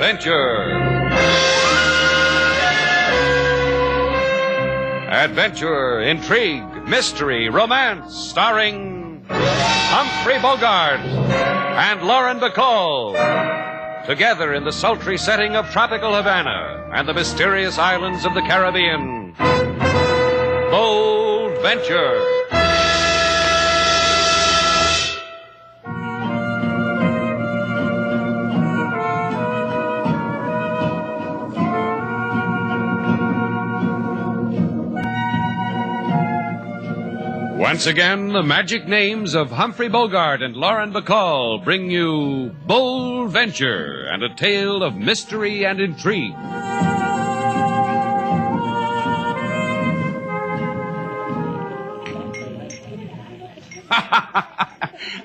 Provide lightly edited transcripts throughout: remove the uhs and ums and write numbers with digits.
Adventure. Adventure, intrigue, mystery, romance, starring Humphrey Bogart and Lauren Bacall. Together in the sultry setting of tropical Havana and the mysterious islands of the Caribbean. Bold Venture. Once again, the magic names of Humphrey Bogart and Lauren Bacall bring you Bold Venture and a tale of mystery and intrigue.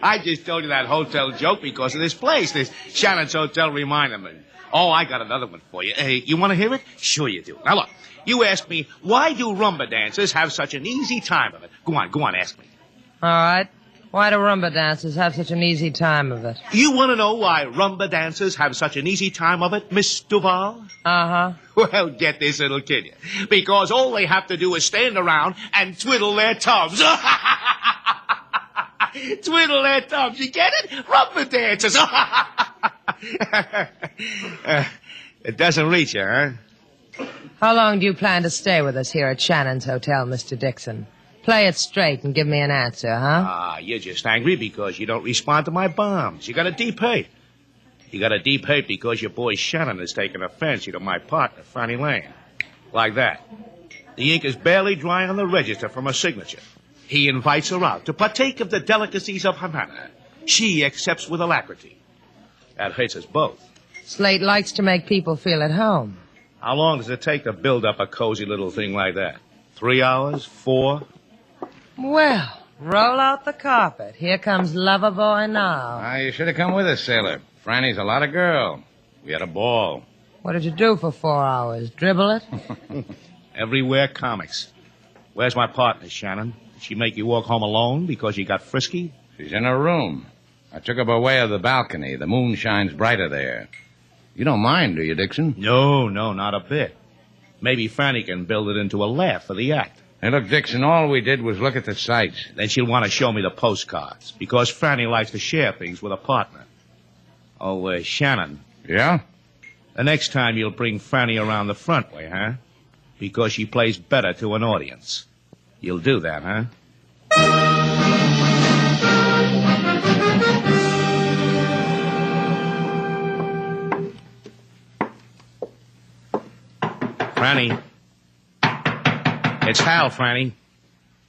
I just told you that hotel joke because of this place. This Shannon's Hotel reminded me. Oh, I got another one for you. Hey, you want to hear it? Sure you do. Now, look. You ask me, why do rumba dancers have such an easy time of it? Go on, ask me. All right. Why do rumba dancers have such an easy time of it? You want to know why rumba dancers have such an easy time of it, Miss Duval? Uh-huh. Well, get this, it'll kill you. Because all they have to do is stand around and twiddle their thumbs. Twiddle their thumbs, you get it? Rumba dancers. It doesn't reach you, huh? How long do you plan to stay with us here at Shannon's Hotel, Mr. Dixon? Play it straight and give me an answer, huh? You're just angry because you don't respond to my bombs. You got a deep hate. You got a deep hate because your boy Shannon has taken a fancy to my partner, Fanny Lane. Like that. The ink is barely dry on the register from her signature. He invites her out to partake of the delicacies of Havana. She accepts with alacrity. That hurts us both. Slate likes to make people feel at home. How long does it take to build up a cozy little thing like that? 3 hours? 4? Well, roll out the carpet. Here comes Lover Boy now. You should have come with us, sailor. Franny's a lot of girl. We had a ball. What did you do for 4 hours? Dribble it? Everywhere comics. Where's my partner, Shannon? Did she make you walk home alone because you got frisky? She's in her room. I took her by way of the balcony. The moon shines brighter there. You don't mind, do you, Dixon? No, not a bit. Maybe Fanny can build it into a laugh for the act. Hey, look, Dixon, all we did was look at the sights. Then she'll want to show me the postcards, because Fanny likes to share things with a partner. Oh, Shannon. Yeah? The next time you'll bring Fanny around the front way, huh? Because she plays better to an audience. You'll do that, huh? Franny. It's Hal, Franny.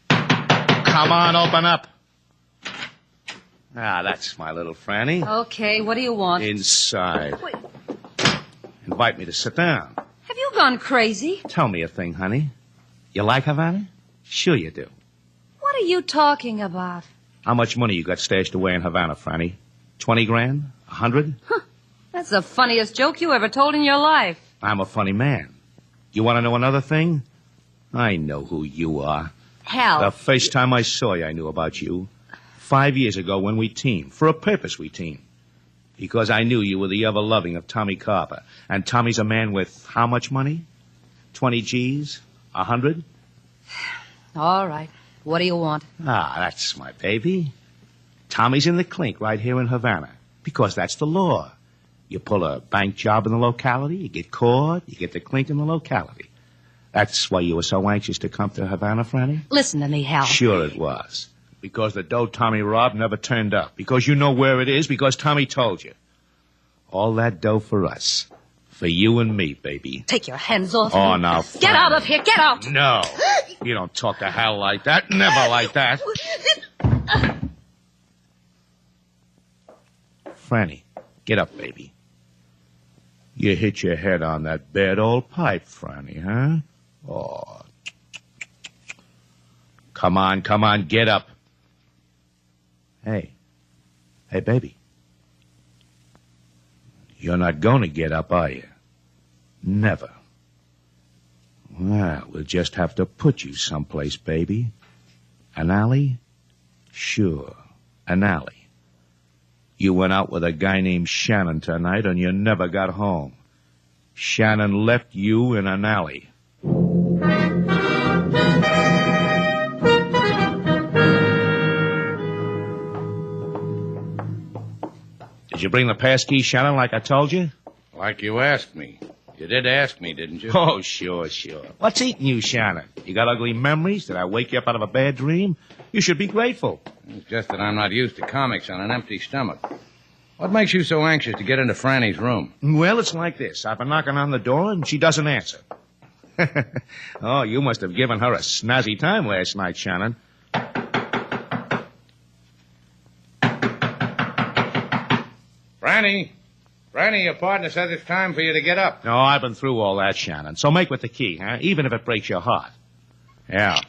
Come on, open up. That's my little Franny. Okay, what do you want? Inside. Wait. Invite me to sit down. Have you gone crazy? Tell me a thing, honey. You like Havana? Sure you do. What are you talking about? How much money you got stashed away in Havana, Franny? 20 grand? 100? Huh. That's the funniest joke you ever told in your life. I'm a funny man. You want to know another thing? I know who you are. Hal. The first time I saw you, I knew about you. 5 years ago when we teamed. For a purpose we teamed. Because I knew you were the ever-loving of Tommy Carper. And Tommy's a man with how much money? 20 G's? 100? All right. What do you want? That's my baby. Tommy's in the clink right here in Havana. Because that's the law. You pull a bank job in the locality, you get caught, you get the clink in the locality. That's why you were so anxious to come to Havana, Franny? Listen to me, Hal. Sure it was. Because the dough Tommy robbed never turned up. Because you know where it is. Because Tommy told you. All that dough for us. For you and me, baby. Take your hands off Oh, me. now, Get out of here. Get out. No. You don't talk to Hal like that. Never like that. Franny, get up, baby. You hit your head on that bad old pipe, Franny, huh? Oh. Come on, get up. Hey, baby. You're not going to get up, are you? Never. Well, we'll just have to put you someplace, baby. An alley? Sure, an alley. You went out with a guy named Shannon tonight, and you never got home. Shannon left you in an alley. Did you bring the passkey, Shannon, like I told you? Like you asked me. You did ask me, didn't you? Oh, sure. What's eating you, Shannon? You got ugly memories? Did I wake you up out of a bad dream? You should be grateful. It's just that I'm not used to comics on an empty stomach. What makes you so anxious to get into Franny's room? Well, it's like this. I've been knocking on the door, and she doesn't answer. Oh, you must have given her a snazzy time last night, Shannon. Franny, your partner says it's time for you to get up. No, I've been through all that, Shannon. So make with the key, huh? Even if it breaks your heart. Yeah.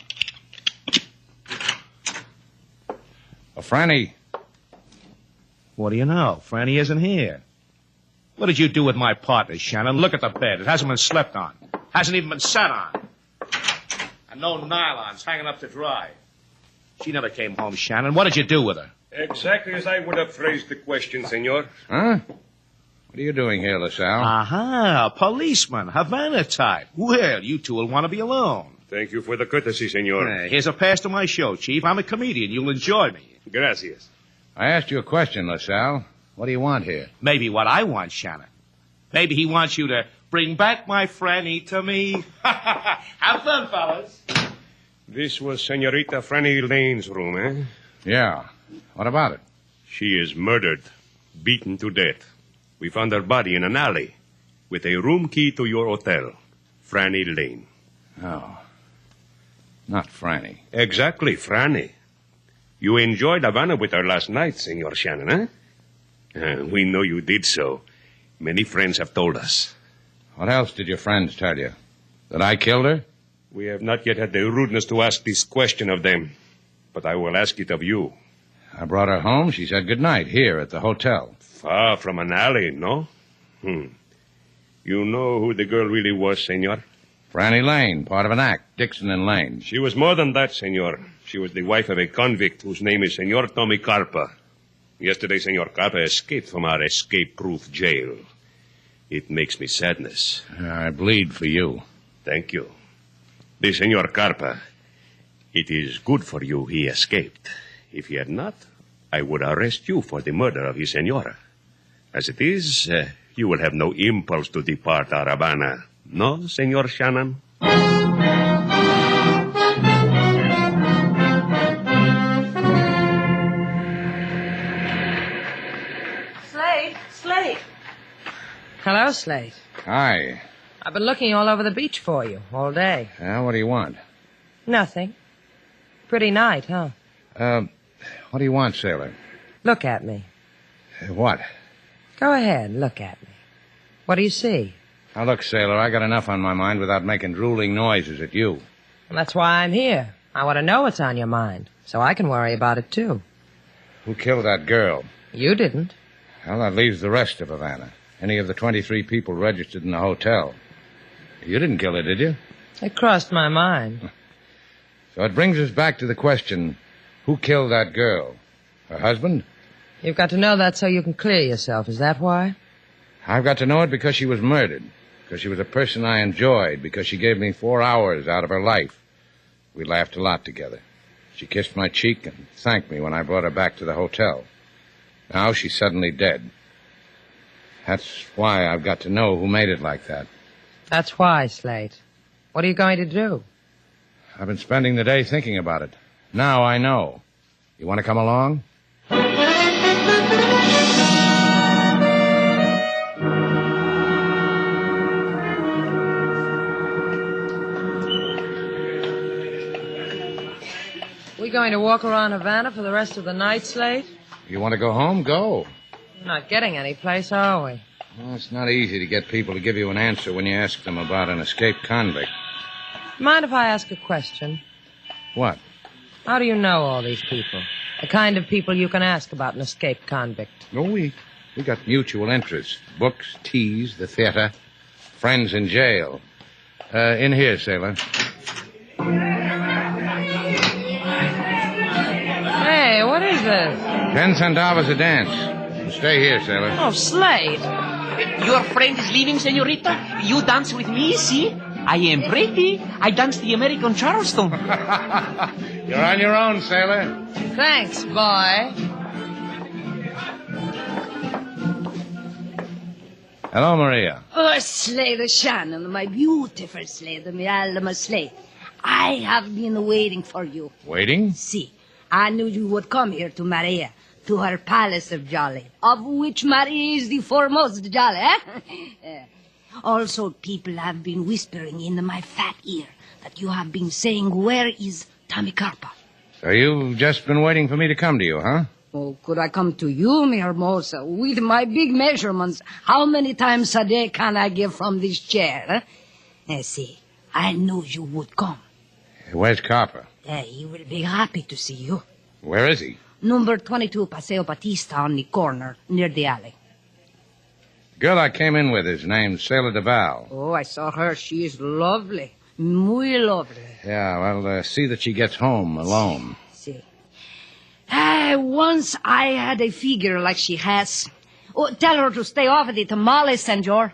Well, Franny... What do you know? Franny isn't here. What did you do with my partner, Shannon? Look at the bed. It hasn't been slept on. Hasn't even been sat on. And no nylons hanging up to dry. She never came home, Shannon. What did you do with her? Exactly as I would have phrased the question, senor. Huh? What are you doing here, LaSalle? Aha, policeman, Havana type. Well, you two will want to be alone. Thank you for the courtesy, senor. Here's a pass to my show, Chief. I'm a comedian. You'll enjoy me. Gracias. I asked you a question, LaSalle. What do you want here? Maybe what I want, Shannon. Maybe he wants you to bring back my Franny to me. Have fun, fellas. This was Senorita Franny Lane's room, eh? Yeah. What about it? She is murdered, beaten to death. We found her body in an alley with a room key to your hotel, Franny Lane. Oh. Not Franny. Exactly, Franny. You enjoyed Havana with her last night, Senor Shannon, eh? We know you did so. Many friends have told us. What else did your friends tell you? That I killed her? We have not yet had the rudeness to ask this question of them, but I will ask it of you. I brought her home. She said goodnight here at the hotel. Far from an alley, no? You know who the girl really was, senor? Franny Lane, part of an act, Dixon and Lane. She was more than that, senor. She was the wife of a convict whose name is Senor Tommy Carpa. Yesterday, Senor Carpa escaped from our escape-proof jail. It makes me sadness. I bleed for you. Thank you. The Senor Carpa, it is good for you he escaped. If he had not, I would arrest you for the murder of his senora. As it is, you will have no impulse to depart our Havana. No, Senor Shannon? Slate. Hello, Slate. Hi. I've been looking all over the beach for you all day. What do you want? Nothing. Pretty night, huh? What do you want, sailor? Look at me. What? Go ahead, look at me. What do you see? Now, look, sailor, I got enough on my mind without making drooling noises at you. And that's why I'm here. I want to know what's on your mind, so I can worry about it, too. Who killed that girl? You didn't. Well, that leaves the rest of Havana. Any of the 23 people registered in the hotel. You didn't kill her, did you? It crossed my mind. So it brings us back to the question, who killed that girl? Her husband? You've got to know that so you can clear yourself. Is that why? I've got to know it because she was murdered. Because she was a person I enjoyed. Because she gave me 4 hours out of her life. We laughed a lot together. She kissed my cheek and thanked me when I brought her back to the hotel. Now she's suddenly dead. That's why I've got to know who made it like that. That's why, Slate. What are you going to do? I've been spending the day thinking about it. Now I know. You want to come along? We going to walk around Havana for the rest of the night, Slate? You want to go home? Go. We're not getting any place, are we? Well, it's not easy to get people to give you an answer when you ask them about an escaped convict. Mind if I ask a question? What? How do you know all these people? The kind of people you can ask about an escaped convict. Oh, we got mutual interests. Books, teas, the theater, friends in jail. In here, sailor. Hey, what is this? 10 centavos a dance. Stay here, sailor. Oh, Slate. Your friend is leaving, senorita. You dance with me, see? I am pretty. I dance the American Charleston. You're on your own, sailor. Thanks, boy. Hello, Maria. Oh, Slater Shannon, my beautiful Slater, my alma Slater. I have been waiting for you. Waiting? See, I knew you would come here to Maria, to her palace of Jolly, of which Maria is the foremost Jolly, eh? Also, people have been whispering in my fat ear that you have been saying, where is Tommy Carpa? So you've just been waiting for me to come to you, huh? Oh, could I come to you, mi hermosa, with my big measurements? How many times a day can I give from this chair, eh? See, I knew you would come. Where's Carper? He will be happy to see you. Where is he? Number 22 Paseo Batista on the corner, near the alley. The girl I came in with is named Sailor Duval. Oh, I saw her. She is lovely. Muy lovely. Yeah, well, see that she gets home alone. See. Once I had a figure like she has. Oh, tell her to stay off of the tamales, senor.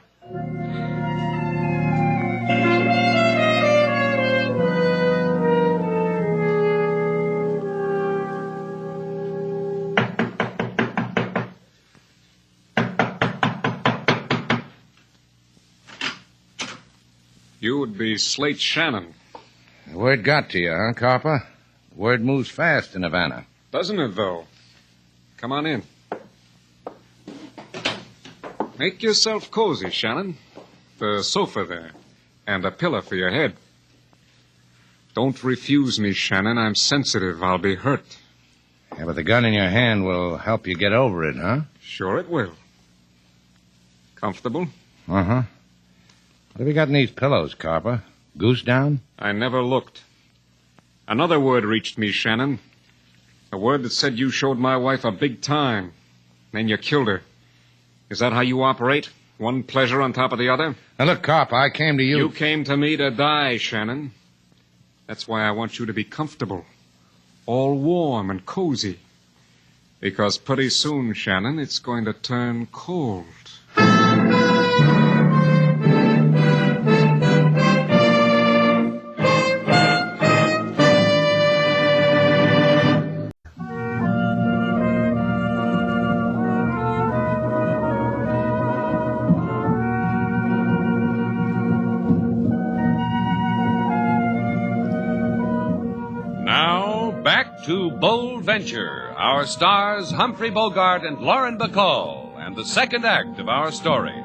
You would be Slate Shannon. The word got to you, huh, Carper? Word moves fast in Havana. Doesn't it, though? Come on in. Make yourself cozy, Shannon. The sofa there. And a pillow for your head. Don't refuse me, Shannon. I'm sensitive. I'll be hurt. Yeah, but the gun in your hand will help you get over it, huh? Sure it will. Comfortable? Uh-huh. What have you got in these pillows, Carper? Goose down? I never looked. Another word reached me, Shannon. A word that said you showed my wife a big time. Then you killed her. Is that how you operate? One pleasure on top of the other? Now, look, Carper, I came to you... You came to me to die, Shannon. That's why I want you to be comfortable. All warm and cozy. Because pretty soon, Shannon, it's going to turn cold. To Bold Venture, our stars Humphrey Bogart and Lauren Bacall, and the second act of our story.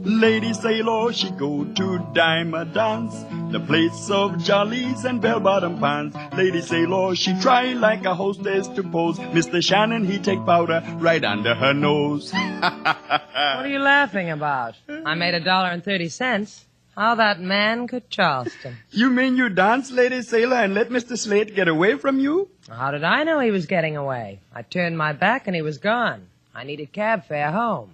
Lady Sailor, she go to dime a dance, the place of jollies and bell-bottom pants. Lady Sailor, she try like a hostess to pose. Mr. Shannon, he take powder right under her nose. What are you laughing about? I made $1.30. How that man could Charleston. You mean you danced, Lady Sailor, and let Mr. Slate get away from you? How did I know he was getting away? I turned my back and he was gone. I needed cab fare home.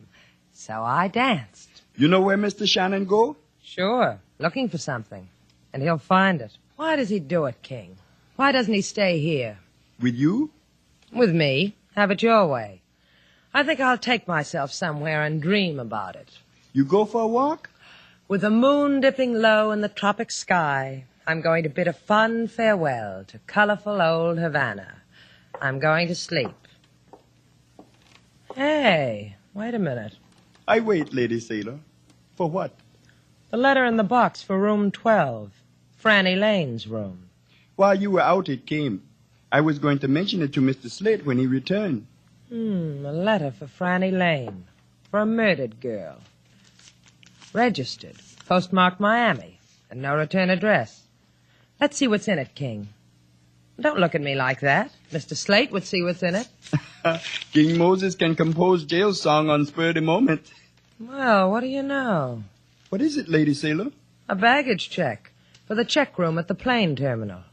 So I danced. You know where Mr. Shannon go? Sure, looking for something. And he'll find it. Why does he do it, King? Why doesn't he stay here? With you? With me. Have it your way. I think I'll take myself somewhere and dream about it. You go for a walk? With the moon dipping low in the tropic sky, I'm going to bid a fond farewell to colorful old Havana. I'm going to sleep. Hey, wait a minute. I wait, Lady Sailor. For what? The letter in the box for room 12. Franny Lane's room. While you were out, it came. I was going to mention it to Mr. Slate when he returned. A letter for Franny Lane. For a murdered girl. Registered. Postmarked Miami. And no return address. Let's see what's in it, King. Don't look at me like that. Mr. Slate would see what's in it. King Moses can compose jail song on spur of the moment. Well, what do you know? What is it, Lady Sailor? A baggage check for the check room at the plane terminal.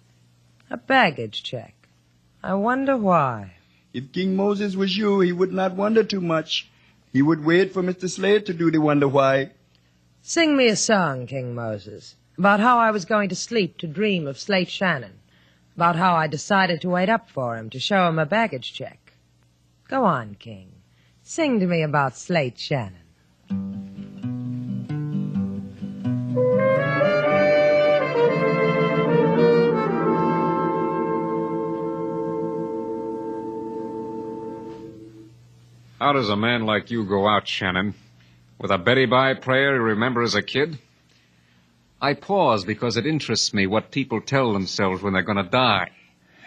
A baggage check. I wonder why. If King Moses was you, he would not wonder too much. He would wait for Mr. Slade to do the wonder why. Sing me a song, King Moses. About how I was going to sleep to dream of Slate Shannon. About how I decided to wait up for him to show him a baggage check. Go on, King. Sing to me about Slate Shannon. How does a man like you go out, Shannon? With a Betty Bye prayer you remember as a kid? I pause because it interests me what people tell themselves when they're going to die.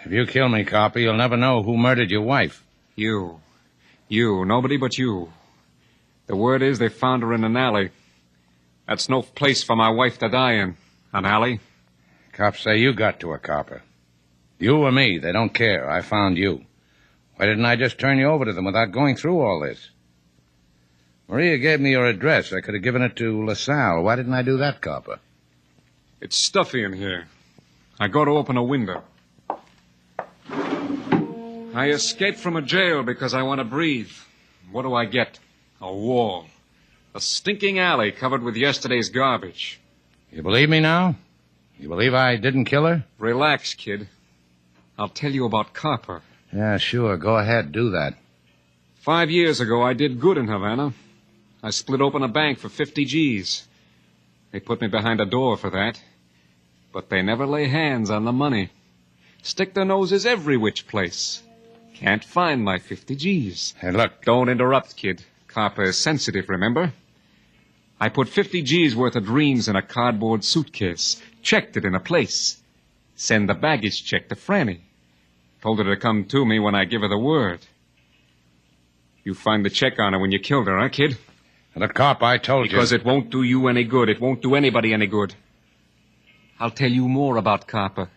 If you kill me, Copper, you'll never know who murdered your wife. You. Nobody but you. The word is they found her in an alley. That's no place for my wife to die in. An alley. Cops say you got to her, Copper. You or me, they don't care. I found you. Why didn't I just turn you over to them without going through all this? Maria gave me your address. I could have given it to LaSalle. Why didn't I do that, Copper? It's stuffy in here. I go to open a window. I escaped from a jail because I want to breathe. What do I get? A wall. A stinking alley covered with yesterday's garbage. You believe me now? You believe I didn't kill her? Relax, kid. I'll tell you about Copper. Yeah, sure. Go ahead. Do that. 5 years ago, I did good in Havana. I split open a bank for 50 G's. They put me behind a door for that. But they never lay hands on the money. Stick their noses every which place. Can't find my 50 G's. Hey, look. Don't interrupt, kid. Copper is sensitive, remember? I put 50 G's worth of dreams in a cardboard suitcase. Checked it in a place. Send the baggage check to Franny. Told her to come to me when I give her the word. You find the check on her when you killed her, huh, kid? The cop, I told you. Because it won't do you any good. It won't do anybody any good. I'll tell you more about Copper.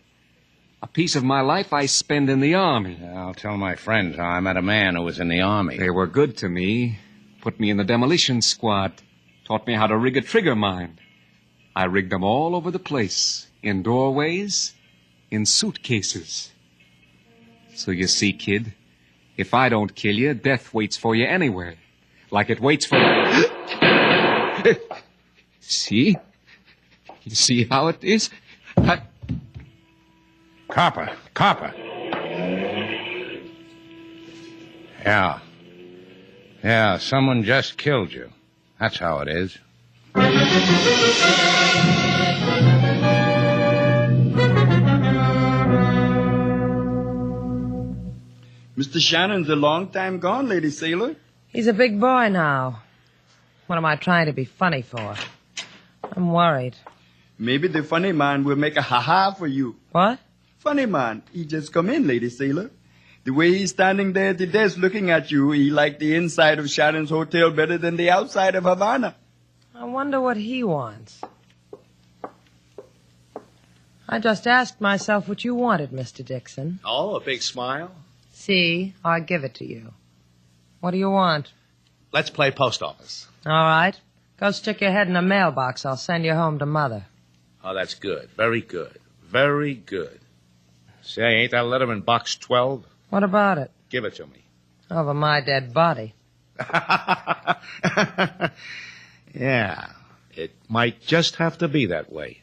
A piece of my life I spend in the Army. Yeah, I'll tell my friends how I met a man who was in the Army. They were good to me. Put me in the demolition squad. Taught me how to rig a trigger mine. I rigged them all over the place. In doorways. In suitcases. So you see, kid, if I don't kill you, death waits for you anywhere. Like it waits for... See? You see how it is? Copper. Yeah, someone just killed you. That's how it is. Mr. Shannon's a long time gone, Lady Sailor. He's a big boy now. What am I trying to be funny for? I'm worried. Maybe the funny man will make a ha-ha for you. What? Funny man. He just come in, Lady Sailor. The way he's standing there at the desk looking at you, he liked the inside of Shannon's hotel better than the outside of Havana. I wonder what he wants. I just asked myself what you wanted, Mr. Dixon. Oh, a big smile? See, I'll give it to you. What do you want? Let's play post office. All right. Go stick your head in a mailbox. I'll send you home to Mother. Oh, that's good. Very good. Very good. Say, ain't that letter in box 12? What about it? Give it to me. Over my dead body. Yeah, it might just have to be that way.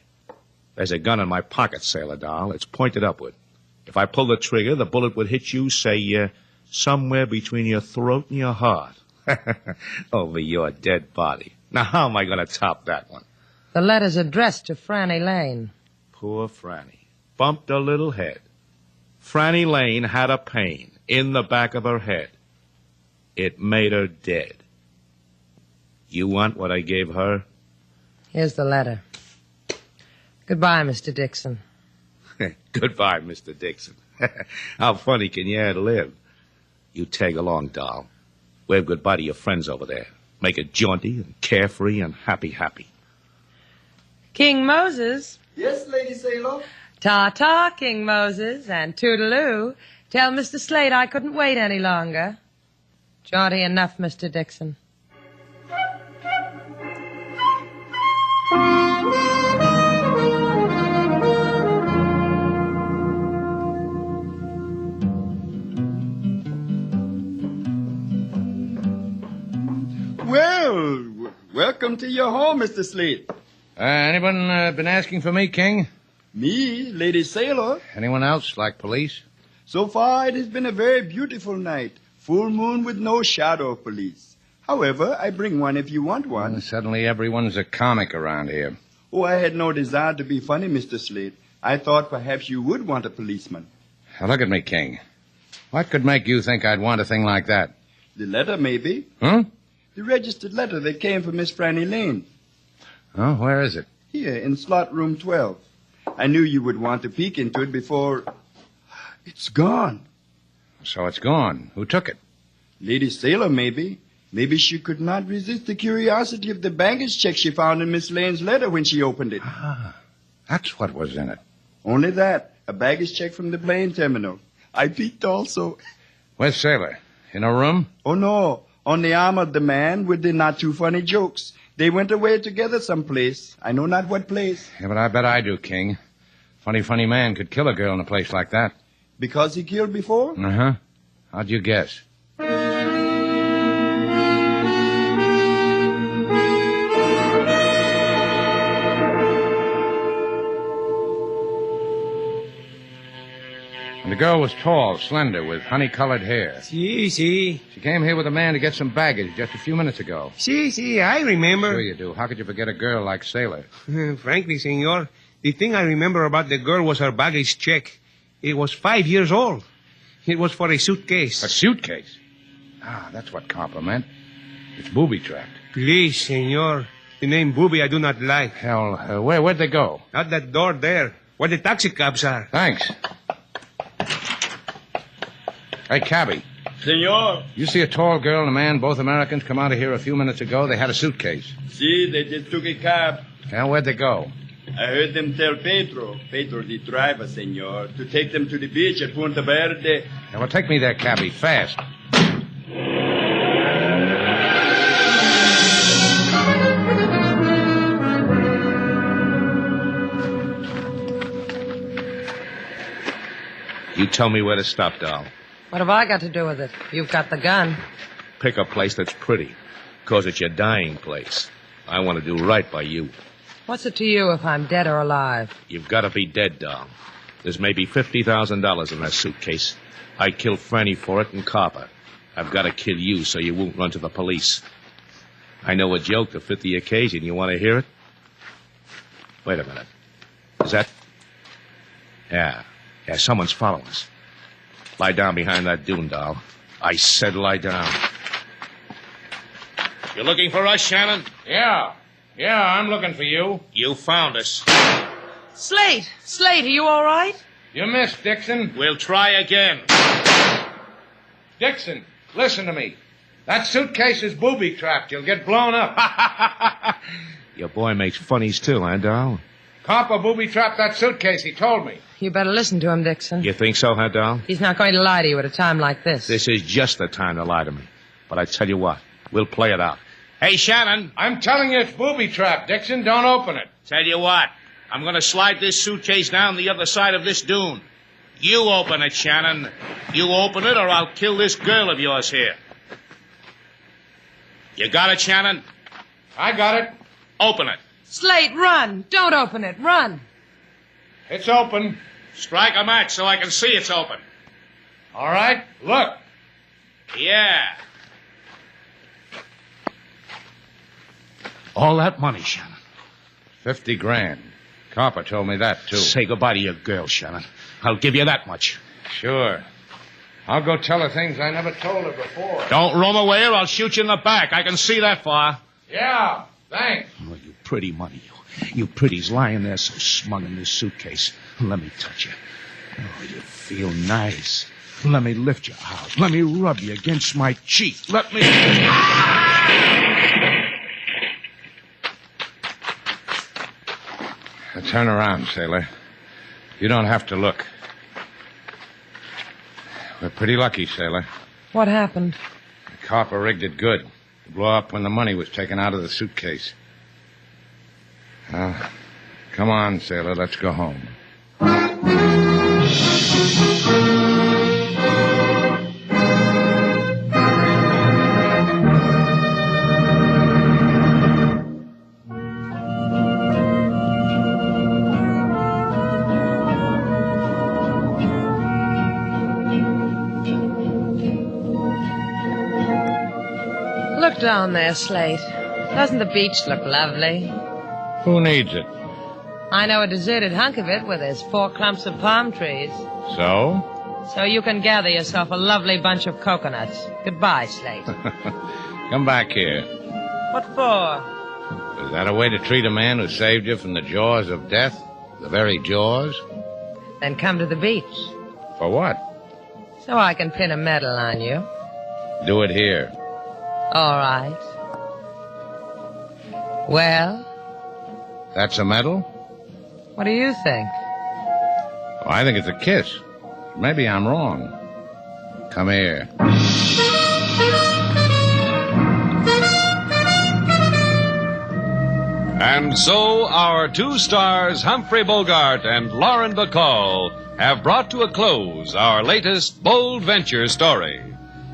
There's a gun in my pocket, Sailor Doll. It's pointed upward. If I pull the trigger, the bullet would hit you, say, somewhere between your throat and your heart. Over your dead body. Now, how am I going to top that one? The letter's addressed to Franny Lane. Poor Franny. Bumped her little head. Franny Lane had a pain in the back of her head. It made her dead. You want what I gave her? Here's the letter. Goodbye, Mr. Dixon. Goodbye, Mr. Dixon. How funny can you ad lib? You tag along, doll. Wave goodbye to your friends over there. Make it jaunty and carefree and happy. King Moses. Yes, Lady Sailor. Ta-ta, King Moses, and toodaloo. Tell Mr. Slade I couldn't wait any longer. Jaunty enough, Mr. Dixon. Well, welcome to your home, Mr. Slade. Anyone been asking for me, King? Me, Lady Sailor. Anyone else, like police? So far, it has been a very beautiful night. Full moon with no shadow of police. However, I bring one if you want one. Suddenly everyone's a comic around here. Oh, I had no desire to be funny, Mr. Slade. I thought perhaps you would want a policeman. Now, look at me, King. What could make you think I'd want a thing like that? The letter, maybe. Huh? The registered letter that came from Miss Franny Lane. Oh, where is it? Here, in slot room 12. I knew you would want to peek into it before... It's gone. So it's gone. Who took it? Lady Sailor, maybe. Maybe she could not resist the curiosity of the baggage check she found in Miss Lane's letter when she opened it. Ah, that's what was in it. Only that. A baggage check from the plane terminal. I peeked also. Where's Sailor? In her room? Oh, no. On the arm of the man with the not-too-funny jokes. They went away together someplace. I know not what place. Yeah, but I bet I do, King. Funny man could kill a girl in a place like that. Because he killed before? Uh-huh. How'd you guess? The girl was tall, slender, with honey-colored hair. Si. She came here with a man to get some baggage just a few minutes ago. Si, I remember. Sure you do. How could you forget a girl like Sailor? Frankly, senor, the thing I remember about the girl was her baggage check. It was 5 years old. It was for a suitcase. A suitcase? Ah, that's what Copper meant. It's booby-trapped. Please, senor. The name booby I do not like. Hell, where'd they go? Out that door there, where the taxi cabs are. Thanks. Hey, cabby. Senor. You see a tall girl and a man, both Americans, come out of here a few minutes ago. They had a suitcase. See, they just took a cab. Well, where'd they go? I heard them tell Pedro, the driver, senor, to take them to the beach at Punta Verde. Now, well, take me there, cabby, fast. You tell me where to stop, doll. What have I got to do with it? You've got the gun. Pick a place that's pretty, 'cause it's your dying place. I want to do right by you. What's it to you if I'm dead or alive? You've got to be dead, doll. There's maybe $50,000 in that suitcase. I killed Franny for it and Copper. I've got to kill you so you won't run to the police. I know a joke to fit the occasion. You want to hear it? Wait a minute. Is that... Yeah, someone's following us. Lie down behind that dune, doll. I said lie down. You looking for us, Shannon? Yeah, I'm looking for you. You found us. Slate, are you all right? You missed, Dixon. We'll try again. Dixon, listen to me. That suitcase is booby-trapped. You'll get blown up. Your boy makes funnies too, huh, doll? Copper booby-trapped that suitcase, he told me. You better listen to him, Dixon. You think so, huh, doll? He's not going to lie to you at a time like this. This is just the time to lie to me. But I tell you what, we'll play it out. Hey, Shannon. I'm telling you it's booby-trapped, Dixon. Don't open it. Tell you what, I'm going to slide this suitcase down the other side of this dune. You open it, Shannon. You open it or I'll kill this girl of yours here. You got it, Shannon? I got it. Open it. Slate, run. Don't open it. Run. It's open. Strike a match so I can see it's open. All right, look. Yeah. All that money, Shannon. 50 grand. Copper told me that, too. Say goodbye to your girl, Shannon. I'll give you that much. Sure. I'll go tell her things I never told her before. Don't roam away or I'll shoot you in the back. I can see that far. Yeah, thanks. Oh, you pretty money. You pretties lying there so smug in this suitcase. Let me touch you. Oh, you feel nice. Let me lift you out. Let me rub you against my cheek. Let me... Now turn around, sailor. You don't have to look. We're pretty lucky, sailor. What happened? The copper rigged it good. To blow up when the money was taken out of the suitcase. Now, come on, sailor. Let's go home. down there, Slate. Doesn't the beach look lovely? Who needs it? I know a deserted hunk of it where there's 4 clumps of palm trees. So? So you can gather yourself a lovely bunch of coconuts. Goodbye, Slate. Come back here. What for? Is that a way to treat a man who saved you from the jaws of death? The very jaws? Then come to the beach. For what? So I can pin a medal on you. Do it here. All right. Well? That's a medal? What do you think? Oh, I think it's a kiss. Maybe I'm wrong. Come here. And so our 2 stars, Humphrey Bogart and Lauren Bacall, have brought to a close our latest bold venture story.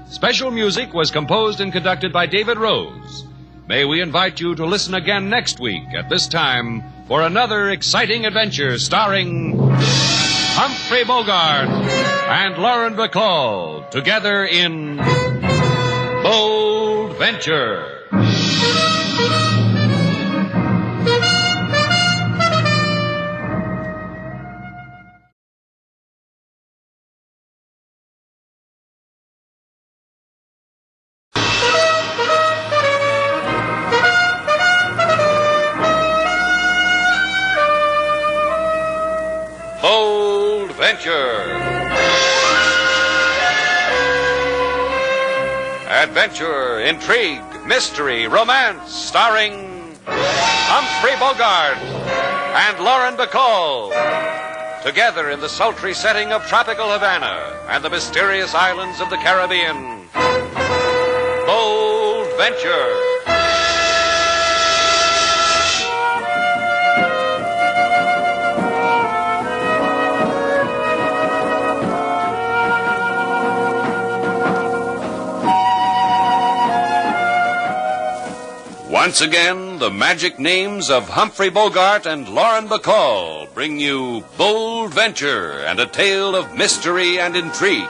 Special music was composed and conducted by David Rose. May we invite you to listen again next week at this time for another exciting adventure starring Humphrey Bogart and Lauren Bacall together in Bold Venture. Bold Venture. Adventure, intrigue, mystery, romance, starring Humphrey Bogart and Lauren Bacall. Together in the sultry setting of tropical Havana and the mysterious islands of the Caribbean. Bold Venture. Once again, the magic names of Humphrey Bogart and Lauren Bacall bring you Bold Venture and a tale of mystery and intrigue.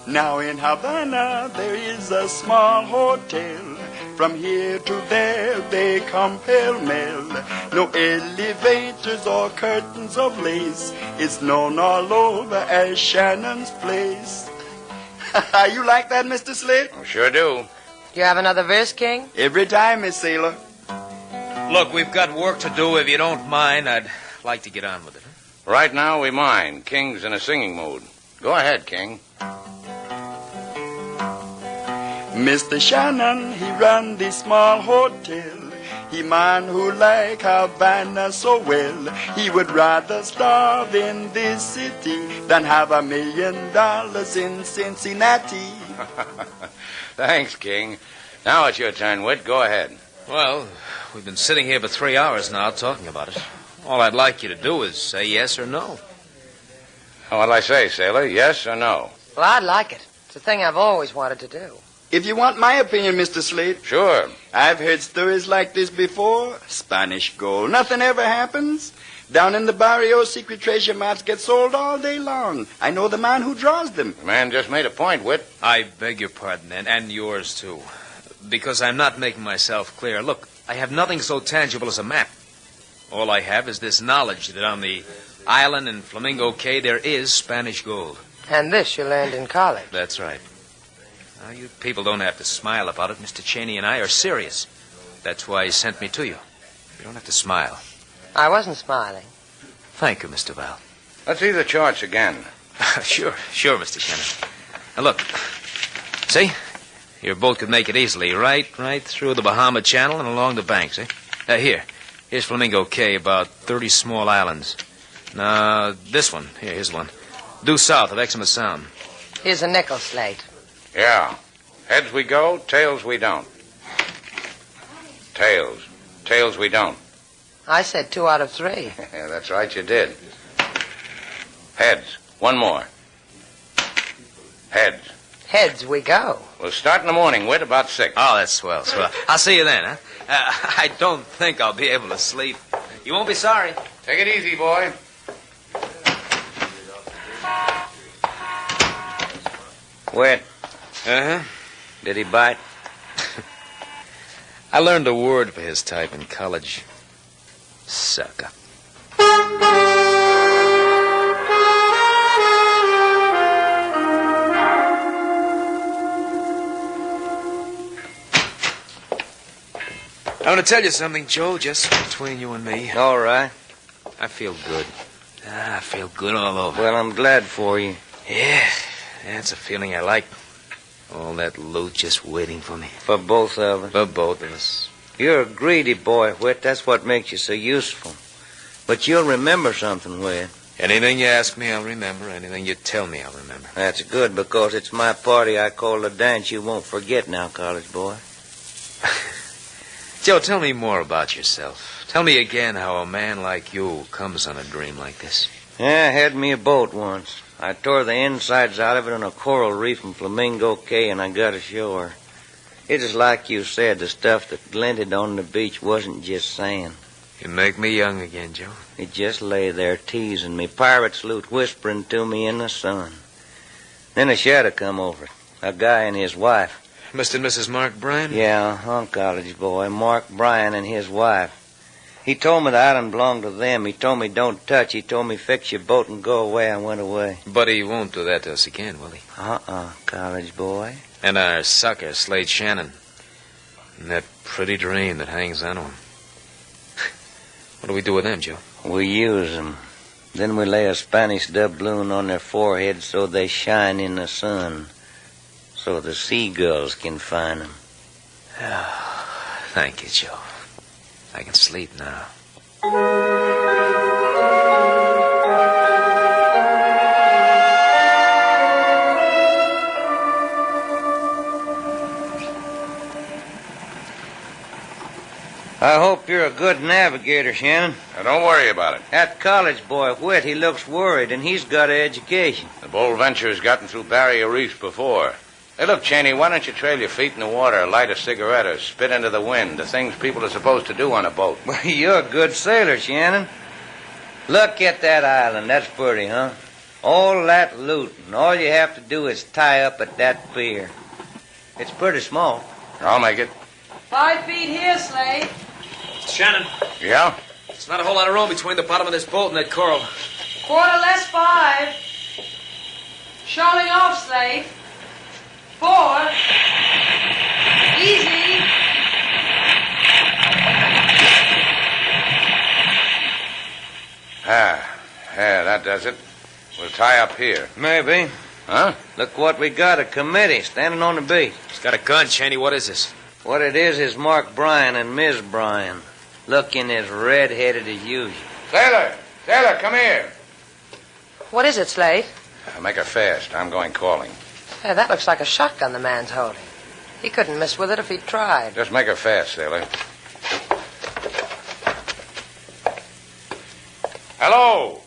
Now in Havana there is a small hotel. From here to there they come pell-mell. No elevators or curtains of lace. It's known all over as Shannon's Place. You like that, Mr. Slate? Sure do. Do you have another verse, King? Every time, Miss Sailor. Look, we've got work to do. If you don't mind, I'd like to get on with it. Right now, we mind. King's in a singing mood. Go ahead, King. Mr. Shannon, he run the small hotel. He man who like Havana so well. He would rather starve in this city than have $1 million in Cincinnati. Thanks, King. Now it's your turn, Whit. Go ahead. Well, we've been sitting here for 3 hours now talking about it. All I'd like you to do is say yes or no. What'll I say, Sailor? Yes or no? Well, I'd like it. It's a thing I've always wanted to do. If you want my opinion, Mr. Slate. Sure. I've heard stories like this before. Spanish gold. Nothing ever happens. Down in the barrio, secret treasure maps get sold all day long. I know the man who draws them. The man just made a point, Whit. I beg your pardon, and yours, too. Because I'm not making myself clear. Look, I have nothing so tangible as a map. All I have is this knowledge that on the island in Flamingo Cay there is Spanish gold. And this you learned in college. That's right. Now, you people don't have to smile about it. Mr. Cheney and I are serious. That's why he sent me to you. You don't have to smile. I wasn't smiling. Thank you, Mr. Val. Let's see the charts again. Sure, Mr. Shannon. Now, look. See? Your boat could make it easily. Right through the Bahama Channel and along the banks, eh? Here's Flamingo Cay, about 30 small islands. Now, this one. Here's one. Due south of Exmouth Sound. Here's a nickel, Slate. Yeah. Heads we go, tails we don't. Tails. Tails we don't. I said 2 out of 3. Yeah, that's right, you did. Heads. One more. Heads. Heads we go. We'll start in the morning, Whit, about 6. Oh, that's swell. I'll see you then, huh? I don't think I'll be able to sleep. You won't be sorry. Take it easy, boy. Wet. Uh-huh. Did he bite? I learned a word for his type in college. Sucker. I want to tell you something, Joe, just between you and me. All right. I feel good. I feel good all over. Well, I'm glad for you. Yeah, that's a feeling I like. All that loot just waiting for me. For both of us. For both of us. You're a greedy boy, Whit. That's what makes you so useful. But you'll remember something, Whit. Anything you ask me, I'll remember. Anything you tell me, I'll remember. That's good, because it's my party I call the dance you won't forget now, college boy. Joe, tell me more about yourself. Tell me again how a man like you comes on a dream like this. Yeah, I had me a boat once. I tore the insides out of it on a coral reef in Flamingo Cay, and I got ashore. It is like you said, the stuff that glinted on the beach wasn't just sand. You make me young again, Joe. It just lay there teasing me, pirate's loot whispering to me in the sun. Then a shadow come over it, a guy and his wife. Mr. and Mrs. Mark Bryan? Yeah, college boy, Mark Bryan and his wife. He told me the island belonged to them. He told me don't touch. He told me fix your boat and go away. I went away. But he won't do that to us again, will he? College boy. And our sucker, Slade Shannon. And that pretty dream that hangs on to him. What do we do with them, Joe? We use them. Then we lay a Spanish doubloon on their foreheads so they shine in the sun. So the seagulls can find them. Oh, thank you, Joe. I can sleep now. I hope you're a good navigator, Shannon. Now, don't worry about it. That college boy, Whit, he looks worried, and he's got an education. The Bold Venture's gotten through barrier reefs before. Hey, look, Cheney, why don't you trail your feet in the water, light a cigarette, or spit into the wind, the things people are supposed to do on a boat? Well, you're a good sailor, Shannon. Look at that island. That's pretty, huh? All that loot, and all you have to do is tie up at that pier. It's pretty small. I'll make it. 5 feet here, Slade. Shannon. Yeah? There's not a whole lot of room between the bottom of this boat and that coral. Quarter less 5. Shoaling off, Slade. 4. Easy. Yeah, that does it. We'll tie up here. Maybe. Huh? Look what we got, a committee standing on the beach. He's got a gun, Cheney. What is this? What it is Mark Bryan and Miss Bryan, looking as red-headed as usual. Sailor, come here. What is it, Slade? Make her fast. I'm going calling. Hey, that looks like a shotgun the man's holding. He couldn't miss with it if he tried. Just make her fast, sailor. Hello.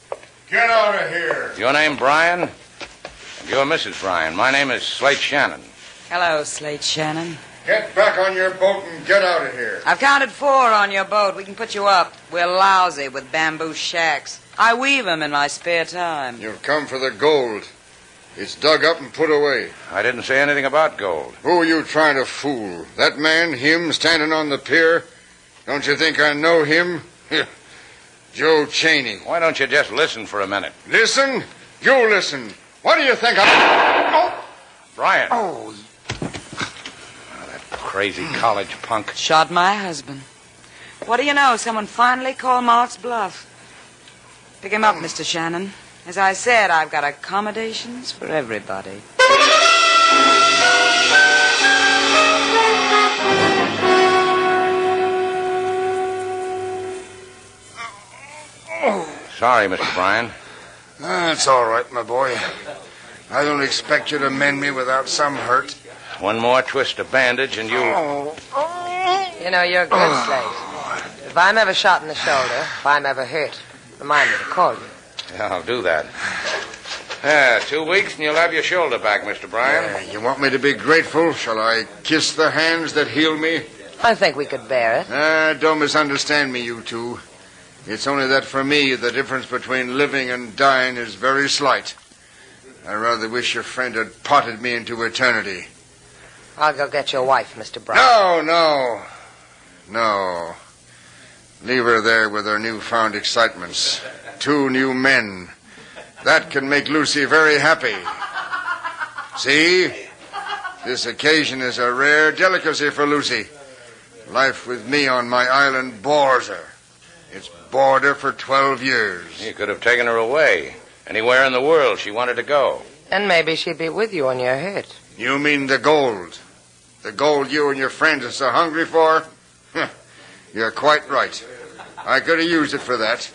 Get out of here. Your name Bryan? And you're Mrs. Bryan. My name is Slade Shannon. Hello, Slade Shannon. Get back on your boat and get out of here. I've counted 4 on your boat. We can put you up. We're lousy with bamboo shacks. I weave them in my spare time. You've come for the gold. It's dug up and put away. I didn't say anything about gold. Who are you trying to fool? That man, him, standing on the pier? Don't you think I know him? Joe Cheney. Why don't you just listen for a minute? Listen? You listen. What do you think of... Oh! Bryan. Oh, that crazy college punk. Shot my husband. What do you know? Someone finally called Mark's bluff. Pick him up, Mr. Shannon. As I said, I've got accommodations for everybody. Sorry, Mr. Bryan. That's all right, my boy. I don't expect you to mend me without some hurt. One more twist of bandage and you... You know, you're good, Slade. If I'm ever shot in the shoulder, if I'm ever hurt, remind me to call you. Yeah, I'll do that. 2 weeks and you'll have your shoulder back, Mr. Bryan. You want me to be grateful? Shall I kiss the hands that heal me? I think we could bear it. Don't misunderstand me, you two. It's only that for me, the difference between living and dying is very slight. I rather wish your friend had potted me into eternity. I'll go get your wife, Mr. Brown. No. Leave her there with her newfound excitements. 2 new men. That can make Lucy very happy. See? This occasion is a rare delicacy for Lucy. Life with me on my island bores her. It's bored her for 12 years. You could have taken her away. Anywhere in the world she wanted to go. And maybe she'd be with you when you're hit. You mean the gold? The gold you and your friends are so hungry for? You're quite right. I could have used it for that.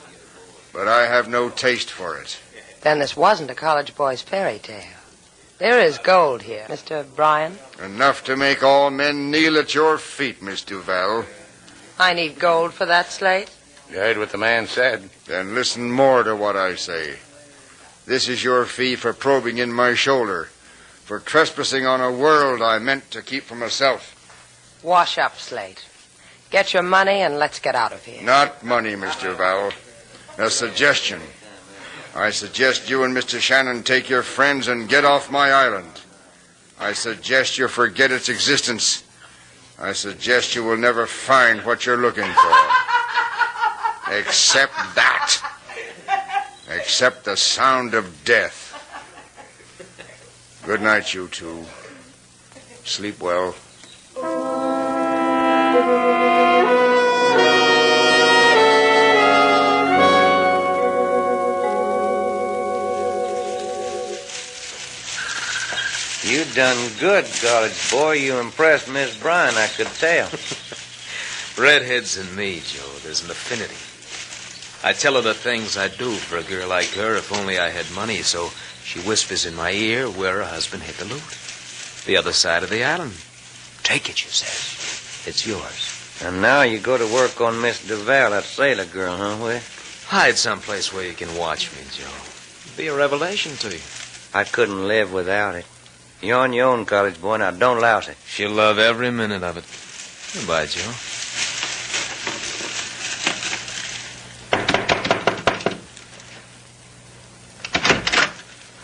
But I have no taste for it. Then this wasn't a college boy's fairy tale. There is gold here, Mr. Bryan. Enough to make all men kneel at your feet, Miss Duval. I need gold for that, Slate. You heard what the man said. Then listen more to what I say. This is your fee for probing in my shoulder, for trespassing on a world I meant to keep for myself. Wash up, Slate. Get your money and let's get out of here. Not money, Mr. Val. A suggestion. I suggest you and Mr. Shannon take your friends and get off my island. I suggest you forget its existence. I suggest you will never find what you're looking for. Except that. Except the sound of death. Good night, you two. Sleep well. You done good, college boy. You impressed Miss Bryan, I could tell. Redheads and me, Joe, there's an affinity. I tell her the things I'd do for a girl like her if only I had money, so she whispers in my ear where her husband hid the loot. The other side of the island. Take it, she says. It's yours. And now you go to work on Miss Duval, that sailor girl, huh, Will? Hide someplace where you can watch me, Joe. It'll be a revelation to you. I couldn't live without it. You're on your own, college boy. Now, don't louse it. She'll love every minute of it. Goodbye, Joe.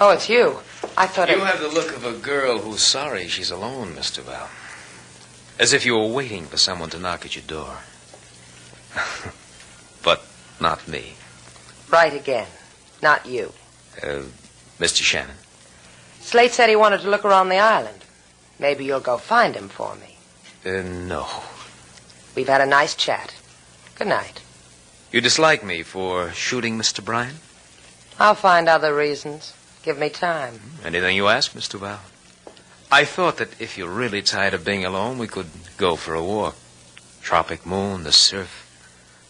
Oh, it's you. I thought You have the look of a girl who's sorry she's alone, Mr. Val. As if you were waiting for someone to knock at your door. But not me. Right again. Not you. Mr. Shannon. Slate said he wanted to look around the island. Maybe you'll go find him for me. No. We've had a nice chat. Good night. You dislike me for shooting Mr. Bryan? I'll find other reasons. Give me time. Anything you ask, Mr. Val. I thought that if you're really tired of being alone, we could go for a walk. Tropic moon, the surf.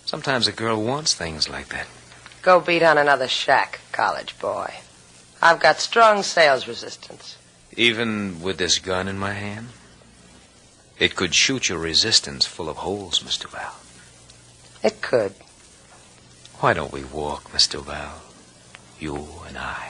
Sometimes a girl wants things like that. Go beat on another shack, college boy. I've got strong sales resistance. Even with this gun in my hand? It could shoot your resistance full of holes, Mr. Val. It could. Why don't we walk, Mr. Val? You and I.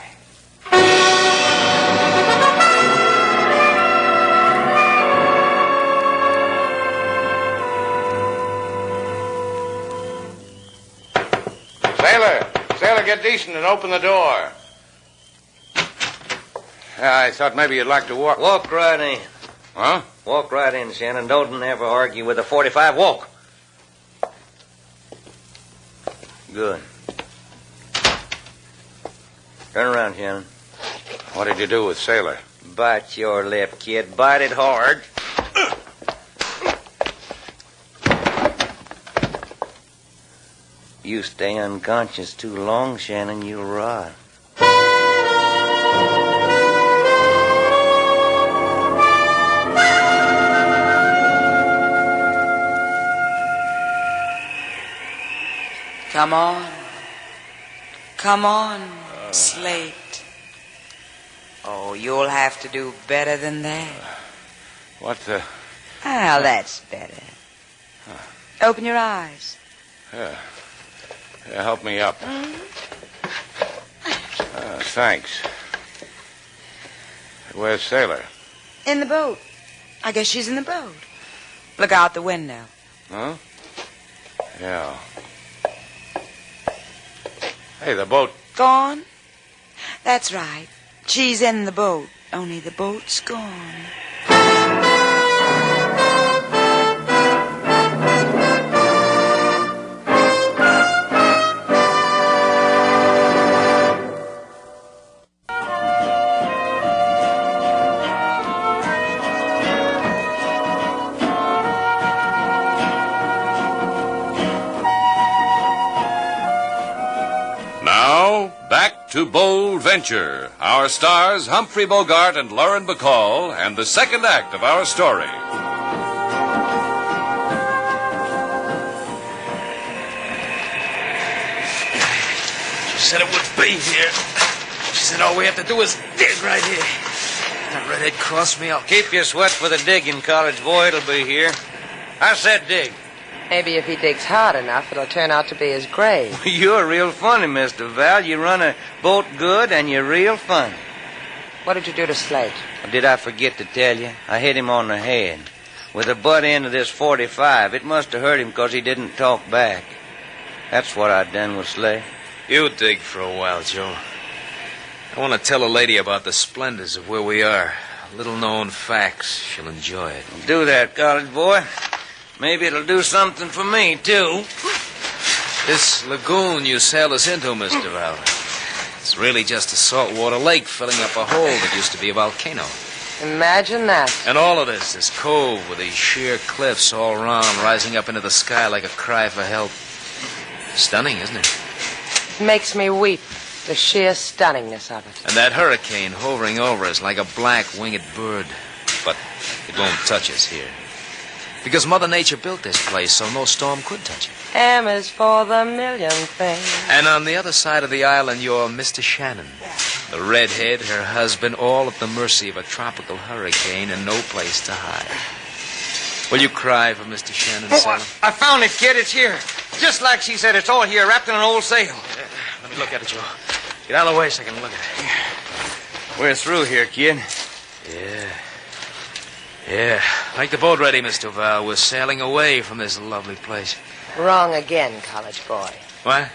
Sailor, get decent and open the door. I thought maybe you'd like to walk. Walk right in. Huh? Walk right in, Shannon. Don't ever argue with a 45. Walk. Good. Turn around, Shannon. What did you do with Sailor? Bite your lip, kid. Bite it hard. You stay unconscious too long, Shannon, you'll rot. Come on. Come on, Slate. Oh, you'll have to do better than that. What the... Well, that's better. Open your eyes. Help me up. Thanks. Where's Sailor? In the boat. I guess she's in the boat. Look out the window. Huh? Yeah. Hey, the boat... Gone? That's right. She's in the boat, only the boat's gone. To Bold Venture, our stars Humphrey Bogart and Lauren Bacall, and the second act of our story. She said it would be here. She said all we have to do is dig right here. That redhead crossed me out. Keep your sweat for the digging, college boy. It'll be here. I said dig. Maybe if he digs hard enough, it'll turn out to be his grave. You're real funny, Mr. Val. You run a boat good, and you're real funny. What did you do to Slate? Did I forget to tell you? I hit him on the head with the butt end of this .45. It must have hurt him because he didn't talk back. That's what I done with Slate. You dig for a while, Joe. I want to tell a lady about the splendors of where we are. Little-known facts. She'll enjoy it. Do that, college boy. Maybe it'll do something for me, too. This lagoon you sailed us into, Mr. Val, it's really just a saltwater lake filling up a hole that used to be a volcano. Imagine that. And all of this cove with these sheer cliffs all around, rising up into the sky like a cry for help. Stunning, isn't it? It makes me weep, the sheer stunningness of it. And that hurricane hovering over us like a black winged bird. But it won't touch us here. Because Mother Nature built this place so no storm could touch it. M is for the million things. And on the other side of the island, you're Mr. Shannon. The redhead, her husband, all at the mercy of a tropical hurricane and no place to hide. Will you cry for Mr. Shannon, Sailor? I found it, kid. It's here. Just like she said, it's all here, wrapped in an old sail. Let me look at it, Joe. Get out of the way so I can look at it. We're through here, kid. Yeah. Make the boat ready, Mr. Val. We're sailing away from this lovely place. Wrong again, college boy. What?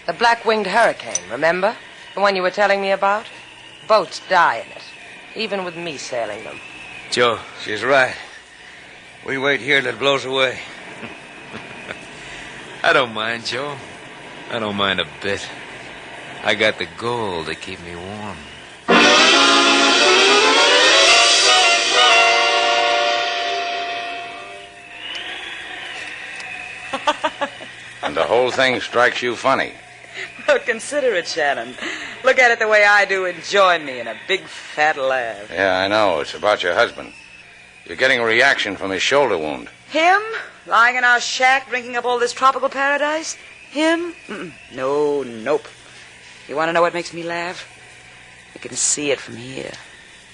The black-winged hurricane, remember? The one you were telling me about? Boats die in it, even with me sailing them. Joe. She's right. We wait here till it blows away. I don't mind, Joe. I don't mind a bit. I got the gold to keep me warm. And the whole thing strikes you funny. Well, consider it, Shannon. Look at it the way I do and join me in a big fat laugh. Yeah, I know. It's about your husband. You're getting a reaction from his shoulder wound. Him? Lying in our shack, drinking up all this tropical paradise? Him? Nope. You want to know what makes me laugh? I can see it from here.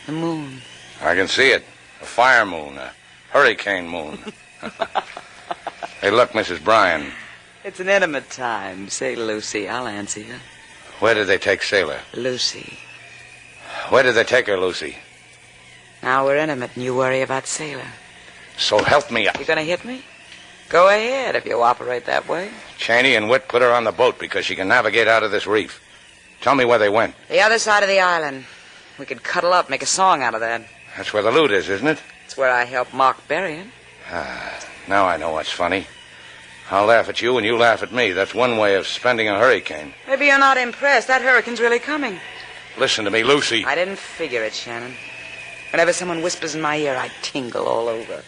The moon. I can see it. A fire moon, a hurricane moon. Hey, look, Mrs. Bryan. It's an intimate time. Say, Lucy, I'll answer you. Where did they take Sailor? Lucy. Where did they take her, Lucy? Now we're intimate and you worry about Sailor. So help me. You gonna hit me? Go ahead if you operate that way. Cheney and Witt put her on the boat because she can navigate out of this reef. Tell me where they went. The other side of the island. We could cuddle up, make a song out of that. That's where the loot is, isn't it? It's where I helped Mark bury him. Now I know what's funny. I'll laugh at you and you laugh at me. That's one way of spending a hurricane. Maybe you're not impressed. That hurricane's really coming. Listen to me, Lucy. I didn't figure it, Shannon. Whenever someone whispers in my ear, I tingle all over.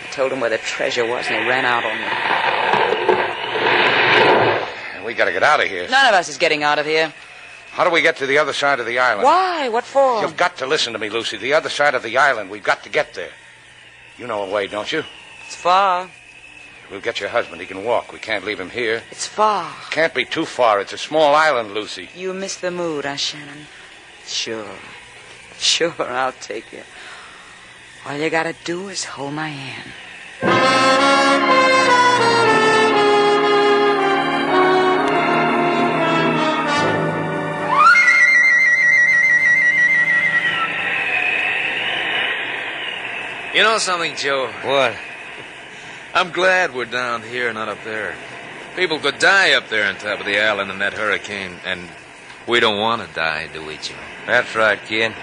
I told them where the treasure was, and they ran out on me. We gotta get out of here. None of us is getting out of here. How do we get to the other side of the island? Why? What for? You've got to listen to me, Lucy. The other side of the island. We've got to get there. You know a way, don't you? It's far. We'll get your husband. He can walk. We can't leave him here. It's far. Can't be too far. It's a small island, Lucy. You miss the mood, huh, Shannon? Sure, I'll take you. All you gotta do is hold my hand. You know something, Joe? What? I'm glad we're down here, not up there. People could die up there on top of the island in that hurricane, and We don't want to die, do we, Joe? That's right, kid.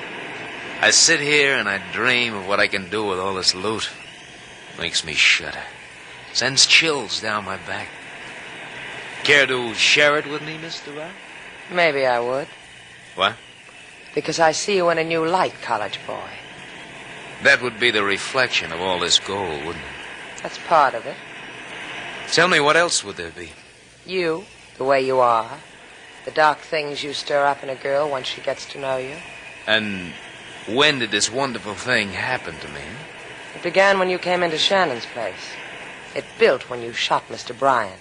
I sit here and I dream of what I can do with all this loot. Makes me shudder. Sends chills down my back. Care to share it with me, Mr. Brown? Maybe I would. What? Because I see you in a new light, college boy. That would be the reflection of all this gold, wouldn't it? That's part of it. Tell me, what else would there be? You, the way you are. The dark things you stir up in a girl once she gets to know you. And when did this wonderful thing happen to me? It began when you came into Shannon's place. It built when you shot Mr. Bryan.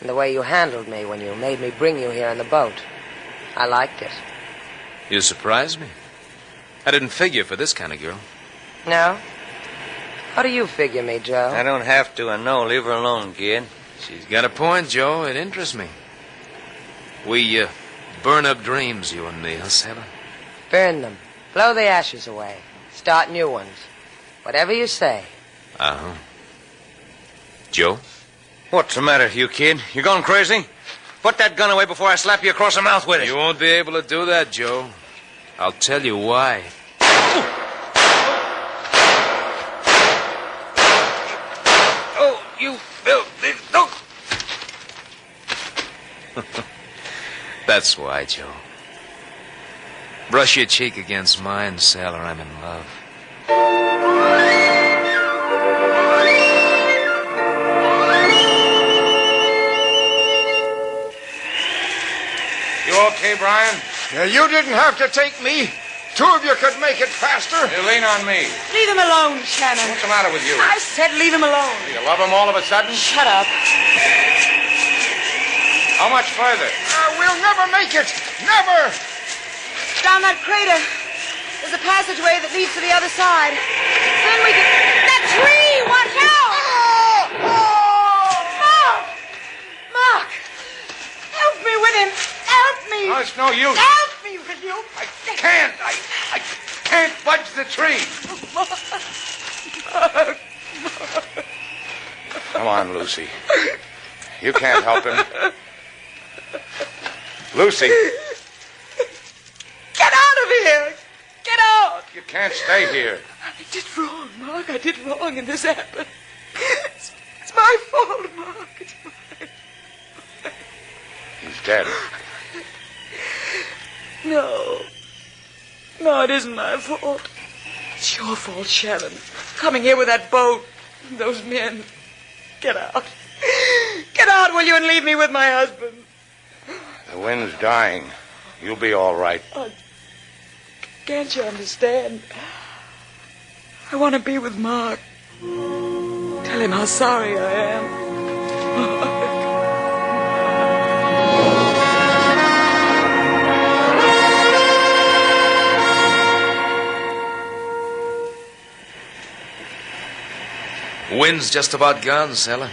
And the way you handled me when you made me bring you here in the boat. I liked it. You surprised me. I didn't figure for this kind of girl. No? How do you figure me, Joe? I don't have to, I know. Leave her alone, kid. She's got a point, Joe. It interests me. We burn up dreams, you and me, huh, Sailor? Burn them. Blow the ashes away. Start new ones. Whatever you say. Uh-huh. Joe? What's the matter, you kid? You gone crazy? Put that gun away before I slap you across the mouth with it. You won't be able to do that, Joe. I'll tell you why. Oh, you filthy... No! That's why, Joe. Brush your cheek against mine, sailor. I'm in love. You okay, Brian? You didn't have to take me. Two of you could make it faster. You lean on me. Leave him alone, Shannon. What's the matter with you? I said leave him alone. You love him all of a sudden? Shut up. How much further? We'll never make it. Never. Down that crater. There's a passageway that leads to the other side. Then we can... That tree! Watch out! Mark! Mark! Help me with him! Help me! No, it's no use. Help me with you! I can't budge the tree. Mark. Come on, Lucy. You can't help him. Lucy. Get out of here! Get out! You can't stay here. I did wrong, Mark. I did wrong, and this happened. It's my fault, Mark. It's mine. He's dead. No. No, it isn't my fault. It's your fault, Shannon. Coming here with that boat. Those men. Get out. Get out, will you, and leave me with my husband. The wind's dying. You'll be all right. Can't you understand? I want to be with Mark. Tell him how sorry I am. Wind's just about gone, sailor.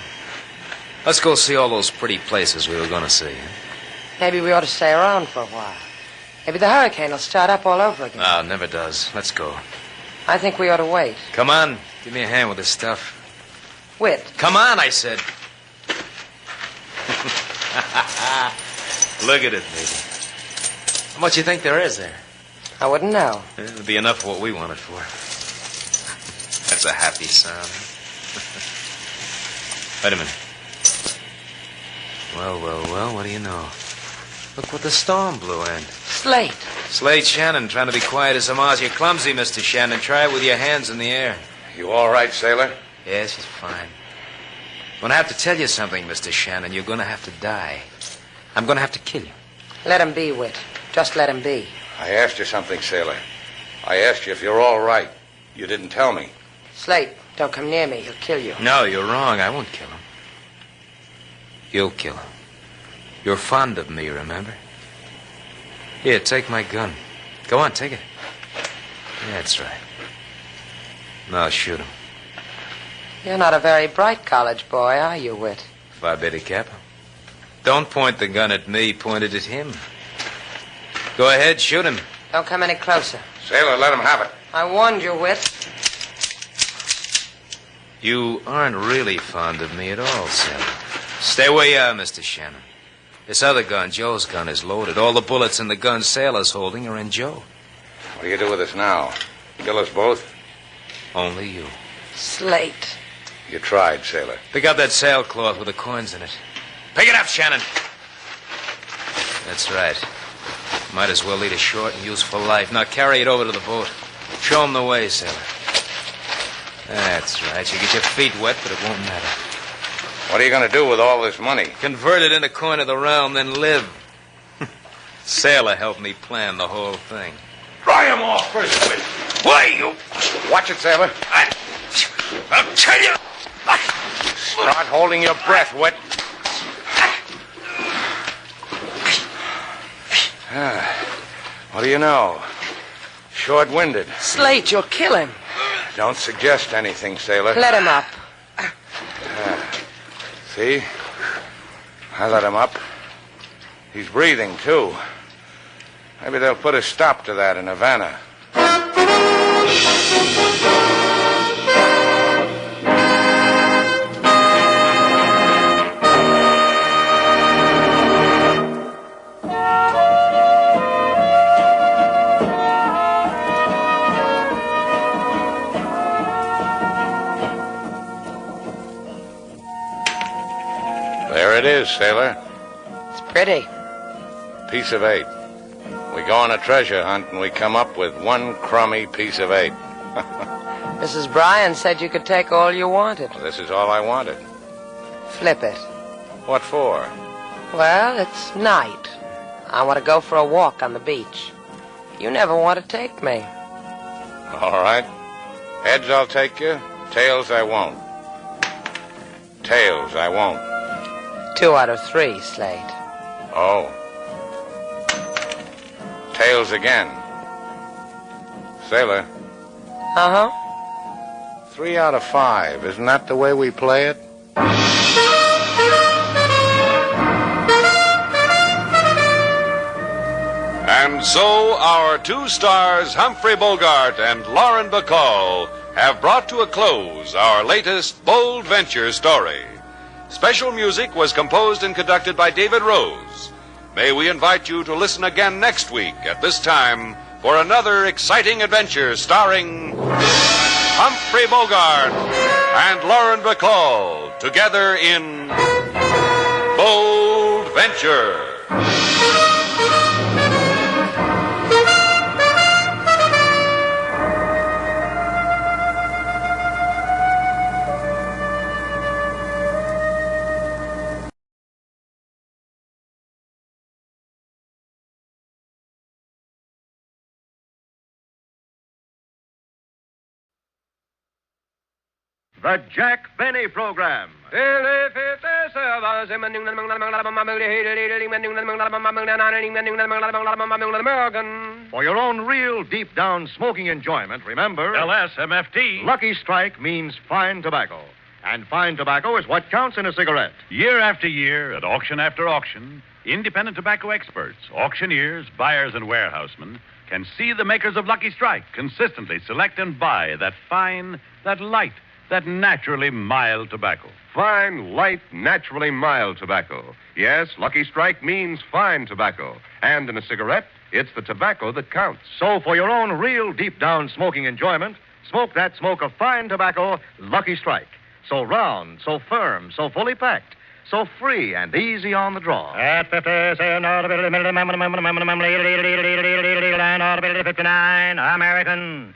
Let's go see all those pretty places we were going to see. Maybe we ought to stay around for a while. Maybe the hurricane will start up all over again. No, it never does. Let's go. I think we ought to wait. Come on. Give me a hand with this stuff. Wit. Come on, I said. Look at it, baby. How much you think there is there? I wouldn't know. It'll be enough for what we want it for. That's a happy sound. Wait a minute. Well, what do you know? Look what the storm blew in. Slate. Slate Shannon, trying to be quiet as a mouse. You're clumsy, Mr. Shannon. Try it with your hands in the air. You all right, sailor? Yes, she's fine. When I have to tell you something, Mr. Shannon, you're going to have to die. I'm going to have to kill you. Let him be, Wit. Just let him be. I asked you something, sailor. I asked you if you're all right. You didn't tell me. Slate, don't come near me. He'll kill you. No, you're wrong. I won't kill him. You'll kill him. You're fond of me, remember? Here, take my gun. Go on, take it. That's right. Now shoot him. You're not a very bright college boy, are you, Wit? Phi Beta Kappa. Don't point the gun at me. Point it at him. Go ahead, shoot him. Don't come any closer. Sailor, let him have it. I warned you, Wit. You aren't really fond of me at all, Sailor. Stay where you are, Mr. Shannon. This other gun, Joe's gun, is loaded. All the bullets in the gun Sailor's holding are in Joe. What do you do with us now? Kill us both? Only you. Slate. You tried, Sailor. Pick up that sailcloth with the coins in it. Pick it up, Shannon. That's right. Might as well lead a short and useful life. Now carry it over to the boat. Show 'em the way, Sailor. That's right. You get your feet wet, but it won't matter. What are you going to do with all this money? Convert it into coin of the realm, then live. Sailor helped me plan the whole thing. Dry him off first, Whit. Why, you... Watch it, Sailor. I'll tell you. Start holding your breath, Whit. What do you know? Short-winded. Slate, you'll kill him. Don't suggest anything, Sailor. Let him up. See? I let him up. He's breathing, too. Maybe they'll put a stop to that in Havana. There it is, Sailor. It's pretty. Piece of 8. We go on a treasure hunt and we come up with one crummy piece of 8. Mrs. Bryan said you could take all you wanted. Well, this is all I wanted. Flip it. What for? Well, it's night. I want to go for a walk on the beach. You never want to take me. All right. Heads, I'll take you. Tails, I won't. Tails, I won't. 2 out of 3, Slate. Oh. Tails again. Sailor. Uh-huh. 3 out of 5. Isn't that the way we play it? And so our 2 stars, Humphrey Bogart and Lauren Bacall, have brought to a close our latest bold venture story. Special music was composed and conducted by David Rose. May we invite you to listen again next week at this time for another exciting adventure starring Humphrey Bogart and Lauren Bacall together in Bold Venture. The Jack Benny Program. For your own real deep-down smoking enjoyment, remember... LSMFT. Lucky Strike means fine tobacco. And fine tobacco is what counts in a cigarette. Year after year, at auction after auction, independent tobacco experts, auctioneers, buyers, and warehousemen can see the makers of Lucky Strike consistently select and buy that fine, that light, that naturally mild tobacco. Fine, light, naturally mild tobacco. Yes, Lucky Strike means fine tobacco. And in a cigarette, it's the tobacco that counts. So for your own real deep-down smoking enjoyment, smoke that smoke of fine tobacco, Lucky Strike. So round, so firm, so fully packed, so free and easy on the draw. At 59 American.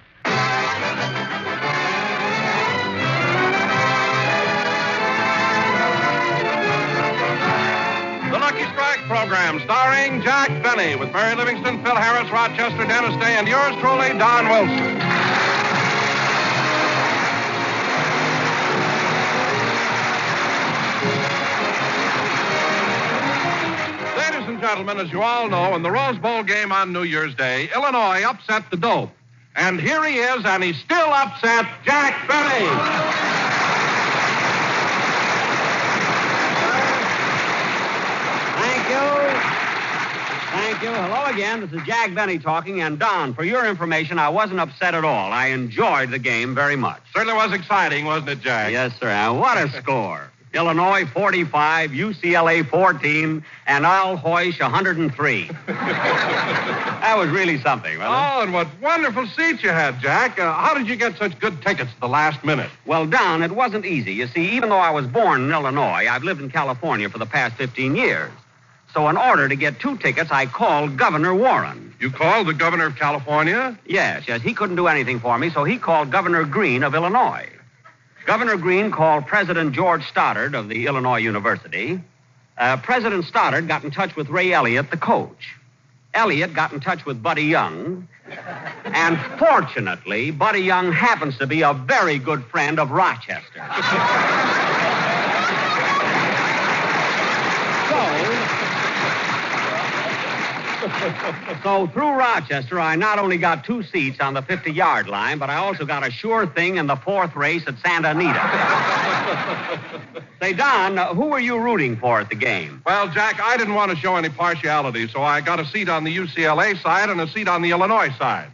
The Lucky Strike program, starring Jack Benny, with Mary Livingston, Phil Harris, Rochester, Dennis Day, and yours truly, Don Wilson. Ladies and gentlemen, as you all know, in the Rose Bowl game on New Year's Day, Illinois upset the dope. And here he is, and he still upset Jack Benny. Thank you. Hello again. This is Jack Benny talking. And Don, for your information, I wasn't upset at all. I enjoyed the game very much. Certainly was exciting, wasn't it, Jack? Yes, sir. And what a score. Illinois 45, UCLA 14, and Al Hoysh 103. That was really something, wasn't it? Oh, and what wonderful seats you had, Jack. How did you get such good tickets at the last minute? Well, Don, it wasn't easy. You see, even though I was born in Illinois, I've lived in California for the past 15 years. So in order to get 2 tickets, I called Governor Warren. You called the governor of California? Yes. He couldn't do anything for me, so he called Governor Green of Illinois. Governor Green called President George Stoddard of the Illinois University. President Stoddard got in touch with Ray Elliott, the coach. Elliott got in touch with Buddy Young. And fortunately, Buddy Young happens to be a very good friend of Rochester. So through Rochester, I not only got 2 seats on the 50-yard line, but I also got a sure thing in the 4th race at Santa Anita. Say, Don, who were you rooting for at the game? Well, Jack, I didn't want to show any partiality, so I got a seat on the UCLA side and a seat on the Illinois side.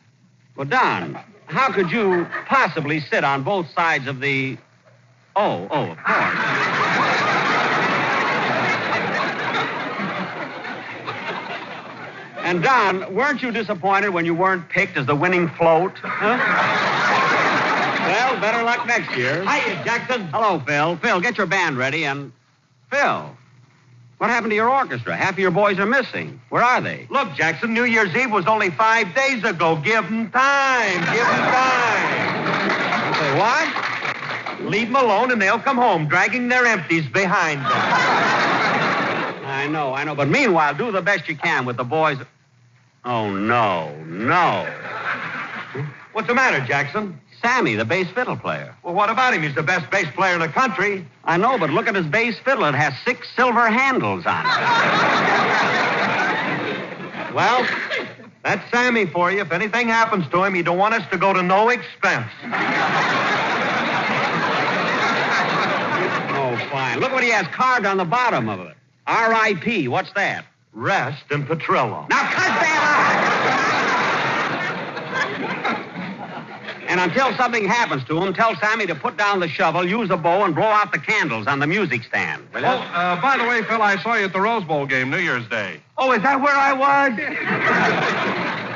Well, Don, how could you possibly sit on both sides of the... Oh, of course. And, Don, weren't you disappointed when you weren't picked as the winning float? Huh? Well, better luck next year. Hiya, Jackson. Hello, Phil. Phil, get your band ready and... Phil, what happened to your orchestra? Half of your boys are missing. Where are they? Look, Jackson, New Year's Eve was only 5 days ago. Give them time. Give them time. Say what? Leave them alone and they'll come home, dragging their empties behind them. I know. But meanwhile, do the best you can with the boys. Oh, no. What's the matter, Jackson? Sammy, the bass fiddle player. Well, what about him? He's the best bass player in the country. I know, but look at his bass fiddle. It has 6 silver handles on it. Well, that's Sammy for you. If anything happens to him, he don't want us to go to no expense. Oh, fine. Look what he has carved on the bottom of it. R.I.P. What's that? Rest in Petrillo. Now cut that out! And until something happens to him, tell Sammy to put down the shovel, use a bow, and blow out the candles on the music stand. Will you? By the way, Phil, I saw you at the Rose Bowl game New Year's Day. Oh, is that where I was?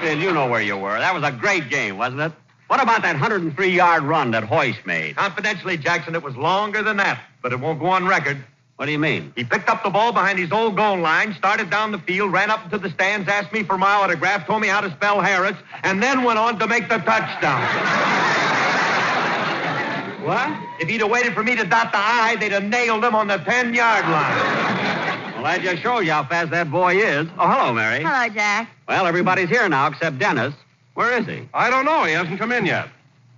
Phil, you know where you were. That was a great game, wasn't it? What about that 103-yard run that Hoysh made? Confidentially, Jackson, it was longer than that, but it won't go on record. What do you mean? He picked up the ball behind his old goal line, started down the field, ran up into the stands, asked me for my autograph, told me how to spell Harris, and then went on to make the touchdown. What? If he'd have waited for me to dot the I, they'd have nailed him on the 10-yard line. Well, that just shows you how fast that boy is. Oh, hello, Mary. Hello, Jack. Well, everybody's here now except Dennis. Where is he? I don't know. He hasn't come in yet.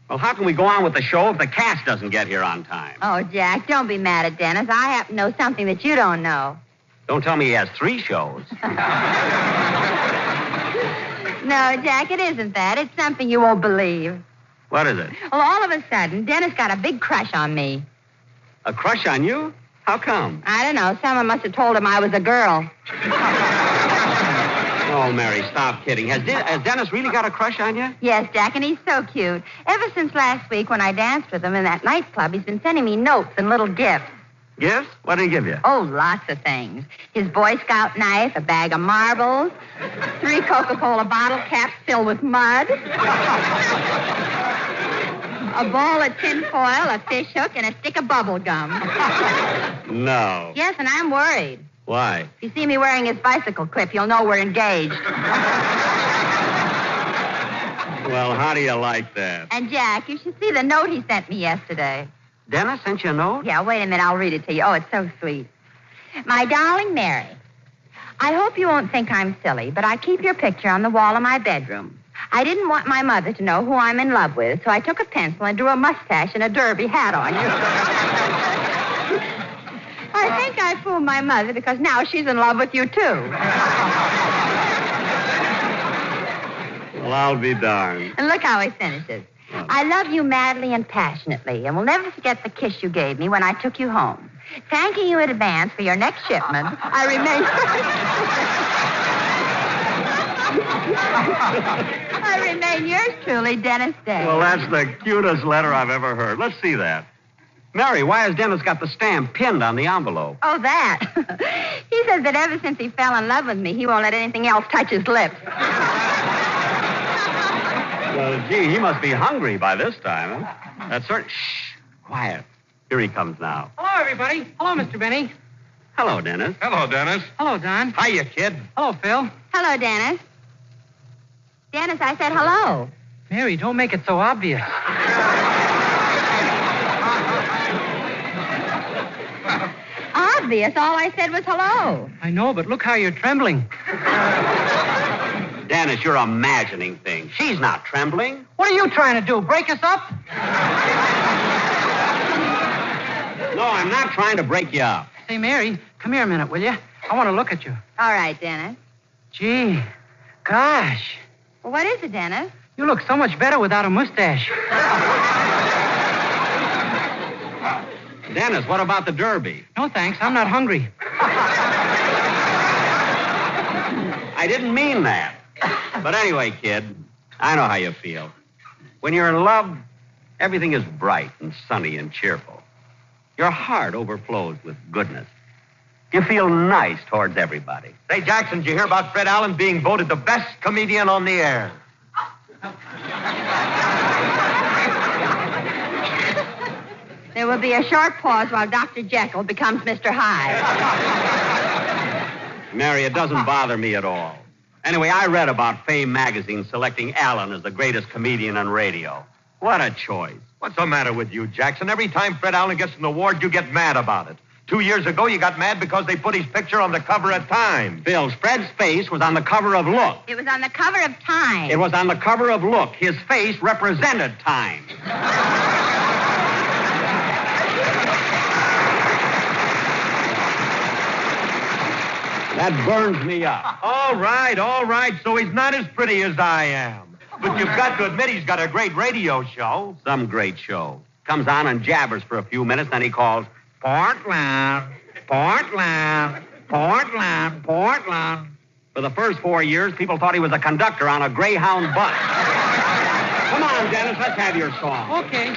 Well, how can we go on with the show if the cast doesn't get here on time? Oh, Jack, don't be mad at Dennis. I happen to know something that you don't know. Don't tell me he has 3 shows. No, Jack, it isn't that. It's something you won't believe. What is it? Well, all of a sudden, Dennis got a big crush on me. A crush on you? How come? I don't know. Someone must have told him I was a girl. Oh, Mary, stop kidding. Has Dennis really got a crush on you? Yes, Jack, and he's so cute. Ever since last week when I danced with him in that nightclub, he's been sending me notes and little gifts. Gifts? What did he give you? Oh, lots of things. His Boy Scout knife, a bag of marbles, 3 Coca-Cola bottle caps filled with mud, a ball of tinfoil, a fish hook, and a stick of bubble gum. No. Yes, and I'm worried. Why? If you see me wearing his bicycle clip, you'll know we're engaged. Well, how do you like that? And, Jack, you should see the note he sent me yesterday. Dennis sent you a note? Yeah, wait a minute. I'll read it to you. Oh, it's so sweet. My darling Mary, I hope you won't think I'm silly, but I keep your picture on the wall of my bedroom. I didn't want my mother to know who I'm in love with, so I took a pencil and drew a mustache and a derby hat on you. I think I fooled my mother because now she's in love with you, too. Well, I'll be darned. And look how he finishes. I love you madly and passionately, and will never forget the kiss you gave me when I took you home. Thanking you in advance for your next shipment, I remain yours truly, Dennis Day. Well, that's the cutest letter I've ever heard. Let's see that. Mary, why has Dennis got the stamp pinned on the envelope? Oh, that. He says that ever since he fell in love with me, he won't let anything else touch his lips. Well, gee, he must be hungry by this time, huh? That's certain. Shh. Quiet. Here he comes now. Hello, everybody. Hello, Mr. Benny. Hello, Dennis. Hello, Dennis. Hello, Don. Hiya, kid. Hello, Phil. Hello, Dennis. Dennis, I said hello. Mary, don't make it so obvious. Obvious. All I said was hello. I know, but look how you're trembling. Dennis, you're imagining things. She's not trembling. What are you trying to do? Break us up? No, I'm not trying to break you up. Say, Mary, come here a minute, will you? I want to look at you. All right, Dennis. Gee, gosh. Well, what is it, Dennis? You look so much better without a mustache. Dennis, what about the Derby? No, thanks. I'm not hungry. I didn't mean that. But anyway, kid, I know how you feel. When you're in love, everything is bright and sunny and cheerful. Your heart overflows with goodness. You feel nice towards everybody. Say, Jackson, did you hear about Fred Allen being voted the best comedian on the air? There will be a short pause while Dr. Jekyll becomes Mr. Hyde. Mary, it doesn't bother me at all. Anyway, I read about Fame magazine selecting Allen as the greatest comedian on radio. What a choice. What's the matter with you, Jackson? Every time Fred Allen gets an award, you get mad about it. 2 years ago, you got mad because they put his picture on the cover of Time. Bill, Fred's face was on the cover of Look. It was on the cover of Time. It was on the cover of Look. His face represented Time. That burns me up. All right. So he's not as pretty as I am. But you've got to admit he's got a great radio show. Some great show. Comes on and jabbers for a few minutes, then he calls, Portland, Portland, Portland, Portland. For the first 4 years, people thought he was a conductor on a Greyhound bus. Come on, Dennis, let's have your song. Okay.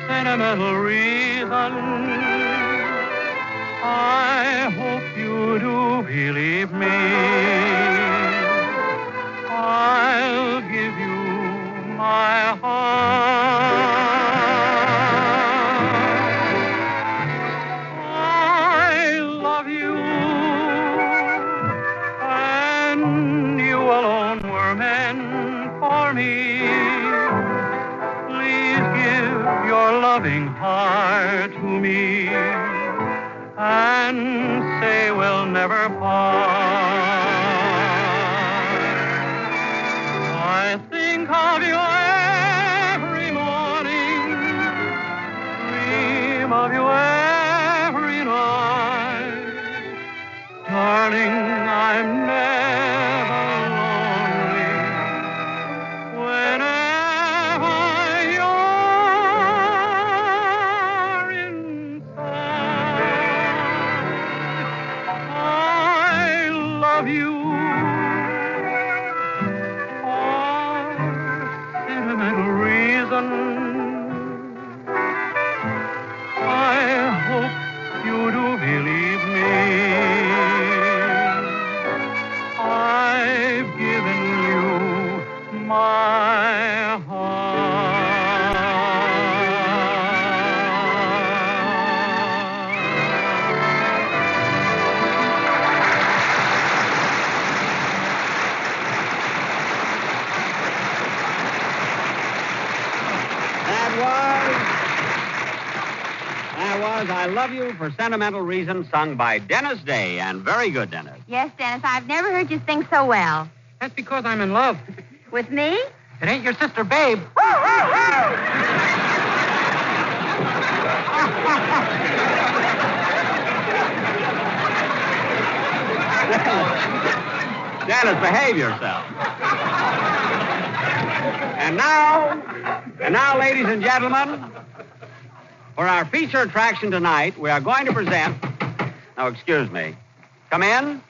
Sentimental reason, I hope you do believe me. I'll give you my heart. I love you, and you alone were meant for me. Your loving heart to me and say we'll never part. I think of you every morning, dream of you every night. Darling, I'm never lonely whenever you for sentimental reason. I hope you do believe me. I've given you my heart. That was I Love You for Sentimental Reasons, sung by Dennis Day, and very good, Dennis. Yes, Dennis, I've never heard you sing so well. That's because I'm in love. With me? It ain't your sister, Babe. Dennis, behave yourself. And now, And now, ladies and gentlemen, for our feature attraction tonight, we are going to present... Now, excuse me. Come in.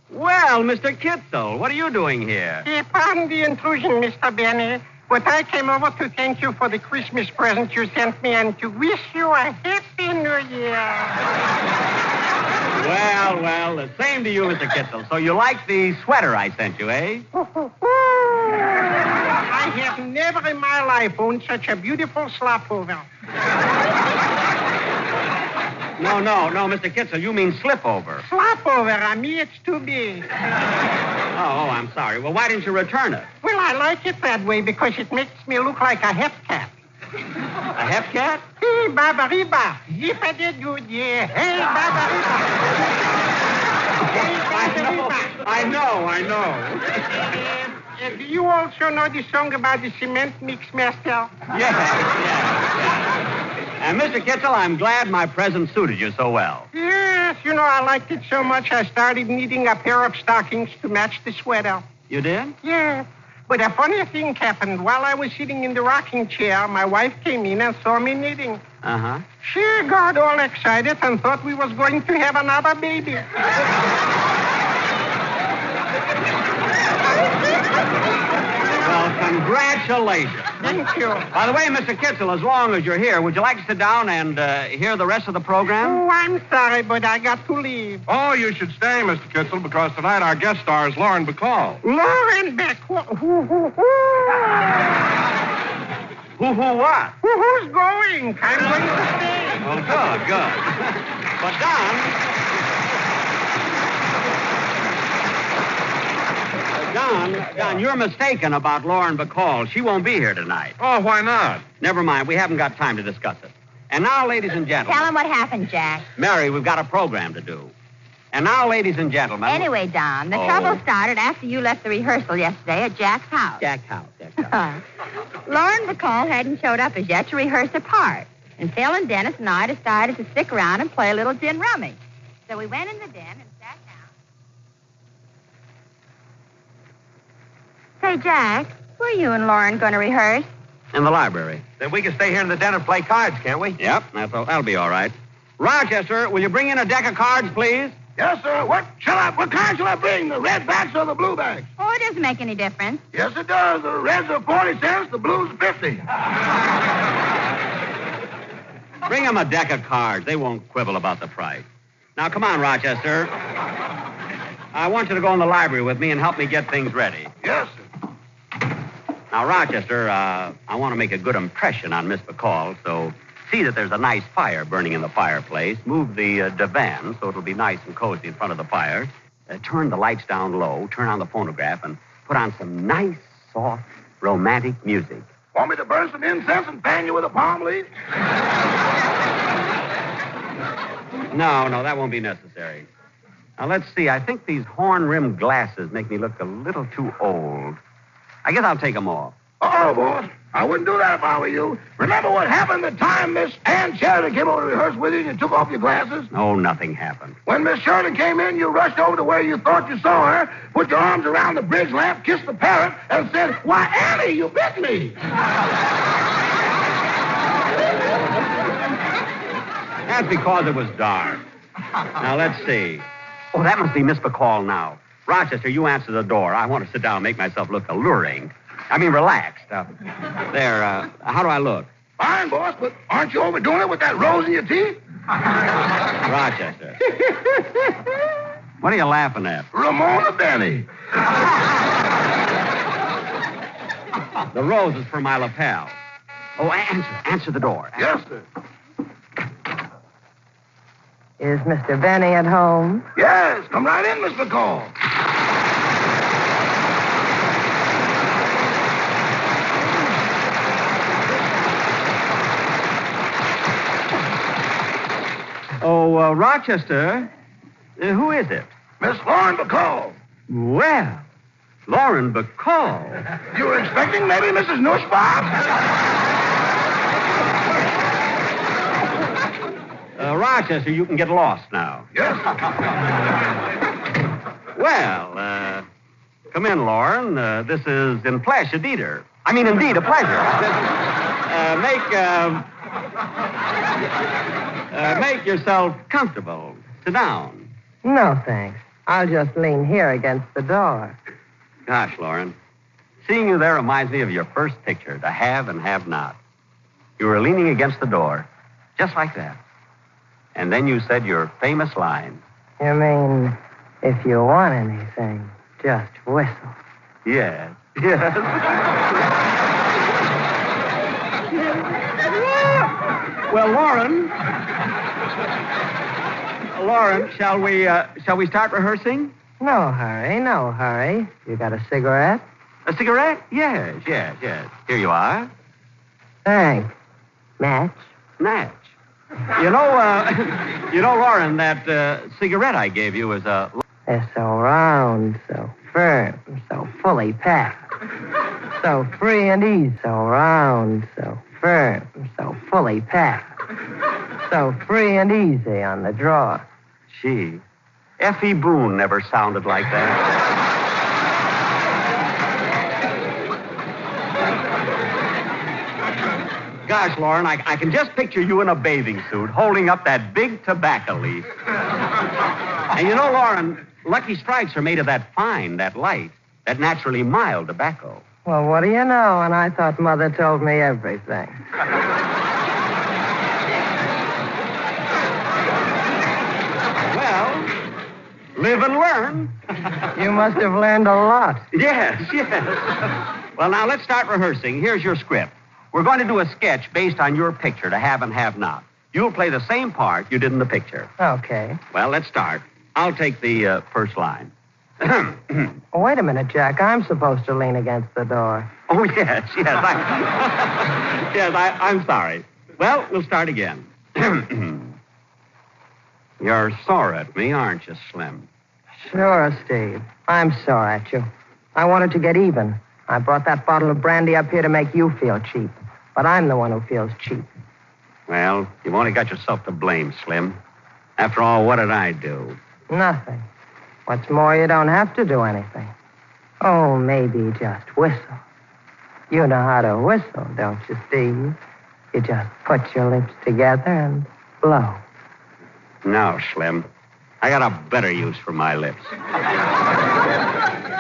Well, Mr. Kitzel, what are you doing here? Pardon the intrusion, Mr. Benny, but I came over to thank you for the Christmas present you sent me and to wish you a happy New Year. Well, the same to you, Mr. Kitzel. So you like the sweater I sent you, eh? I have never in my life owned such a beautiful slopover. No, Mr. Kitzel, you mean slipover. Slopover, me, it's too big. Oh, I'm sorry. Well, why didn't you return it? Well, I like it that way because it makes me look like a hep cat. A hep cat? Hey, Baba-Riba. Yippee-dee-doo, yeah. Hey, Baba-Riba. Hey, Baba-Riba. I know. Do you also know the song about the cement mix master? Yeah. And Mr. Kitzel, I'm glad my present suited you so well. Yes, I liked it so much I started knitting a pair of stockings to match the sweater. You did? Yes. But a funny thing happened. While I was sitting in the rocking chair, my wife came in and saw me knitting. Uh-huh. She got all excited and thought we was going to have another baby. Well, congratulations. Thank you. By the way, Mr. Kitzel, as long as you're here, would you like to sit down and hear the rest of the program? Oh, I'm sorry, but I got to leave. Oh, you should stay, Mr. Kitzel, because tonight our guest star is Lauren Bacall. Lauren Bacall. Who what? Who's going? I'm going to stay. Oh, good. But, Don, you're mistaken about Lauren Bacall. She won't be here tonight. Oh, why not? Never mind. We haven't got time to discuss it. And now, ladies and gentlemen... Tell him what happened, Jack. Mary, we've got a program to do. And now, ladies and gentlemen... Anyway, Don, the trouble started after you left the rehearsal yesterday at Jack's house. Jack's house. Lauren Bacall hadn't showed up as yet to rehearse her part. And Phil and Dennis and I decided to stick around and play a little gin rummy. So we went in the den and sat down. Say, Jack, where are you and Lauren going to rehearse? In the library. Then we can stay here in the den and play cards, can't we? Yep, that'll be all right. Rochester, will you bring in a deck of cards, please? Yes, sir. What kind shall I bring? The red backs or the blue backs? Oh, it doesn't make any difference. Yes, it does. The reds are 40 cents, the blues are 50. Bring them a deck of cards. They won't quibble about the price. Now, come on, Rochester. I want you to go in the library with me and help me get things ready. Yes, sir. Now, Rochester, I want to make a good impression on Miss Bacall, so see that there's a nice fire burning in the fireplace. Move the divan so it'll be nice and cozy in front of the fire. Turn the lights down low, turn on the phonograph, and put on some nice, soft, romantic music. Want me to burn some incense and fan you with a palm leaf? No, that won't be necessary. Now, let's see. I think these horn-rimmed glasses make me look a little too old. I guess I'll take them off. Oh, boss. I wouldn't do that if I were you. Remember what happened the time Miss Ann Sheridan came over to rehearse with you and you took off your glasses? No, nothing happened. When Miss Sheridan came in, you rushed over to where you thought you saw her, put your arms around the bridge lamp, kissed the parrot, and said, "Why, Annie, you bit me." That's because it was dark. Now, let's see. Oh, that must be Miss Bacall now. Rochester, you answer the door. I want to sit down and make myself look alluring. I mean, relaxed. How do I look? Fine, boss, but aren't you overdoing it with that rose in your teeth? Rochester. What are you laughing at? Ramona Benny. The rose is for my lapel. Oh, answer the door. Yes, sir. Is Mr. Benny at home? Yes, come right in, Miss Bacall. Oh, Rochester, who is it? Miss Lauren Bacall. Well, Lauren Bacall. You were expecting maybe Mrs. Nussbaum? Rochester, you can get lost now. Yes. Well, come in, Lauren. This is in Flash, a Dieter. I mean, indeed, a pleasure. Make yourself comfortable. Sit down. No, thanks. I'll just lean here against the door. Gosh, Lauren, seeing you there reminds me of your first picture, The Have and Have Not. You were leaning against the door, just like that. And then you said your famous line. You mean, if you want anything, just whistle. Yes, yes. Well, Lauren, shall we start rehearsing? No hurry, no hurry. You got a cigarette? A cigarette? Yes. Here you are. Thanks. Match? Match. You know, Lauren, that cigarette I gave you is a... They're so round, so firm, so fully packed. So free and easy. So round, so firm, so fully packed. So free and easy on the draw. Gee, F.E. Boone never sounded like that. Gosh, Lauren, I can just picture you in a bathing suit holding up that big tobacco leaf. And you know, Lauren, Lucky Strikes are made of that fine, that light, that naturally mild tobacco. Well, what do you know? And I thought Mother told me everything. Well, live and learn. You must have learned a lot. Yes. Well, now let's start rehearsing. Here's your script. We're going to do a sketch based on your picture, To Have and Have Not. You'll play the same part you did in the picture. Okay. Well, let's start. I'll take the first line. Wait a minute, Jack. I'm supposed to lean against the door. Oh, yes. I'm sorry. Well, we'll start again. You're sore at me, aren't you, Slim? Sure, Steve. I'm sore at you. I wanted to get even. I brought that bottle of brandy up here to make you feel cheap. But I'm the one who feels cheap. Well, you've only got yourself to blame, Slim. After all, what did I do? Nothing. What's more, you don't have to do anything. Oh, maybe just whistle. You know how to whistle, don't you, Steve? You just put your lips together and blow. No, Slim. I got a better use for my lips.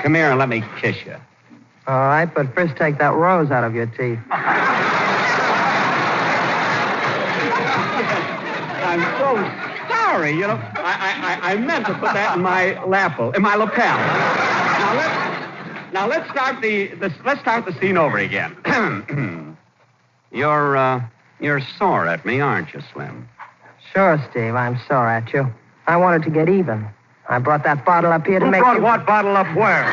Come here and let me kiss you. All right, but first take that rose out of your teeth. I'm so sorry. You know, I meant to put that in my lapel, in my lapel. Now let's start the scene over again. You're sore at me, aren't you, Slim? Sure, Steve. I'm sore at you. I wanted to get even. I brought that bottle up here to make. Who brought what bottle up where?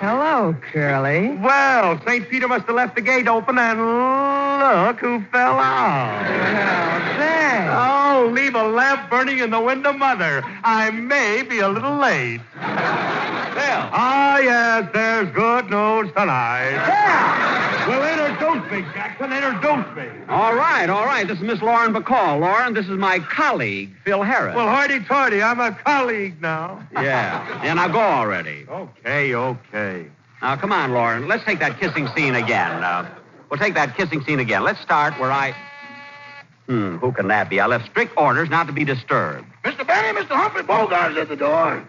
Hello, Curly. Well, St. Peter must have left the gate open, and look who fell out. Well, thanks. Oh, leave a lamp burning in the window, Mother. I may be a little late. Well. Ah, yes, there's good news tonight. Yeah! Well, introduce me, Jackson. Introduce me. All right. This is Miss Lauren Bacall. Lauren, this is my colleague, Phil Harris. Well, hoity-toity. I'm a colleague now. Yeah, now go already. Okay. Now, come on, Lauren. Let's take that kissing scene again. We'll take that kissing scene again. Let's start where I... who can that be? I left strict orders not to be disturbed. Mr. Benny, Mr. Humphrey Bogart's at the door.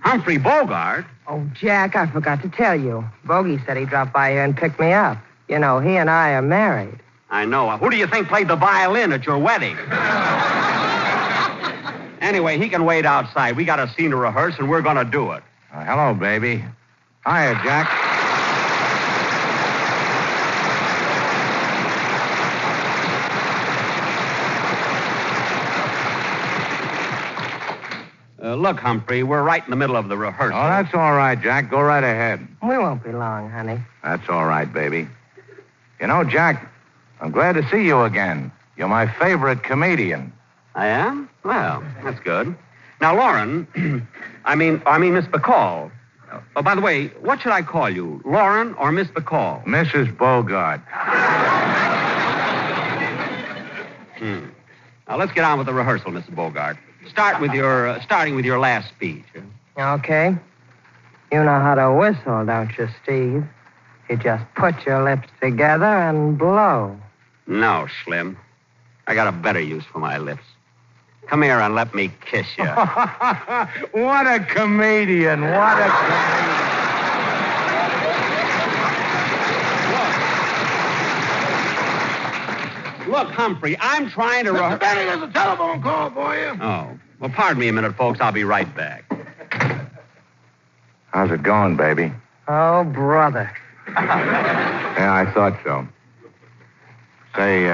Humphrey Bogart? Oh, Jack, I forgot to tell you. Bogey said he dropped by here and picked me up. You know, he and I are married. I know. Who do you think played the violin at your wedding? Anyway, he can wait outside. We got a scene to rehearse, and we're going to do it. Hello, baby. Hiya, Jack. Look, Humphrey, we're right in the middle of the rehearsal. Oh, that's all right, Jack. Go right ahead. We won't be long, honey. That's all right, baby. You know, Jack, I'm glad to see you again. You're my favorite comedian. I am? Well, that's good. Now, Lauren, I mean, Miss Bacall. Oh, by the way, what should I call you? Lauren or Miss Bacall? Mrs. Bogart. Now, let's get on with the rehearsal, Mrs. Bogart. Starting with your last speech. Okay. You know how to whistle, don't you, Steve? You just put your lips together and blow. No, Slim. I got a better use for my lips. Come here and let me kiss you. What a comedian. What a comedian. Look, Humphrey, I'm trying to... Mr. Benny, there's a telephone call for you. Oh. Well, pardon me a minute, folks. I'll be right back. How's it going, baby? Oh, brother. Yeah, I thought so. Say,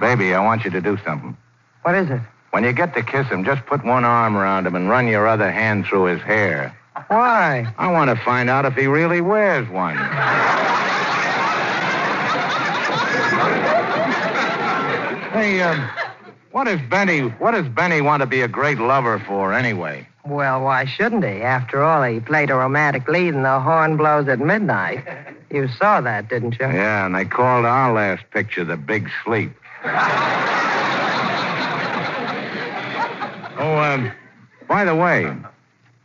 baby, I want you to do something. What is it? When you get to kiss him, just put one arm around him and run your other hand through his hair. Why? I want to find out if he really wears one. Hey, what does Benny want to be a great lover for, anyway? Well, why shouldn't he? After all, he played a romantic lead in The Horn Blows at Midnight. You saw that, didn't you? Yeah, and they called our last picture The Big Sleep. Oh, by the way,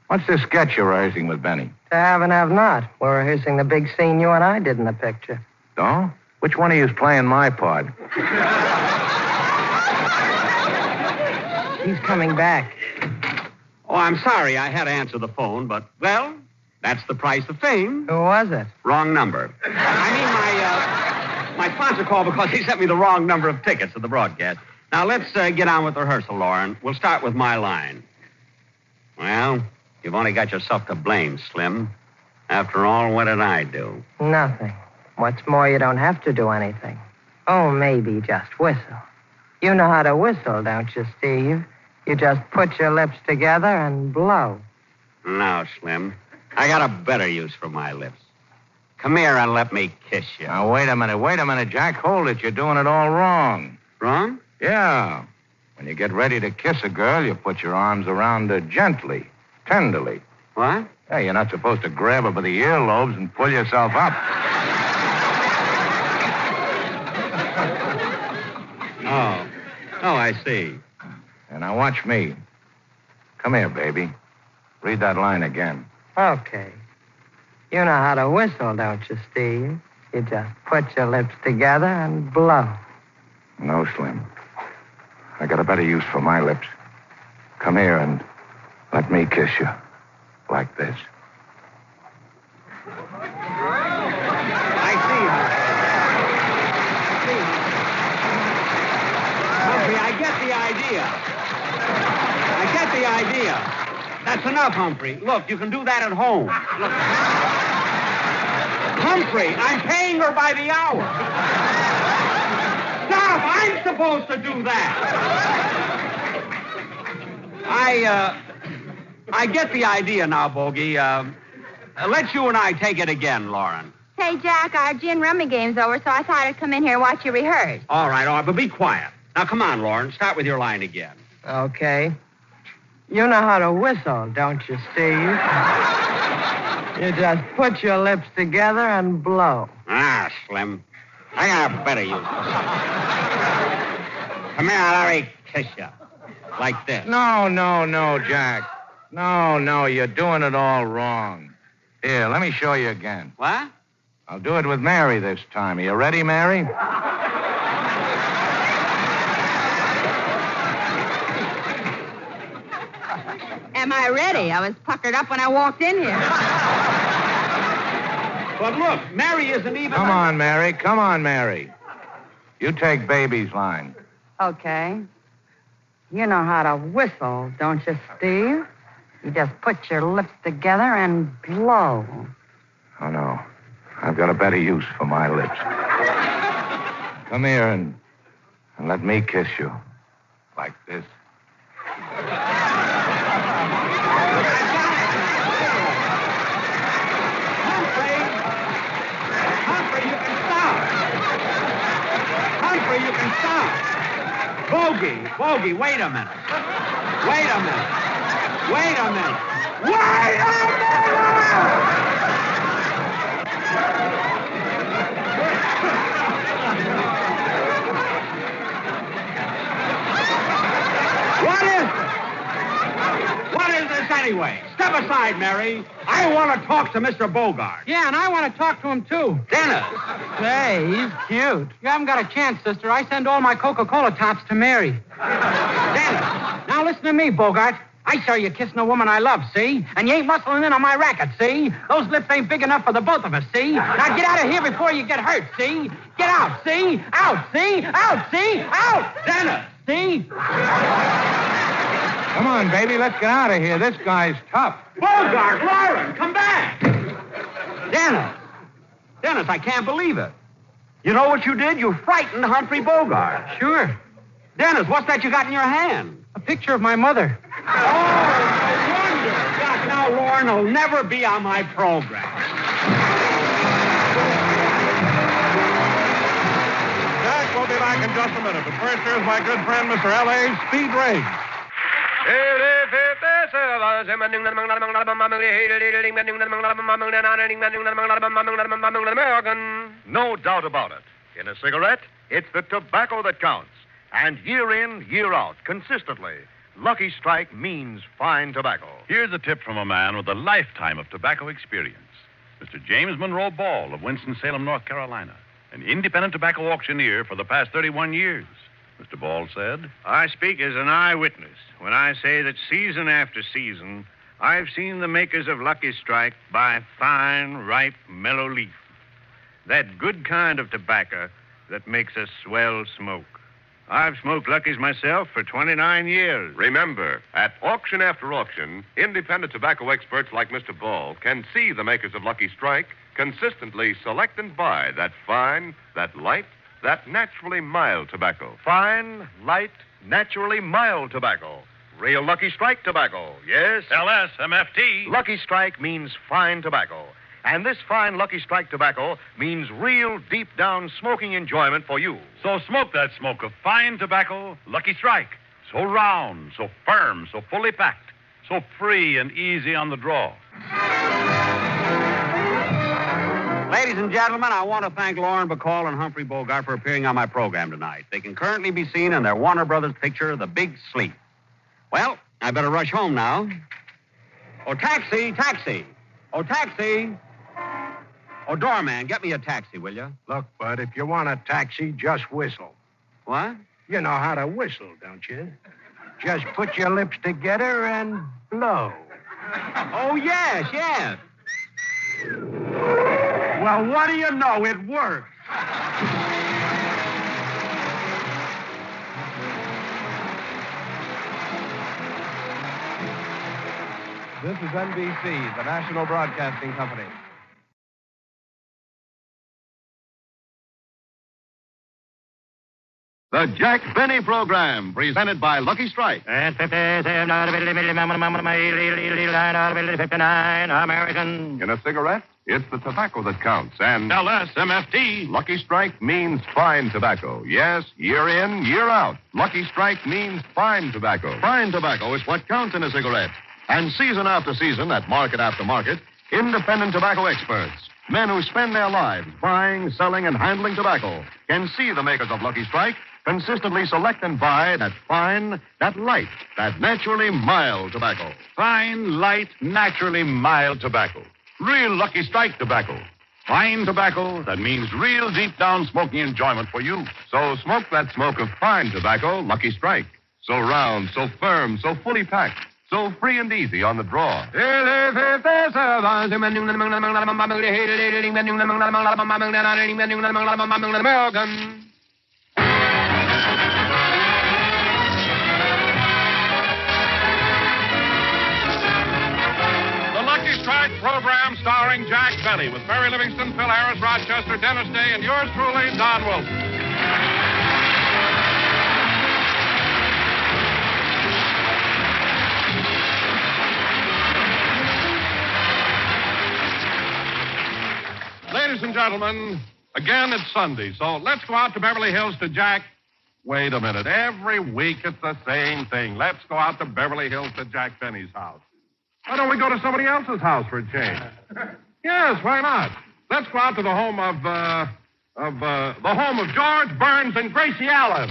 what's this sketch you're rehearsing with Benny? To have and have not. We're rehearsing the big scene you and I did in the picture. Oh? Which one of you's playing my part? He's coming back. Oh, I'm sorry I had to answer the phone, but, well, that's the price of fame. Who was it? Wrong number. I mean, my sponsor called because he sent me the wrong number of tickets to the broadcast. Now, let's get on with the rehearsal, Lauren. We'll start with my line. Well, you've only got yourself to blame, Slim. After all, what did I do? Nothing. What's more, you don't have to do anything. Oh, maybe just whistle. You know how to whistle, don't you, Steve? You just put your lips together and blow. No, Slim. I got a better use for my lips. Come here and let me kiss you. Now, wait a minute, Jack. Hold it. You're doing it all wrong. Wrong? Yeah. When you get ready to kiss a girl, you put your arms around her gently, tenderly. What? Hey, you're not supposed to grab her by the earlobes and pull yourself up. Oh, I see. And now watch me. Come here, baby. Read that line again. Okay. You know how to whistle, don't you, Steve? You just put your lips together and blow. No, Slim. I got a better use for my lips. Come here and let me kiss you. Like this. I see. Humphrey, I get the idea. That's enough, Humphrey. Look, you can do that at home. Look. Humphrey, I'm paying her by the hour. Stop! I'm supposed to do that. I get the idea now, Bogey. Let's you and I take it again, Lauren. Say, Jack, our gin rummy game's over, so I thought I'd come in here and watch you rehearse. All right, but be quiet. Now, come on, Lauren. Start with your line again. Okay. You know how to whistle, don't you, Steve? You just put your lips together and blow. Ah, Slim. I got a better use. Come here, let me kiss you. Like this. No, Jack. No, you're doing it all wrong. Here, let me show you again. What? I'll do it with Mary this time. Are you ready, Mary? Am I ready? I was puckered up when I walked in here. But look, Mary isn't even... Come on, Mary. You take baby's line. Okay. You know how to whistle, don't you, Steve? You just put your lips together and blow. Oh, no. I've got a better use for my lips. Come here and let me kiss you. Like this. Humphrey, you can stop. Bogey, wait a minute. What is this anyway? Stop Step aside, Mary. I want to talk to Mr. Bogart. Yeah, and I want to talk to him, too. Dennis. Say, he's cute. You haven't got a chance, sister. I send all my Coca-Cola tops to Mary. Dennis. Now listen to me, Bogart. I saw you kissing a woman I love, see? And you ain't muscling in on my racket, see? Those lips ain't big enough for the both of us, see? Now get out of here before you get hurt, see? Get out, see? Out, see? Out, see? Out! Dennis. See? Come on, baby, let's get out of here. This guy's tough. Bogart, Lauren, come back. Dennis, I can't believe it. You know what you did? You frightened Humphrey Bogart. Sure. Dennis, what's that you got in your hand? A picture of my mother. Oh, no wonder. God, now Lauren will never be on my program. Jack will be back in just a minute, but first here's my good friend, Mr. L.A. Speed Riggs. No doubt about it. In a cigarette, it's the tobacco that counts. And year in, year out, consistently, Lucky Strike means fine tobacco. Here's a tip from a man with a lifetime of tobacco experience. Mr. James Monroe Ball of Winston-Salem, North Carolina, an independent tobacco auctioneer for the past 31 years. Mr. Ball said, I speak as an eyewitness when I say that season after season, I've seen the makers of Lucky Strike buy fine, ripe, mellow leaf. That good kind of tobacco that makes a swell smoke. I've smoked Lucky's myself for 29 years. Remember, at auction after auction, independent tobacco experts like Mr. Ball can see the makers of Lucky Strike consistently select and buy that fine, that light, that naturally mild tobacco. Fine, light, naturally mild tobacco. Real Lucky Strike tobacco, yes? LSMFT. Lucky Strike means fine tobacco. And this fine Lucky Strike tobacco means real deep-down smoking enjoyment for you. So smoke that smoke of fine tobacco, Lucky Strike. So round, so firm, so fully packed, so free and easy on the draw. Ladies and gentlemen, I want to thank Lauren Bacall and Humphrey Bogart for appearing on my program tonight. They can currently be seen in their Warner Brothers picture, The Big Sleep. Well, I better rush home now. Oh, taxi, taxi. Oh, taxi. Oh, doorman, get me a taxi, will you? Look, Bud, if you want a taxi, just whistle. What? You know how to whistle, don't you? Just put your lips together and blow. Oh, yes, yes. Well, what do you know? It works. This is NBC, the National Broadcasting Company. The Jack Benny Program, presented by Lucky Strike. American. In a cigarette, it's the tobacco that counts. And LSMFT. Lucky Strike means fine tobacco. Yes, year in, year out. Lucky Strike means fine tobacco. Fine tobacco is what counts in a cigarette. And season after season, at market after market, independent tobacco experts, men who spend their lives buying, selling, and handling tobacco, can see the makers of Lucky Strike consistently select and buy that fine, that light, that naturally mild tobacco. Fine, light, naturally mild tobacco. Real Lucky Strike tobacco. Fine tobacco that means real deep-down smoking enjoyment for you. So smoke that smoke of fine tobacco, Lucky Strike. So round, so firm, so fully packed, so free and easy on the draw. American. The Lucky Strike program starring Jack Benny with Barry Livingston, Phil Harris, Rochester, Dennis Day, and yours truly, Don Wilson. Ladies and gentlemen, again, it's Sunday, so let's go out to Beverly Hills to Jack. Wait a minute. Every week it's the same thing. Let's go out to Beverly Hills to Jack Benny's house. Why don't we go to somebody else's house for a change? Yes, why not? Let's go out to the home of George Burns and Gracie Allen.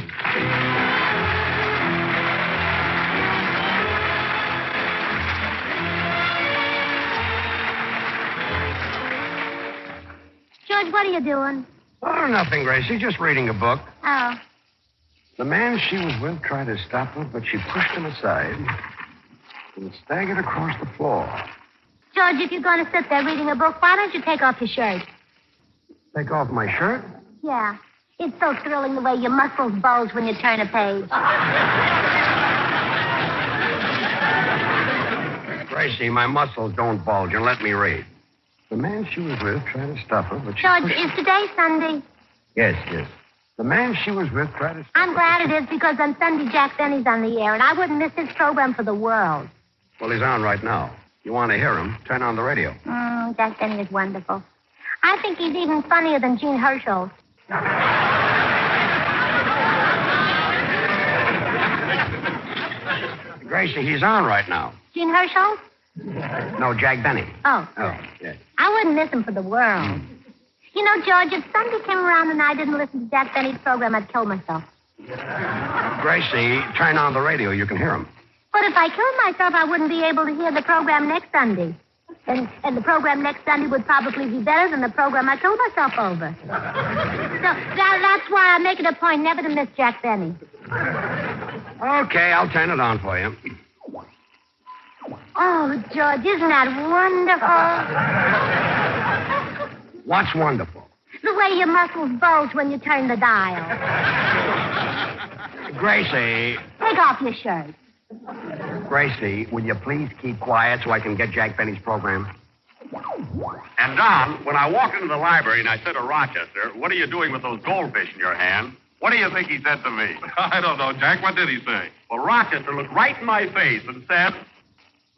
George, what are you doing? Oh, nothing, Gracie. Just reading a book. Oh. The man she was with tried to stop her, but she pushed him aside and staggered across the floor. George, if you're going to sit there reading a book, why don't you take off your shirt? Take off my shirt? Yeah. It's so thrilling the way your muscles bulge when you turn a page. Gracie, my muscles don't bulge, and let me read. The man she was with tried to stop her, but she George, pushed... is today Sunday? Yes. The man she was with tried to stop I'm her. glad it is because on Sunday Jack Benny's on the air, and I wouldn't miss his program for the world. Well, he's on right now. You want to hear him? Turn on the radio. Jack Benny is wonderful. I think he's even funnier than Gene Herschel. Gracie, he's on right now. Gene Herschel? No, Jack Benny. Oh. Yes. I wouldn't miss him for the world. You know, George, if Sunday came around and I didn't listen to Jack Benny's program, I'd kill myself. Gracie, turn on the radio. You can hear him. But if I killed myself, I wouldn't be able to hear the program next Sunday. And the program next Sunday would probably be better than the program I killed myself over. So that's why I make it a point never to miss Jack Benny. Okay, I'll turn it on for you. Oh, George, isn't that wonderful? What's wonderful? The way your muscles bulge when you turn the dial. Gracie. Take off your shirt. Gracie, will you please keep quiet so I can get Jack Benny's program? And, Don, when I walked into the library and I said to Rochester, what are you doing with those goldfish in your hand? What do you think he said to me? I don't know, Jack. What did he say? Well, Rochester looked right in my face and said...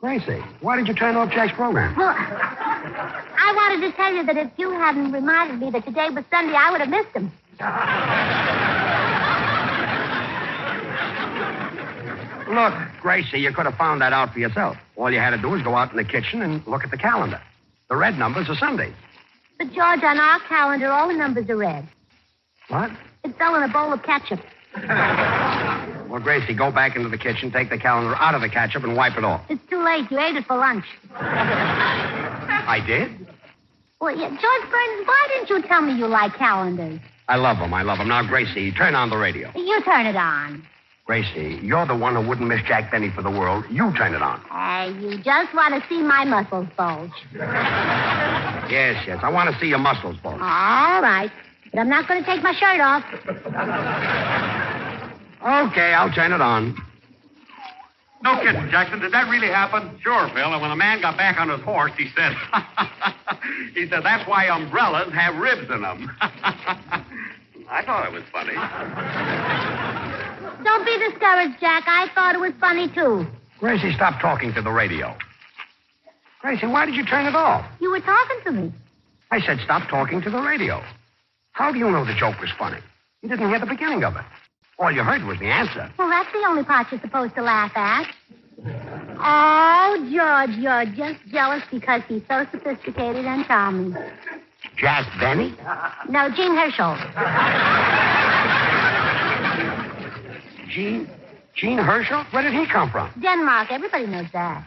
Gracie, why did you turn off Jack's program? Well, I wanted to tell you that if you hadn't reminded me that today was Sunday, I would have missed him. Look, Gracie, you could have found that out for yourself. All you had to do was go out in the kitchen and look at the calendar. The red numbers are Sundays. But, George, on our calendar, all the numbers are red. What? It's all in a bowl of ketchup. Well, Gracie, go back into the kitchen, take the calendar out of the ketchup, and wipe it off. It's too late. You ate it for lunch. I did? Well, yeah, George Burns, why didn't you tell me you like calendars? I love them. Now, Gracie, turn on the radio. You turn it on. Gracie, you're the one who wouldn't miss Jack Benny for the world. You turn it on. You just want to see my muscles bulge. Yes. I want to see your muscles bulge. All right. But I'm not going to take my shirt off. Okay, I'll turn it on. No kidding, Jackson. Did that really happen? Sure, Phil. And when the man got back on his horse, he said, that's why umbrellas have ribs in them. I thought it was funny. Don't be discouraged, Jack. I thought it was funny, too. Gracie, stop talking to the radio. Gracie, why did you turn it off? You were talking to me. I said stop talking to the radio. How do you know the joke was funny? You didn't hear the beginning of it. All you heard was the answer. Well, that's the only part you're supposed to laugh at. Oh, George, you're just jealous because he's so sophisticated and charming. Jack Benny? No, Gene Herschel. Gene Herschel? Where did he come from? Denmark. Everybody knows that.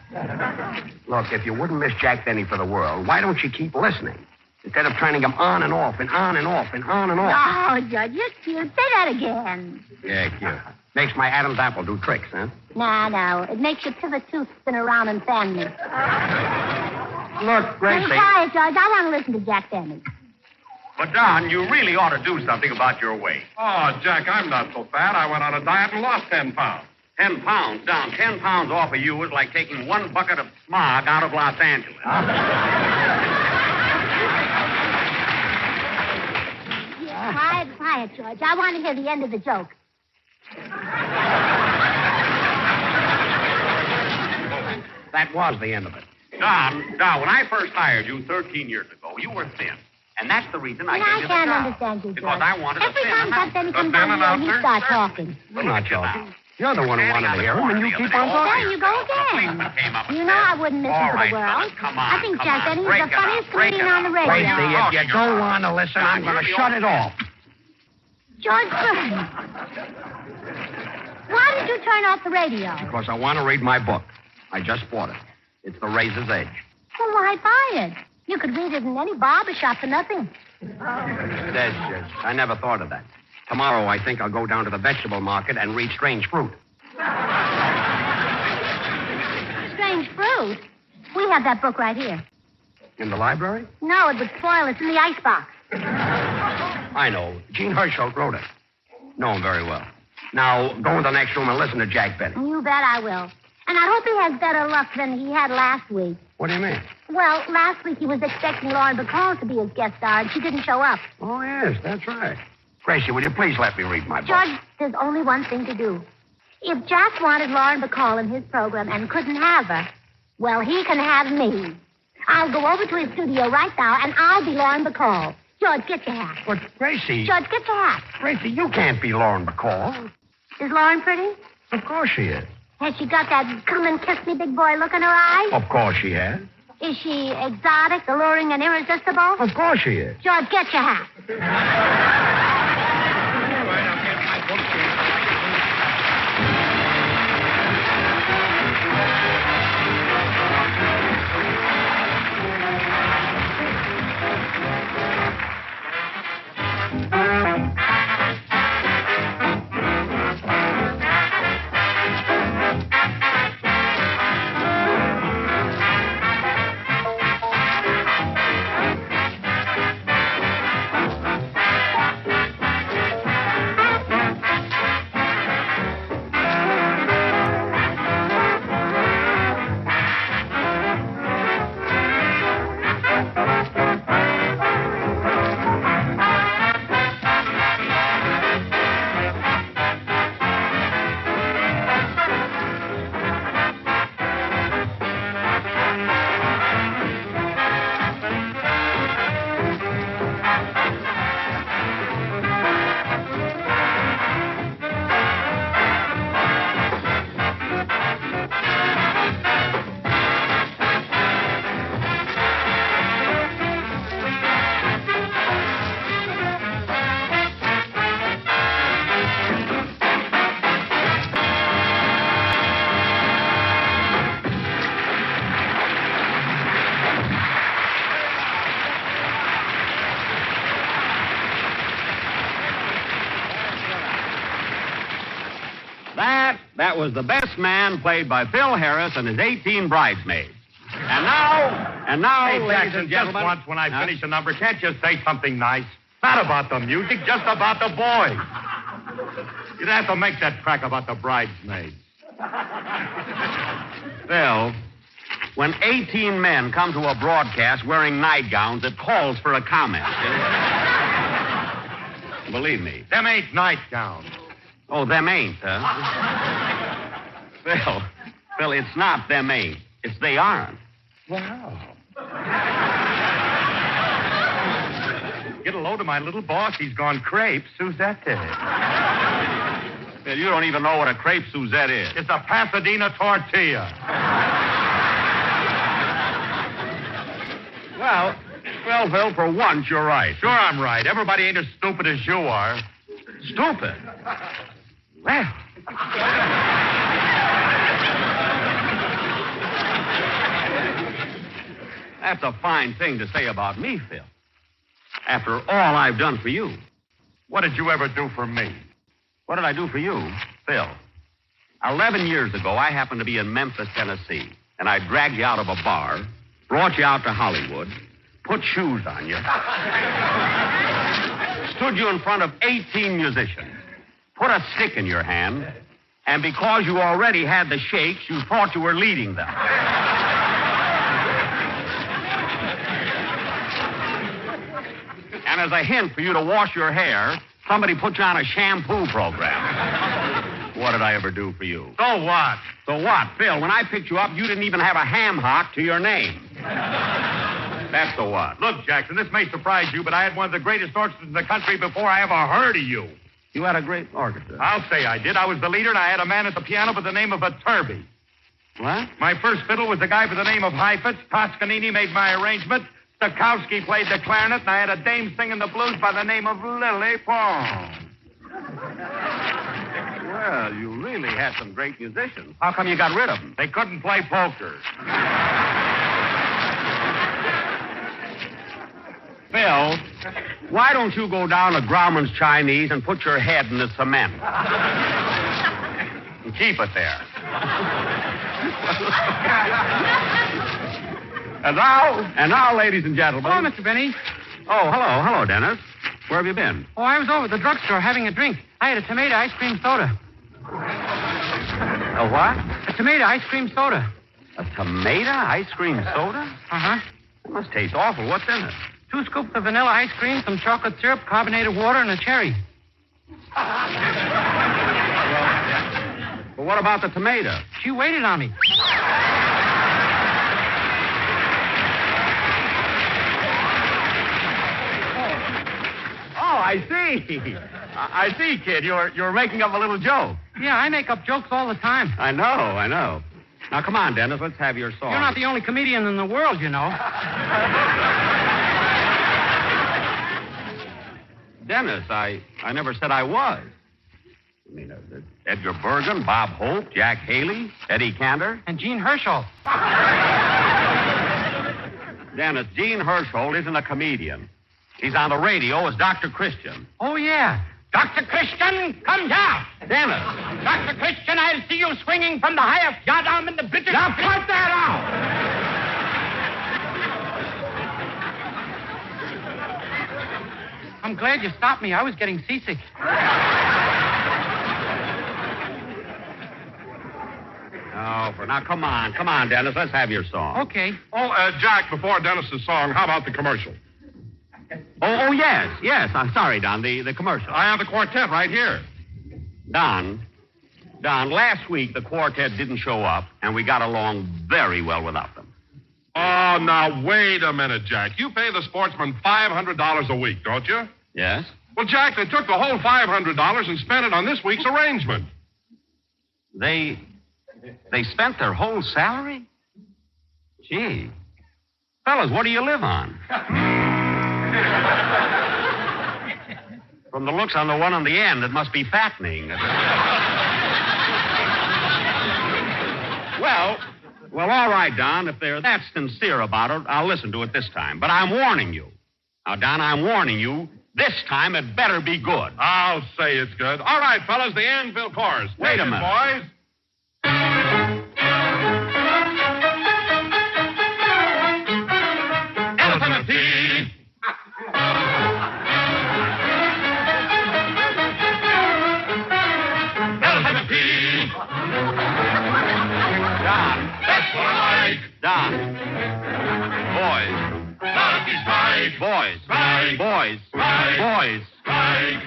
Look, if you wouldn't miss Jack Benny for the world, why don't you keep listening? Instead of turning him on and off and on and off and on and off. Oh, George, you're cute. Say that again. Yeah, cute. Makes my Adam's apple do tricks, huh? No. It makes your pivot tooth spin around and fan me. Look, Gracie. Be quiet, George. I want to listen to Jack Benny. But, Don, you really ought to do something about your weight. Oh, Jack, I'm not so fat. I went on a diet and lost 10 pounds. 10 pounds, Don. 10 pounds off of you is like taking one bucket of smog out of Los Angeles. Quiet, George. I want to hear the end of the joke. That was the end of it. Don, when I first hired you 13 years ago, you were thin. And that's the reason I gave you the can't job. understand you, George. Because I wanted Every a thin time that Benny comes thin down here, you start talking. I'm not joking. You're the one who wanted to hear him, and you keep on There talking. you go again. You know I wouldn't miss him for the world. I think Jack Benny is the funniest comedian on the radio. Gracie, if you don't want to listen, I'm going to shut it off. George Burns. Why did you turn off the radio? Because I want to read my book. I just bought it. It's The Razor's Edge. Well, why buy it? You could read it in any barber shop for nothing. I never thought of that. Tomorrow, I think I'll go down to the vegetable market and read Strange Fruit. Strange Fruit? We have that book right here. In the library? No, it would spoil. It's in the icebox. I know. Gene Hirschfeld wrote it. Know him very well. Now, go in the next room and listen to Jack Benny. You bet I will. And I hope he has better luck than he had last week. What do you mean? Well, last week he was expecting Lauren Bacall to be his guest star, and she didn't show up. Oh, yes, that's right. Gracie, will you please let me read my book? George, there's only one thing to do. If Jack wanted Lauren Bacall in his program and couldn't have her, well, he can have me. I'll go over to his studio right now, and I'll be Lauren Bacall. George, get your hat. But, Gracie... George, get your hat. Gracie, you can't be Lauren Bacall. Is Lauren pretty? Of course she is. Has she got that come and kiss me, big boy look in her eyes? Of course she has. Is she exotic, alluring, and irresistible? Of course she is. George, get your hat. That was The Best Man, played by Phil Harris and his 18 bridesmaids. And now, Hey, ladies Jackson, and just gentlemen... once when I finish a number, can't you say something nice? Not about the music, just about the boys. You'd have to make that crack about the bridesmaids. Phil, when 18 men come to a broadcast wearing nightgowns, it calls for a comment. Believe me. Them ain't nightgowns. Oh, them ain't, huh? Phil, it's not them ain't. It's they aren't. Wow. Get a load of my little boss. He's gone crepe Suzette. Phil, you don't even know what a crepe Suzette is. It's a Pasadena tortilla. Well, Phil, for once, you're right. Sure, I'm right. Everybody ain't as stupid as you are. Stupid? Well. That's a fine thing to say about me, Phil. After all I've done for you. What did you ever do for me? What did I do for you, Phil? 11 years ago, I happened to be in Memphis, Tennessee, and I dragged you out of a bar, brought you out to Hollywood, put shoes on you, stood you in front of 18 musicians, put a stick in your hand, and because you already had the shakes, you thought you were leading them. And as a hint for you to wash your hair, somebody put you on a shampoo program. What did I ever do for you? So what? So what? Phil, when I picked you up, you didn't even have a ham hock to your name. That's the what. Look, Jackson, this may surprise you, but I had one of the greatest orchestras in the country before I ever heard of you. You had a great orchestra. I'll say I did. I was the leader, and I had a man at the piano by the name of Turby. What? My first fiddle was a guy by the name of Heifetz. Toscanini made my arrangement. Stokowski played the clarinet, and I had a dame singing the blues by the name of Lily Pong. Well, you really had some great musicians. How come you got rid of them? They couldn't play poker. Phil, Why don't you go down to Grauman's Chinese and put your head in the cement? And keep it there. And now, ladies and gentlemen. Hello, Mr. Benny. Oh, hello, Dennis. Where have you been? Oh, I was over at the drugstore having a drink. I had a tomato ice cream soda. A what? A tomato ice cream soda. A tomato ice cream soda? Uh-huh. It must taste awful. What's in it? 2 scoops of vanilla ice cream, some chocolate syrup, carbonated water, and a cherry. Well, what about the tomato? She waited on me. Oh, I see. I see, kid. You're making up a little joke. Yeah, I make up jokes all the time. I know. Now, come on, Dennis. Let's have your song. You're not the only comedian in the world, you know. Dennis, I never said I was. I mean, Edgar Bergen, Bob Hope, Jack Haley, Eddie Cantor. And Gene Herschel. Dennis, Gene Herschel isn't a comedian. He's on the radio as Dr. Christian. Oh, yeah. Dr. Christian, come down. Dennis. Dr. Christian, I'll see you swinging from the highest yardarm in the British... Now, cut that out! I'm glad you stopped me. I was getting seasick. Now, come on, Dennis. Let's have your song. Okay. Oh, Jack, before Dennis's song, how about the commercial? Oh, yes. I'm sorry, Don, the commercial. I have the quartet right here. Don, last week the quartet didn't show up, and we got along very well without them. Oh, now, wait a minute, Jack. You pay the sportsman $500 a week, don't you? Yes. Well, Jack, they took the whole $500 and spent it on this week's arrangement. They spent their whole salary? Gee. Fellas, what do you live on? From the looks on the one on the end, it must be fattening. Well, all right, Don. If they're that sincere about it, I'll listen to it this time. But I'm warning you. Now, Don, I'm warning you. This time it better be good. I'll say it's good. All right, fellas, the Anvil chorus. Wait a minute. Boys. Elephant-T. Elephant-T. Don. That's what I like. Don. Boys. Lucky Strike. Boys. Strike. Boys. Strike. Boys. Strike.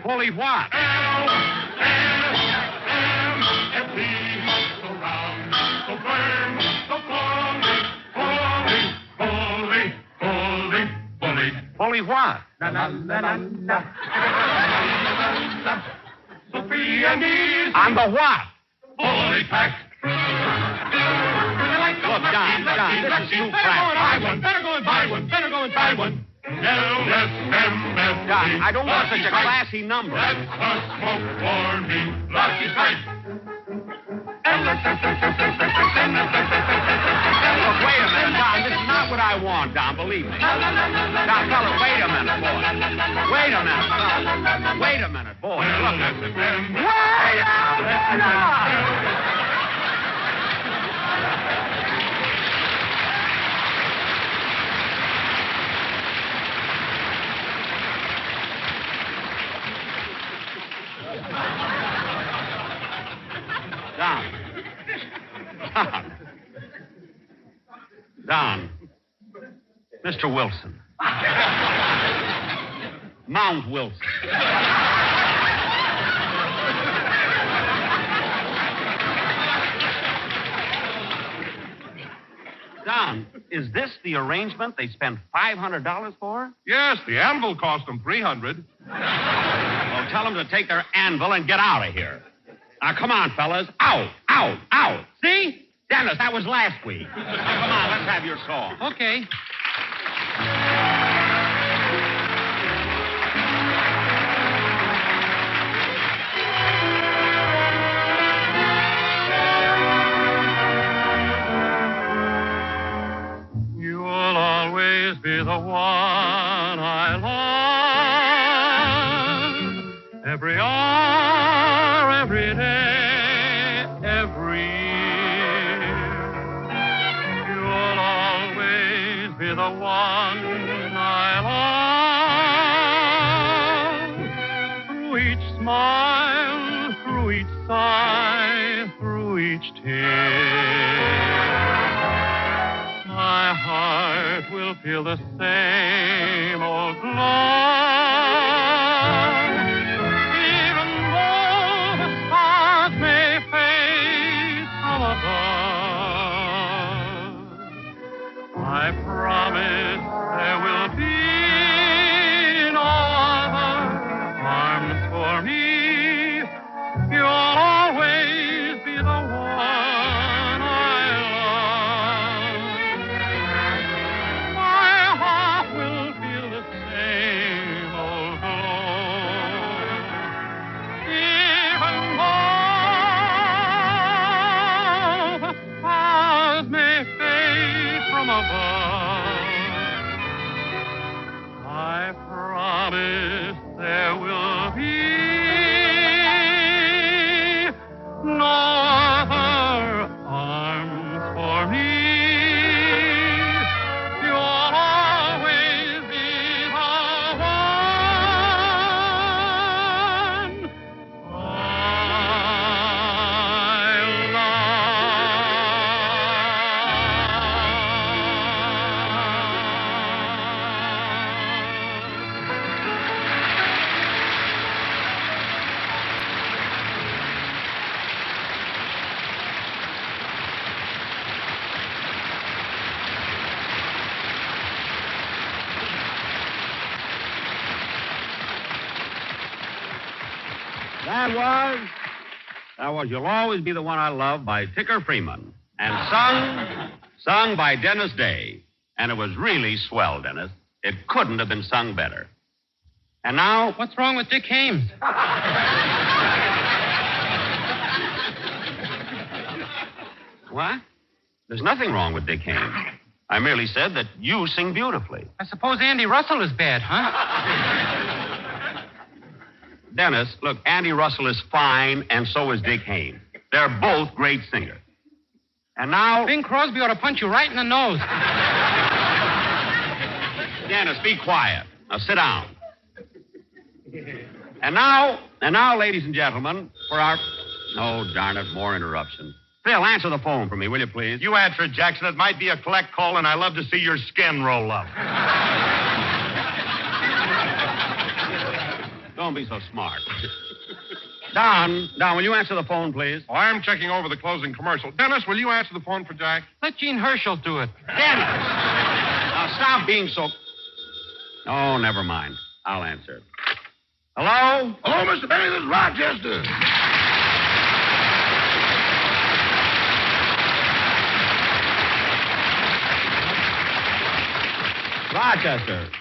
Holy what? Holy what? La la la la la. Sophie and Eve. On the what? Holy pack. Look, Don, this is too crap. Better go and buy one. L-S-M-F-T. Don, I don't want such a classy number. That's a smoke for me. Lucky Strike. Look, wait a minute, Don. This is not what I want, Don, believe me. Don, fella, wait a minute, boy. Wait a minute, fella. Wait a minute, boy. Look. Wait a minute! Don. Mr. Wilson. Mount Wilson. Don, is this the arrangement they spent $500 for? Yes, the anvil cost them $300. Well, tell them to take their anvil and get out of here. Now, come on, fellas. Out. See? Dennis, that was last week. Now, come on, let's have your song. Okay. one I love. Every hour, every day, every year. You'll always be the one I love. Through each smile, through each sigh, through each tear. My heart will feel the same old glow. Even though the stars may fade from above, I promise there will be no other arms for me. You'll always be the one. I promise there will be no other arms for me. You'll always be the one I That was You'll Always Be the One I Love by Ticker Freeman. And sung by Dennis Day. And it was really swell, Dennis. It couldn't have been sung better. And now... What's wrong with Dick Hames? What? There's nothing wrong with Dick Hames. I merely said that you sing beautifully. I suppose Andy Russell is bad, huh? Dennis, look, Andy Russell is fine, and so is Dick Hames. They're both great singers. And now... Bing Crosby ought to punch you right in the nose. Dennis, be quiet. Now sit down. And now, ladies and gentlemen, for our... Oh, darn it, more interruptions. Phil, answer the phone for me, will you, please? You answer it, Jackson. It might be a collect call, and I love to see your skin roll up. Don't be so smart. Don, will you answer the phone, please? Oh, I'm checking over the closing commercial. Dennis, will you answer the phone for Jack? Let Gene Herschel do it. Dennis! Now, stop being so... Oh, never mind. I'll answer. Hello? Hello, Mr. Benny. This is Rochester.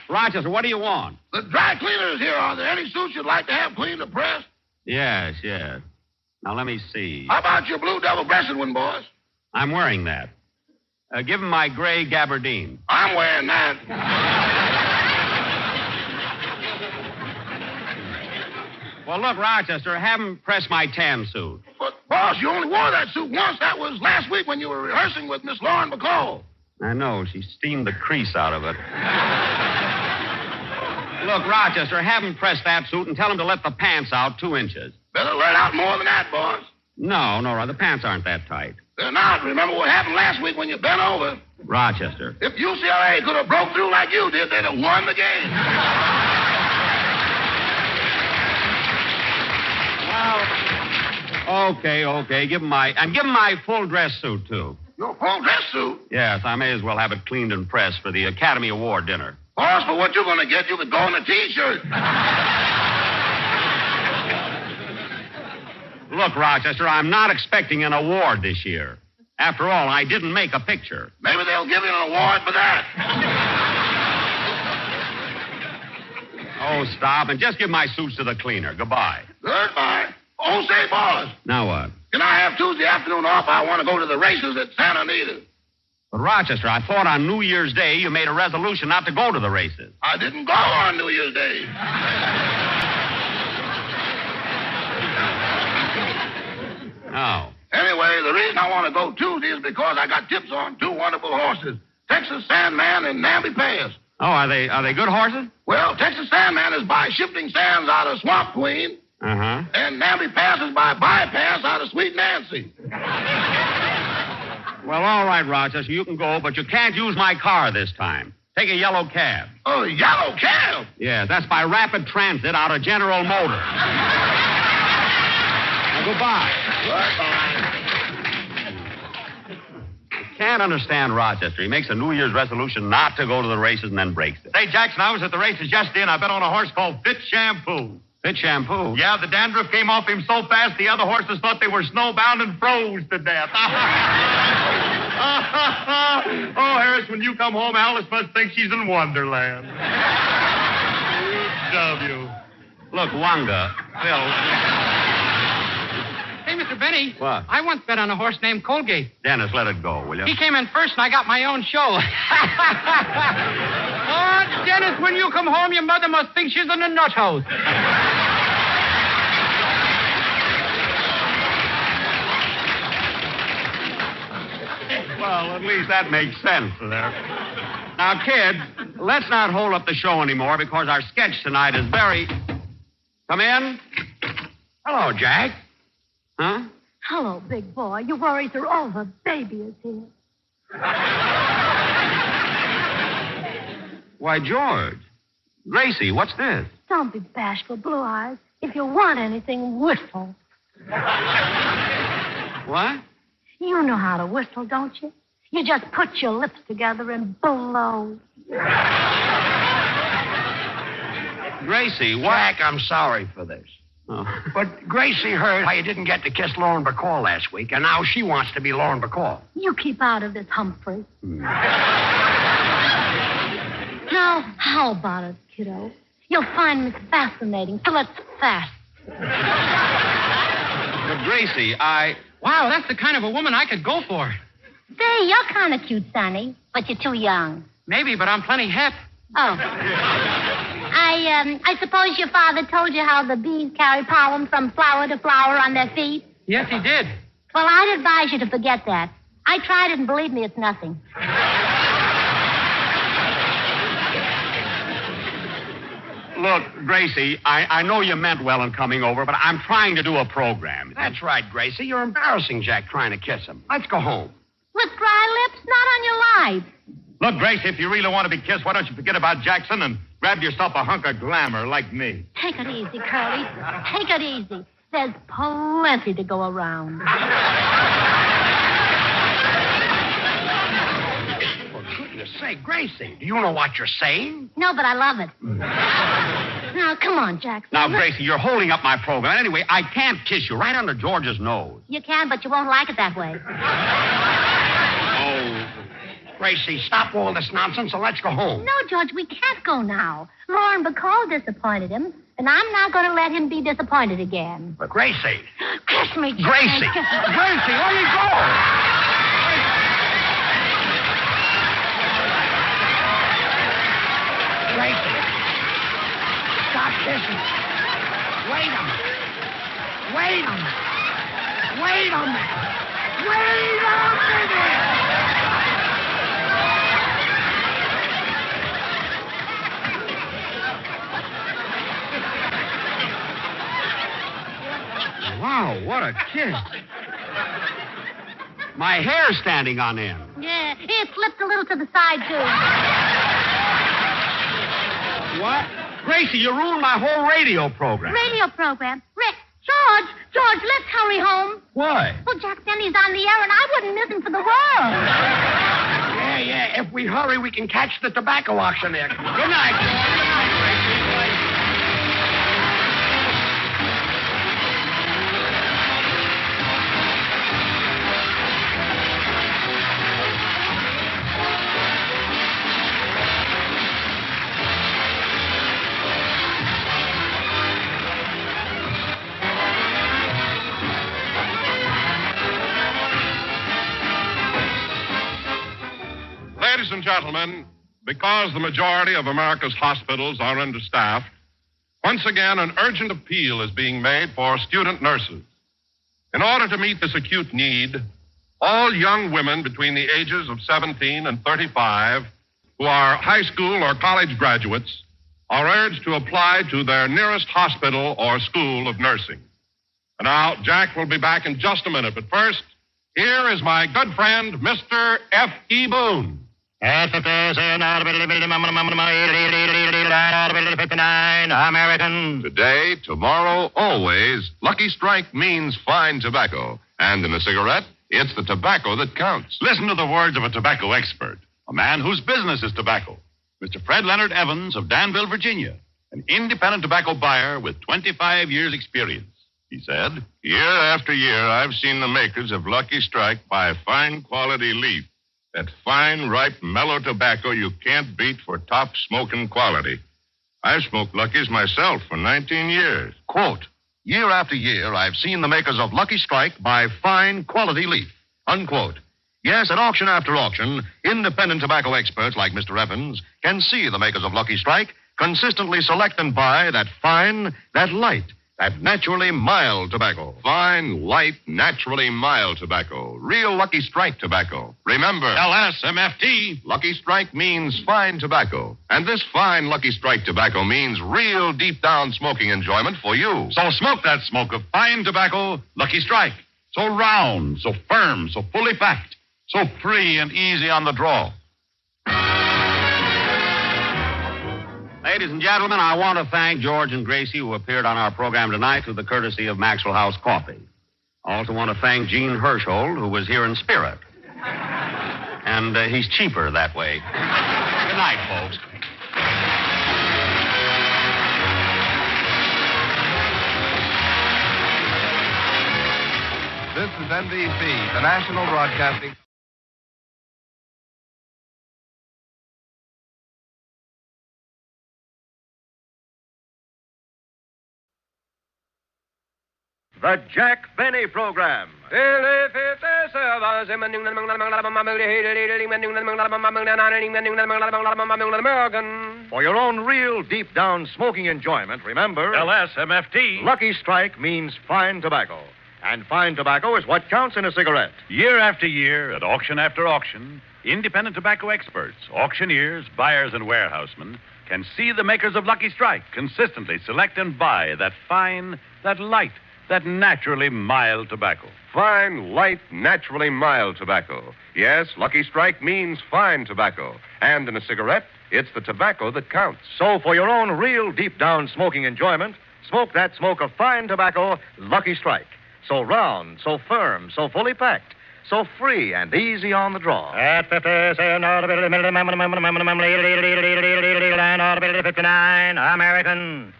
Rochester, what do you want? The dry cleaner is here. Are there any suits you'd like to have cleaned or pressed? Yes. Now, let me see. How about your blue double-breasted one, boys? I'm wearing that. Give him my gray gabardine. I'm wearing that. Well, look, Rochester, have him press my tan suit. But, boss, you only wore that suit once. That was last week when you were rehearsing with Miss Lauren Bacall. I know. She steamed the crease out of it. Look, Rochester, have him press that suit and tell him to let the pants out 2 inches. Better let out more than that, boss. No, the pants aren't that tight. They're not. Remember what happened last week when you bent over? Rochester. If UCLA could have broke through like you did, they'd have won the game. Well, okay. Give him my full dress suit, too. Your full dress suit? Yes, I may as well have it cleaned and pressed for the Academy Award dinner. Boss, for what you're going to get, you could go in a T-shirt. Look, Rochester, I'm not expecting an award this year. After all, I didn't make a picture. Maybe they'll give you an award for that. Oh, stop, and just give my suits to the cleaner. Goodbye. Goodbye. Oh, say, boss. Now what? Can I have Tuesday afternoon off? I want to go to the races at Santa Anita. But, Rochester, I thought on New Year's Day you made a resolution not to go to the races. I didn't go on New Year's Day. Oh. Anyway, the reason I want to go Tuesday is because I got tips on two wonderful horses, Texas Sandman and Namby Pass. Oh, are they good horses? Well, Texas Sandman is by shifting sands out of Swamp Queen, Uh-huh. and Namby Pass is by bypass out of Sweet Nancy. Well, all right, Rochester, you can go, but you can't use my car this time. Take a yellow cab. Oh, yellow cab? Yeah, that's by Rapid Transit out of General Motors. Now, goodbye. Can't understand Rochester. He makes a New Year's resolution not to go to the races and then breaks it. Say, Jackson, I was at the races just in. I bet on a horse called Fit Shampoo. Fit Shampoo? Yeah, the dandruff came off him so fast the other horses thought they were snowbound and froze to death. Oh, Harris, when you come home, Alice must think she's in Wonderland. W. Look, Wanga, Phil. Hey, Mr. Benny. What? I once bet on a horse named Colgate. Dennis, let it go, will you? He came in first, and I got my own show. Oh, Dennis, when you come home, your mother must think she's in a nut house. Well, at least that makes sense there. Now, kids, let's not hold up the show anymore because our sketch tonight is very... Come in. Hello, Jack. Huh? Hello, big boy. Your worries are over. Baby is here. Why, George. Gracie, what's this? Don't be bashful, Blue Eyes. If you want anything, whistle. What? You know how to whistle, don't you? You just put your lips together and blow. Gracie, what? Jack, I'm sorry for this. Oh. But Gracie heard how you didn't get to kiss Lauren Bacall last week, and now she wants to be Lauren Bacall. You keep out of this, Humphrey. Now, how about it, kiddo? You'll find me fascinating, so let's fast. But, Gracie, Wow, that's the kind of a woman I could go for. Say, you're kind of cute, Sonny, but you're too young. Maybe, but I'm plenty hip. Oh. I suppose your father told you how the bees carry pollen from flower to flower on their feet? Yes, he did. Well, I'd advise you to forget that. I tried it, and believe me, it's nothing. Look, Gracie, I know you meant well in coming over, but I'm trying to do a program. That's right, Gracie. You're embarrassing Jack trying to kiss him. Let's go home. With dry lips? Not on your life. Look, Gracie, if you really want to be kissed, why don't you forget about Jackson and grab yourself a hunk of glamour like me? Take it easy, Curly. Take it easy. There's plenty to go around. For goodness sake, Gracie, do you know what you're saying? No, but I love it. Now, come on, Jackson. Now, Gracie, you're holding up my program. Anyway, I can't kiss you right under George's nose. You can, but you won't like it that way. Oh, Gracie, stop all this nonsense and let's go home. No, George, we can't go now. Lauren Bacall disappointed him, and I'm not going to let him be disappointed again. But Gracie. Kiss me, Jack. Gracie. Gracie, where you go? Gracie. Stop kissing. Wait a minute. Wait a minute. Wait a minute. Wait a minute. Wow, what a kiss. My hair's standing on end. Yeah, it slipped a little to the side, too. What? Gracie, you ruined my whole radio program. Radio program? George, let's hurry home. Why? Well, Jack Benny's on the air, and I wouldn't miss him for the world. Yeah. If we hurry, we can catch the tobacco auctioneer. Good night. Good night, Gracie. gentlemen, because the majority of America's hospitals are understaffed, once again an urgent appeal is being made for student nurses. In order to meet this acute need, all young women between the ages of 17 and 35 who are high school or college graduates are urged to apply to their nearest hospital or school of nursing. And now, Jack will be back in just a minute, but first, here is my good friend, Mr. F.E. Boone. American. Today, tomorrow, always, Lucky Strike means fine tobacco. And in a cigarette, it's the tobacco that counts. Listen to the words of a tobacco expert, a man whose business is tobacco. Mr. Fred Leonard Evans of Danville, Virginia, an independent tobacco buyer with 25 years' experience. He said, Year after year, I've seen the makers of Lucky Strike buy fine quality leaf. That fine, ripe, mellow tobacco you can't beat for top smoking quality. I've smoked Lucky's myself for 19 years. Quote, year after year, I've seen the makers of Lucky Strike buy fine quality leaf. Unquote. Yes, at auction after auction, independent tobacco experts like Mr. Evans can see the makers of Lucky Strike consistently select and buy that fine, that light, that naturally mild tobacco. Fine, light, naturally mild tobacco. Real Lucky Strike tobacco. Remember, LSMFT. Lucky Strike means fine tobacco. And this fine Lucky Strike tobacco means real deep down smoking enjoyment for you. So smoke that smoke of fine tobacco, Lucky Strike. So round, so firm, so fully packed, so free and easy on the draw. Ladies and gentlemen, I want to thank George and Gracie who appeared on our program tonight through the courtesy of Maxwell House Coffee. I also want to thank Gene Hirschhold, who was here in spirit. And he's cheaper that way. Good night, folks. This is NBC, the National Broadcasting. The Jack Benny Program. For your own real deep down smoking enjoyment, remember, LSMFT. Lucky Strike means fine tobacco. And fine tobacco is what counts in a cigarette. Year after year, at auction after auction, independent tobacco experts, auctioneers, buyers, and warehousemen can see the makers of Lucky Strike consistently select and buy that fine, that light, that naturally mild tobacco. Fine, light, naturally mild tobacco. Yes, Lucky Strike means fine tobacco. And in a cigarette, it's the tobacco that counts. So for your own real deep down smoking enjoyment, smoke that smoke of fine tobacco, Lucky Strike. So round, so firm, so fully packed, so free and easy on the draw. At 59, American.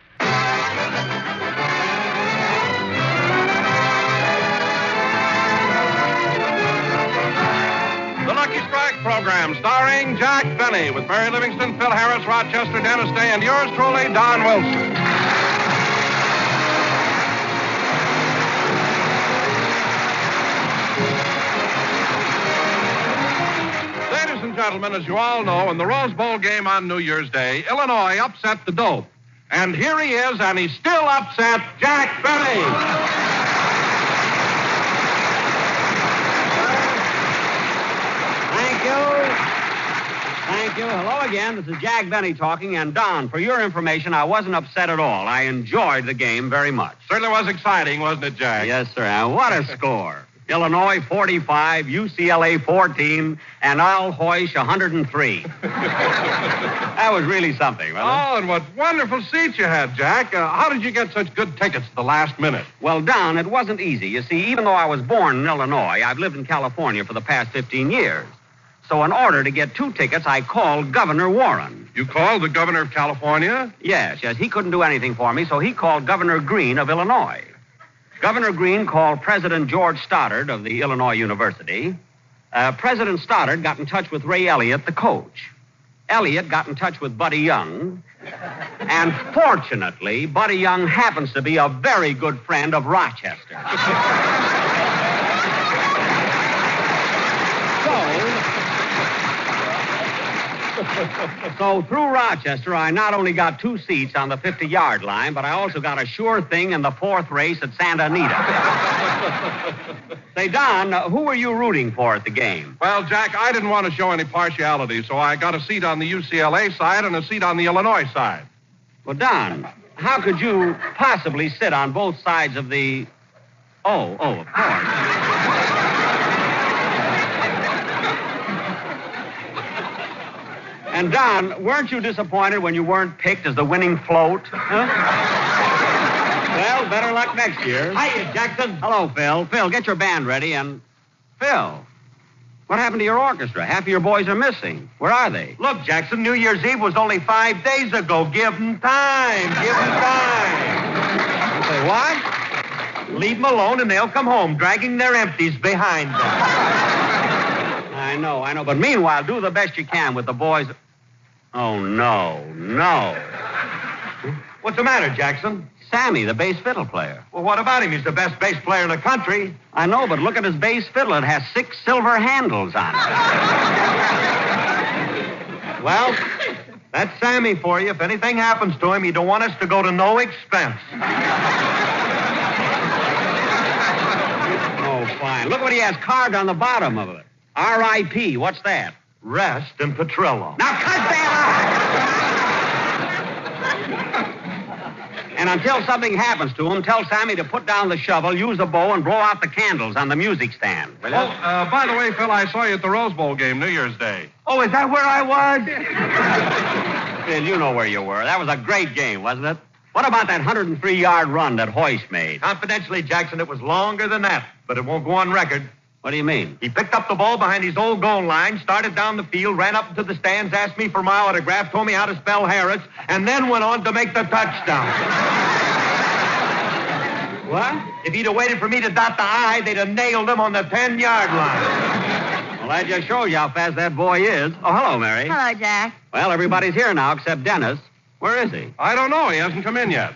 The Lucky Strike program, starring Jack Benny, with Mary Livingston, Phil Harris, Rochester, Dennis Day, and yours truly, Don Wilson. Ladies and gentlemen, as you all know, in the Rose Bowl game on New Year's Day, Illinois upset the dope. And here he is, and he's still upset, Jack Benny. Thank you. Thank you. Hello again. This is Jack Benny talking. And Don, for your information, I wasn't upset at all. I enjoyed the game very much. Certainly was exciting, wasn't it, Jack? Yes, sir. And what a score. Illinois 45, UCLA 14, and Al Hoysh 103. That was really something, wasn't it? Oh, and what wonderful seats you had, Jack. How did you get such good tickets at the last minute? Well, Don, it wasn't easy. You see, even though I was born in Illinois, I've lived in California for the past 15 years. So in order to get 2 tickets, I called Governor Warren. You called the governor of California? Yes. He couldn't do anything for me, so he called Governor Green of Illinois. Governor Green called President George Stoddard of the Illinois University. President Stoddard got in touch with Ray Elliott, the coach. Elliott got in touch with Buddy Young. And fortunately, Buddy Young happens to be a very good friend of Rochester. So through Rochester, I not only got 2 seats on the 50-yard line, but I also got a sure thing in the 4th race at Santa Anita. Say, Don, who were you rooting for at the game? Well, Jack, I didn't want to show any partiality, so I got a seat on the UCLA side and a seat on the Illinois side. Well, Don, how could you possibly sit on both sides of the... Oh, of course. And, Don, weren't you disappointed when you weren't picked as the winning float? Huh? Well, better luck next year. Hiya, Jackson. Hello, Phil. Phil, get your band ready and... Phil, what happened to your orchestra? Half of your boys are missing. Where are they? Look, Jackson, New Year's Eve was only 5 days ago. Give them time. Give them time. Say what? Leave them alone and they'll come home, dragging their empties behind them. I know. But meanwhile, do the best you can with the boys. Oh, no. What's the matter, Jackson? Sammy, the bass fiddle player. Well, what about him? He's the best bass player in the country. I know, but look at his bass fiddle. It has 6 silver handles on it. Well, that's Sammy for you. If anything happens to him, you don't want us to go to no expense. Oh, fine. Look what he has carved on the bottom of it. R.I.P. What's that? Rest in Petrillo. Now cut that out! And until something happens to him, tell Sammy to put down the shovel, use a bow, and blow out the candles on the music stand. Will you? By the way, Phil, I saw you at the Rose Bowl game New Year's Day. Oh, is that where I was? Phil, you know where you were. That was a great game, wasn't it? What about that 103-yard run that Hoist made? Confidentially, Jackson, it was longer than that, but it won't go on record. What do you mean? He picked up the ball behind his old goal line, started down the field, ran up into the stands, asked me for my autograph, told me how to spell Harris, and then went on to make the touchdown. What? If he'd have waited for me to dot the I, they'd have nailed him on the 10-yard line. Well, that just shows you how fast that boy is. Oh, hello, Mary. Hello, Jack. Well, everybody's here now except Dennis. Where is he? I don't know. He hasn't come in yet.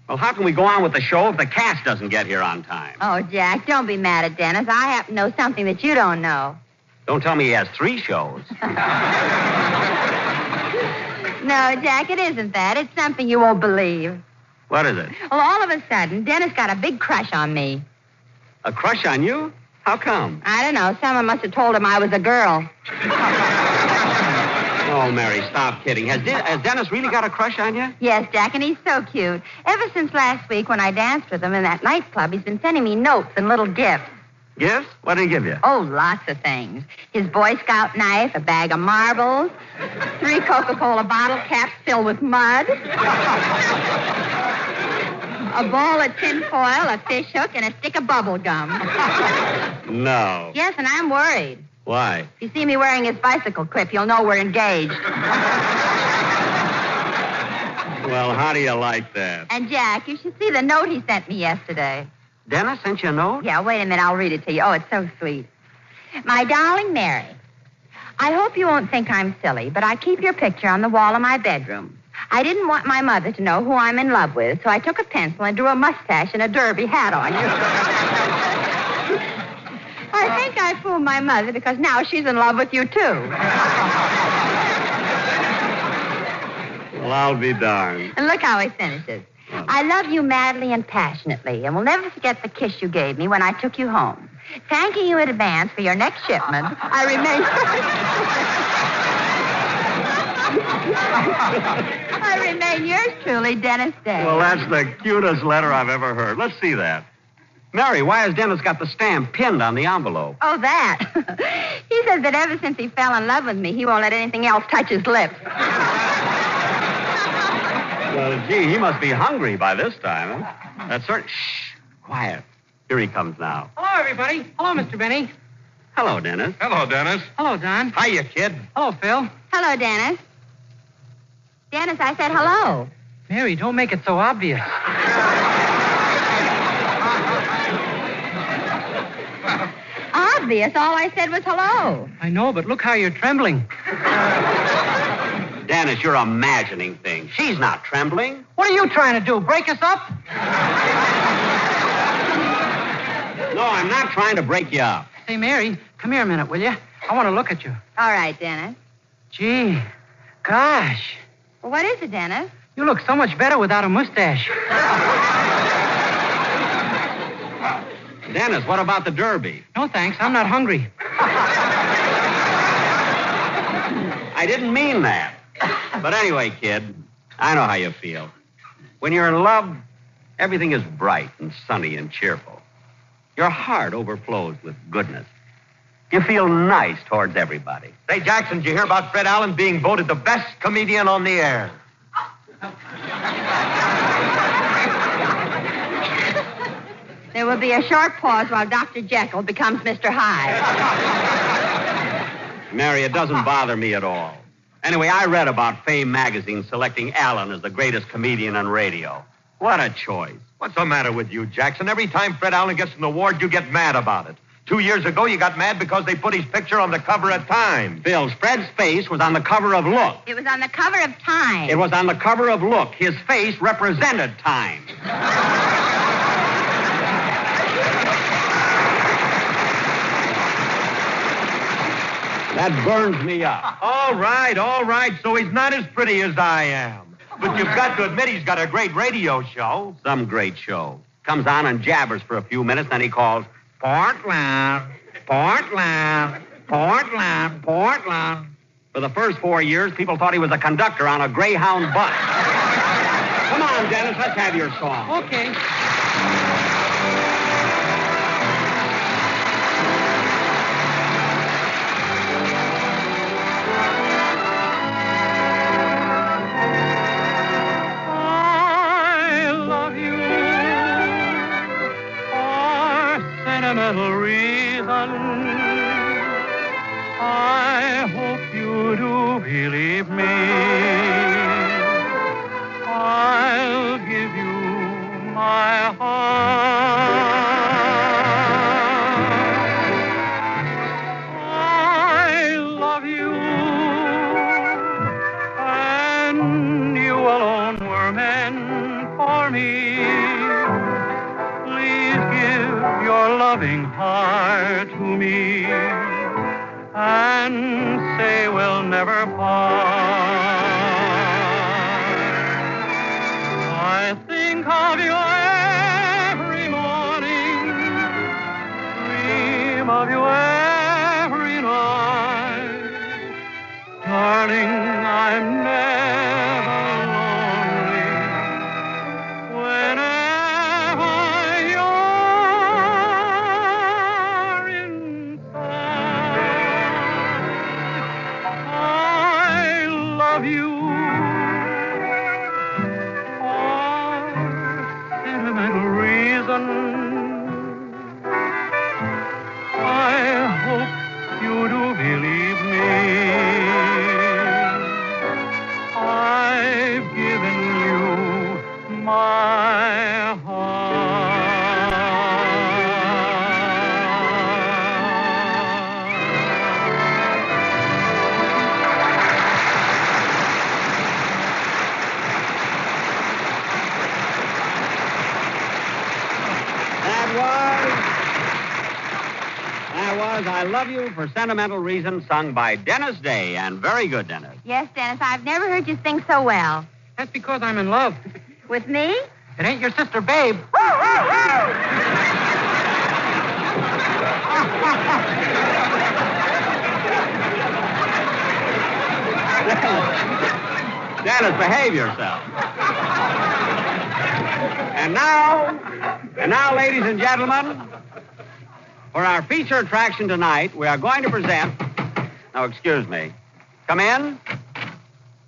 Well, how can we go on with the show if the cast doesn't get here on time? Oh, Jack, don't be mad at Dennis. I happen to know something that you don't know. Don't tell me he has 3 shows. No, Jack, it isn't that. It's something you won't believe. What is it? Well, all of a sudden, Dennis got a big crush on me. A crush on you? How come? I don't know. Someone must have told him I was a girl. Oh, Mary, stop kidding. Has Dennis really got a crush on you? Yes, Jack, and he's so cute. Ever since last week when I danced with him in that nightclub, he's been sending me notes and little gifts. Gifts? What did he give you? Oh, lots of things. His Boy Scout knife, a bag of marbles, 3 Coca-Cola bottle caps filled with mud, a ball of tinfoil, a fish hook, and a stick of bubble gum. No. Yes, and I'm worried. Why? If you see me wearing his bicycle clip, you'll know we're engaged. Well, how do you like that? And, Jack, you should see the note he sent me yesterday. Dennis sent you a note? Yeah, wait a minute. I'll read it to you. Oh, it's so sweet. My darling Mary, I hope you won't think I'm silly, but I keep your picture on the wall of my bedroom. I didn't want my mother to know who I'm in love with, so I took a pencil and drew a mustache and a derby hat on you. I think I fooled my mother because now she's in love with you, too. Well, I'll be darned. And look how he finishes. I love you madly and passionately, and will never forget the kiss you gave me when I took you home. Thanking you in advance for your next shipment, I remain yours truly, Dennis Day. Well, that's the cutest letter I've ever heard. Let's see that. Mary, why has Dennis got the stamp pinned on the envelope? Oh, that. He says that ever since he fell in love with me, he won't let anything else touch his lips. Well, gee, he must be hungry by this time, huh? That's certain. Shh, quiet. Here he comes now. Hello, everybody. Hello, Mr. Benny. Hello, Dennis. Hello, Dennis. Hello, Don. Hiya, kid. Hello, Phil. Hello, Dennis. Dennis, I said hello. Mary, don't make it so obvious. Obvious. All I said was hello. I know, but look how you're trembling. Dennis, you're imagining things. She's not trembling. What are you trying to do, break us up? No, I'm not trying to break you up. Say, Mary, come here a minute, will you? I want to look at you. All right, Dennis. Gee, Gosh. Well, what is it, Dennis? You look so much better without a mustache. Dennis, what about the Derby? No, thanks. I'm not hungry. I didn't mean that. But anyway, kid, I know how you feel. When you're in love, everything is bright and sunny and cheerful. Your heart overflows with goodness. You feel nice towards everybody. Say, Jackson, did you hear about Fred Allen being voted the best comedian on the air? There will be a short pause while Dr. Jekyll becomes Mr. Hyde. Mary, it doesn't bother me at all. Anyway, I read about Fame magazine selecting Allen as the greatest comedian on radio. What a choice. What's the matter with you, Jackson? Every time Fred Allen gets an award, you get mad about it. 2 years ago, you got mad because they put his picture on the cover of Time. Bill, Fred's face was on the cover of Look. It was on the cover of Time. It was on the cover of Look. His face represented Time. That burns me up. All right. So he's not as pretty as I am. But you've got to admit he's got a great radio show. Some great show. Comes on and jabbers for a few minutes, then he calls, Portland, Portland, Portland, Portland. For the first 4 years, people thought he was a conductor on a Greyhound bus. Come on, Dennis, let's have your song. Okay. Sentimental reason. I hope you do believe me. I'll give you my heart. I love you, and you alone were meant for me. Your loving heart to me and say we'll never part. I think of you every morning, dream of you every night. Darling, I'm never lonely whenever you're you for sentimental reason. I hope you do believe me. I've given you my That was I Love You for Sentimental Reasons, sung by Dennis Day. And very good, Dennis. Yes, Dennis, I've never heard you sing so well. That's because I'm in love. With me? It ain't your sister, Babe. Dennis, behave yourself. And now, ladies and gentlemen, for our feature attraction tonight, we are going to present... Oh, excuse me. Come in.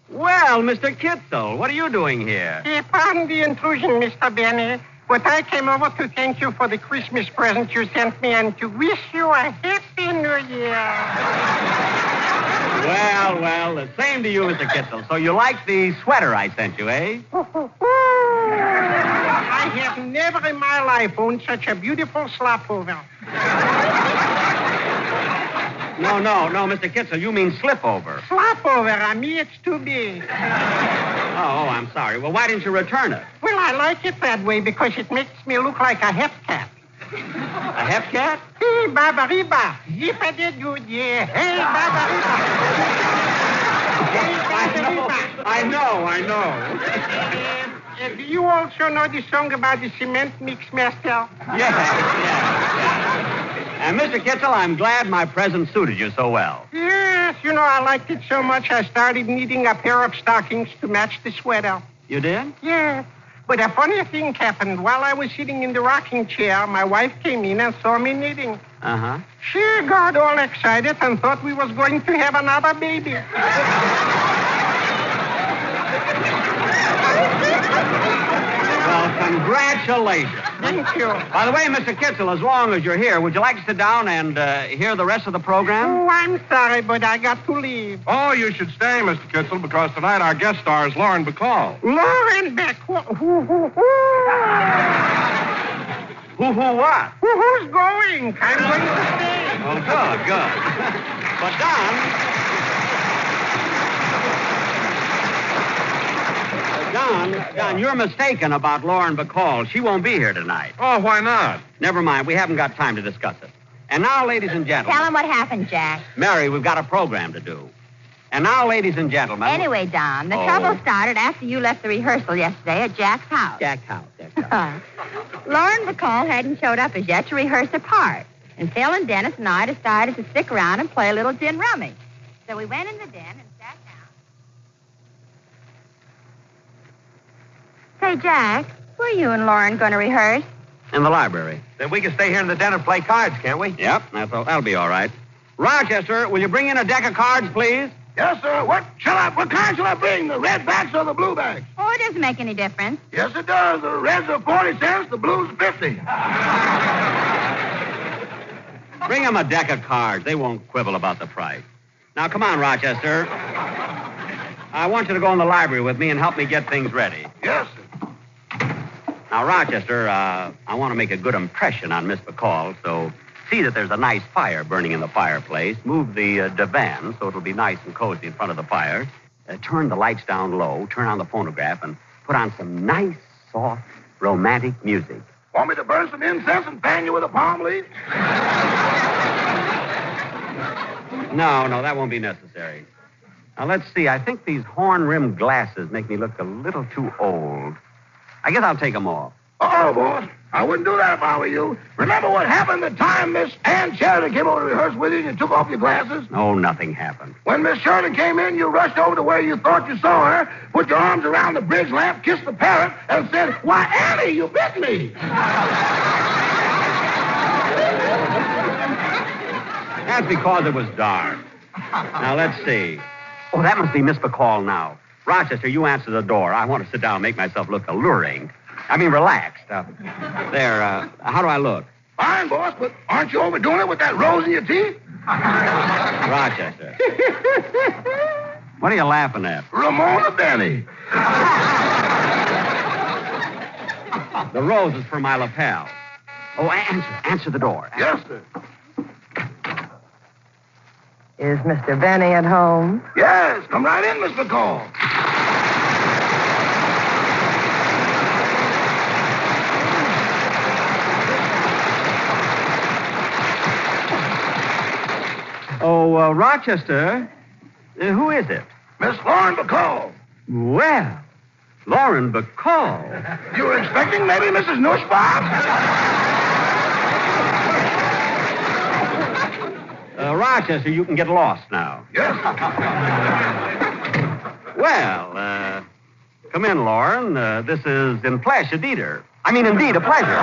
Well, Mr. Kitzel, what are you doing here? Pardon the intrusion, Mr. Benny, but I came over to thank you for the Christmas present you sent me and to wish you a happy New Year. Well, the same to you, Mr. Kitzel. So you like the sweater I sent you, eh? I have never in my life owned such a beautiful slopover. No, Mr. Kitzel, you mean slip-over. Slopover, on me it's too big. Oh, I'm sorry. Well, why didn't you return it? Well, I like it that way because it makes me look like a hep cat. A hep cat? Hey, Baba Riba. Yip-a-did-good, yeah. Hey, Baba Riba. I know. Do you also know the song about the cement mix master? Yeah. And Mr. Kitzel, I'm glad my present suited you so well. Yes, I liked it so much I started knitting a pair of stockings to match the sweater. You did? Yes. But a funny thing happened. While I was sitting in the rocking chair, my wife came in and saw me knitting. Uh-huh. She got all excited and thought we was going to have another baby. Well, congratulations. Thank you. By the way, Mr. Kitzel, as long as you're here, would you like to sit down and hear the rest of the program? Oh, I'm sorry, but I got to leave. Oh, you should stay, Mr. Kitzel, because tonight our guest star is Lauren Bacall. Lauren Bacall. Who what? Who's going? I'm going to stay. Oh, good. But Don, you're mistaken about Lauren Bacall. She won't be here tonight. Oh, why not? Never mind. We haven't got time to discuss it. And now, ladies and gentlemen. Tell him what happened, Jack. Mary, we've got a program to do. And now, ladies and gentlemen. Anyway, Don, the trouble started after you left the rehearsal yesterday at Jack's house. Jack's house. Lauren Bacall hadn't showed up as yet to rehearse her part. And Phil and Dennis and I decided to stick around and play a little gin rummy. So we went in the den and sat down. Say, Jack, where are you and Lauren going to rehearse? In the library. Then we can stay here in the den and play cards, can't we? Yep, that'll be all right. Rochester, will you bring in a deck of cards, please? Yes, sir. What kind shall I bring? The red backs or the blue backs? Oh, it doesn't make any difference. Yes, it does. The reds are 40 cents, the blues 50. Bring them a deck of cards. They won't quibble about the price. Now, come on, Rochester. I want you to go in the library with me and help me get things ready. Yes, sir. Now, Rochester, I want to make a good impression on Miss Bacall, so see that there's a nice fire burning in the fireplace. Move the divan so it'll be nice and cozy in front of the fire. Turn the lights down low, turn on the phonograph, and put on some nice, soft, romantic music. Want me to burn some incense and fan you with a palm leaf? No, that won't be necessary. Now, let's see. I think these horn-rimmed glasses make me look a little too old. I guess I'll take them off. Oh, boss. I wouldn't do that if I were you. Remember what happened the time Miss Ann Sheridan came over to rehearse with you and you took off your glasses? No, nothing happened. When Miss Sheridan came in, you rushed over to where you thought you saw her, put your arms around the bridge lamp, kissed the parrot, and said, "Why, Annie, you bit me." That's because it was dark. Now, let's see. Oh, that must be Miss Bacall now. Rochester, you answer the door. I want to sit down and make myself look alluring. Relaxed. How do I look? Fine, boss, but aren't you overdoing it with that rose in your teeth? Rochester. What are you laughing at? Ramona Benny. The rose is for my lapel. Oh, answer the door. Yes, sir. Is Mr. Benny at home? Yes, come right in, Miss Bacall. Oh, Rochester, who is it? Miss Lauren Bacall. Well, Lauren Bacall. You were expecting maybe Mrs. Nussbaum? Rochester, you can get lost now. Yes. Well, come in, Lauren. This is in flesh a deeder. Indeed, a pleasure.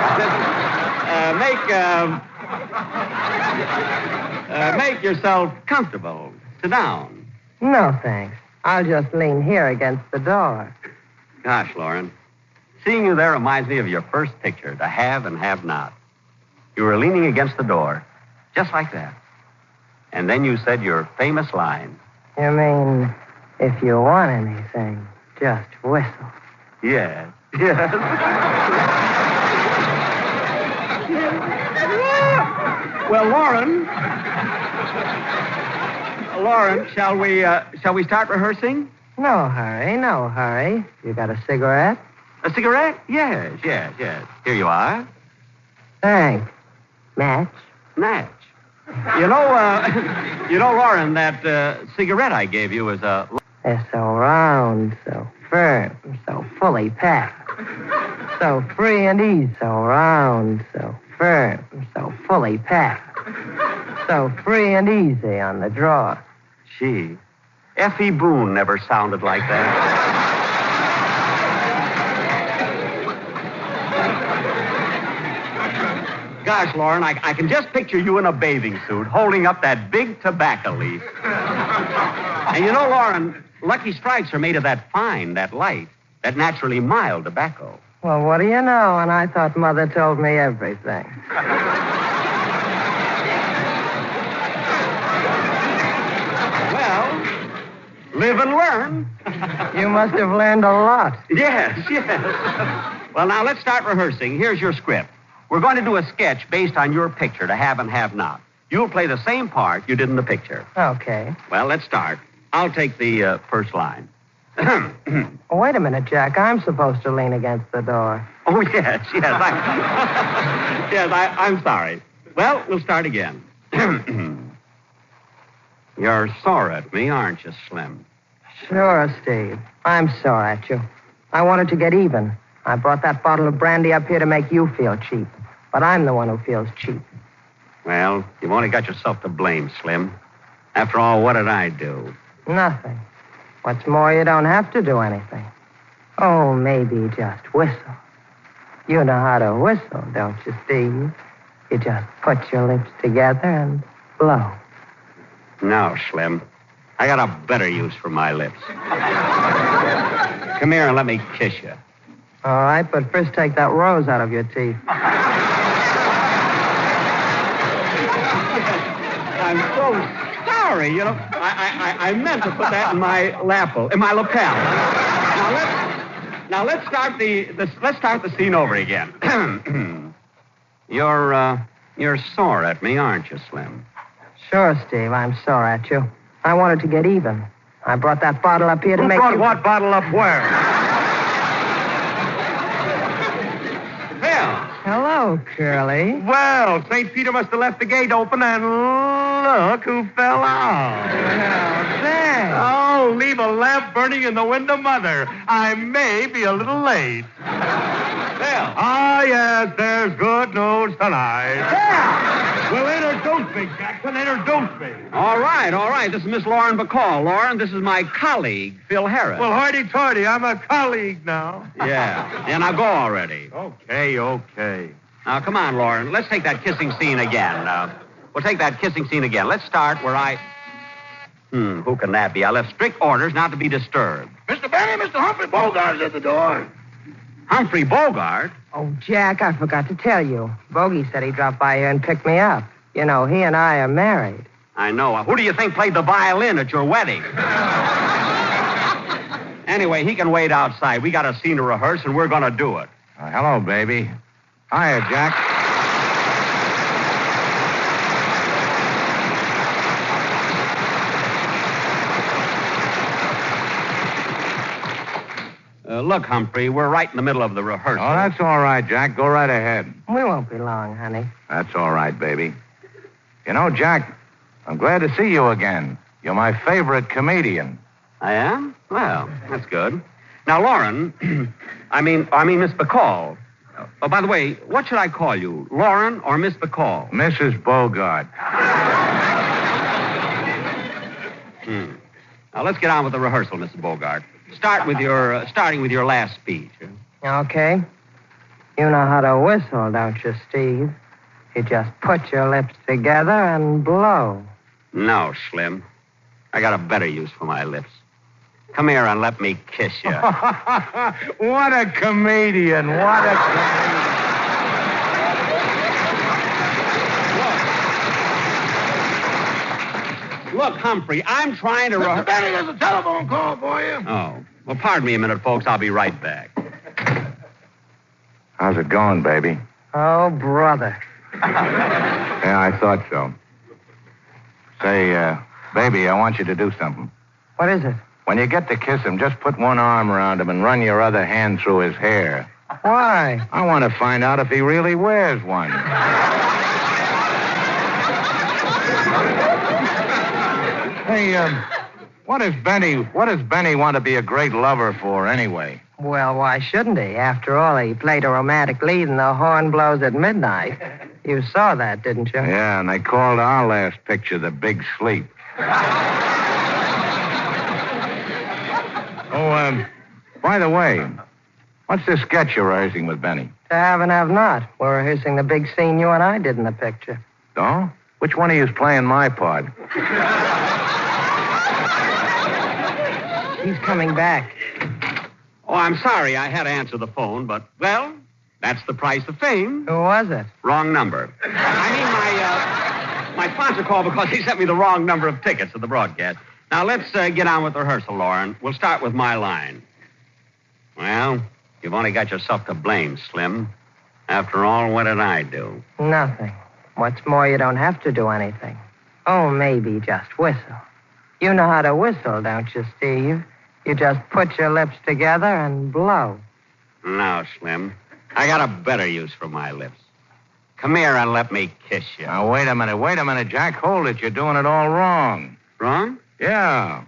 Make yourself comfortable. Sit down. No, thanks. I'll just lean here against the door. Gosh, Lauren, seeing you there reminds me of your first picture, The Have and Have Not. You were leaning against the door, just like that. And then you said your famous line. You mean, if you want anything, just whistle. Yes. Well, Lauren, shall we start rehearsing? No hurry. You got a cigarette? A cigarette? Yes. Here you are. Thanks. Match? You know, Lauren, that cigarette I gave you is a... They're so round, so firm, so fully packed. So free and easy. So round, so firm, so fully packed. So free and easy on the draw. Gee, F.E. Boone never sounded like that. Gosh, Lauren, I can just picture you in a bathing suit holding up that big tobacco leaf. And you know, Lauren, Lucky Strikes are made of that fine, that light, that naturally mild tobacco. Well, what do you know? And I thought Mother told me everything. Well, live and learn. You must have learned a lot. Yes. Well, now let's start rehearsing. Here's your script. We're going to do a sketch based on your picture, to have and have not. You'll play the same part you did in the picture. Okay. Well, let's start. I'll take the first line. Wait a minute, Jack. I'm supposed to lean against the door. Oh, yes. I'm sorry. Well, we'll start again. You're sore at me, aren't you, Slim? Sure, Steve. I'm sore at you. I wanted to get even. I brought that bottle of brandy up here to make you feel cheap. But I'm the one who feels cheap. Well, you've only got yourself to blame, Slim. After all, what did I do? Nothing. What's more, you don't have to do anything. Oh, maybe just whistle. You know how to whistle, don't you, Steve? You just put your lips together and blow. No, Slim. I got a better use for my lips. Come here and let me kiss you. All right, but first take that rose out of your teeth. I'm so sorry. You know, I meant to put that in my lapel, in my lapel. Now let's start the scene over again. You're sore at me, aren't you, Slim? Sure, Steve. I'm sore at you. I wanted to get even. I brought that bottle up here to make you... What bottle up where? Hello, Curly. Well, St. Peter must have left the gate open, and look who fell out. Well, thanks. Oh, leave a lamp burning in the window, Mother. I may be a little late. Well. Ah, yes, there's good news tonight. Yeah. Well, introduce me, Jackson. Introduce me. All right. This is Miss Lauren Bacall. Lauren, this is my colleague, Phil Harris. Well, hoity-toity. I'm a colleague now. Yeah, now go already. Okay. Now, come on, Lauren. Let's take that kissing scene again. We'll take that kissing scene again. Let's start where I... who can that be? I left strict orders not to be disturbed. Mr. Benny, Mr. Humphrey Bogart's at the door. Humphrey Bogart? Oh, Jack, I forgot to tell you. Bogey said he dropped by here and picked me up. You know, he and I are married. I know. Who do you think played the violin at your wedding? Anyway, he can wait outside. We got a scene to rehearse, and we're going to do it. Hello, baby. Hiya, Jack. Look, Humphrey, we're right in the middle of the rehearsal. Oh, that's all right, Jack. Go right ahead. We won't be long, honey. That's all right, baby. You know, Jack, I'm glad to see you again. You're my favorite comedian. I am? Well, that's good. Now, Lauren, I mean, Miss Bacall. Oh, by the way, what should I call you? Lauren or Miss Bacall? Mrs. Bogart. Now, let's get on with the rehearsal, Mrs. Bogart. Starting with your last speech. Okay. You know how to whistle, don't you, Steve? You just put your lips together and blow. No, Slim. I got a better use for my lips. Come here and let me kiss you. What a comedian. Look, Humphrey, I'm trying to... Mr. Benny, there's a telephone call for you. Oh. Well, pardon me a minute, folks. I'll be right back. How's it going, baby? Oh, brother. Yeah, I thought so. Say, baby, I want you to do something. What is it? When you get to kiss him, just put one arm around him and run your other hand through his hair. Why? I want to find out if he really wears one. Hey, What does Benny want to be a great lover for, anyway? Well, why shouldn't he? After all, he played a romantic lead in The Horn Blows at Midnight. You saw that, didn't you? Yeah, and they called our last picture The Big Sleep. By the way, what's this sketch you're rehearsing with Benny? To have and have not. We're rehearsing the big scene you and I did in the picture. Oh? Which one of you's playing my part? He's coming back. Oh, I'm sorry I had to answer the phone, but, well, that's the price of fame. Who was it? Wrong number. I mean, my sponsor called because he sent me the wrong number of tickets to the broadcast. Now, let's get on with the rehearsal, Lauren. We'll start with my line. Well, you've only got yourself to blame, Slim. After all, what did I do? Nothing. What's more, you don't have to do anything. Oh, maybe just whistle. You know how to whistle, don't you, Steve? You just put your lips together and blow. No, Slim. I got a better use for my lips. Come here and let me kiss you. Now, wait a minute, Jack. Hold it. You're doing it all wrong. Wrong? Yeah.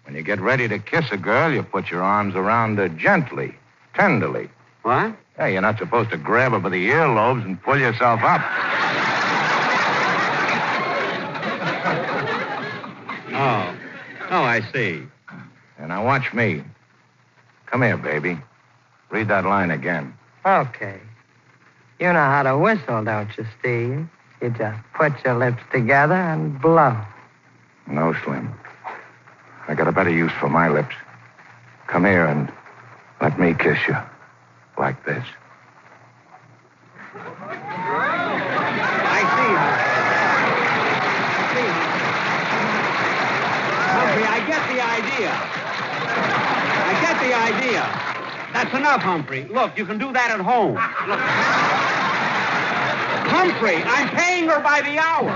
When you get ready to kiss a girl, you put your arms around her gently, tenderly. What? Yeah, you're not supposed to grab her by the earlobes and pull yourself up. Oh, I see. And now watch me. Come here, baby. Read that line again. Okay. You know how to whistle, don't you, Steve? You just put your lips together and blow. No, Slim. I got a better use for my lips. Come here and let me kiss you. Like this. I see. Humphrey, I get the idea. That's enough, Humphrey. Look, you can do that at home. Look. Humphrey, I'm paying her by the hour.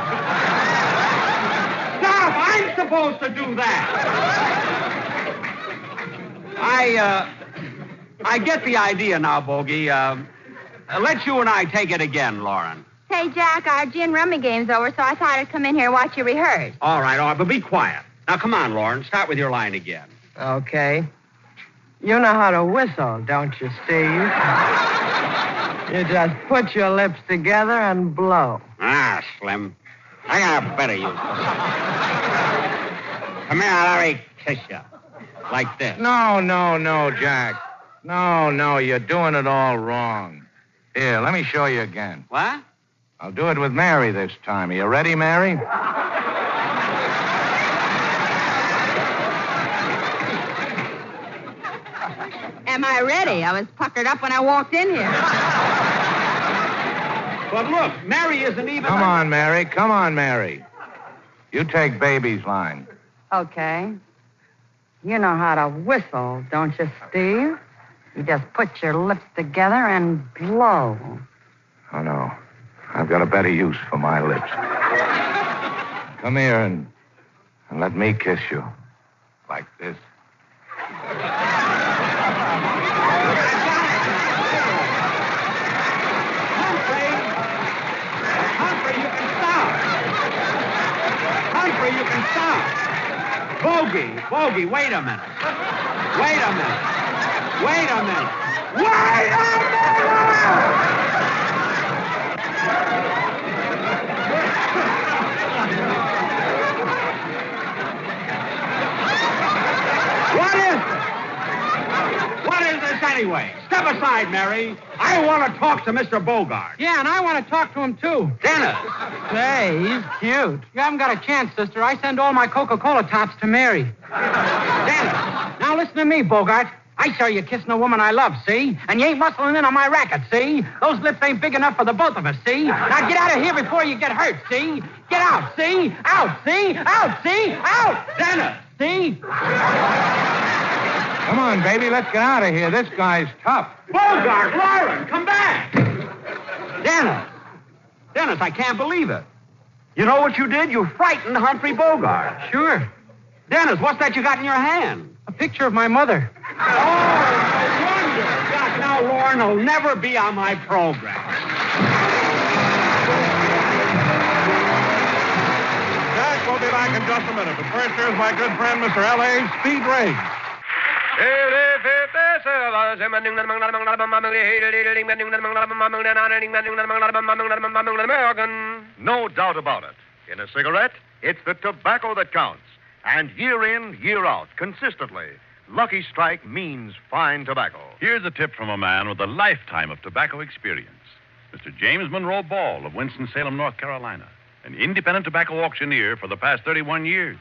Stop! I'm supposed to do that. I get the idea now, Bogey. Let you and I take it again, Lauren. Hey, Jack, our gin rummy game's over, so I thought I'd come in here and watch you rehearse. All right, but be quiet. Now, come on, Lauren. Start with your line again. Okay. You know how to whistle, don't you, Steve? You just put your lips together and blow. Ah, Slim. I got a better use. Come here, let me kiss you. Like this. No, Jack. No, you're doing it all wrong. Here, let me show you again. What? I'll do it with Mary this time. Are you ready, Mary? Am I ready? I was puckered up when I walked in here. But look, Mary isn't even... Come on, Mary. You take baby's line. Okay. You know how to whistle, don't you, Steve? You just put your lips together and blow. Oh, no. I've got a better use for my lips. Come here and let me kiss you. Like this. Humphrey, you can stop. Bogey, wait a minute. Wait a minute. What is this anyway? Step aside, Mary. I want to talk to Mr. Bogart. Yeah, and I want to talk to him, too. Dennis. Say, he's cute. You haven't got a chance, sister. I send all my Coca-Cola tops to Mary. Dennis. Now listen to me, Bogart. I saw you kissing a woman I love, see? And you ain't muscling in on my racket, see? Those lips ain't big enough for the both of us, see? Now get out of here before you get hurt, see? Get out, see? Out, see? Out, see? Out! Dennis! See? Come on, baby, let's get out of here. This guy's tough. Bogart, Lauren, come back! Dennis, I can't believe it. You know what you did? You frightened Humphrey Bogart. Sure. Dennis, what's that you got in your hand? A picture of my mother. Oh, no wonder. God, now Lauren will never be on my program. Jack We'll be back in just a minute. But first, here's my good friend, Mr. L.A. Speed Riggs. No doubt about it. In a cigarette, it's the tobacco that counts. And year in, year out, consistently, Lucky Strike means fine tobacco. Here's a tip from a man with a lifetime of tobacco experience. Mr. James Monroe Ball of Winston-Salem, North Carolina, an independent tobacco auctioneer for the past 31 years.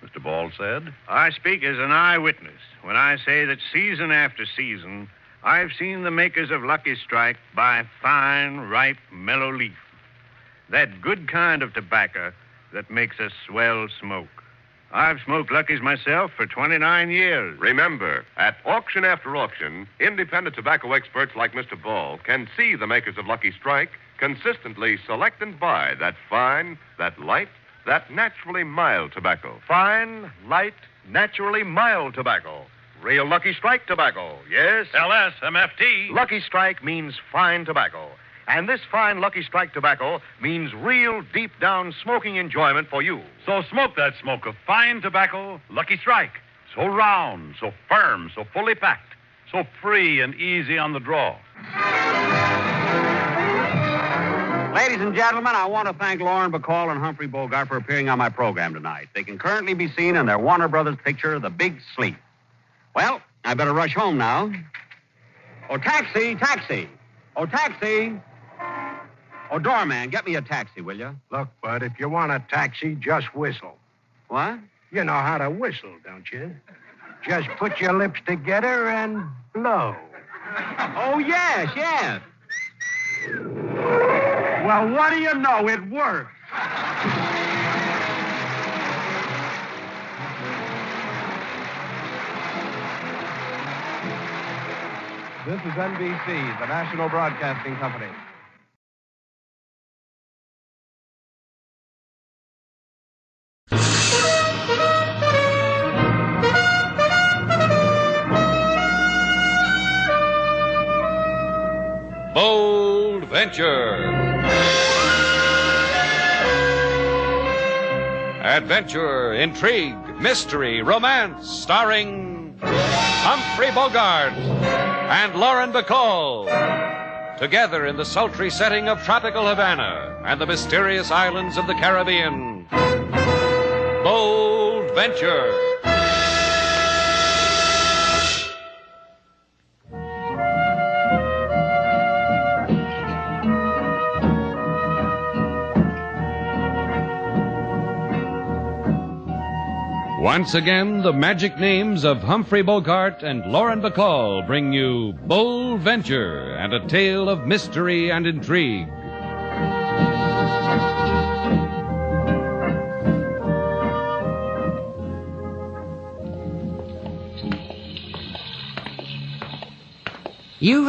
Mr. Ball said, I speak as an eyewitness when I say that season after season, I've seen the makers of Lucky Strike buy fine, ripe, mellow leaf. That good kind of tobacco that makes a swell smoke. I've smoked Lucky's myself for 29 years. Remember, at auction after auction, independent tobacco experts like Mr. Ball can see the makers of Lucky Strike consistently select and buy that fine, that light, that naturally mild tobacco. Fine, light, naturally mild tobacco. Real Lucky Strike tobacco, yes? LSMFT. Lucky Strike means fine tobacco. And this fine Lucky Strike tobacco means real deep-down smoking enjoyment for you. So smoke that smoke of fine tobacco, Lucky Strike. So round, so firm, so fully packed, so free and easy on the draw. Ladies and gentlemen, I want to thank Lauren Bacall and Humphrey Bogart for appearing on my program tonight. They can currently be seen in their Warner Brothers picture, The Big Sleep. Well, I better rush home now. Oh, taxi, taxi. Oh, taxi. Oh, doorman, get me a taxi, will you? Look, Bud, if you want a taxi, just whistle. What? You know how to whistle, don't you? Just put your lips together and blow. Oh, yes, yes. Well, what do you know? It works. This is NBC, the National Broadcasting Company. Bold Venture. Adventure, intrigue, mystery, romance, starring Humphrey Bogart and Lauren Bacall. Together in the sultry setting of tropical Havana and the mysterious islands of the Caribbean. Bold Venture. Once again, the magic names of Humphrey Bogart and Lauren Bacall bring you Bold Venture and a tale of mystery and intrigue. You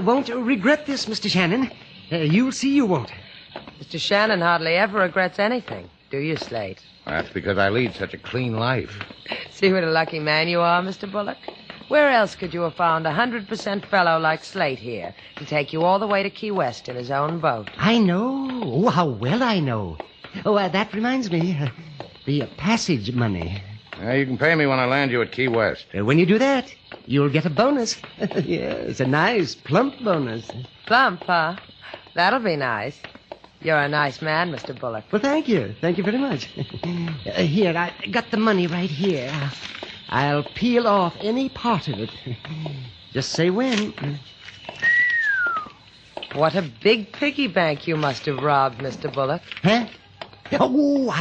won't regret this, Mr. Shannon. You'll see you won't. Mr. Shannon hardly ever regrets anything, do you, Slate? That's because I lead such a clean life. See what a lucky man you are, Mr. Bullock. Where else could you have found a 100% fellow like Slate here to take you all the way to Key West in his own boat? I know. Oh, how well I know. Oh, that reminds me. The passage money. You can pay me when I land you at Key West. When you do that, you'll get a bonus. Yes, a nice, plump bonus. Plump, huh? That'll be nice. You're a nice man, Mr. Bullock. Well, thank you. Thank you very much. Here, I got the money right here. I'll peel off any part of it. Just say when. What a big piggy bank you must have robbed, Mr. Bullock. Huh? Oh,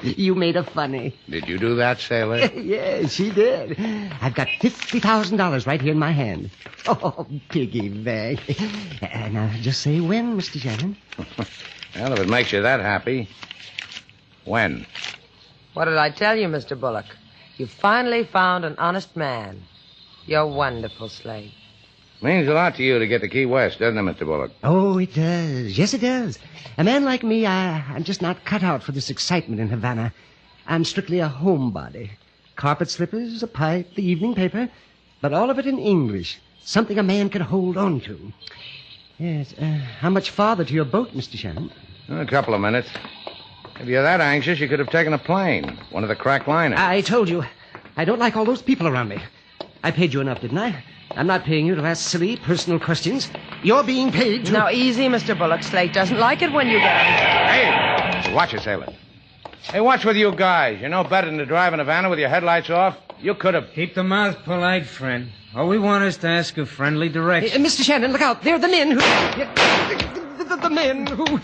you made a funny. Did you do that, sailor? Yes, she did. I've got $50,000 right here in my hand. Oh, piggy bank. Now, just say when, Mr. Shannon. Well, if it makes you that happy. When? What did I tell you, Mr. Bullock? You finally found an honest man. You're wonderful, Slate. Means a lot to you to get to Key West, doesn't it, Mr. Bullock? Oh, it does. Yes, it does. A man like me, I'm just not cut out for this excitement in Havana. I'm strictly a homebody. Carpet slippers, a pipe, the evening paper, but all of it in English. Something a man can hold on to. Yes, how much farther to your boat, Mr. Shannon? A couple of minutes. If you're that anxious, you could have taken a plane. One of the crack liners. I told you, I don't like all those people around me. I paid you enough, didn't I? I'm not paying you to ask silly, personal questions. You're being paid to... Now, easy, Mr. Bullock. Slate doesn't like it when you get... Hey! Watch it, sailor. Hey, what's with you guys? You know better than to drive in Havana with your headlights off? You could have... Keep the mouth polite, friend. All we want is to ask a friendly direction. Mr. Shannon, look out. They're the men who... The men who...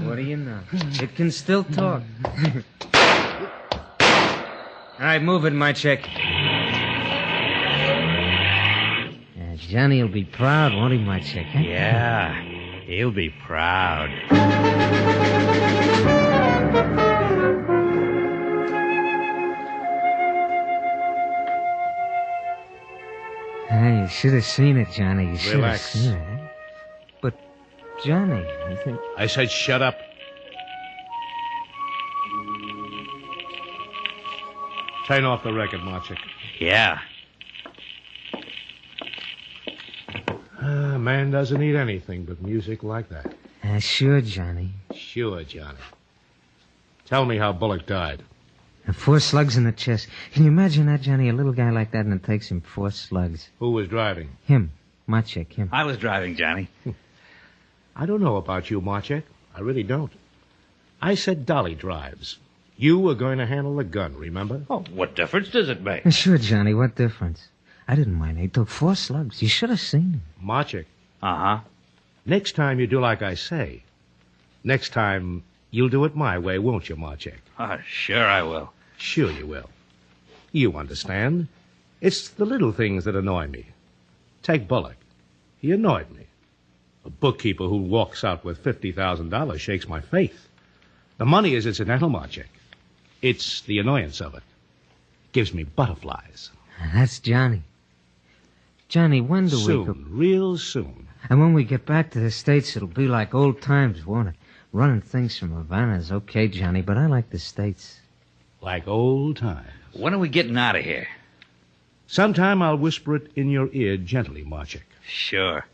What do you know? It can still talk. All right, move it, my chick. Johnny'll be proud, won't he, my chick? Huh? Yeah, he'll be proud. Hey, you should have seen it, Johnny. You should have Relax. seen it. Eh? But, Johnny, you think... I said shut up. Turn off the record, Marchik. Yeah. Man doesn't need anything but music like that. Sure, Johnny. Sure, Johnny. Tell me how Bullock died. 4 slugs in the chest. Can you imagine that, Johnny? A little guy like that, and it takes him 4 slugs. Who was driving? Him. My chick, him. I was driving, Johnny. I don't know about you, Marchek. I really don't. I said Dolly drives. You were going to handle the gun, remember? Oh, what difference does it make? Sure, Johnny, what difference? I didn't mind. He took 4 slugs. You should have seen him. Marchek. Uh-huh. Next time you do like I say. Next time you'll do it my way, won't you, Marchek? Oh, sure I will. Sure you will. You understand. It's the little things that annoy me. Take Bullock. He annoyed me. A bookkeeper who walks out with $50,000 shakes my faith. The money is incidental, Marchek. It's the annoyance of it. Gives me butterflies. That's Johnny. Johnny, when do Soon, we go... real soon. And when we get back to the States, it'll be like old times, won't it? Running things from Havana is okay, Johnny, but I like the States. Like old times. When are we getting out of here? Sometime I'll whisper it in your ear gently, Marchek. Sure.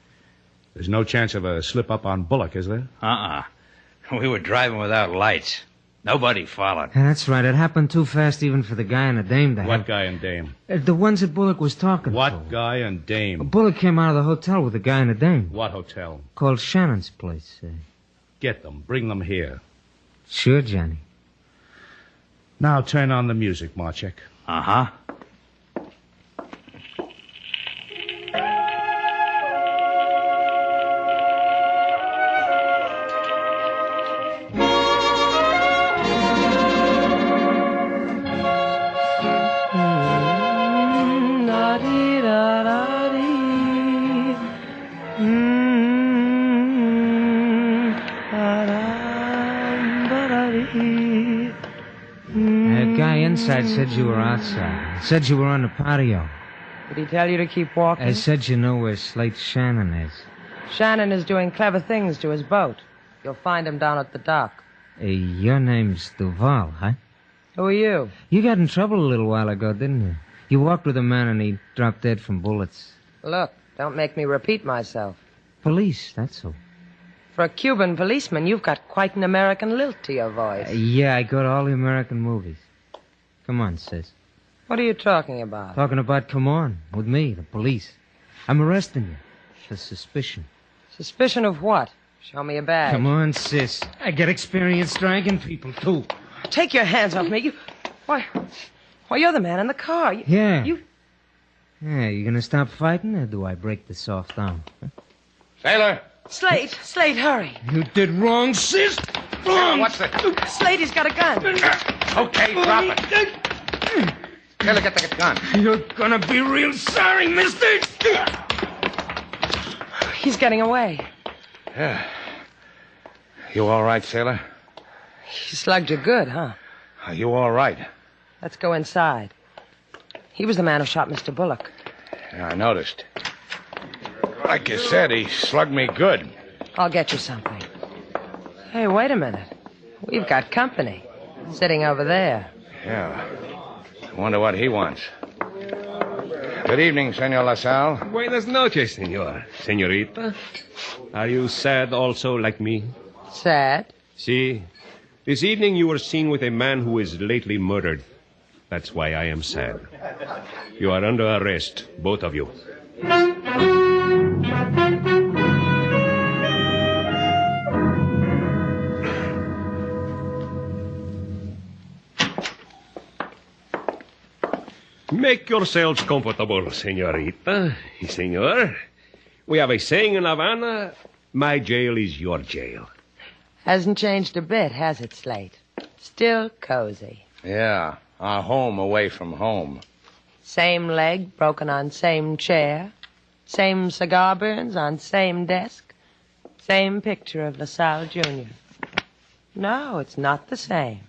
There's no chance of a slip-up on Bullock, is there? Uh-uh. We were driving without lights. Nobody followed. Yeah, that's right. It happened too fast even for the guy and the dame to What guy and dame? The ones that Bullock was talking to. What guy and dame? Bullock came out of the hotel with the guy and the dame. What hotel? Called Shannon's place. Get them. Bring them here. Sure, Johnny. Now turn on the music, Marchek. Uh-huh. Inside said you were outside. Said you were on the patio. Did he tell you to keep walking? I said you know where Slate Shannon is. Shannon is doing clever things to his boat. You'll find him down at the dock. Your name's Duval, huh? Who are you? You got in trouble a little while ago, didn't you? You walked with a man and he dropped dead from bullets. Look, don't make me repeat myself. Police, that's all. For a Cuban policeman, you've got quite an American lilt to your voice. Yeah, I go to all the American movies. Come on, sis. What are you talking about? Talking about come on, with me, the police. I'm arresting you for suspicion. Suspicion of what? Show me a badge. Come on, sis. I get experience dragging people, too. Take your hands off me. Why, you're the man in the car. Yeah, you gonna stop fighting, or do I break the soft arm? Huh? Sailor! Slate, hurry. You did wrong, sis. Wrong. What's the... Slate, he's got a gun. Okay, drop it. Sailor, get the gun. You're gonna be real sorry, mister. He's getting away. Yeah. You all right, sailor? He slugged you good, huh? Are you all right? Let's go inside. He was the man who shot Mr. Bullock. Yeah, I noticed. Like you said, he slugged me good. I'll get you something. Hey, wait a minute. We've got company. Sitting over there. Yeah. I wonder what he wants. Good evening, Senor LaSalle. Buenas noches, senor. Senorita. Are you sad also like me? Sad? Si. This evening you were seen with a man who was lately murdered. That's why I am sad. You are under arrest, both of you. Make yourselves comfortable, senorita. Senor, we have a saying in Havana, my jail is your jail. Hasn't changed a bit, has it, Slate? Still cozy. Yeah, our home away from home. Same leg broken on same chair. Same cigar burns on same desk. Same picture of LaSalle Jr. No, it's not the same.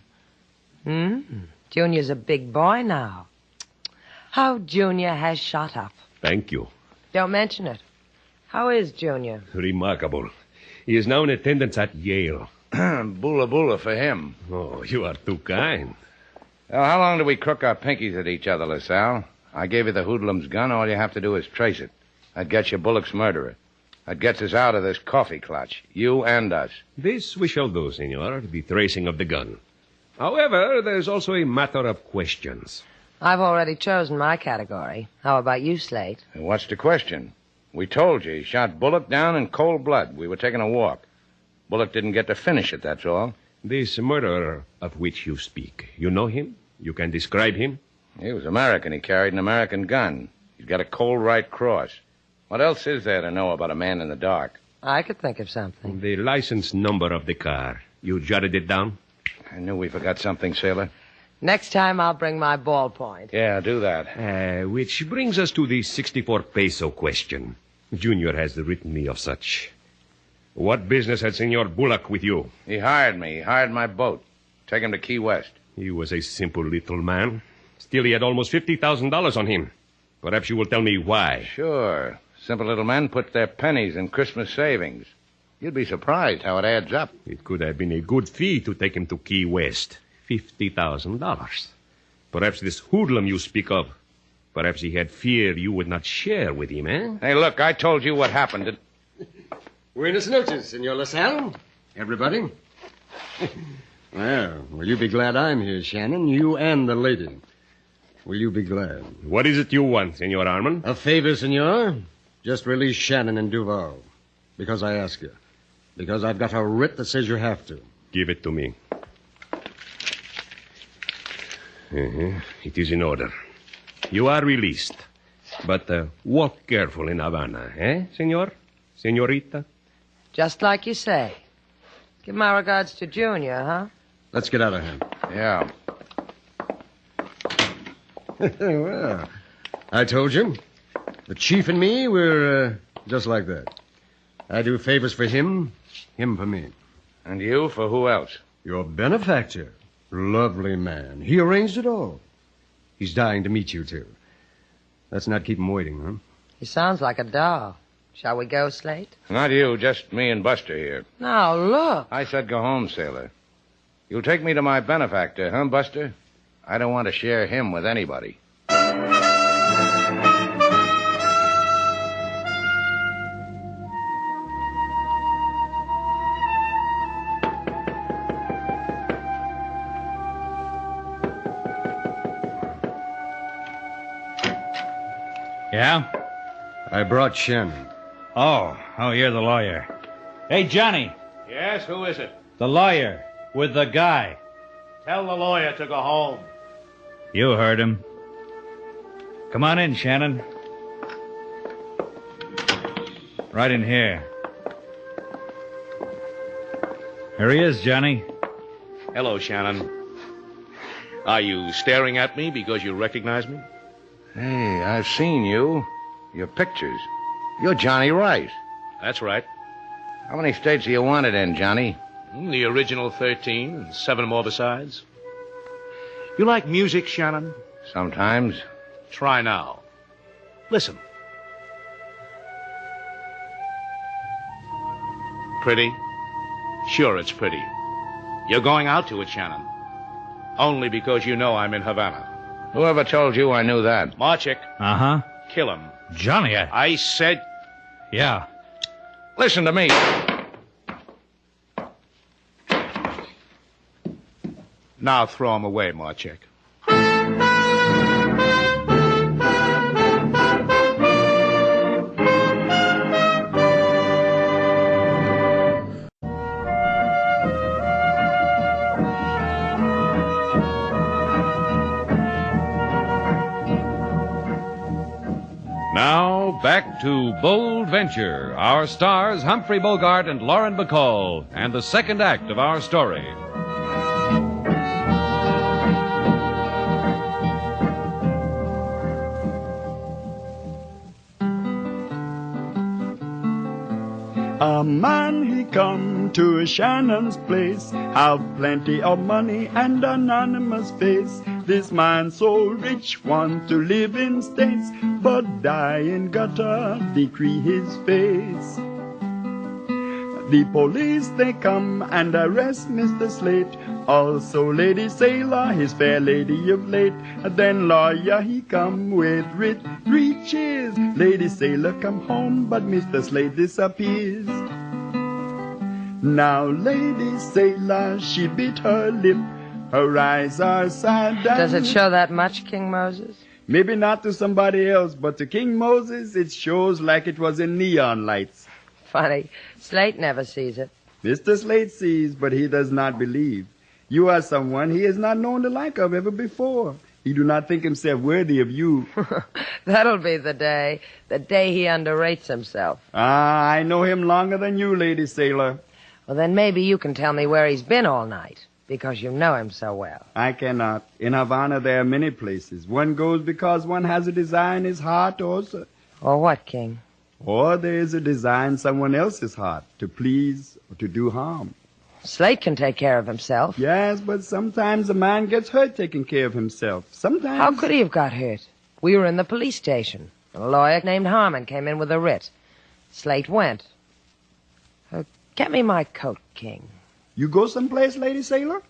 Junior's a big boy now. How Junior has shot up. Thank you. Don't mention it. How is Junior? Remarkable. He is now in attendance at Yale. Bula bula for him. Oh, you are too kind. Well, how long do we crook our pinkies at each other, LaSalle? I gave you the hoodlum's gun. All you have to do is trace it. That gets you Bullock's murderer. That gets us out of this coffee clutch. You and us. This we shall do, senor, the tracing of the gun. However, there's also a matter of questions. I've already chosen my category. How about you, Slate? And what's the question? We told you he shot Bullock down in cold blood. We were taking a walk. Bullock didn't get to finish it, that's all. This murderer of which you speak, you know him? You can describe him? He was American. He carried an American gun. He's got a cold right cross. What else is there to know about a man in the dark? I could think of something. The license number of the car. You jotted it down? I knew we forgot something, sailor. Next time I'll bring my ballpoint. Yeah, do that. Which brings us to the 64 peso question. Junior has written me of such. What business had Senor Bullock with you? He hired me. He hired my boat. Take him to Key West. He was a simple little man. Still, he had almost $50,000 on him. Perhaps you will tell me why. Sure. Simple little men put their pennies in Christmas savings. You'd be surprised how it adds up. It could have been a good fee to take him to Key West. $50,000. Perhaps this hoodlum you speak of, perhaps he had fear you would not share with him, eh? Hey, look, I told you what happened. Buenas noches, Senor LaSalle. Everybody. Well, will you be glad I'm here, Shannon? You and the lady. Will you be glad? What is it you want, Senor Armand? A favor, Senor. Just release Shannon and Duval. Because I ask you. Because I've got a writ that says you have to. Give it to me. It is in order. You are released. But walk careful in Havana, eh, senor? Senorita? Just like you say. Give my regards to Junior, huh? Let's get out of here. Yeah. Well, I told you. The chief and me, we're just like that. I do favors for him, him for me. And you for who else? Your benefactor. Lovely man. He arranged it all. He's dying to meet you two. Let's not keep him waiting, huh? He sounds like a doll. Shall we go, Slate? Not you, just me and Buster here. Now, look. I said go home, sailor. You'll take me to my benefactor, huh, Buster? I don't want to share him with anybody. Yeah? I brought Shannon. Oh, you're the lawyer. Hey, Johnny. Yes, who is it? The lawyer with the guy. Tell the lawyer to go home. You heard him. Come on in, Shannon. Right in here. Here he is, Johnny. Hello, Shannon. Are you staring at me because you recognize me? Hey, I've seen you. Your pictures. You're Johnny Rice. That's right. How many states do you want it in, Johnny? The original 13, and 7 more besides. You like music, Shannon? Sometimes. Try now. Listen. Pretty? Sure, it's pretty. You're going out to it, Shannon. Only because you know I'm in Havana. Whoever told you I knew that? Marchik. Uh-huh. Kill him. Johnny, I said... Yeah. Listen to me. Now throw 'em away, Marchek. Now, back to Bold Venture. Our stars, Humphrey Bogart and Lauren Bacall, and the second act of our story. A man he come to Shannon's place, have plenty of money and anonymous face. This man so rich want to live in states, but die in gutter decree his face. The police they come and arrest Mr. Slate, also Lady Sailor, his fair lady of late. Then lawyer he come with writ, 3 cheers. Lady Sailor come home, but Mr. Slate disappears. Now Lady Sailor, she bit her lip, her eyes are sad and... Does it show that much, King Moses? Maybe not to somebody else, but to King Moses, it shows like it was in neon lights. Funny. Slate never sees it. Mr. Slate sees, but he does not believe. You are someone he has not known the like of ever before. He do not think himself worthy of you. That'll be the day he underrates himself. Ah, I know him longer than you, Lady Sailor. Well, then maybe you can tell me where he's been all night, because you know him so well. I cannot. In Havana, there are many places. One goes because one has a desire in his heart, or what, King? Or there is a desire in someone else's heart, to please or to do harm. Slate can take care of himself. Yes, but sometimes a man gets hurt taking care of himself. Sometimes... How could he have got hurt? We were in the police station. A lawyer named Harmon came in with a writ. Slate went. Get me my coat, King. You go someplace, Lady Sailor?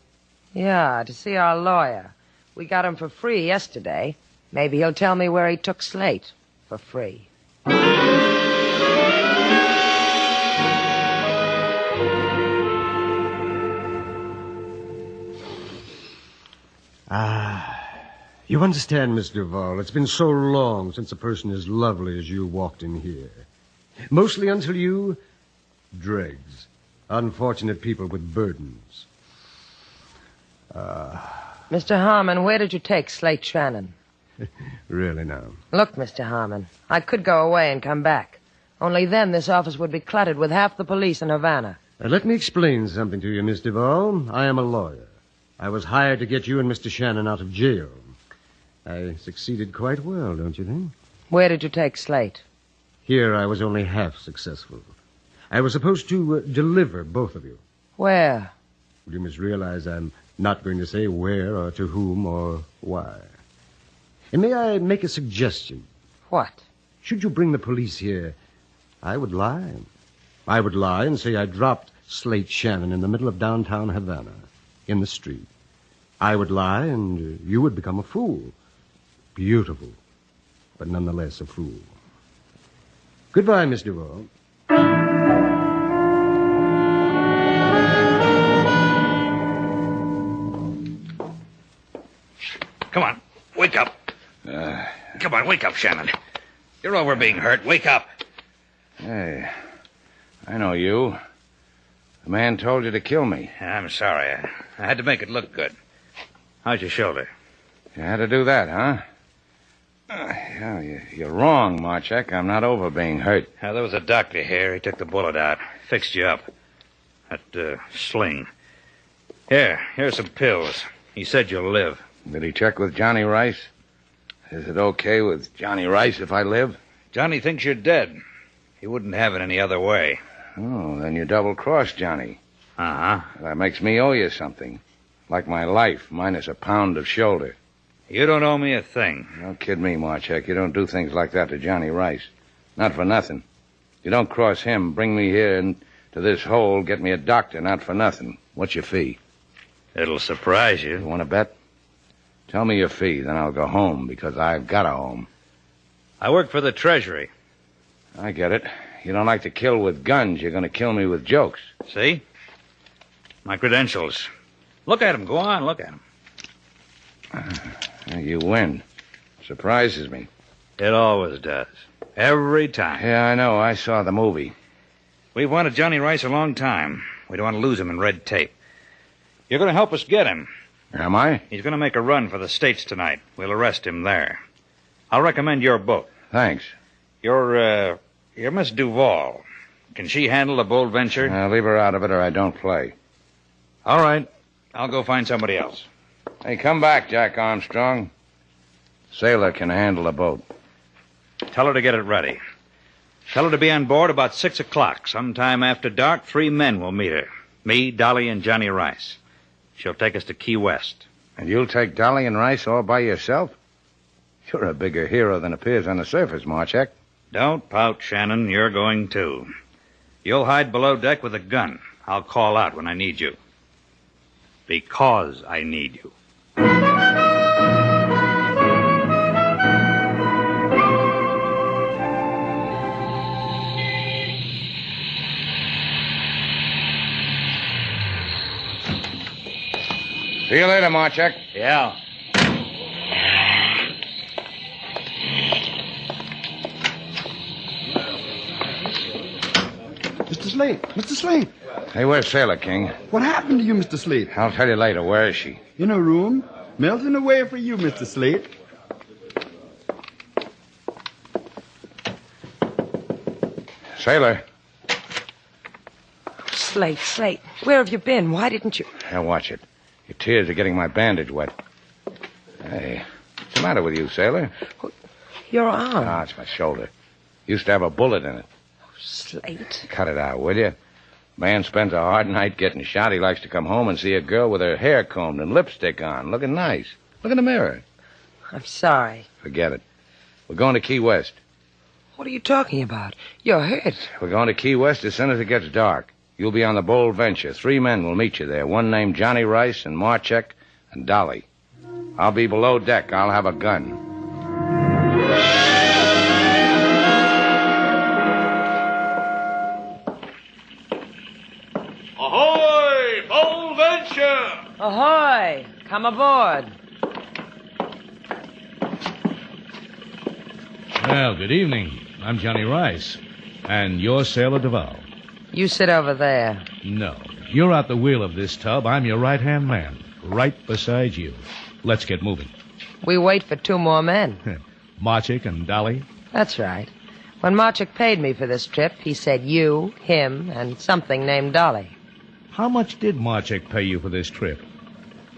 Yeah, to see our lawyer. We got him for free yesterday. Maybe he'll tell me where he took Slate for free. You understand, Miss Duval, it's been so long since a person as lovely as you walked in here. Mostly until you... dregs. Unfortunate people with burdens. Mr. Harmon, where did you take Slate Shannon? Really now? Look, Mr. Harmon, I could go away and come back. Only then this office would be cluttered with half the police in Havana. Let me explain something to you, Miss Duval. I am a lawyer. I was hired to get you and Mr. Shannon out of jail. I succeeded quite well, don't you think? Where did you take Slate? Here I was only half successful. I was supposed to deliver both of you. Where? You must realize I'm not going to say where or to whom or why. And may I make a suggestion? What? Should you bring the police here, I would lie. I would lie and say I dropped Slate Shannon in the middle of downtown Havana, in the street. I would lie and you would become a fool. Beautiful, but nonetheless a fool. Goodbye, Miss Duval. Come on, wake up. Come on, wake up, Shannon. You're over being hurt. Wake up. Hey, I know you. The man told you to kill me. I'm sorry. I had to make it look good. How's your shoulder? You had to do that, huh? You're wrong, Marchek. I'm not over being hurt. There was a doctor here. He took the bullet out. Fixed you up. That sling. Here's some pills. He said you'll live. Did he check with Johnny Rice? Is it okay with Johnny Rice if I live? Johnny thinks you're dead. He wouldn't have it any other way. Oh, then you double-crossed Johnny. Uh-huh. That makes me owe you something. Like my life, minus a pound of shoulder. You don't owe me a thing. Don't kid me, Marchek. You don't do things like that to Johnny Rice. Not for nothing. You don't cross him, bring me here into this hole, get me a doctor, not for nothing. What's your fee? It'll surprise you. You want to bet? Tell me your fee, then I'll go home, because I've got a home. I work for the Treasury. I get it. You don't like to kill with guns. You're going to kill me with jokes. See? My credentials. Look at him. Go on, look at him. You win. Surprises me. It always does. Every time. Yeah, I know. I saw the movie. We've wanted Johnny Rice a long time. We don't want to lose him in red tape. You're going to help us get him. Am I? He's going to make a run for the States tonight. We'll arrest him there. I'll recommend your boat. Thanks. You're Miss Duval. Can she handle a bold venture? Leave her out of it or I don't play. All right. I'll go find somebody else. Hey, come back, Jack Armstrong. Sailor can handle a boat. Tell her to get it ready. Tell her to be on board about 6 o'clock. Sometime after dark, 3 men will meet her. Me, Dolly, and Johnny Rice. She'll take us to Key West. And you'll take Dolly and Rice all by yourself? You're a bigger hero than appears on the surface, Marchek. Don't pout, Shannon. You're going too. You'll hide below deck with a gun. I'll call out when I need you. Because I need you. See you later, Marchek. Yeah. Mr. Slate! Mr. Slate! Hey, where's Sailor King? What happened to you, Mr. Slate? I'll tell you later. Where is she? In her room. Melting away for you, Mr. Slate. Sailor. Slate, where have you been? Why didn't you... Now, watch it. Your tears are getting my bandage wet. Hey, what's the matter with you, Sailor? Your arm. Ah, it's my shoulder. Used to have a bullet in it. Slate. Cut it out, will you? Man spends a hard night getting shot. He likes to come home and see a girl with her hair combed and lipstick on, looking nice. Look in the mirror. I'm sorry. Forget it. We're going to Key West. What are you talking about? You're hurt. We're going to Key West as soon as it gets dark. You'll be on the Bold Venture. 3 men will meet you there. One named Johnny Rice and Marchek and Dolly. I'll be below deck. I'll have a gun. Ahoy! Bold Venture! Ahoy! Come aboard. Well, good evening. I'm Johnny Rice. And you're Sailor Duval. You sit over there. No. You're at the wheel of this tub. I'm your right-hand man. Right beside you. Let's get moving. We wait for 2 more men. Marchek and Dolly? That's right. When Marchek paid me for this trip, he said you, him, and something named Dolly. How much did Marchek pay you for this trip?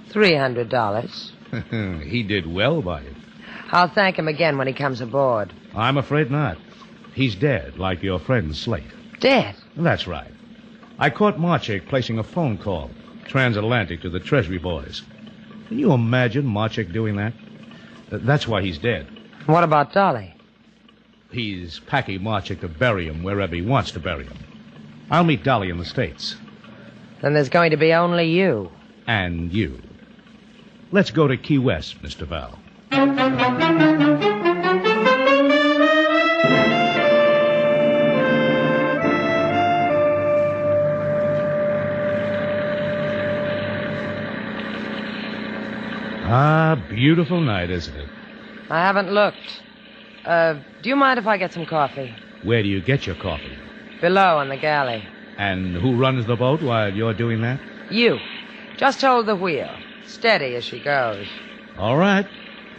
$300. He did well by it. I'll thank him again when he comes aboard. I'm afraid not. He's dead, like your friend Slate. Dead? That's right. I caught Marchek placing a phone call, transatlantic, to the Treasury boys. Can you imagine Marchek doing that? That's why he's dead. What about Dolly? He's packing Marchek to bury him wherever he wants to bury him. I'll meet Dolly in the States. Then there's going to be only you. And you. Let's go to Key West, Mr. Val. Ah, beautiful night, isn't it? I haven't looked. Do you mind if I get some coffee? Where do you get your coffee? Below on the galley. And who runs the boat while you're doing that? You. Just hold the wheel. Steady as she goes. All right.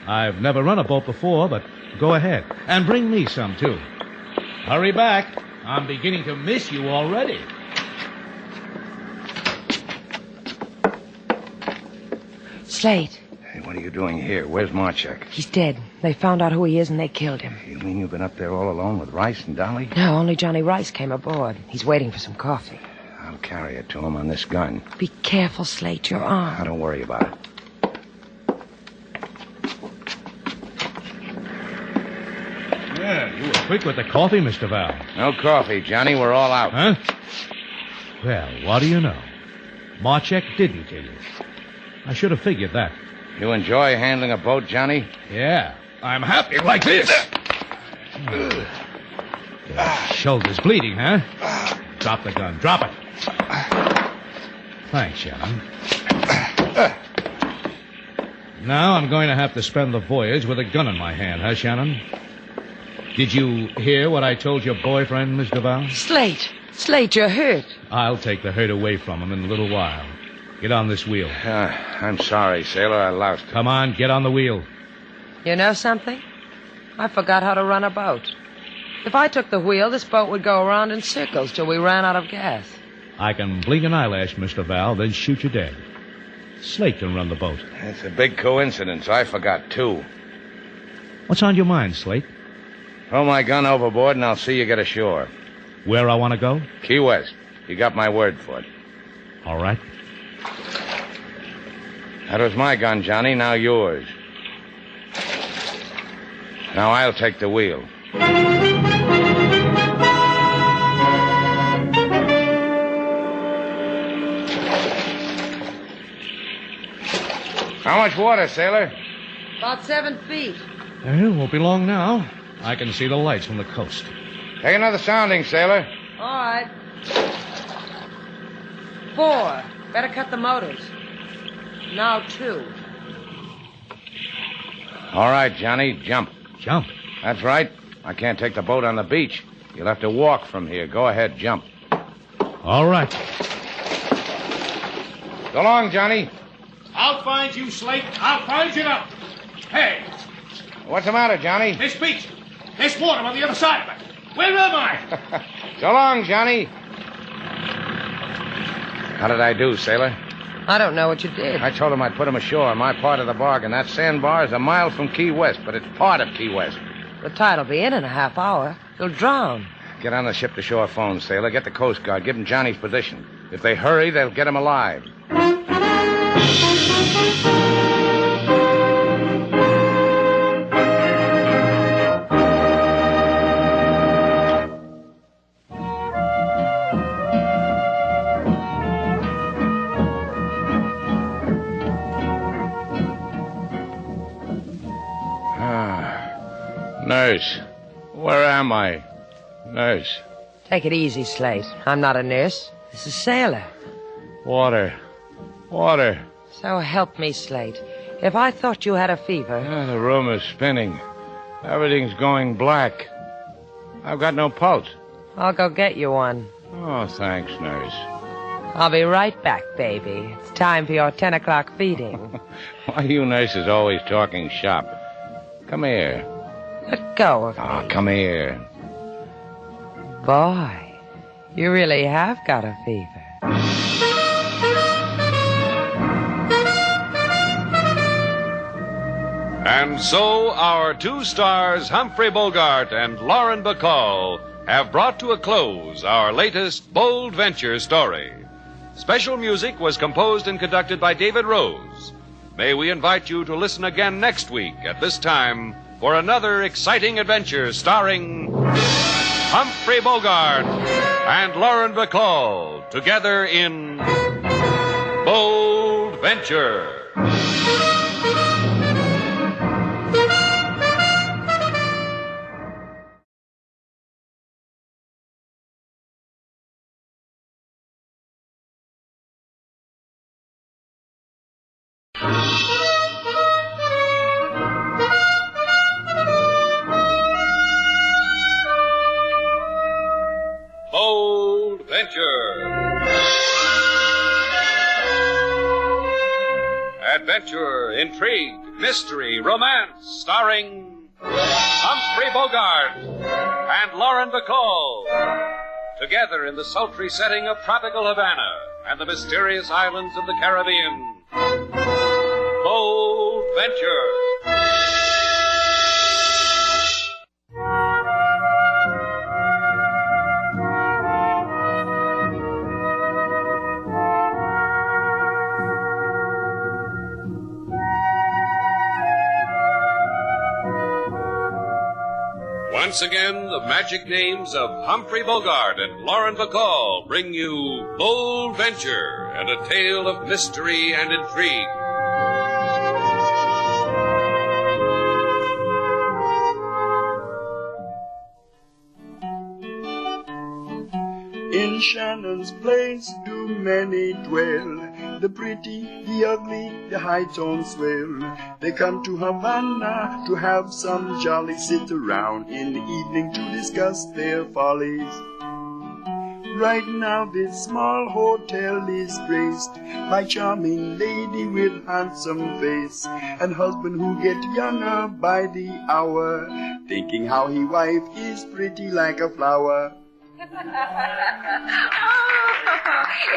I've never run a boat before, but go ahead. And bring me some, too. Hurry back. I'm beginning to miss you already. Slate. Hey, what are you doing here? Where's Marchek? He's dead. They found out who he is and they killed him. You mean you've been up there all alone with Rice and Dolly? No, only Johnny Rice came aboard. He's waiting for some coffee. I'll carry it to him on this gun. Be careful, Slate. Your arm. Now, don't worry about it. Yeah, you were quick with the coffee, Mr. Val. No coffee, Johnny. We're all out. Huh? Well, what do you know? Marchek didn't kill you. I should have figured that. You enjoy handling a boat, Johnny? Yeah. I'm happy like this. Shoulder's bleeding, huh? Drop the gun. Drop it. Thanks, Shannon. Now I'm going to have to spend the voyage with a gun in my hand, huh, Shannon? Did you hear what I told your boyfriend, Miss Duval? Slate, you're hurt. I'll take the hurt away from him in a little while. Get on this wheel. I'm sorry, sailor. I lost it. Come on, get on the wheel. You know something? I forgot how to run a boat. If I took the wheel, this boat would go around in circles till we ran out of gas. I can blink an eyelash, Mr. Val, then shoot you dead. Slate can run the boat. It's a big coincidence. I forgot, too. What's on your mind, Slate? Throw my gun overboard and I'll see you get ashore. Where I want to go? Key West. You got my word for it. All right. That was my gun, Johnny. Now yours. Now I'll take the wheel. How much water, sailor? About 7 feet. It won't be long now. I can see the lights from the coast. Take another sounding, sailor. All right. 4. Better cut the motors. Now 2. All right, Johnny, jump. Jump? That's right. I can't take the boat on the beach. You'll have to walk from here. Go ahead, jump. All right. So long, Johnny. I'll find you, Slate. I'll find you now. Hey. What's the matter, Johnny? This beach. This water on the other side of it. Where am I? So long, Johnny. How did I do, sailor? I don't know what you did. I told him I'd put him ashore on my part of the bargain. That sandbar is a mile from Key West, but it's part of Key West. The tide'll be in a half hour. You'll drown. Get on the ship-to-shore phone, sailor. Get the Coast Guard. Give them Johnny's position. If they hurry, they'll get him alive. Nurse, where am I? Nurse. Take it easy, Slate. I'm not a nurse. This is Sailor. Water. Water. So help me, Slate. If I thought you had a fever... The room is spinning. Everything's going black. I've got no pulse. I'll go get you one. Oh, thanks, nurse. I'll be right back, baby. It's time for your 10 o'clock feeding. Why are you nurses always talking shop? Come here. Let go of me. Oh, come here. Boy, you really have got a fever. And so our 2 stars, Humphrey Bogart and Lauren Bacall, have brought to a close our latest bold venture story. Special music was composed and conducted by David Rose. May we invite you to listen again next week at this time for another exciting adventure starring Humphrey Bogart and Lauren Bacall together in Bold Venture. Bold Venture. Adventure, intrigue, mystery, romance, starring Humphrey Bogart and Lauren Bacall. Together in the sultry setting of tropical Havana and the mysterious islands of the Caribbean. Bold Venture. Once again, the magic names of Humphrey Bogart and Lauren Bacall bring you Bold Venture and a tale of mystery and intrigue. In Shannon's place do many dwell. The pretty, the ugly, the high tone swell. They come to Havana to have some jolly sit around in the evening to discuss their follies. Right now this small hotel is graced by charming lady with handsome face and husband who get younger by the hour, thinking how he wife is pretty like a flower. Oh,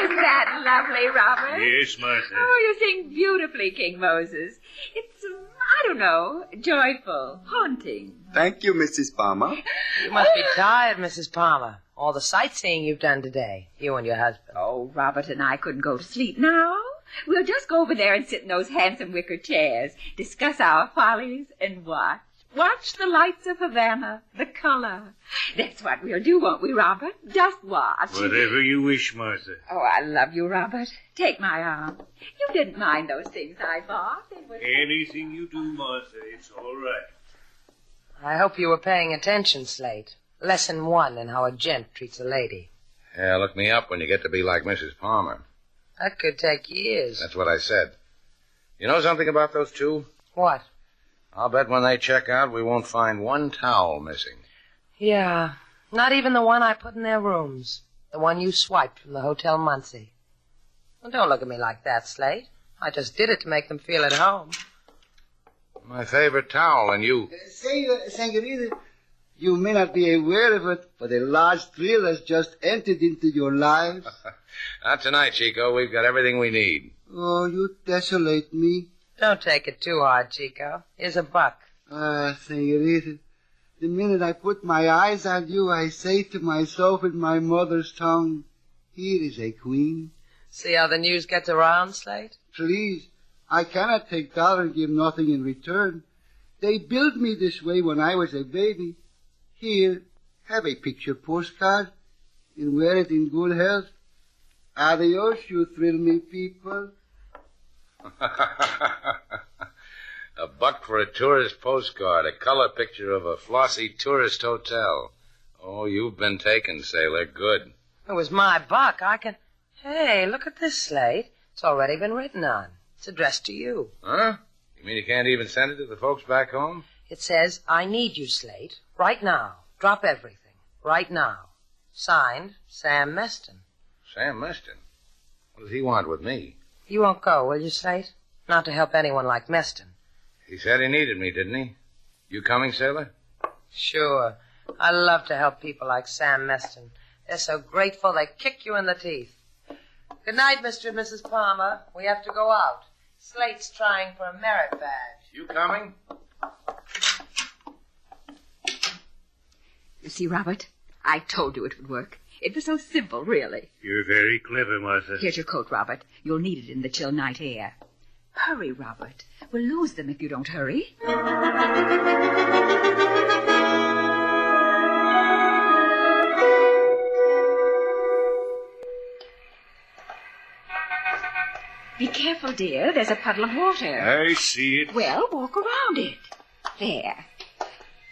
isn't that lovely, Robert? Yes, Martha. Oh, you sing beautifully, King Moses. It's, I don't know, joyful, haunting. Thank you, Mrs. Palmer. You must be tired, Mrs. Palmer. All the sightseeing you've done today, you and your husband. Oh, Robert and I couldn't go to sleep now. We'll just go over there and sit in those handsome wicker chairs, discuss our follies, and watch. Watch the lights of Havana, the color. That's what we'll do, won't we, Robert? Just watch. Whatever you wish, Martha. Oh, I love you, Robert. Take my arm. You didn't mind those things I bought. Anything you do, Martha, it's all right. I hope you were paying attention, Slate. Lesson 1 in how a gent treats a lady. Yeah, look me up when you get to be like Mrs. Palmer. That could take years. That's what I said. You know something about those two? What? I'll bet when they check out, we won't find one towel missing. Yeah, not even the one I put in their rooms. The one you swiped from the Hotel Muncie. Well, don't look at me like that, Slate. I just did it to make them feel at home. My favorite towel, and you... Senorita, you may not be aware of it, but a large thrill has just entered into your lives. Not tonight, Chico. We've got everything we need. Oh, you desolate me. Don't take it too hard, Chico. Here's $1. Senorita, the minute I put my eyes on you, I say to myself in my mother's tongue, here is a queen. See how the news gets around, Slate? Please, I cannot take dollar and give nothing in return. They built me this way when I was a baby. Here, have a picture postcard and wear it in good health. Adios, you thrill me people. $1 for a tourist postcard, a color picture of a flossy tourist hotel. Oh, you've been taken, sailor. Good. It was my buck. I can... Hey, look at this, Slate. It's already been written on. It's addressed to you. Huh? You mean you can't even send it to the folks back home? It says, I need you, Slate. Right now. Drop everything. Right now. Signed, Sam Meston. Sam Meston? What does he want with me? You won't go, will you, Slate? Not to help anyone like Meston. He said he needed me, didn't he? You coming, sailor? Sure. I love to help people like Sam Meston. They're so grateful they kick you in the teeth. Good night, Mr. and Mrs. Palmer. We have to go out. Slate's trying for a merit badge. You coming? You see, Robert, I told you it would work. It was so simple, really. You're very clever, Martha. Here's your coat, Robert. You'll need it in the chill night air. Hurry, Robert. We'll lose them if you don't hurry. Be careful, dear. There's a puddle of water. I see it. Well, walk around it. There.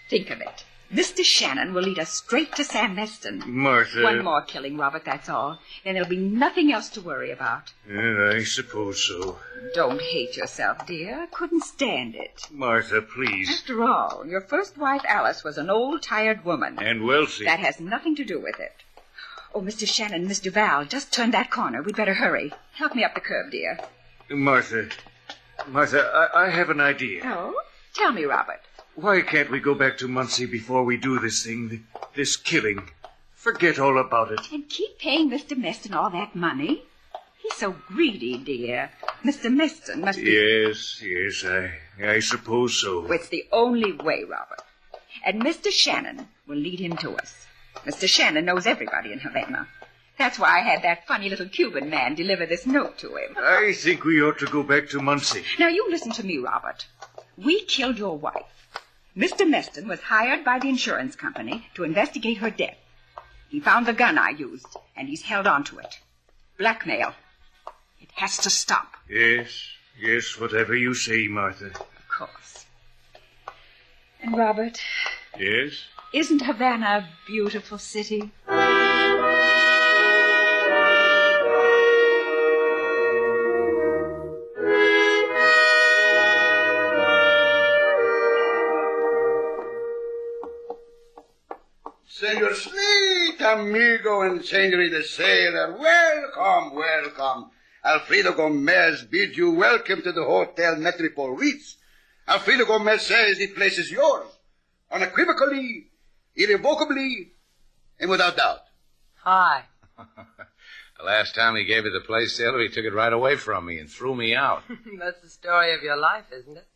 Think of it. Mr. Shannon will lead us straight to Sam Meston. Martha. One more killing, Robert, that's all. Then there'll be nothing else to worry about. I suppose so. Don't hate yourself, dear. Couldn't stand it. Martha, please. After all, your first wife, Alice, was an old, tired woman. And wealthy. That has nothing to do with it. Oh, Mr. Shannon, Miss Duval, just turn that corner. We'd better hurry. Help me up the curb, dear. Martha, I have an idea. Oh? Tell me, Robert. Why can't we go back to Muncie before we do this thing, this killing? Forget all about it. And keep paying Mr. Meston all that money? He's so greedy, dear. Mr. Meston must be... Yes, I suppose so. It's the only way, Robert. And Mr. Shannon will lead him to us. Mr. Shannon knows everybody in Havana. That's why I had that funny little Cuban man deliver this note to him. I think we ought to go back to Muncie. Now, you listen to me, Robert. We killed your wife. Mr. Meston was hired by the insurance company to investigate her death. He found the gun I used, and he's held on to it. Blackmail. It has to stop. Yes, whatever you say, Martha. Of course. And, Robert... Yes? Isn't Havana a beautiful city? amigo and Henry the sailor. Welcome, welcome. Alfredo Gomez bids you welcome to the Hotel Metropole Ritz. Alfredo Gomez says the place is yours. Unequivocally, irrevocably, and without doubt. Hi. The last time he gave you the place, sailor, he took it right away from me and threw me out. That's the story of your life, isn't it?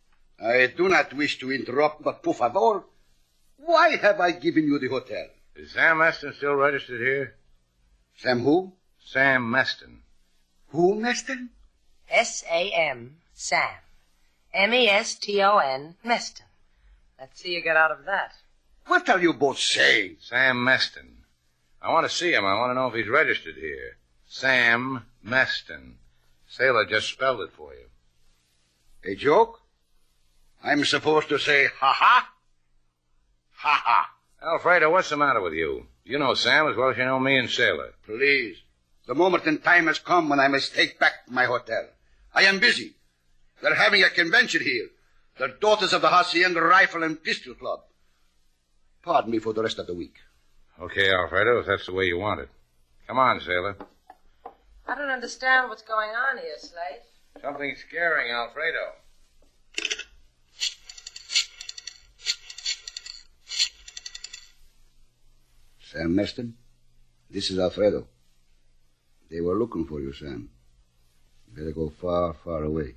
I do not wish to interrupt, but por favor, why have I given you the hotel? Is Sam Meston still registered here? Sam who? Sam Meston. Who, Meston? S-A-M, Sam. M-E-S-T-O-N, Meston. Let's see you get out of that. What are you both saying? Sam Meston. I want to see him. I want to know if he's registered here. Sam Meston. Sailor just spelled it for you. A joke? I'm supposed to say ha-ha? Ha-ha. Alfredo, what's the matter with you? You know Sam as well as you know me and Sailor. Please. The moment in time has come when I must take back my hotel. I am busy. They're having a convention here. The Daughters of the Hacienda Rifle and Pistol Club. Pardon me for the rest of the week. Okay, Alfredo, if that's the way you want it. Come on, Sailor. I don't understand what's going on here, Slate. Something scaring, Alfredo. Sam Meston, this is Alfredo. They were looking for you, Sam. You better go far, far away.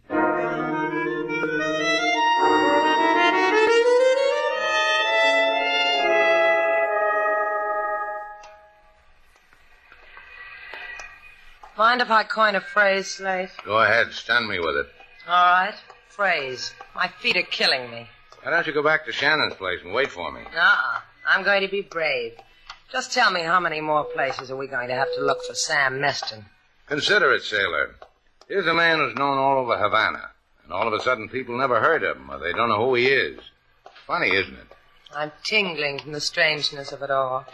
Mind if I coin a phrase, Slate? Go ahead, stun me with it. All right. Phrase. My feet are killing me. Why don't you go back to Shannon's place and wait for me? I'm going to be brave. Just tell me how many more places are we going to have to look for Sam Meston? Consider it, Sailor. Here's a man who's known all over Havana, and all of a sudden people never heard of him, or they don't know who he is. Funny, isn't it? I'm tingling from the strangeness of it all.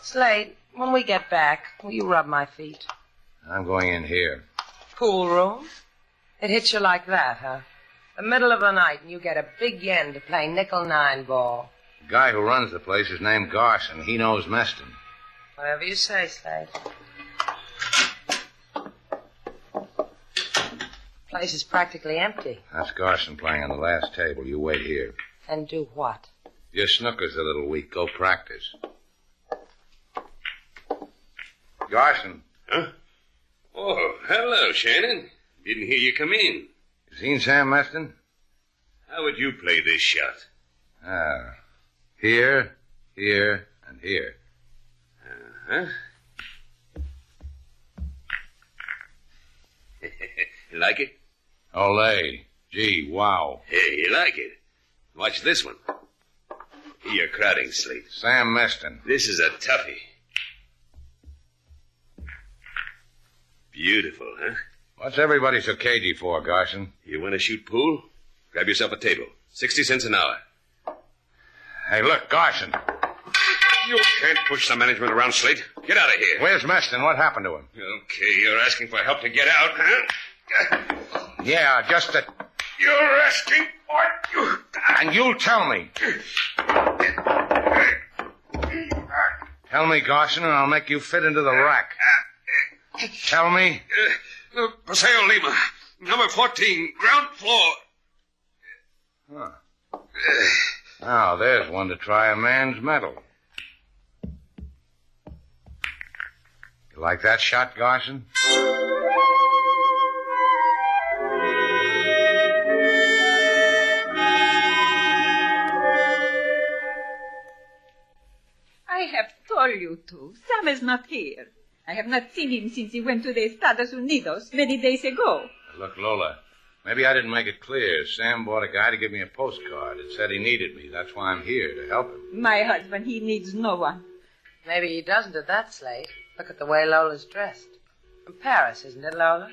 Slate, when we get back, will you rub my feet? I'm going in here. Pool room? It hits you like that, huh? The middle of the night, and you get a big yen to play nickel-9 ball. The guy who runs the place is named Garson. He knows Meston. Whatever you say, Slate. Place is practically empty. That's Garson playing on the last table. You wait here. And do what? Your snooker's a little weak. Go practice. Garson. Huh? Oh, hello, Shannon. Didn't hear you come in. You seen Sam Meston? How would you play this shot? Here, here, and here. Uh-huh. You like it? Olay. Gee, wow. Hey, you like it? Watch this one. You're crowding, Slate. Sam Meston. This is a toughie. Beautiful, huh? What's everybody so cagey for, Garson? You want to shoot pool? Grab yourself a table. 60 cents an hour. Hey, look, Garson. You can't push the management around, Slate. Get out of here. Where's Meston? What happened to him? Okay, you're asking for help to get out, huh? Yeah, just that. You're asking for it. And you'll tell me. Tell me, Garson, and I'll make you fit into the rack. Tell me. Paseo Lima, number 14, ground floor. Huh. Now, there's one to try a man's mettle. You like that shot, Garson? I have told you to. Sam is not here. I have not seen him since he went to the Estados Unidos many days ago. Look, Lola, maybe I didn't make it clear. Sam bought a guy to give me a postcard. It said he needed me. That's why I'm here, to help him. My husband, he needs no one. Maybe he doesn't at that, Slate. Look at the way Lola's dressed. From Paris, isn't it, Lola?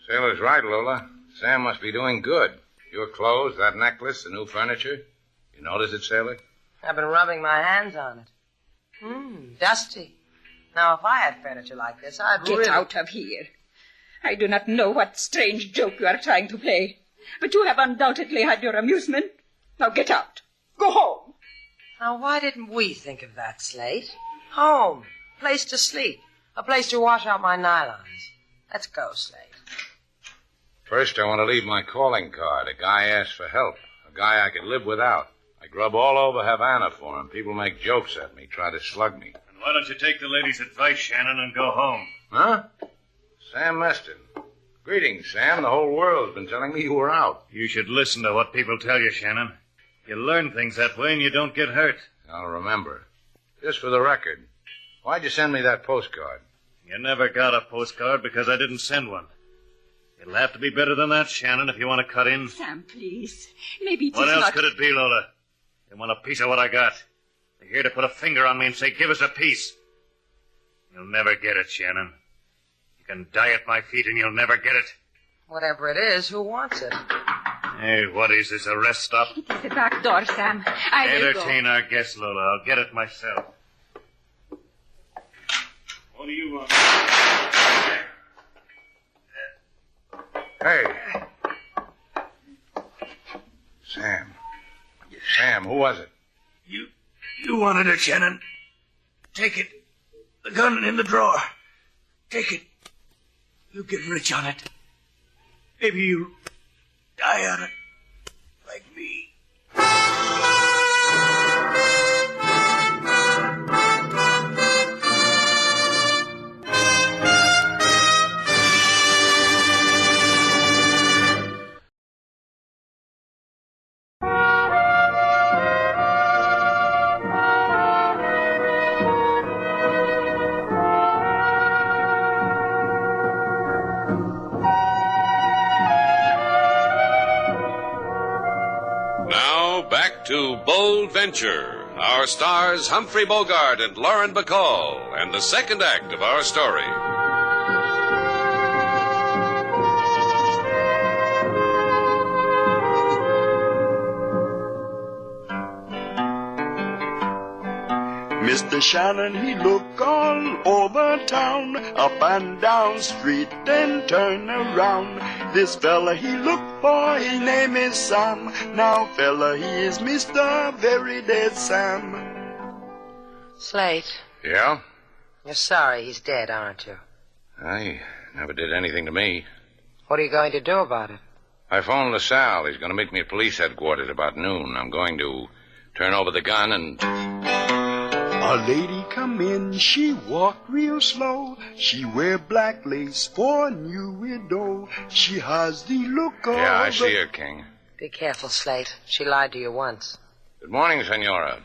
Sailor's right, Lola. Sam must be doing good. Your clothes, that necklace, the new furniture. You notice it, Sailor? I've been rubbing my hands on it. Dusty. Now, if I had furniture like this, I'd Get out of here. I do not know what strange joke you are trying to play, but you have undoubtedly had your amusement. Now get out. Go home. Now, why didn't we think of that, Slate? Home. place to sleep. A place to wash out my nylons. Let's go, Slate. First, I want to leave my calling card. A guy asked for help. A guy I could live without. I grub all over Havana for him. People make jokes at me, try to slug me. And why don't you take the lady's advice, Shannon, and go home? Huh? Sam Meston. Greetings, Sam. The whole world's been telling me you were out. You should listen to what people tell you, Shannon. You learn things that way and you don't get hurt. I'll remember. Just for the record, why'd you send me that postcard? You never got a postcard because I didn't send one. It'll have to be better than that, Shannon, if you want to cut in. Sam, please. Maybe it's What else not... could it be, Lola? You want a piece of what I got. You're here to put a finger on me and say, give us a piece. You'll never get it, Shannon. You can die at my feet and you'll never get it. Whatever it is, who wants it? Hey, what is this, a rest stop? It is the back door, Sam. I will go. Entertain our guest, Lola. I'll get it myself. What do you want? Hey. Sam, who was it? You wanted it, Shannon. Take it. The gun in the drawer. Take it. You get rich on it. Maybe you'll die on it. Like me. To Bold Venture, our stars Humphrey Bogart and Lauren Bacall, and the second act of our story. Mr. Shannon, he look all over town, up and down street, then turn around. This fella he look for, his name is Sam. Now, fella, he is Mr. Very Dead Sam. Slate. Yeah? You're sorry he's dead, aren't you? He never did anything to me. What are you going to do about it? I phoned LaSalle. He's going to meet me at police headquarters about noon. I'm going to turn over the gun and... A lady come in, she walk real slow. She wear black lace for a new widow. She has the look of... Yeah, I see her, King. Be careful, Slate. She lied to you once. Good morning, Senora.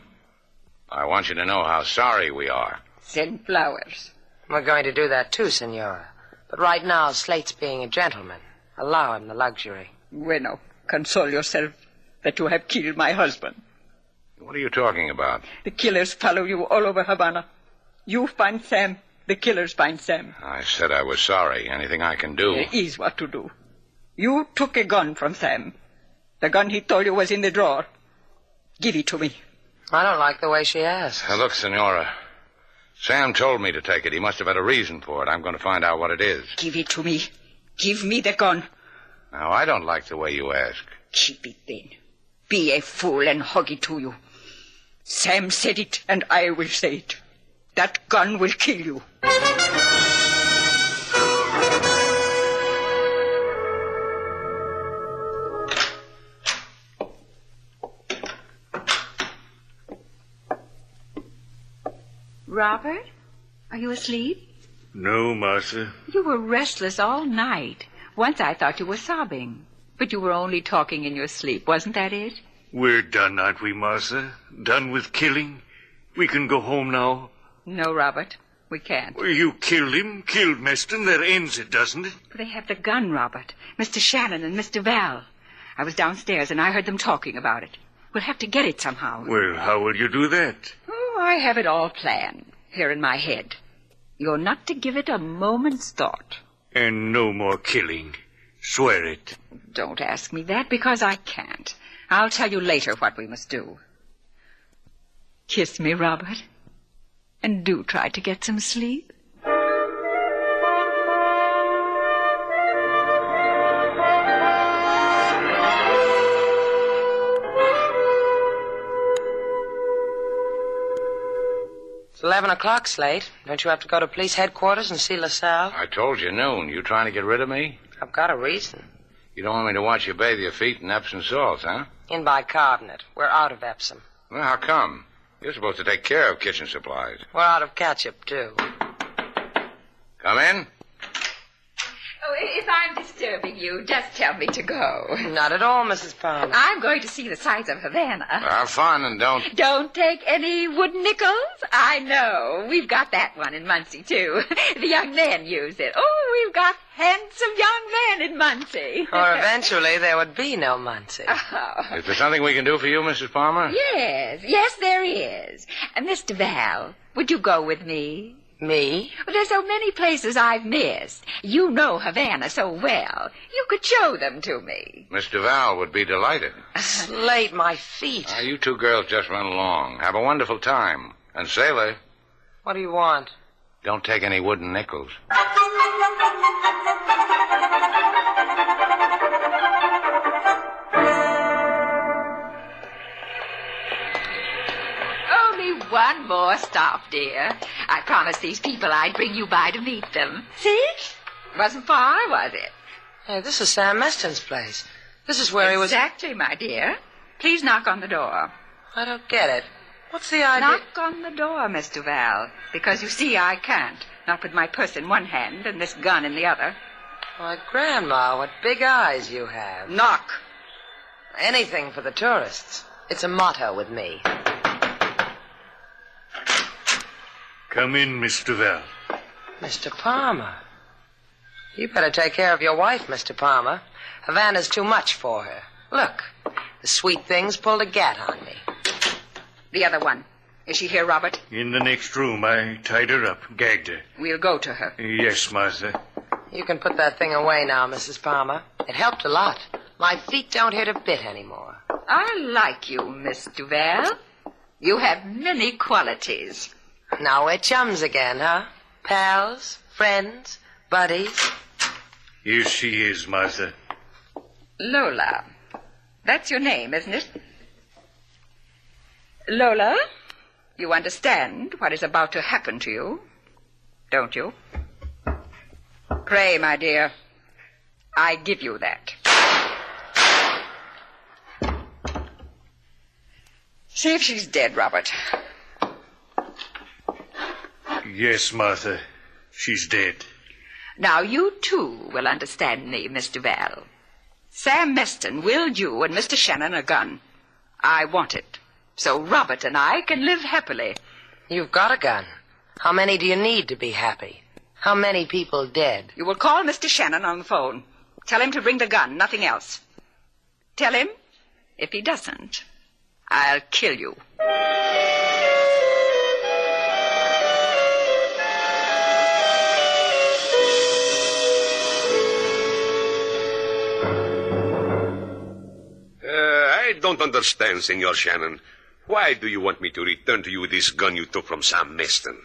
I want you to know how sorry we are. Send flowers. We're going to do that too, Senora. But right now, Slate's being a gentleman. Allow him the luxury. Bueno, console yourself that you have killed my husband. What are you talking about? The killers follow you all over Havana. You find Sam, the killers find Sam. I said I was sorry. Anything I can do. There is what to do. You took a gun from Sam. The gun he told you was in the drawer. Give it to me. I don't like the way she asks. Look, Senora. Sam told me to take it. He must have had a reason for it. I'm going to find out what it is. Give it to me. Give me the gun. Now, I don't like the way you ask. Keep it then. Be a fool and hug it to you. Sam said it, and I will say it. That gun will kill you. Robert, are you asleep? No, Martha. You were restless all night. Once I thought you were sobbing. But you were only talking in your sleep, wasn't that it? We're done, aren't we, Martha? Done with killing? We can go home now? No, Robert, we can't. Well, you killed him, killed Meston. That ends it, doesn't it? But they have the gun, Robert. Mr. Shannon and Mr. Val. I was downstairs and I heard them talking about it. We'll have to get it somehow. Well, how will you do that? Oh, I have it all planned here in my head. You're not to give it a moment's thought. And no more killing. Swear it. Don't ask me that, because I can't. I'll tell you later what we must do. Kiss me, Robert. And do try to get some sleep. It's 11 o'clock, Slate. Don't you have to go to police headquarters and see LaSalle? I told you noon. You trying to get rid of me? I've got a reason. You don't want me to watch you bathe your feet in Epsom salts, huh? In bicarbonate. We're out of Epsom. Well, how come? You're supposed to take care of kitchen supplies. We're out of ketchup, too. Come in. Oh, if I'm disturbing you, just tell me to go. Not at all, Mrs. Palmer. I'm going to see the sights of Havana. Have fun and don't... Don't take any wooden nickels? I know. We've got that one in Muncie, too. The young men use it. Oh, we've got handsome young men in Muncie. Or eventually there would be no Muncie. Oh. Is there something we can do for you, Mrs. Palmer? Yes, there is. Mr. Val, would you go with me? Me? Well, there's so many places I've missed. You know Havana so well. You could show them to me. Mr. Val would be delighted. Slate, my feet. You two girls just run along. Have a wonderful time. And sailor... What do you want? Don't take any wooden nickels. Only one more stop, dear. I promised these people I'd bring you by to meet them. See? Wasn't far, was it? Hey, this is Sam Meston's place. This is where he was... Exactly, my dear. Please knock on the door. I don't get it. What's the idea? Knock on the door, Mr. Val. Because you see, I can't. Not with my purse in one hand and this gun in the other. Why, Grandma, what big eyes you have. Knock. Anything for the tourists. It's a motto with me. Come in, Mr. Val. Mr. Palmer. You better take care of your wife, Mr. Palmer. Havana's too much for her. Look, the sweet thing's pulled a gat on me. The other one. Is she here, Robert? In the next room. I tied her up, gagged her. We'll go to her. Yes, Martha. You can put that thing away now, Mrs. Palmer. It helped a lot. My feet don't hurt a bit anymore. I like you, Miss Duval. You have many qualities. Now we're chums again, huh? Pals, friends, buddies. Here she is, Martha. Lola. That's your name, isn't it? Lola, you understand what is about to happen to you, don't you? Pray, my dear. I give you that. See if she's dead, Robert. Yes, Martha. She's dead. Now, you, too, will understand me, Mr. Val. Sam Meston willed you and Mr. Shannon a gun. I want it, so Robert and I can live happily. You've got a gun. How many do you need to be happy? How many people dead? You will call Mr. Shannon on the phone. Tell him to bring the gun, nothing else. Tell him, if he doesn't, I'll kill you. I don't understand, Senor Shannon. Why do you want me to return to you this gun you took from Sam Meston?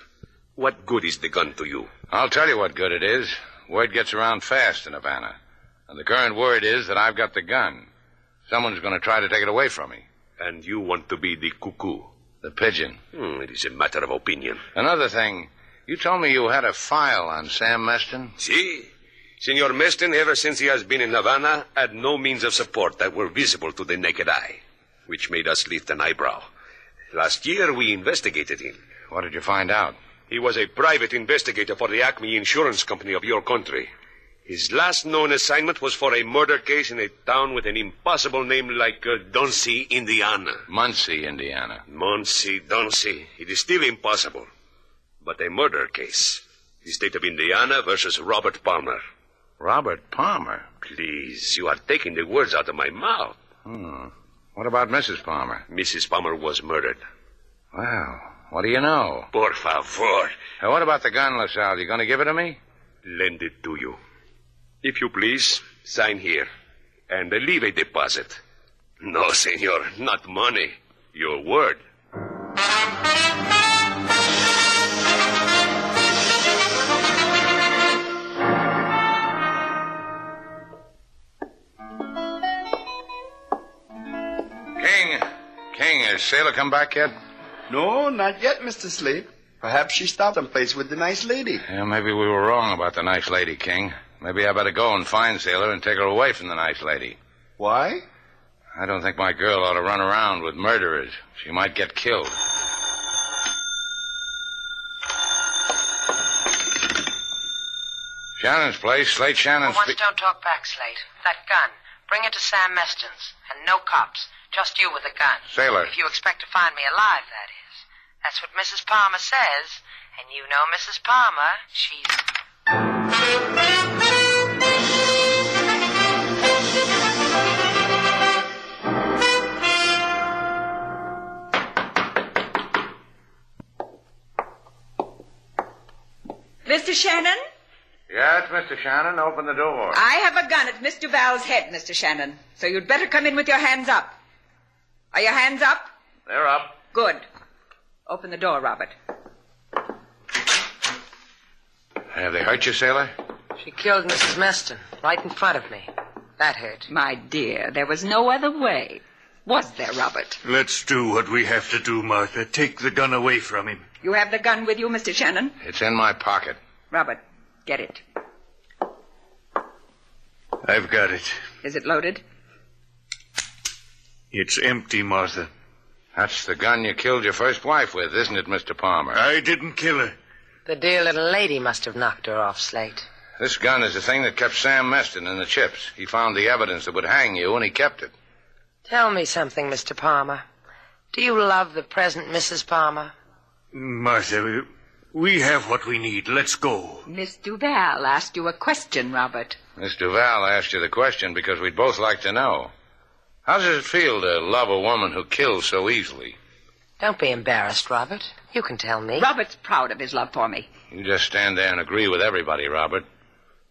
What good is the gun to you? I'll tell you what good it is. Word gets around fast in Havana. And the current word is that I've got the gun. Someone's going to try to take it away from me. And you want to be the cuckoo? The pigeon. It is a matter of opinion. Another thing, you told me you had a file on Sam Meston. See? Senor Meston, ever since he has been in Havana, had no means of support that were visible to the naked eye, which made us lift an eyebrow. Last year, we investigated him. What did you find out? He was a private investigator for the Acme Insurance Company of your country. His last known assignment was for a murder case in a town with an impossible name like Muncie, Indiana. Muncie, Indiana. Muncie. It is still impossible. But a murder case. The state of Indiana versus Robert Palmer. Robert Palmer? Please, you are taking the words out of my mouth. What about Mrs. Palmer? Mrs. Palmer was murdered. Well, what do you know? Por favor. What about the gun, LaSalle? You going to give it to me? Lend it to you. If you please, sign here. And leave a deposit. No, senor, not money. Your word. King, has Sailor come back yet? No, not yet, Mr. Slate. Perhaps she stopped someplace with the nice lady. Yeah, maybe we were wrong about the nice lady, King. Maybe I better go and find Sailor and take her away from the nice lady. Why? I don't think my girl ought to run around with murderers. She might get killed. Shannon's place. Slate Shannon's... For once, don't talk back, Slate. That gun. Bring it to Sam Meston's. And no cops. Just you with a gun. Sailor. If you expect to find me alive, that is. That's what Mrs. Palmer says. And you know Mrs. Palmer. She's... Mr. Shannon? Yes, Mr. Shannon, open the door. I have a gun at Miss Duval's head, Mr. Shannon. So you'd better come in with your hands up. Are your hands up? They're up. Good. Open the door, Robert. Have they hurt you, Sailor? She killed Mrs. Meston right in front of me. That hurt. My dear, there was no other way. Was there, Robert? Let's do what we have to do, Martha. Take the gun away from him. You have the gun with you, Mr. Shannon? It's in my pocket. Robert, get it. I've got it. Is it loaded? It's empty, Martha. That's the gun you killed your first wife with, isn't it, Mr. Palmer? I didn't kill her. The dear little lady must have knocked her off, Slate. This gun is the thing that kept Sam Meston in the chips. He found the evidence that would hang you, and he kept it. Tell me something, Mr. Palmer. Do you love the present Mrs. Palmer? Martha, we have what we need. Let's go. Miss Duval asked you a question, Robert. Miss Duval asked you the question because we'd both like to know. How does it feel to love a woman who kills so easily? Don't be embarrassed, Robert. You can tell me. Robert's proud of his love for me. You just stand there and agree with everybody, Robert.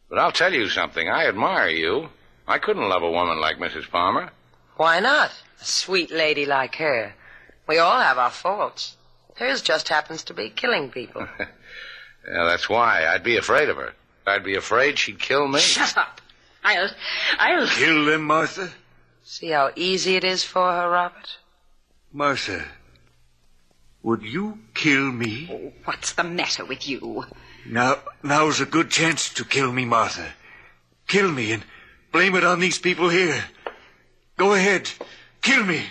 But I'll tell you something. I admire you. I couldn't love a woman like Mrs. Palmer. Why not? A sweet lady like her. We all have our faults. Hers just happens to be killing people. Yeah, that's why. I'd be afraid of her. I'd be afraid she'd kill me. Shut up. I'll... Kill them, Martha? See how easy it is for her, Robert? Martha, would you kill me? Oh, what's the matter with you? Now's a good chance to kill me, Martha. Kill me and blame it on these people here. Go ahead. Kill me.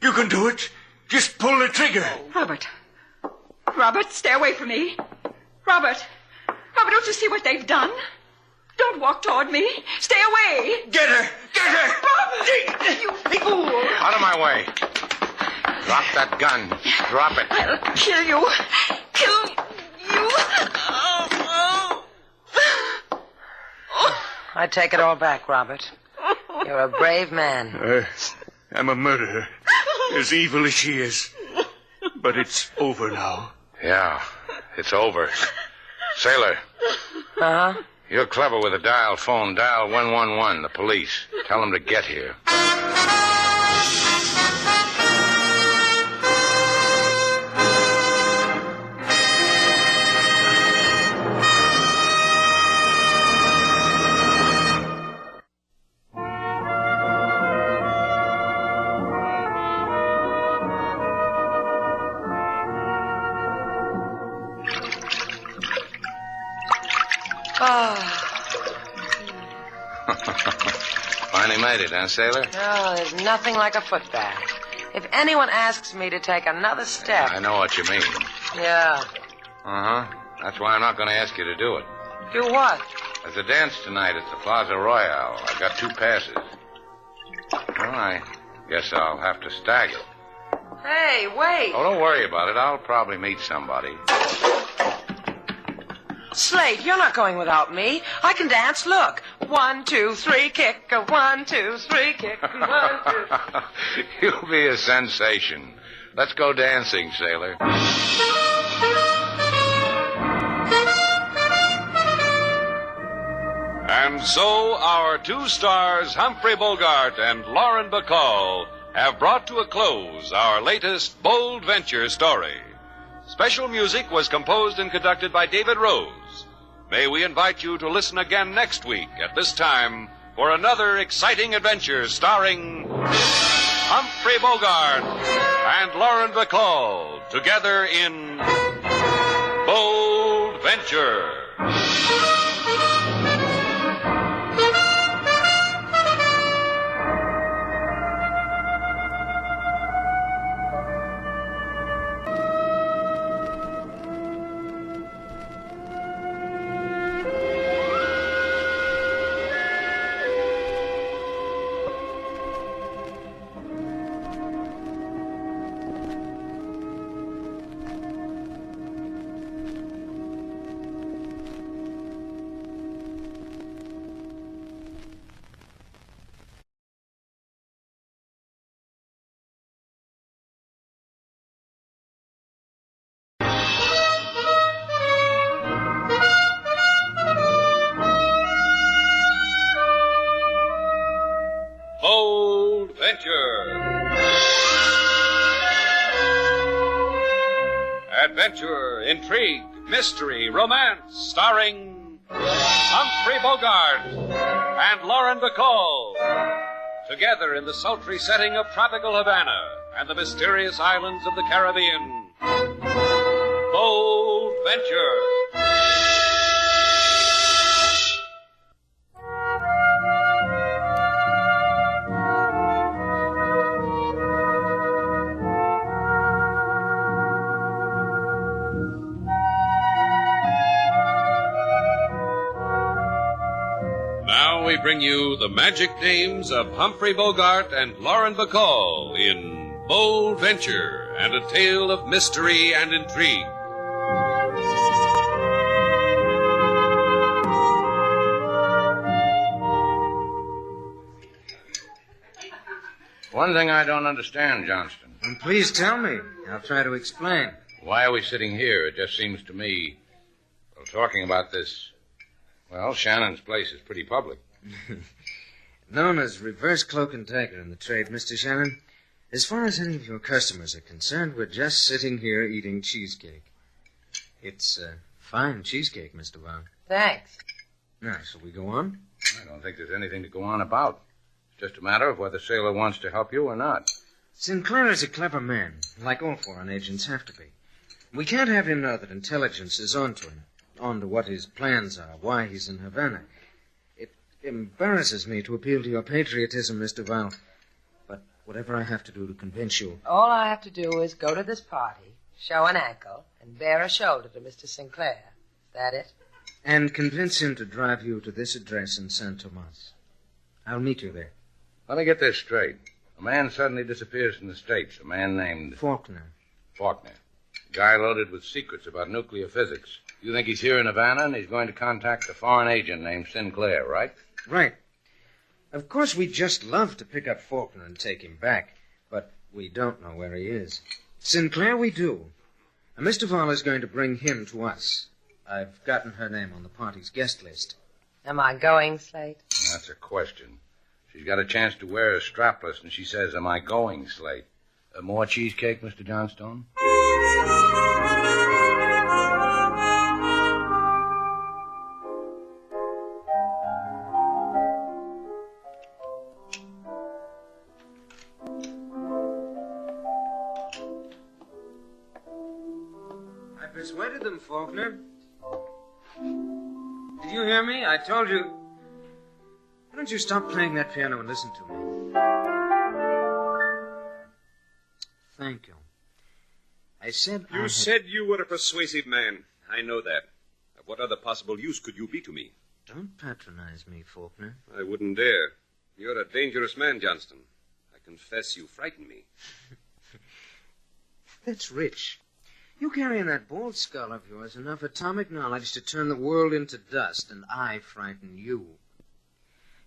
You can do it. Just pull the trigger. Robert. Robert, stay away from me. Robert. Robert, don't you see what they've done? Don't walk toward me. Stay away. Get her. Get her. Robert! You fool. Out of my way. Drop that gun. Drop it. I'll kill you. Kill you. I take it all back, Robert. You're a brave man. I'm a murderer. As evil as she is. But it's over now. Yeah, it's over. Sailor. Uh-huh. You're clever with a dial phone. Dial 111, the police. Tell them to get here. Finally made it, huh, Sailor? Oh, there's nothing like a foot bath. If anyone asks me to take another step... I know what you mean. Yeah. Uh-huh. That's why I'm not going to ask you to do it. Do what? There's a dance tonight at the Plaza Royale. I've got 2 passes. Well, I guess I'll have to stagger. Hey, wait. Oh, don't worry about it. I'll probably meet somebody. Slate, you're not going without me. I can dance. Look. 1, 2, 3, kick. 1, 2, 3, kick. 1, 2. You'll be a sensation. Let's go dancing, Sailor. And so our 2 stars, Humphrey Bogart and Lauren Bacall, have brought to a close our latest bold venture story. Special music was composed and conducted by David Rose. May we invite you to listen again next week at this time for another exciting adventure starring Humphrey Bogart and Lauren Bacall together in Venture. Bold Venture. Adventure, intrigue, mystery, romance, starring Humphrey Bogart and Lauren Bacall. Together in the sultry setting of tropical Havana and the mysterious islands of the Caribbean. Bold Venture. We bring you the magic names of Humphrey Bogart and Lauren Bacall in Bold Venture and a tale of mystery and intrigue. One thing I don't understand, Johnston. And please tell me. I'll try to explain. Why are we sitting here? It just seems to me, well, talking about this, well, Shannon's place is pretty public. Known as reverse cloak and dagger in the trade, Mr. Shannon, as far as any of your customers are concerned, we're just sitting here eating cheesecake. It's fine cheesecake, Mr. Vaughn. Thanks. Now, shall we go on? I don't think there's anything to go on about. It's just a matter of whether Sailor wants to help you or not. Sinclair is a clever man, like all foreign agents have to be. We can't have him know that intelligence is onto him, onto what his plans are, why he's in Havana. It embarrasses me to appeal to your patriotism, Mr. Val, but whatever I have to do to convince you... All I have to do is go to this party, show an ankle, and bare a shoulder to Mr. Sinclair. Is that it? And convince him to drive you to this address in San Tomas. I'll meet you there. Let me get this straight. A man suddenly disappears from the States, a man named... Faulkner. A guy loaded with secrets about nuclear physics. You think he's here in Havana and he's going to contact a foreign agent named Sinclair, right? Right. Of course, we'd just love to pick up Faulkner and take him back, but we don't know where he is. Sinclair, we do. And Mr. Val is going to bring him to us. I've gotten her name on the party's guest list. Am I going, Slate? That's a question. She's got a chance to wear a strapless, and she says, am I going, Slate? More cheesecake, Mr. Johnstone? I persuaded them, Faulkner. Did you hear me? I told you... Why don't you stop playing that piano and listen to me? Thank you. I said You said you were a persuasive man. I know that. Of what other possible use could you be to me? Don't patronize me, Faulkner. I wouldn't dare. You're a dangerous man, Johnston. I confess you frighten me. That's rich. You carry in that bald skull of yours enough atomic knowledge to turn the world into dust, and I frighten you.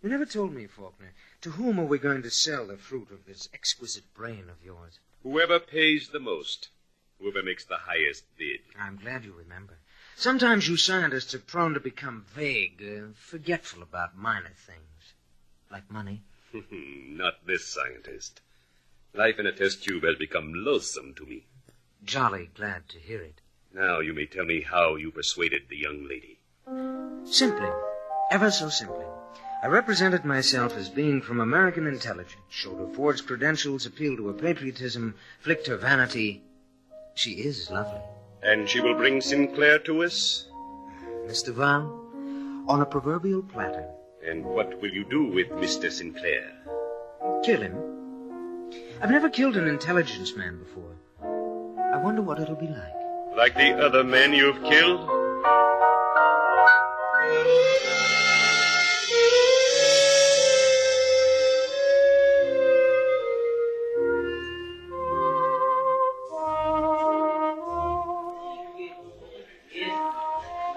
You never told me, Faulkner, to whom are we going to sell the fruit of this exquisite brain of yours? Whoever pays the most. Whoever makes the highest bid. I'm glad you remember. Sometimes you scientists are prone to become vague, forgetful about minor things. Like money. Not this scientist. Life in a test tube has become loathsome to me. Jolly glad to hear it. Now you may tell me how you persuaded the young lady. Simply. Ever so simply. I represented myself as being from American intelligence, showed her forged credentials, appealed to her patriotism, flicked her vanity. She is lovely. And she will bring Sinclair to us? Mr. Val, on a proverbial platter. And what will you do with Mr. Sinclair? Kill him. I've never killed an intelligence man before. I wonder what it'll be like. Like the other men you've killed?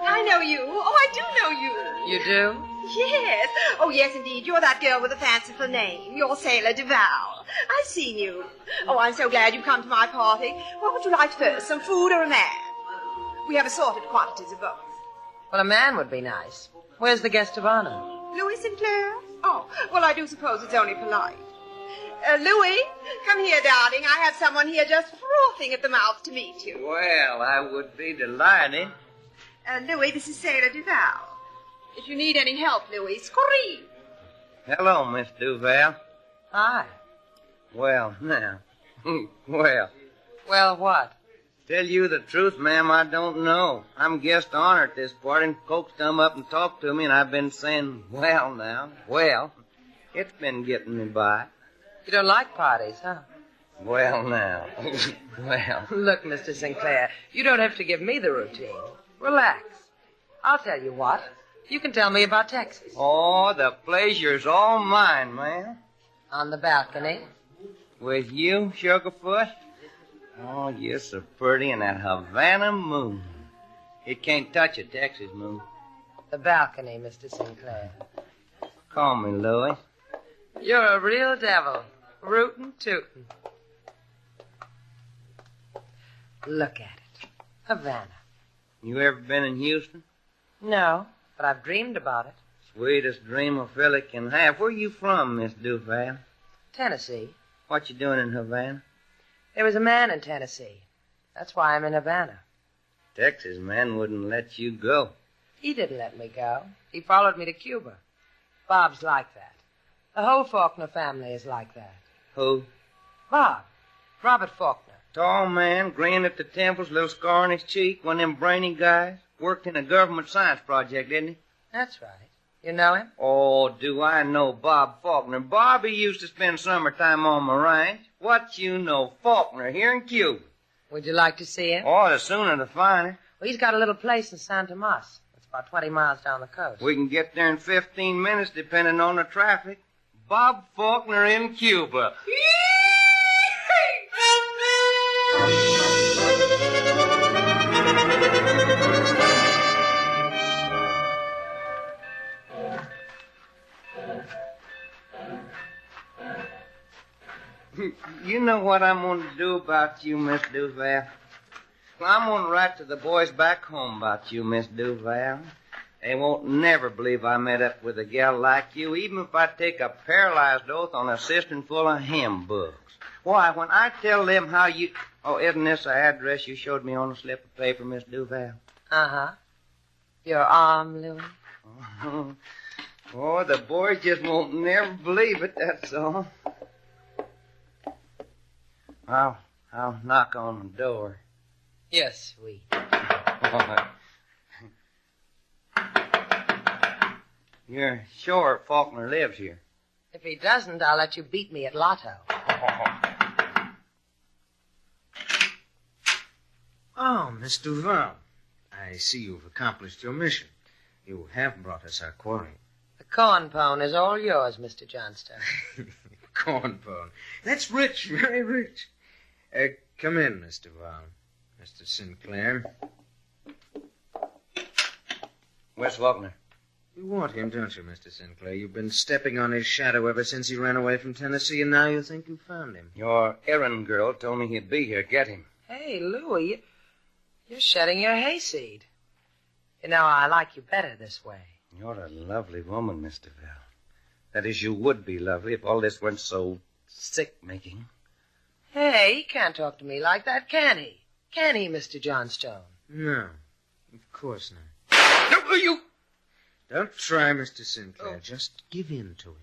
I know you. Oh, I do know you. You do? Yes. Oh, yes, indeed. You're that girl with a fanciful name. You're Sailor Duval. I've seen you. Oh, I'm so glad you've come to my party. What would you like first, some food or a man? We have assorted quantities of both. Well, a man would be nice. Where's the guest of honor? Louis Sinclair? Oh, well, I do suppose it's only polite. Louis, come here, darling. I have someone here just frothing at the mouth to meet you. Well, I would be delighted. Louis, this is Sailor Duval. If you need any help, Louis, scream. Hello, Miss Duval. Hi. Well, now. Well, what? Tell you the truth, ma'am, I don't know. I'm guest honor at this party, and folks come up and talk to me, and I've been saying, well, now, well. It's been getting me by. You don't like parties, huh? Well, now. Well. Look, Mr. Sinclair, you don't have to give me the routine. Relax. I'll tell you what. You can tell me about Texas. Oh, the pleasure's all mine, ma'am. On the balcony? With you, Sugarfoot? Oh, you're so pretty in that Havana moon. It can't touch a Texas moon. The balcony, Mr. Sinclair. Call me Louis. You're a real devil. Rootin' tootin'. Look at it. Havana. You ever been in Houston? No, but I've dreamed about it. Sweetest dream a fella can have. Where you from, Miss Duval? Tennessee. What you doing in Havana? There was a man in Tennessee. That's why I'm in Havana. Texas man wouldn't let you go. He didn't let me go. He followed me to Cuba. Bob's like that. The whole Faulkner family is like that. Who? Bob. Robert Faulkner. Tall man, grin at the temples, little scar on his cheek, one of them brainy guys. Worked in a government science project, didn't he? That's right. You know him? Oh, do I know Bob Faulkner. Bobby used to spend summertime on my ranch. What you know, Faulkner here in Cuba. Would you like to see him? Oh, the sooner the finer. Well, he's got a little place in San Tomas. It's about 20 miles down the coast. We can get there in 15 minutes, depending on the traffic. Bob Faulkner in Cuba. You know what I'm going to do about you, Miss Duval? Well, I'm going to write to the boys back home about you, Miss Duval. They won't never believe I met up with a gal like you, even if I take a paralyzed oath on a cistern full of hymn books. Why, when I tell them how you... Oh, isn't this the address you showed me on a slip of paper, Miss Duval? Uh-huh. Your arm, Louis? Oh, the boys just won't never believe it, that's all. I'll knock on the door. Yes, sweet. You're sure Faulkner lives here? If he doesn't, I'll let you beat me at Lotto. Oh, Miss Duval. I see you've accomplished your mission. You have brought us our quarry. The corn pone is all yours, Mr. Johnstone. Corn pone. That's rich, very rich. Come in, Mr. Duval. Mr. Sinclair. Where's Faulkner? You want him, don't you, Mr. Sinclair? You've been stepping on his shadow ever since he ran away from Tennessee, and now you think you found him. Your errand girl told me he'd be here. Get him. Hey, Louis, you're shedding your hayseed. You know, I like you better this way. You're a lovely woman, Miss Duval. That is, you would be lovely if all this weren't so sick-making. Hey, he can't talk to me like that, can he? Can he, Mr. Johnstone? No, of course not. No, you... Don't try, Mr. Sinclair. Oh. Just give in to it.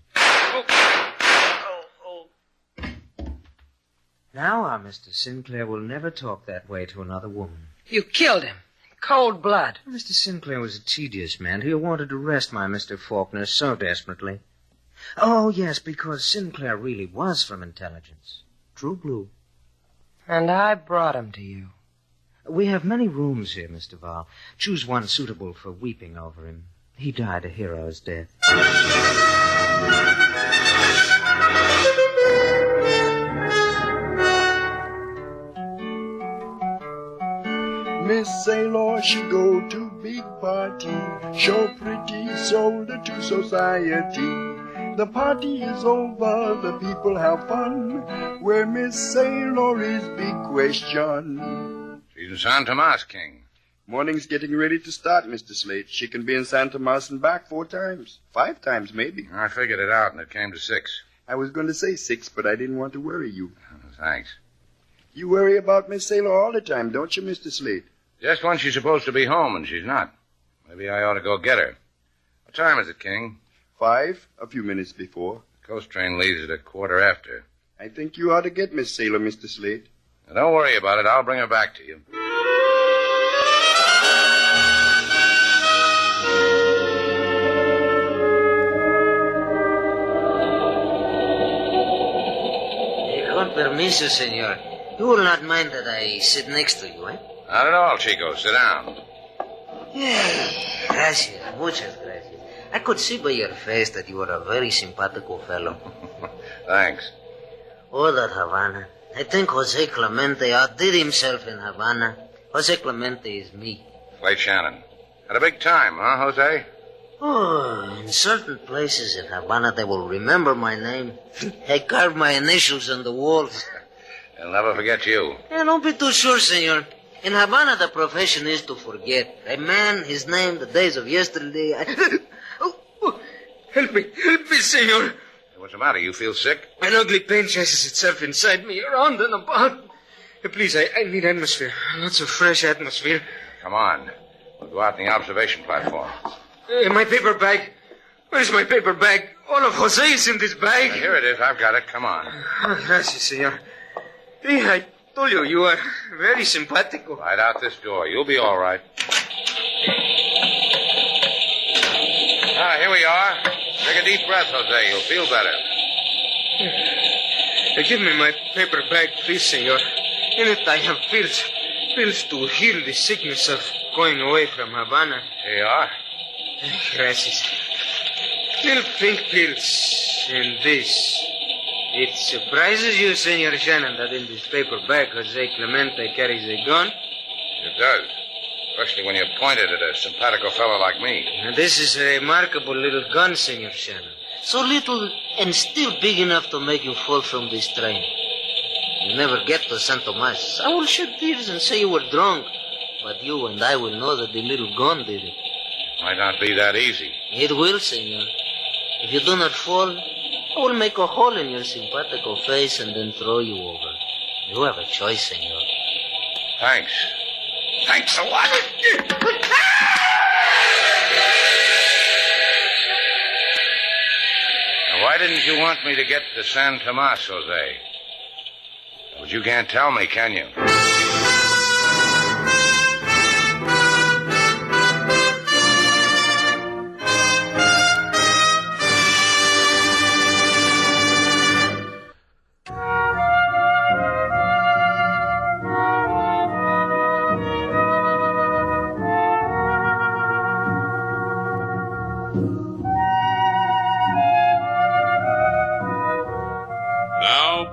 Now, our Mr. Sinclair will never talk that way to another woman. You killed him. Cold blood. Mr. Sinclair was a tedious man. He wanted to rest my Mr. Faulkner so desperately. Oh, yes, because Sinclair really was from intelligence. True blue. And I brought him to you. We have many rooms here, Mr. Val. Choose one suitable for weeping over him. He died a hero's death. Miss Sailor, she go to big party, show pretty shoulder to society. The party is over, the people have fun. Where Miss Sailor is big question. She's in San Tomas, King. Morning's getting ready to start, Mr. Slate. She can be in San Tomas and back 4 times. 5 times, maybe. I figured it out, and it came to 6. I was going to say 6, but I didn't want to worry you. Thanks. You worry about Miss Sailor all the time, don't you, Mr. Slate? Just when she's supposed to be home, and she's not. Maybe I ought to go get her. What time is it, King? 5, a few minutes before. The coast train leaves at 1:15. I think you ought to get Miss Sailor, Mr. Slate. Now, don't worry about it. I'll bring her back to you. Con permiso, senor. You will not mind that I sit next to you, eh? Not at all, Chico. Sit down. Gracias. Muchas gracias. I could see by your face that you are a very simpatico fellow. Thanks. Oh, that Havana. I think Jose Clemente outdid himself in Havana. Jose Clemente is me. Slate Shannon. Had a big time, huh, Jose? Oh, in certain places in Havana, they will remember my name. I carved my initials on the walls. They'll never forget you. Don't be too sure, senor. In Havana, the profession is to forget. A man, his name, the days of yesterday. Help me, senor. What's the matter? You feel sick? An ugly pain chases itself inside me, around and about. Please, I need atmosphere. Lots of fresh atmosphere. Come on. We'll go out on the observation platform. My paper bag. Where's my paper bag? All of Jose's in this bag. Here it is. I've got it. Come on. Oh, gracias, senor. I told you, you are very simpatico. Right out this door. You'll be all right. Here we are. Take a deep breath, Jose. You'll feel better. Give me my paper bag, please, senor. In it I have pills to heal the sickness of going away from Havana. Here you are. Gracias. Little pink pills and this. It surprises you, Senor Shannon, that in this paper bag Jose Clemente carries a gun? It does. Especially when you point it at a simpatico fellow like me. And this is a remarkable little gun, Senor Shannon. So little and still big enough to make you fall from this train. You never get to San Tomas. I will shed tears and say you were drunk. But you and I will know that the little gun did it. Might not be that easy. It will, senor. If you do not fall, I will make a hole in your simpatico face and then throw you over. You have a choice, senor. Thanks. Thanks a lot. Now, why didn't you want me to get to San Tomas, Jose? But you can't tell me, can you?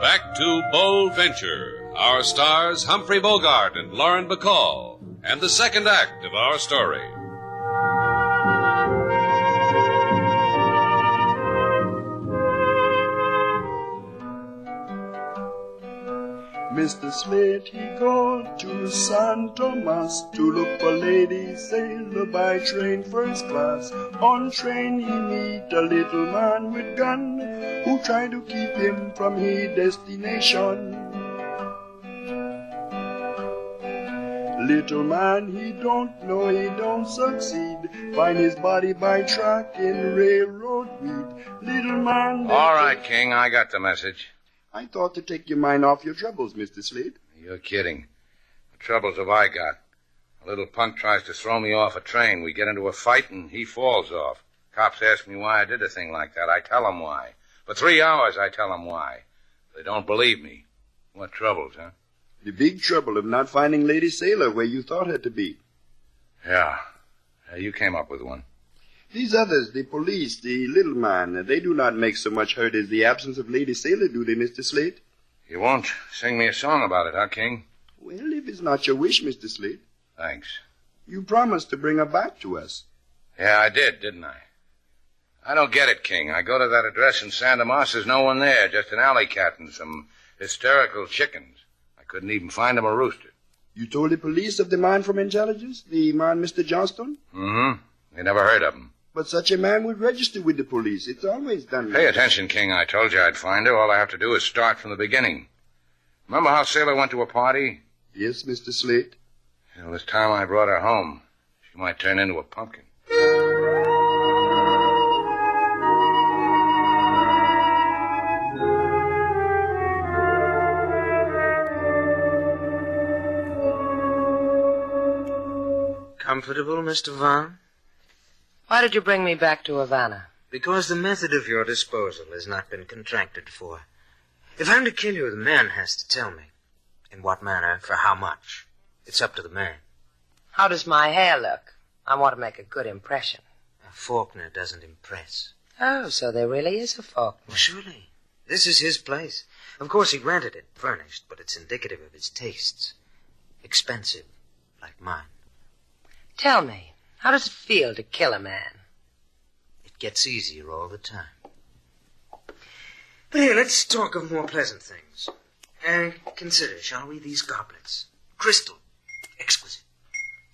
Back to Bold Venture. Our stars, Humphrey Bogart and Lauren Bacall, and the second act of our story. Mr. Slate, he go to San Tomas to look for Lady Sailor by train first class. On train he meet a little man with gun who try to keep him from his destination. Little man, he don't know, he don't succeed. Find his body by track in railroad weed. Little man... All right, King, I got the message. I thought to take your mind off your troubles, Mr. Slate. You're kidding. What troubles have I got? A little punk tries to throw me off a train. We get into a fight, and he falls off. Cops ask me why I did a thing like that. I tell them why. For 3 hours, I tell them why. They don't believe me. What troubles, huh? The big trouble of not finding Lady Sailor where you thought her to be. Yeah. You came up with one. These others, the police, the little man, they do not make so much hurt as the absence of Lady Sailor, do they, Mr. Slate? You won't sing me a song about it, huh, King? Well, if it's not your wish, Mr. Slate. Thanks. You promised to bring her back to us. Yeah, I did, didn't I? I don't get it, King. I go to that address in Santa Moss, there's no one there, just an alley cat and some hysterical chickens. I couldn't even find them a rooster. You told the police of the man from intelligence, the man Mr. Johnston? Mm-hmm. They never heard of him. But such a man would register with the police. It's always done. Pay attention, King. I told you I'd find her. All I have to do is start from the beginning. Remember how Sailor went to a party? Yes, Mr. Slate. Well, this time I brought her home. She might turn into a pumpkin. Comfortable, Mr. Vaughn? Why did you bring me back to Havana? Because the method of your disposal has not been contracted for. If I'm to kill you, the man has to tell me. In what manner, for how much. It's up to the man. How does my hair look? I want to make a good impression. A Faulkner doesn't impress. Oh, so there really is a Faulkner. Well, surely. This is his place. Of course, he rented it, furnished, but it's indicative of his tastes. Expensive, like mine. Tell me, how does it feel to kill a man? It gets easier all the time. But here, let's talk of more pleasant things. Consider, shall we, these goblets? Crystal. Exquisite.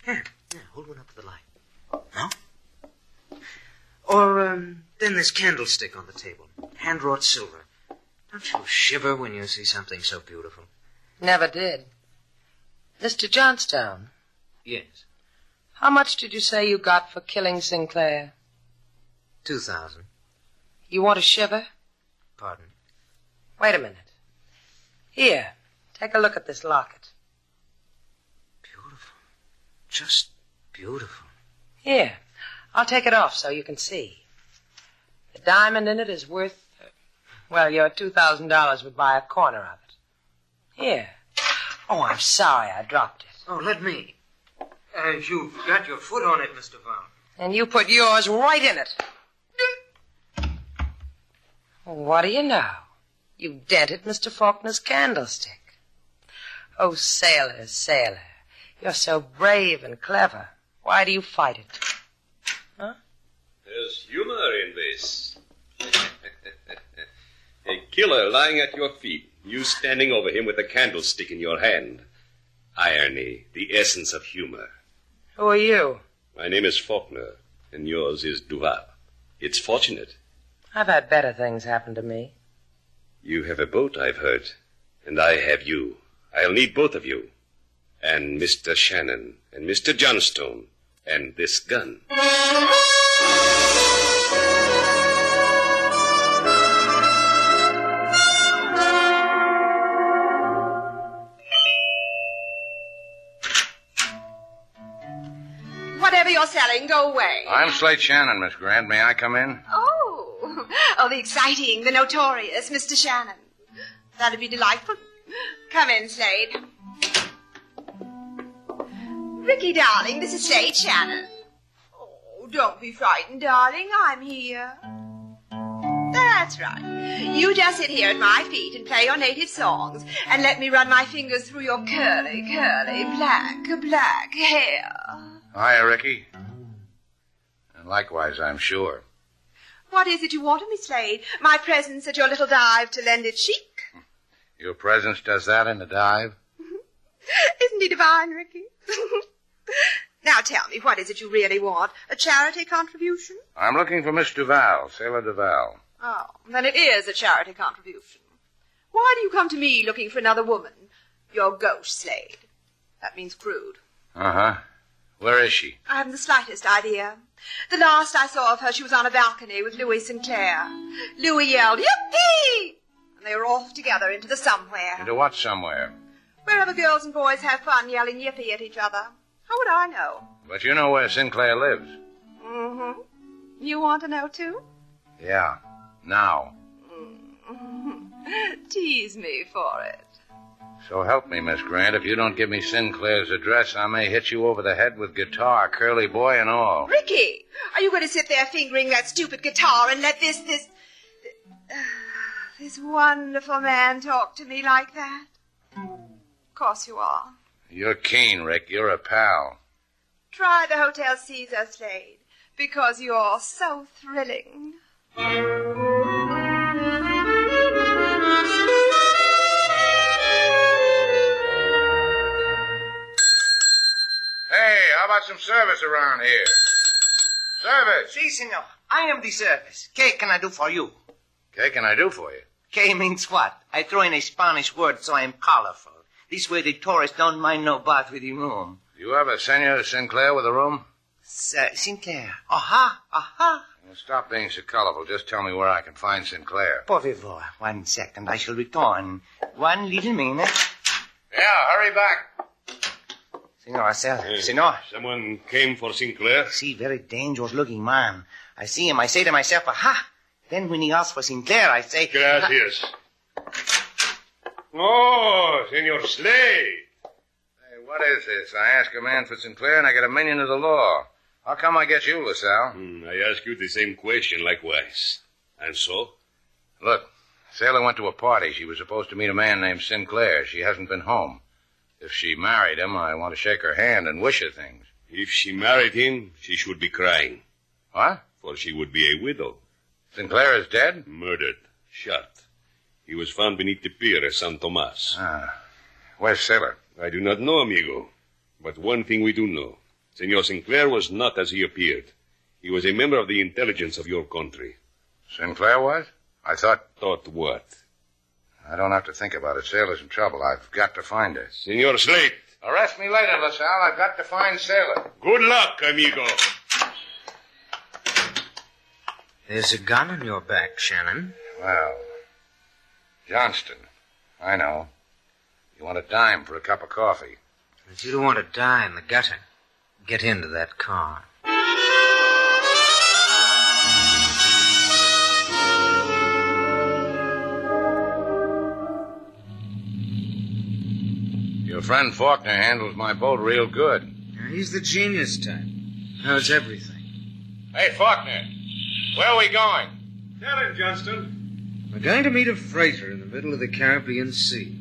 Here, hold one up to the light. No? Or, then this candlestick on the table. Hand-wrought silver. Don't you shiver when you see something so beautiful? Never did. Mr. Johnstone. Yes. How much did you say you got for killing Sinclair? 2,000. You want to shiver? Pardon? Wait a minute. Here, take a look at this locket. Beautiful. Just beautiful. Here, I'll take it off so you can see. The diamond in it is worth, well, your $2,000 would buy a corner of it. Here. Oh, I'm sorry I dropped it. Oh, let me. You've got your foot on it, Mr. Vaughn. And you put yours right in it. What do you know? You dented Mr. Faulkner's candlestick. Oh, sailor, sailor, you're so brave and clever. Why do you fight it? Huh? There's humor in this. A killer lying at your feet, you standing over him with a candlestick in your hand. Irony, the essence of humor. Who are you? My name is Faulkner, and yours is Duval. It's fortunate. I've had better things happen to me. You have a boat, I've heard, and I have you. I'll need both of you. And Mr. Shannon, and Mr. Johnstone, and this gun. Whatever you're selling, go away. I'm Slate Shannon, Miss Grant. May I come in? Oh, the exciting, the notorious Mr. Shannon. That'd be delightful. Come in, Slade. Ricky, darling, this is Slade Shannon. Oh, don't be frightened, darling. I'm here. That's right. You just sit here at my feet and play your native songs and let me run my fingers through your curly, black hair. Hiya, Ricky. And likewise, I'm sure. What is it you want of me, Slade? My presence at your little dive to lend it chic? Your presence does that in the dive? Isn't he divine, Ricky? Now tell me, what is it you really want? A charity contribution? I'm looking for Miss Duval, Sailor Duval. Oh, then it is a charity contribution. Why do you come to me looking for another woman? You're gauche, Slade. That means crude. Uh-huh. Where is she? I haven't the slightest idea. The last I saw of her, she was on a balcony with Louis Sinclair. Louis yelled, "Yippee!" And they were off together into the somewhere. Into what somewhere? Wherever girls and boys have fun yelling yippee at each other. How would I know? But you know where Sinclair lives. Mm-hmm. You want to know, too? Yeah. Now. Tease me for it. So help me, Miss Grant. If you don't give me Sinclair's address, I may hit you over the head with guitar, curly boy and all. Ricky, are you going to sit there fingering that stupid guitar and let this wonderful man talk to me like that? Of course you are. You're keen, Rick. You're a pal. Try the Hotel Caesar, Slade, because you're so thrilling. Hey, how about some service around here? Service! Si, senor. I am the service. ¿Qué can I do for you? ¿Qué can I do for you? ¿Qué means what? I throw in a Spanish word so I'm colorful. This way the tourists don't mind no bath with the room. Do you have a Senor Sinclair with a room? Sinclair. Aha, aha. Well, stop being so colorful. Just tell me where I can find Sinclair. Por favor. 1 second. I shall return. 1 little minute. Yeah, hurry back. Senor, senor. Someone came for Sinclair? See, very dangerous looking man. I see him. I say to myself, aha. Then when he asks for Sinclair, I say... Gracias. Oh, Senor Slade. Hey, what is this? I ask a man for Sinclair and I get $1 million to the law. How come I get you, LaSalle? I ask you the same question likewise. And so? Look, Sailor went to a party. She was supposed to meet a man named Sinclair. She hasn't been home. If she married him, I want to shake her hand and wish her things. If she married him, she should be crying. What? For she would be a widow. Sinclair is dead? Murdered. Shot. He was found beneath the pier at San Tomas. Where's Sailor? I do not know, amigo. But one thing we do know. Senor Sinclair was not as he appeared. He was a member of the intelligence of your country. Sinclair was? I thought... Thought what? I don't have to think about it. Sailor's in trouble. I've got to find her. Senor Slate. Arrest me later, LaSalle. I've got to find Sailor. Good luck, amigo. There's a gun on your back, Shannon. Well, Johnston. I know. You want a dime for a cup of coffee. But you don't want to die in the gutter. Get into that car. Your friend Faulkner handles my boat real good. He's the genius type. Knows everything. Hey, Faulkner. Where are we going? Tell him, Johnston. We're going to meet a freighter in the middle of the Caribbean Sea.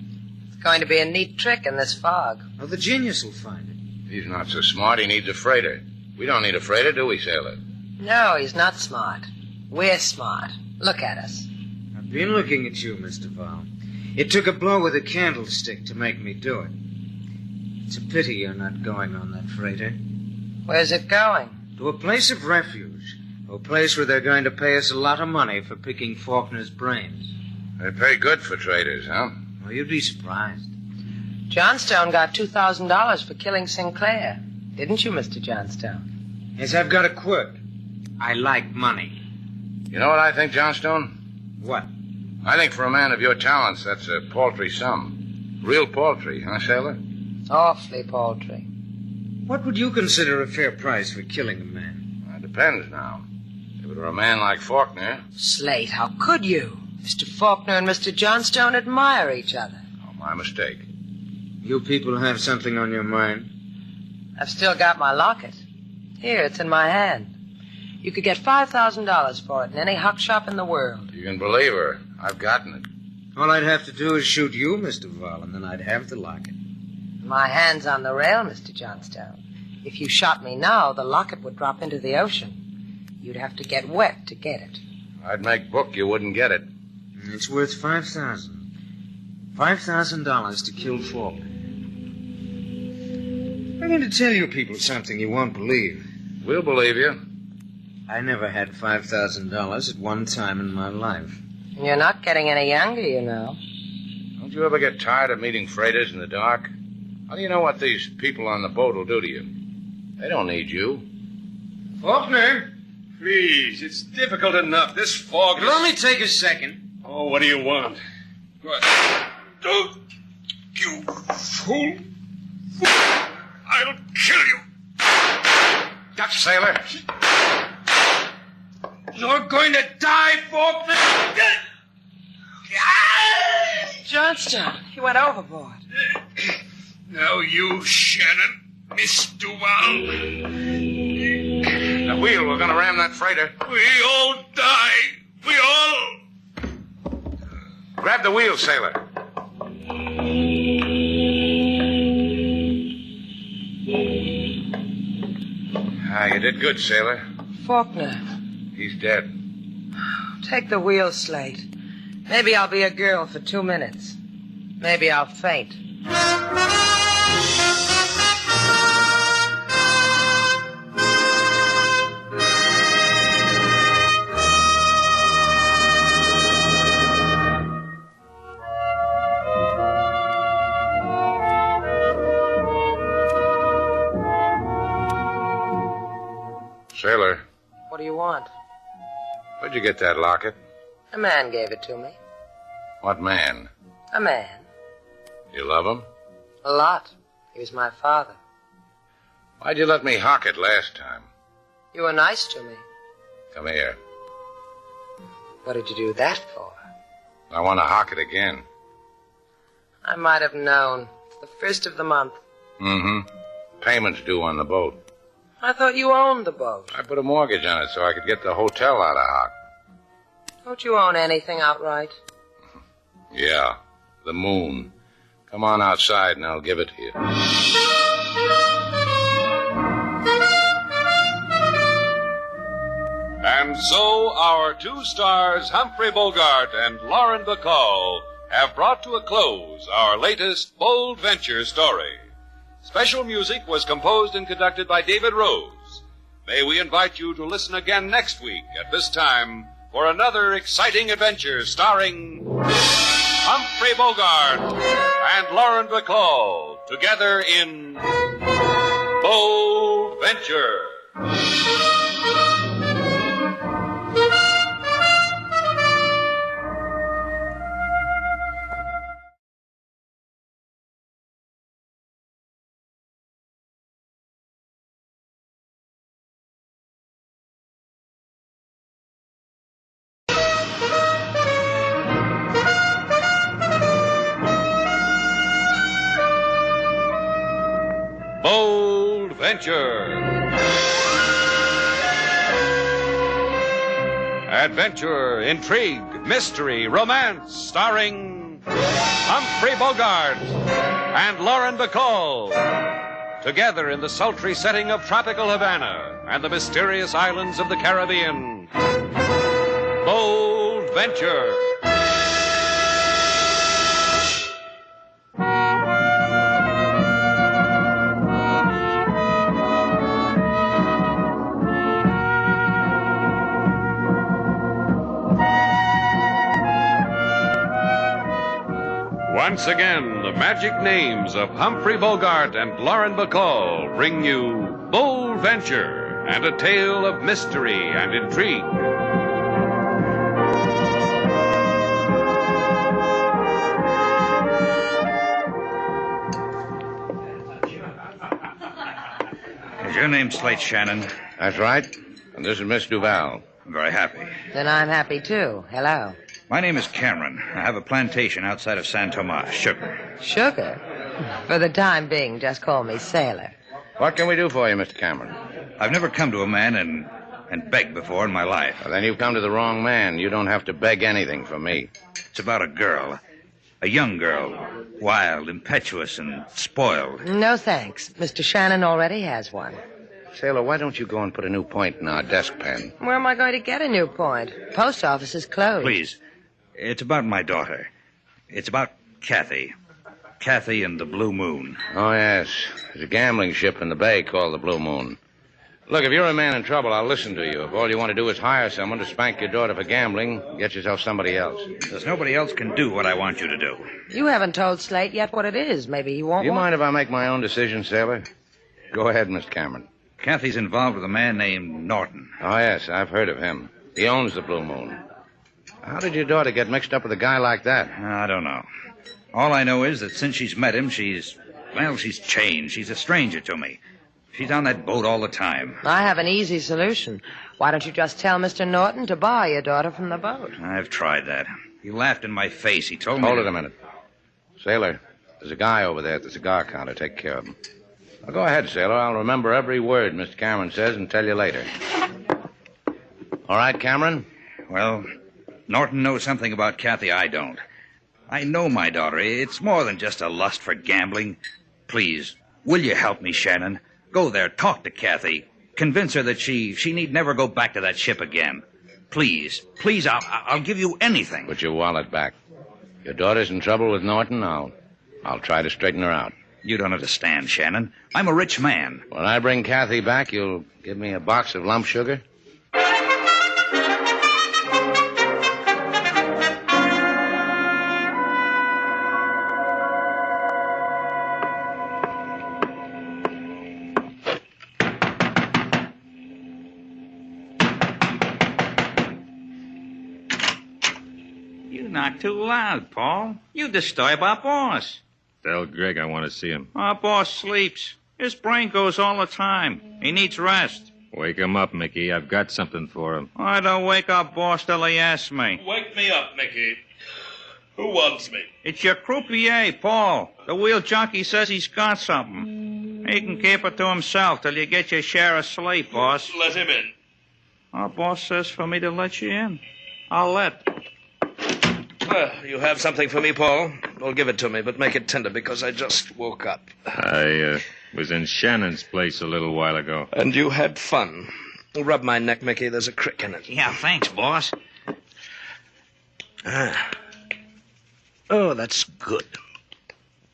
It's going to be a neat trick in this fog. Oh, the genius will find it. He's not so smart. He needs a freighter. We don't need a freighter, do we, Sailor? No, he's not smart. We're smart. Look at us. I've been looking at you, Mr. Val. It took a blow with a candlestick to make me do it. It's a pity you're not going on that freighter. Where's it going? To a place of refuge. A place where they're going to pay us a lot of money for picking Faulkner's brains. They pay good for traders, huh? Well, you'd be surprised. Johnstone got $2,000 for killing Sinclair. Didn't you, Mr. Johnstone? Yes, I've got a quirk. I like money. You know what I think, Johnstone? What? I think for a man of your talents, that's a paltry sum. Real paltry, huh, Sailor? Awfully paltry. What would you consider a fair price for killing a man? That depends now. If it were a man like Faulkner... Slate, how could you? Mr. Faulkner and Mr. Johnstone admire each other. Oh, my mistake. You people have something on your mind? I've still got my locket. Here, it's in my hand. You could get $5,000 for it in any huck shop in the world. You can believe her. I've gotten it. All I'd have to do is shoot you, Mr. Val, and then I'd have the locket. My hand's on the rail, Mr. Johnstone. If you shot me now, the locket would drop into the ocean. You'd have to get wet to get it. I'd make book you wouldn't get it. It's worth $5,000. $5,000 to kill Faulkner. I'm going to tell you people something you won't believe. We'll believe you. I never had $5,000 at one time in my life. You're not getting any younger, you know. Don't you ever get tired of meeting freighters in the dark? How do you know what these people on the boat will do to you? They don't need you. Faulkner! Please, it's difficult enough. This fog is... It'll only take a second. Oh, what do you want? What? Oh, you fool. I I'll kill you. Got you, sailor. You're going to die, Faulkner. Johnstone, you went overboard. Now you, Shannon, Miss Duval. The wheel, we're going to ram that freighter. We all die. We all... Grab the wheel, sailor. You did good, sailor. Faulkner, He's dead. take the wheel, Slate. Maybe I'll be a girl for 2 minutes. Maybe I'll faint. Sailor, What do you want? where'd you get that locket? A man gave it to me. What man? A man. You love him? A lot. He was my father. Why'd you let me hock it last time? You were nice to me. Come here. What did you do that for? I want to hock it again. I might have known. It's the first of the month. Mm-hmm. Payment's due on the boat. I thought you owned the boat. I put a mortgage on it so I could get the hotel out of hock. Don't you own anything outright? Yeah, the moon. Come on outside and I'll give it to you. And so our two stars, Humphrey Bogart and Lauren Bacall, have brought to a close our latest bold venture story. Special music was composed and conducted by David Rose. May we invite you to listen again next week at this time for another exciting adventure starring Humphrey Bogart and Lauren Bacall together in Bold Venture. Bold Venture. Adventure, intrigue, mystery, romance, starring Humphrey Bogart and Lauren Bacall. Together in the sultry setting of tropical Havana and the mysterious islands of the Caribbean. Bold Venture. Once again, the magic names of Humphrey Bogart and Lauren Bacall bring you Bold Venture and a tale of mystery and intrigue. Is your name Slate Shannon? That's right. And this is Miss Duval. I'm very happy. Then I'm happy, too. Hello. My name is Cameron. I have a plantation outside of San Toma, sugar. Sugar? For the time being, just call me Sailor. What can we do for you, Mr. Cameron? I've never come to a man and begged before in my life. Well, then you've come to the wrong man. You don't have to beg anything from me. It's about a girl. A young girl. Wild, impetuous, and spoiled. No thanks. Mr. Shannon already has one. Sailor, why don't you go and put a new point in our desk pen? Where am I going to get a new point? Post office is closed. Please. It's about my daughter. It's about Kathy. Kathy and the Blue Moon. Oh, yes. There's a gambling ship in the bay called the Blue Moon. Look, if you're a man in trouble, I'll listen to you. If all you want to do is hire someone to spank your daughter for gambling, get yourself somebody else. Because nobody else can do what I want you to do. You haven't told Slate yet what it is. Maybe he won't. Do you mind if I make my own decision, Sailor? Go ahead, Mr. Cameron. Kathy's involved with a man named Norton. Oh, yes, I've heard of him. He owns the Blue Moon. How did your daughter get mixed up with a guy like that? I don't know. All I know is that since she's met him, she's Well, she's changed. She's a stranger to me. She's on that boat all the time. I have an easy solution. Why don't you just tell Mr. Norton to buy your daughter from the boat? I've tried that. He laughed in my face. He told me... Hold it a minute. Sailor, there's a guy over there at the cigar counter. Take care of him. Now, go ahead, Sailor. I'll remember every word Mr. Cameron says and tell you later. All right, Cameron? Well, Norton knows something about Kathy I don't. I know my daughter. It's more than just a lust for gambling. Please, will you help me, Shannon? Go there, talk to Kathy. Convince her that she need never go back to that ship again. Please, I'll give you anything. Put your wallet back. Your daughter's in trouble with Norton. I'll try to straighten her out. You don't understand, Shannon. I'm a rich man. When I bring Kathy back, you'll give me a box of lump sugar? Not too loud, Paul. You disturb our boss. Tell Greg I want to see him. Our boss sleeps. His brain goes all the time. He needs rest. Wake him up, Mickey. I've got something for him. I don't wake our boss till he asks me. Wake me up, Mickey. Who wants me? It's your croupier, Paul. The wheel junkie says he's got something. He can keep it to himself till you get your share of sleep, boss. Let him in. Our boss says for me to let you in. I'll let. You have something for me, Paul? Well, give it to me, but make it tender because I just woke up. I was in Shannon's place a little while ago. And you had fun. Rub my neck, Mickey. There's a crick in it. Yeah, thanks, boss. Ah. Oh, that's good.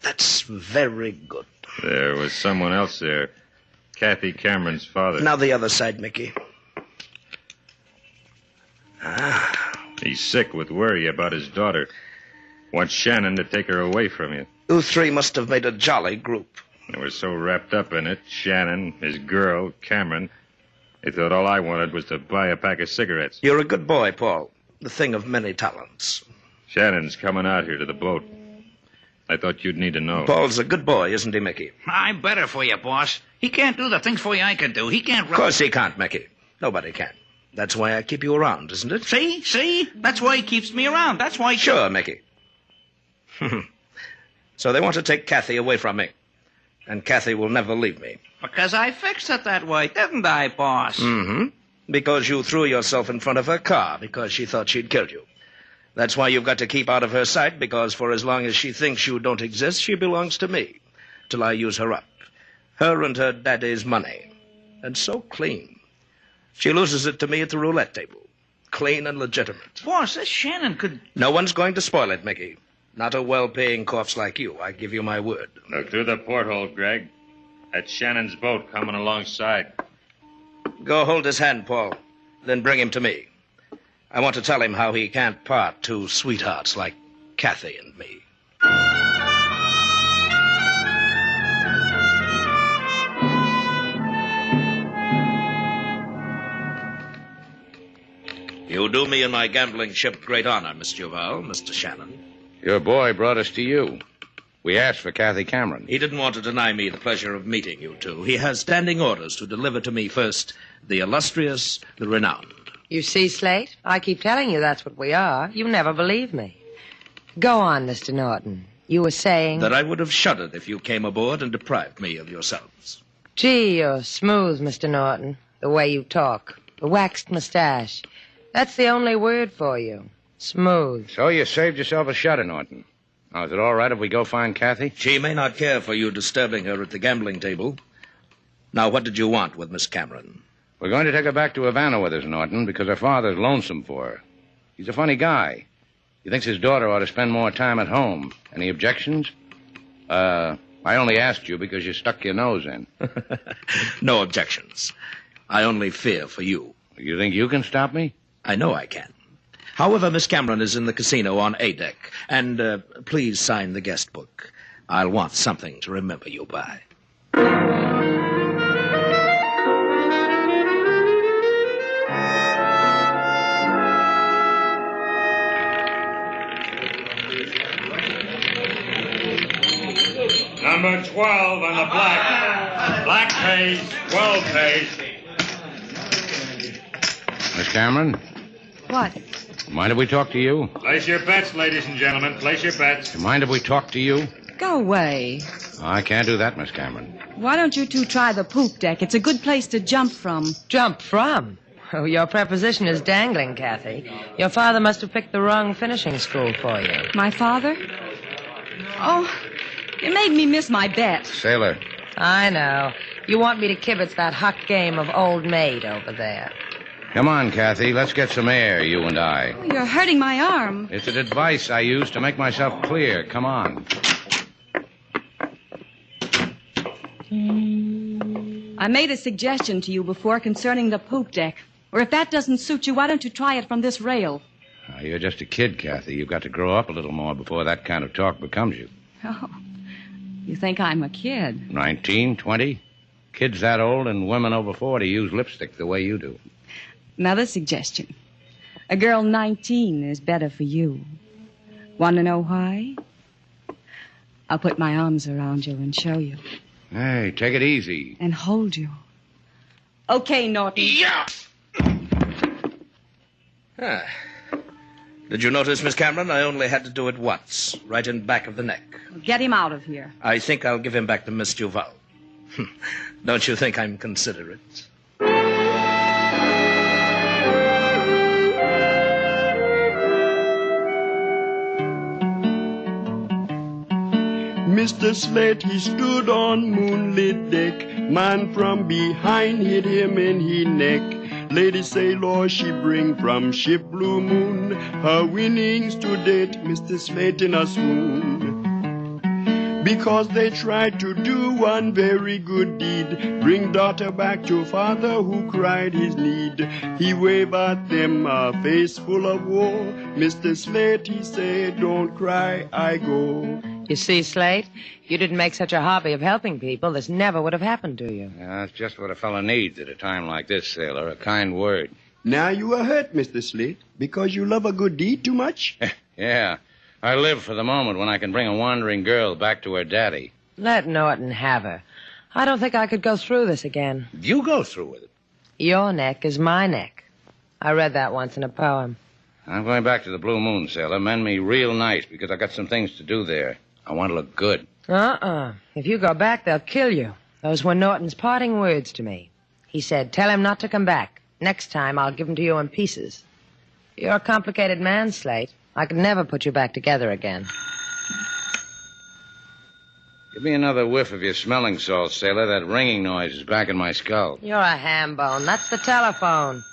That's very good. There was someone else there. Kathy Cameron's father. Now the other side, Mickey. Ah. He's sick with worry about his daughter. Wants Shannon to take her away from you. You three must have made a jolly group. They were so wrapped up in it, Shannon, his girl, Cameron, they thought all I wanted was to buy a pack of cigarettes. You're a good boy, Paul. The thing of many talents. Shannon's coming out here to the boat. I thought you'd need to know. Paul's a good boy, isn't he, Mickey? I'm better for you, boss. He can't do the things for you I can do. He can't... Of course he can't, Mickey. Nobody can. That's why I keep you around, isn't it? See? That's why he keeps me around. That's why... Sure, Mickey. So they want to take Kathy away from me. And Kathy will never leave me. Because I fixed it that way, didn't I, boss? Mm-hmm. Because you threw yourself in front of her car because she thought she'd killed you. That's why you've got to keep out of her sight, because for as long as she thinks you don't exist, she belongs to me. Till I use her up. Her and her daddy's money. And so clean. She loses it to me at the roulette table. Clean and legitimate. Boss, this Shannon could... No one's going to spoil it, Mickey. Not a well-paying corpse like you. I give you my word. Look through the porthole, Greg. That's Shannon's boat coming alongside. Go hold his hand, Paul. Then bring him to me. I want to tell him how he can't part two sweethearts like Kathy and me. You do me and my gambling ship great honor, Miss Duval, Mr. Shannon. Your boy brought us to you. We asked for Kathy Cameron. He didn't want to deny me the pleasure of meeting you two. He has standing orders to deliver to me first the illustrious, the renowned. You see, Slate? I keep telling you that's what we are. You never believe me. Go on, Mr. Norton. You were saying... That I would have shuddered if you came aboard and deprived me of yourselves. Gee, you're smooth, Mr. Norton. The way you talk. The waxed mustache. That's the only word for you. Smooth. So you saved yourself a shudder, Norton. Now, is it all right if we go find Kathy? She may not care for you disturbing her at the gambling table. Now, what did you want with Miss Cameron? We're going to take her back to Havana with us, Norton, because her father's lonesome for her. He's a funny guy. He thinks his daughter ought to spend more time at home. Any objections? I only asked you because you stuck your nose in. No objections. I only fear for you. You think you can stop me? I know I can. However, Miss Cameron is in the casino on A deck. And please sign the guest book. I'll want something to remember you by. Now, Number 12 on the black. Black pays, 12 pays. Miss Cameron? What? Mind if we talk to you? Place your bets, ladies and gentlemen. Place your bets. You mind if we talk to you? Go away. I can't do that, Miss Cameron. Why don't you two try the poop deck? It's a good place to jump from. Jump from? Oh, your preposition is dangling, Kathy. Your father must have picked the wrong finishing school for you. My father? Oh, you made me miss my bet. Sailor. I know. You want me to kibitz that hot game of old maid over there. Come on, Kathy. Let's get some air, you and I. Oh, you're hurting my arm. It's an advice I use to make myself clear. Come on. I made a suggestion to you before concerning the poop deck. Or if that doesn't suit you, why don't you try it from this rail? Now, you're just a kid, Kathy. You've got to grow up a little more before that kind of talk becomes you. Oh, you think I'm a kid? 19, 20? Kids that old and women over 40 use lipstick the way you do. Another suggestion. A girl 19 is better for you. Want to know why? I'll put my arms around you and show you. Hey, take it easy. And hold you. Okay, Norton. Yeah! Ah. Did you notice, Miss Cameron? I only had to do it once, right in back of the neck. Get him out of here. I think I'll give him back to Miss Duval. Don't you think I'm considerate? Mr. Slate, he stood on moonlit deck. Man from behind hit him in he neck. Lady Sailor, she bring from ship Blue Moon her winnings to date, Mr. Slate in a swoon. Because they tried to do one very good deed, bring daughter back to father who cried his need. He waved at them a face full of woe. Mr. Slate, he said, don't cry, I go. You see, Slate, you didn't make such a hobby of helping people, this never would have happened to you. Yeah, that's just what a fellow needs at a time like this, Sailor, a kind word. Now you are hurt, Mr. Slate, because you love a good deed too much? Yeah, I live for the moment when I can bring a wandering girl back to her daddy. Let Norton have her. I don't think I could go through this again. You go through with it. Your neck is my neck. I read that once in a poem. I'm going back to the Blue Moon, Sailor. Mend me real nice because I got some things to do there. I want to look good. If you go back, they'll kill you. Those were Norton's parting words to me. He said, tell him not to come back. Next time, I'll give him to you in pieces. You're a complicated man, Slate. I could never put you back together again. Give me another whiff of your smelling salts, Sailor. That ringing noise is back in my skull. You're a ham bone. That's the telephone.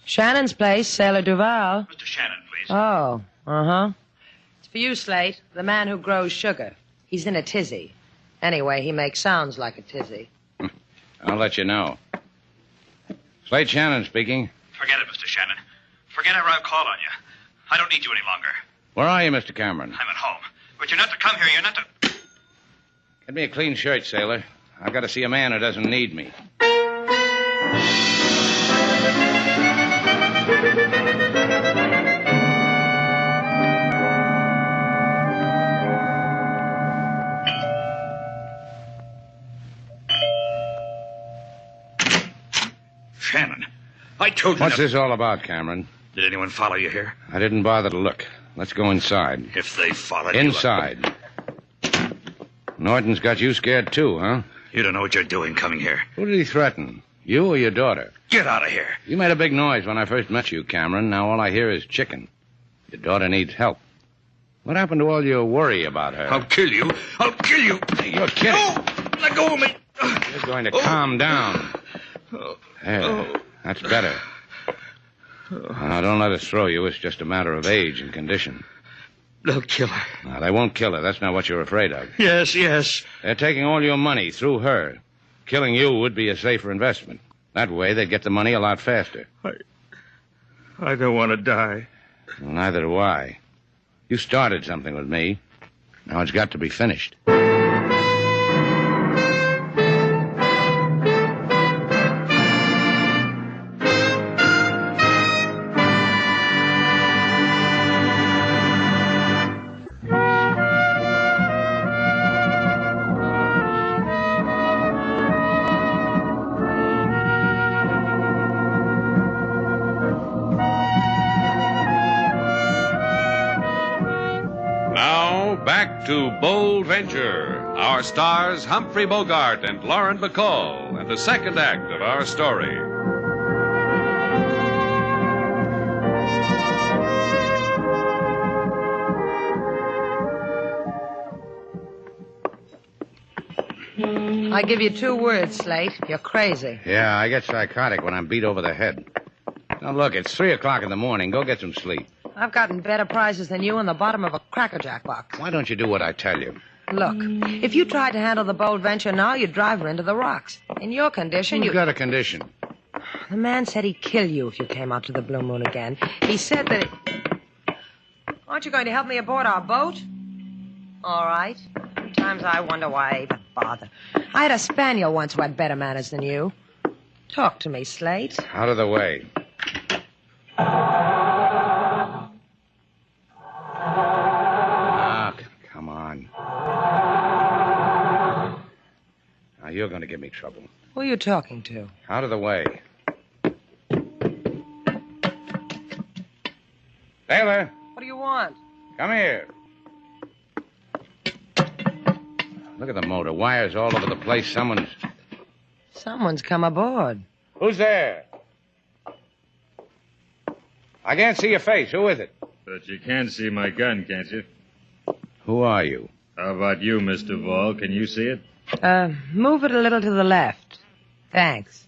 Shannon's place, Sailor Duval. Mr. Shannon, please. Oh, It's for you, Slate, the man who grows sugar. He's in a tizzy. Anyway, he makes sounds like a tizzy. I'll let you know. Slate Shannon speaking. Forget it, Mr. Shannon. Forget ever I've called on you. I don't need you any longer. Where are you, Mr. Cameron? I'm at home. But you're not to come here. You're not to... Get me a clean shirt, Sailor. I've got to see a man who doesn't need me. Shannon, I told you... What's this all about, Cameron? Did anyone follow you here? I didn't bother to look. Let's go inside. If they followed you... Inside. Norton's got you scared, too, huh? You don't know what you're doing coming here. Who did he threaten? You or your daughter? Get out of here. You made a big noise when I first met you, Cameron. Now all I hear is chicken. Your daughter needs help. What happened to all your worry about her? I'll kill you. I'll kill you. You're kidding. No! Let go of me. You're going to calm down. There. That's better. Now, don't let us throw you. It's just a matter of age and condition. They'll kill her. Now, they won't kill her. That's not what you're afraid of. Yes, yes. They're taking all your money through her. Killing you would be a safer investment. That way, they'd get the money a lot faster. I don't want to die. Well, neither do I. You started something with me. Now it's got to be finished. back to Bold Venture. Our stars, Humphrey Bogart and Lauren Bacall, and the second act of our story. I give you 2 words, Slate. You're crazy. Yeah, I get psychotic when I'm beat over the head. Now, look, it's 3 o'clock in the morning. Go get some sleep. I've gotten better prizes than you in the bottom of a Cracker Jack box. Why don't you do what I tell you? Look, if you tried to handle the Bold Venture now, you'd drive her into the rocks. In your condition, You've got a condition. The man said he'd kill you if you came out to the Blue Moon again. He said that... Aren't you going to help me aboard our boat? All right. Sometimes I wonder why I even bother. I had a spaniel once who had better manners than you. Talk to me, Slate. Out of the way. Come on. Now, you're going to give me trouble. Who are you talking to? Out of the way. Taylor, What do you want? come here. Look at the motor. Wires all over the place. Someone's come aboard. Who's there? I can't see your face. Who is it? But you can see my gun, can't you? Who are you? How about you, Miss Duvall? Can you see it? Move it a little to the left. Thanks.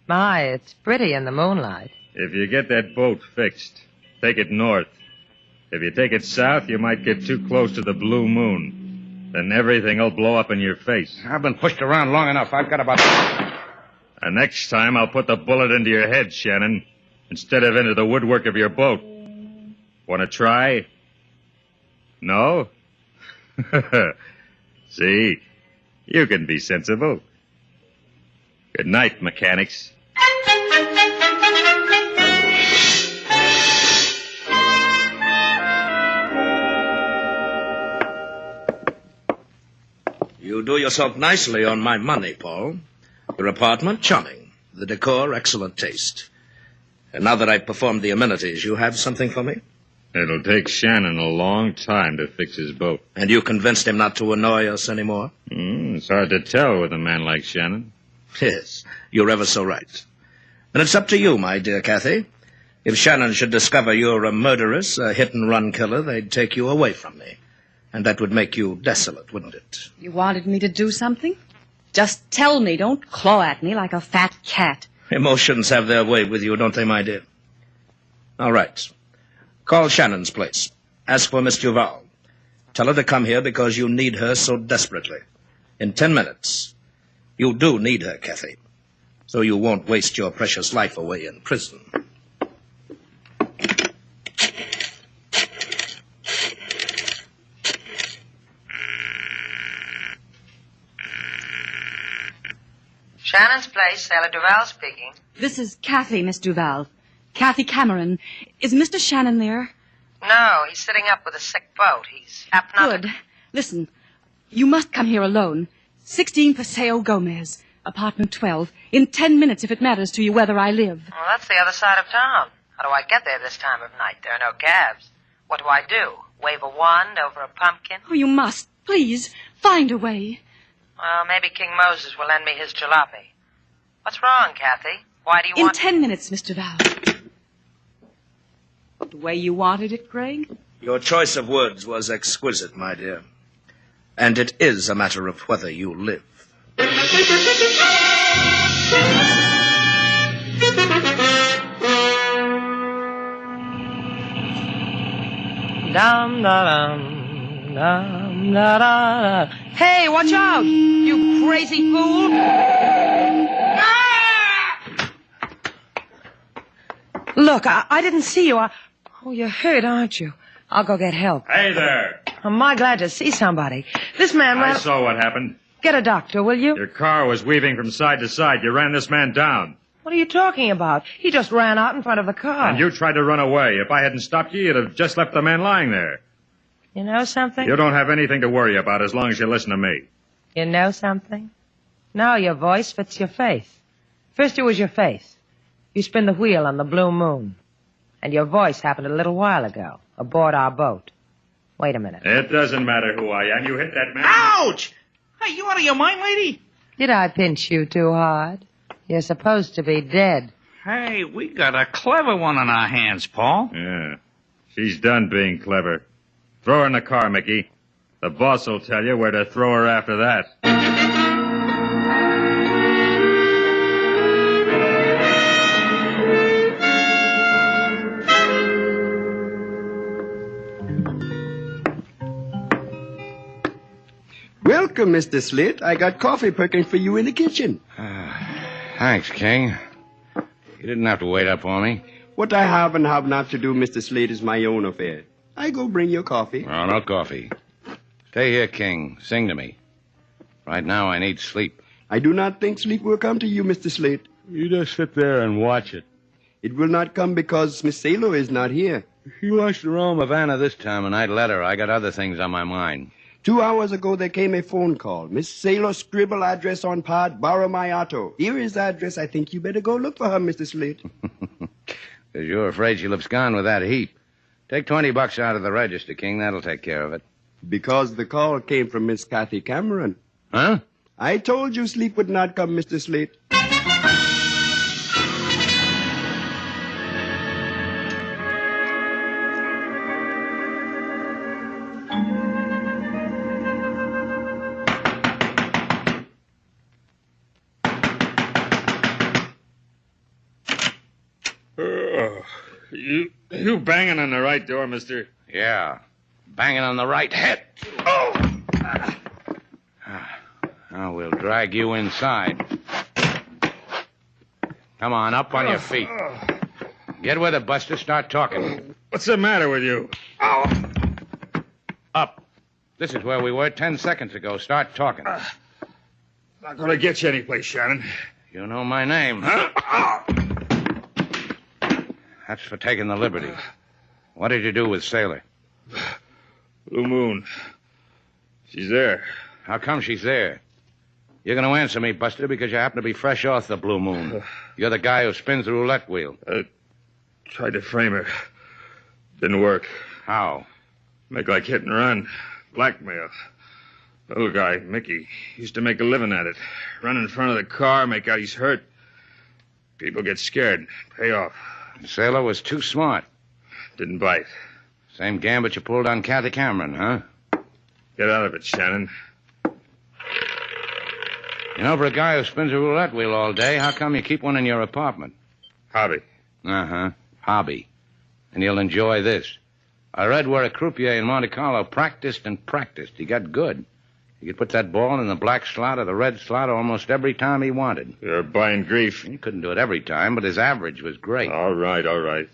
My, it's pretty in the moonlight. If you get that boat fixed, take it north. If you take it south, you might get too close to the Blue Moon. Then everything will blow up in your face. I've been pushed around long enough. I've got about... And next time, I'll put the bullet into your head, Shannon, instead of into the woodwork of your boat. Want to try? No? See, you can be sensible. Good night, mechanics. You do yourself nicely on my money, Paul. Your apartment, charming. The decor, excellent taste. And now that I've performed the amenities, you have something for me? It'll take Shannon a long time to fix his boat. And you convinced him not to annoy us anymore? It's hard to tell with a man like Shannon. Yes, you're ever so right. And it's up to you, my dear Kathy. If Shannon should discover you're a murderess, a hit-and-run killer, they'd take you away from me. And that would make you desolate, wouldn't it? You wanted me to do something? Just tell me. Don't claw at me like a fat cat. Emotions have their way with you, don't they, my dear? All right. Call Shannon's place. Ask for Miss Duval. Tell her to come here because you need her so desperately. In 10 minutes. You do need her, Kathy. So you won't waste your precious life away in prison. Shannon's place, Sailor Duval speaking. This is Kathy, Miss Duval. Kathy Cameron. Is Mr. Shannon there? No, he's sitting up with a sick boat. He's hypnotic. Good. Listen, you must come here alone. 16 Paseo Gomez, apartment 12. In 10 minutes, if it matters to you whether I live. Well, that's the other side of town. How do I get there this time of night? There are no cabs. What do I do? Wave a wand over a pumpkin? Oh, you must. Please, find a way. Well, maybe King Moses will lend me his jalopy. What's wrong, Kathy? Why do you want... In 10 minutes, Mr. Val. The way you wanted it, Craig? Your choice of words was exquisite, my dear. And it is a matter of whether you live. Dum-da-dum, dum-da-da-da. Hey, watch out, you crazy fool! Look, I didn't see you. Oh, you're hurt, aren't you? I'll go get help. Hey there. I'm mighty glad to see somebody. This man ran... I saw what happened. Get a doctor, will you? Your car was weaving from side to side. You ran this man down. What are you talking about? He just ran out in front of the car. And you tried to run away. If I hadn't stopped you, you'd have just left the man lying there. You know something? You don't have anything to worry about as long as you listen to me. You know something? Now your voice fits your face. First it was your face. You spin the wheel on the Blue Moon. And your voice happened a little while ago, aboard our boat. Wait a minute. It doesn't matter who I am. You hit that man. Ouch! Hey, you out of your mind, lady? Did I pinch you too hard? You're supposed to be dead. Hey, we got a clever one on our hands, Paul. Yeah. She's done being clever. Throw her in the car, Mickey. The boss will tell you where to throw her after that. Welcome, Mr. Slate. I got coffee perking for you in the kitchen. Thanks, King. You didn't have to wait up for me. What I have and have not to do, Mr. Slate, is my own affair. I go bring your coffee. Oh, no coffee. Stay here, King. Sing to me. Right now, I need sleep. I do not think sleep will come to you, Mr. Slate. You just sit there and watch it. It will not come because Miss Salo is not here. She wants to roam Havana this time, and I'd let her. I got other things on my mind. 2 hours ago, there came a phone call. Miss Salo scribble address on pad, borrow my auto. Here is the address. I think you better go look for her, Mr. Slate. Because you're afraid she'll abscond with that heap. Take $20 out of the register, King. That'll take care of it. Because the call came from Miss Kathy Cameron. Huh? I told you sleep would not come, Mr. Slate. You banging on the right door, mister? Yeah. Banging on the right head. Oh! Now we'll drag you inside. Come on, up on your feet. Get with it, Buster. Start talking. What's the matter with you? Up. This is where we were 10 seconds ago. Start talking. Not gonna get you anyplace, Shannon. You know my name. That's for taking the liberty. What did you do with Sailor? Blue Moon. She's there. How come she's there? You're going to answer me, Buster, because you happen to be fresh off the Blue Moon. You're the guy who spins the roulette wheel. Tried to frame her. Didn't work. How? Make like hit and run. Blackmail. Little guy, Mickey, used to make a living at it. Run in front of the car, make out he's hurt. People get scared. Pay off. Sailor was too smart. Didn't bite. Same gambit you pulled on Kathy Cameron, huh? Get out of it, Shannon. You know, for a guy who spins a roulette wheel all day, how come you keep one in your apartment? Hobby. Uh-huh. Hobby. And you'll enjoy this. I read where a croupier in Monte Carlo practiced and practiced. He got good. He could put that ball in the black slot or the red slot almost every time he wanted. You're buying grief. He couldn't do it every time, but his average was great. All right, all right.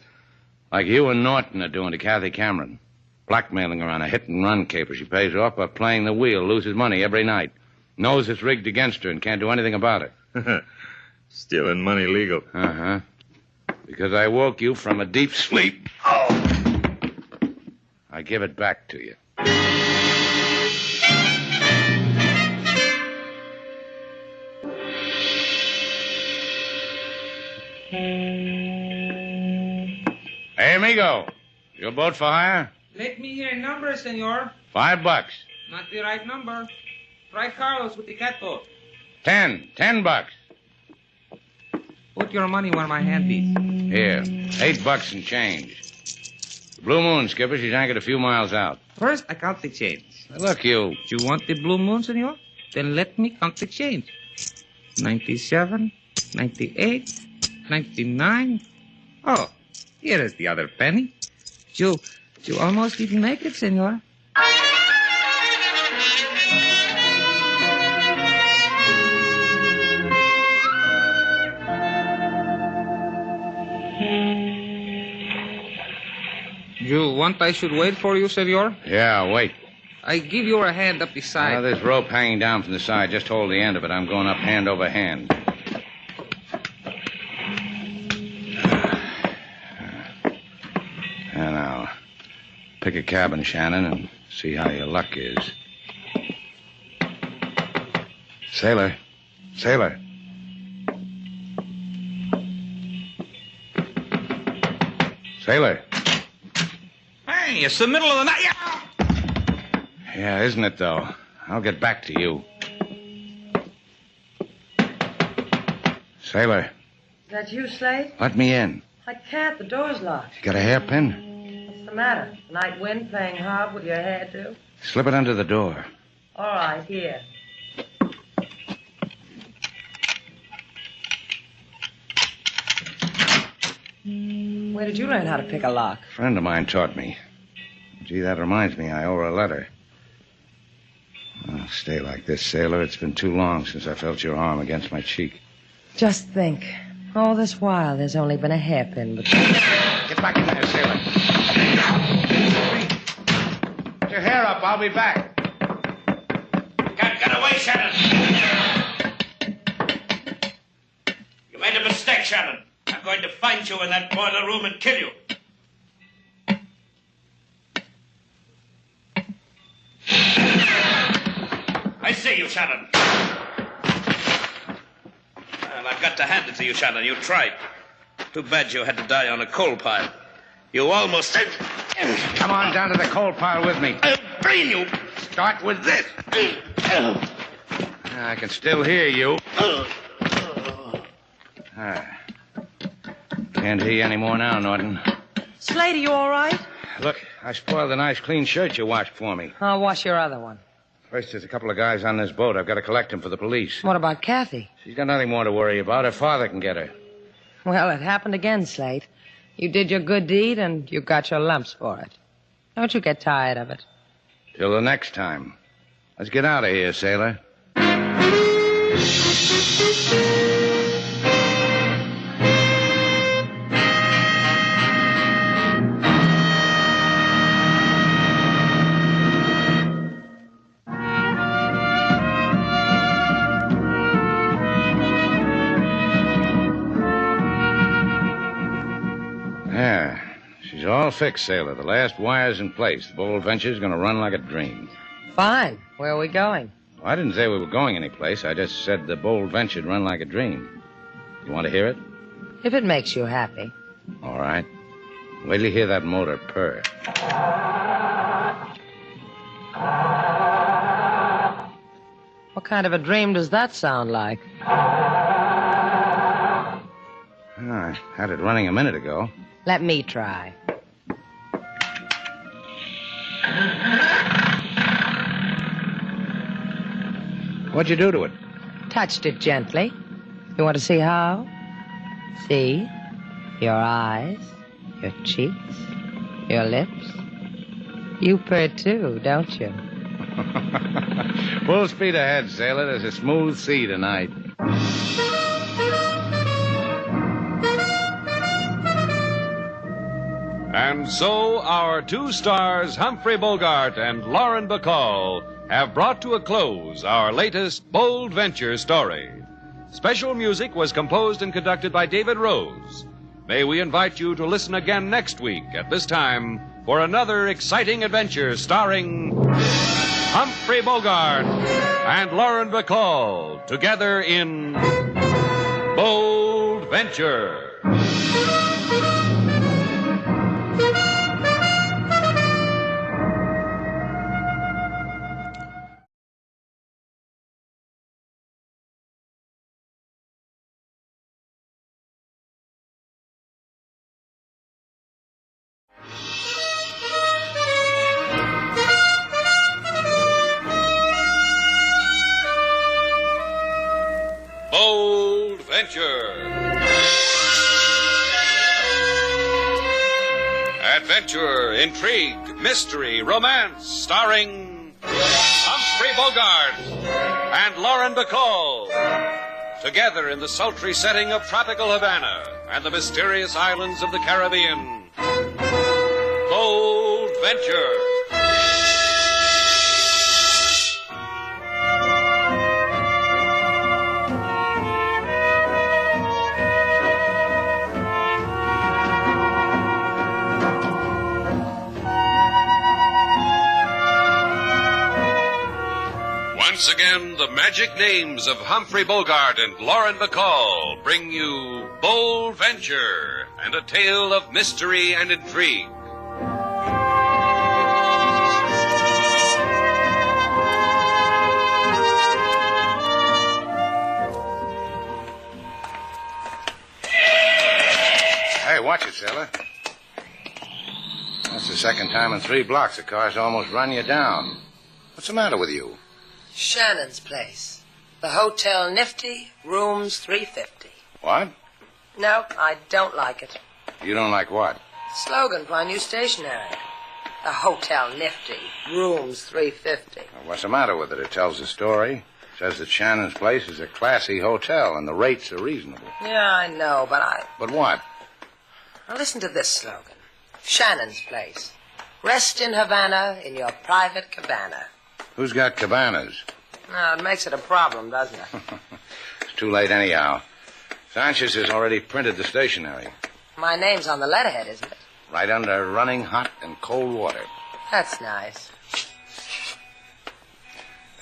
Like you and Norton are doing to Kathy Cameron. Blackmailing her on a hit-and-run caper. She pays off by playing the wheel, loses money every night. Knows it's rigged against her and can't do anything about it. Stealing money legal. Uh-huh. Because I woke you from a deep sleep. Oh! I give it back to you. Hey, amigo. Your boat for hire? Let me hear a number, senor. $5. Not the right number. Try Carlos with the catboat. $10. Put your money where my hand is. Here, $8 and change. The Blue Moon, Skipper, she's anchored a few miles out. First, I count the change. Look, you. You want the Blue Moon, senor? Then let me count the change. 97, 98, 99. Oh, here is the other penny. You almost didn't make it, senor. You want I should wait for you, senor? Yeah, wait. I give you a hand up the side. Now, there's rope hanging down from the side. Just hold the end of it. I'm going up hand over hand. And now, pick a cabin, Shannon, and see how your luck is. Sailor. Sailor. Sailor. Hey, it's the middle of the night. Yeah, isn't it, though? I'll get back to you. Sailor, Is that you, Slade? let me in. I can't. The door's locked. You got a hairpin? What's the matter? Night wind playing hard with your hairdo? Slip it under the door. All right, here. Where did you learn how to pick a lock? A friend of mine taught me. Gee, that reminds me, I owe her a letter. Oh, stay like this, sailor. It's been too long since I felt your arm against my cheek. Just think. All this while, there's only been a hairpin between... Get back in there, sailor. Put your hair up. I'll be back. Get away, Shannon. You made a mistake, Shannon. I'm going to find you in that boiler room and kill you. I see you, Shannon. Well, I've got to hand it to you, Shannon. You tried. Too bad you had to die on a coal pile. You almost... Come on down to the coal pile with me. I'll brain you. Start with this. I can still hear you. Can't hear you anymore now, Norton. Slade, are you all right? Look, I spoiled the nice clean shirt you washed for me. I'll wash your other one. First, there's a couple of guys on this boat. I've got to collect them for the police. What about Kathy? She's got nothing more to worry about. Her father can get her. Well, it happened again, Slade. You did your good deed, and you got your lumps for it. Don't you get tired of it. Till the next time. Let's get out of here, sailor. There. She's all fixed, sailor. The last wire's in place. The Bold Venture's going to run like a dream. Fine. Where are we going? I didn't say we were going anyplace. I just said the Bold Venture'd run like a dream. You want to hear it? If it makes you happy. All right. Wait till you hear that motor purr. What kind of a dream does that sound like? I had it running a minute ago. Let me try. What'd you do to it? Touched it gently. You want to see how? See? Your eyes, your cheeks, your lips. You purr too, don't you? Full speed ahead, sailor. There's a smooth sea tonight. And so our two stars, Humphrey Bogart and Lauren Bacall, have brought to a close our latest Bold Venture story. Special music was composed and conducted by David Rose. May we invite you to listen again next week at this time for another exciting adventure starring Humphrey Bogart and Lauren Bacall together in Bold Venture. Bold Venture. Adventure, intrigue, mystery, romance, starring Humphrey Bogart and Lauren Bacall. Together in the sultry setting of tropical Havana and the mysterious islands of the Caribbean. Bold Venture. Once again, the magic names of Humphrey Bogart and Lauren Bacall bring you Bold Venture and a tale of mystery and intrigue. Watch it, sailor. That's the second time in 3 blocks the car's almost run you down. What's the matter with you? Shannon's place. The Hotel Nifty, rooms 350. What? No, I don't like it. You don't like what? Slogan for our new stationery. The Hotel Nifty, rooms 350. Well, what's the matter with it? It tells the story. Says that Shannon's place is a classy hotel and the rates are reasonable. Yeah, I know, but But what? Now listen to this slogan. Shannon's place. Rest in Havana in your private cabana. Who's got cabanas? Now, it makes it a problem, doesn't it? It's too late anyhow. Sanchez has already printed the stationery. My name's on the letterhead, isn't it? Right under running hot and cold water. That's nice.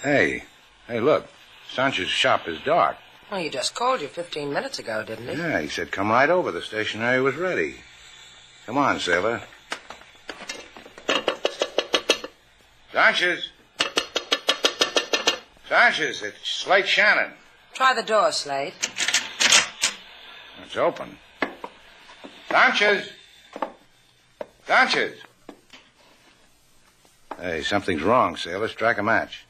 Hey, look. Sanchez's shop is dark. Well, he just called you 15 minutes ago, didn't he? Yeah, he said come right over. The stationery was ready. Come on, sailor. Sanchez! Sanchez, it's Slate Shannon. Try the door, Slate. It's open. Sanchez! Sanchez! Hey, something's wrong, sailor. Strike a match.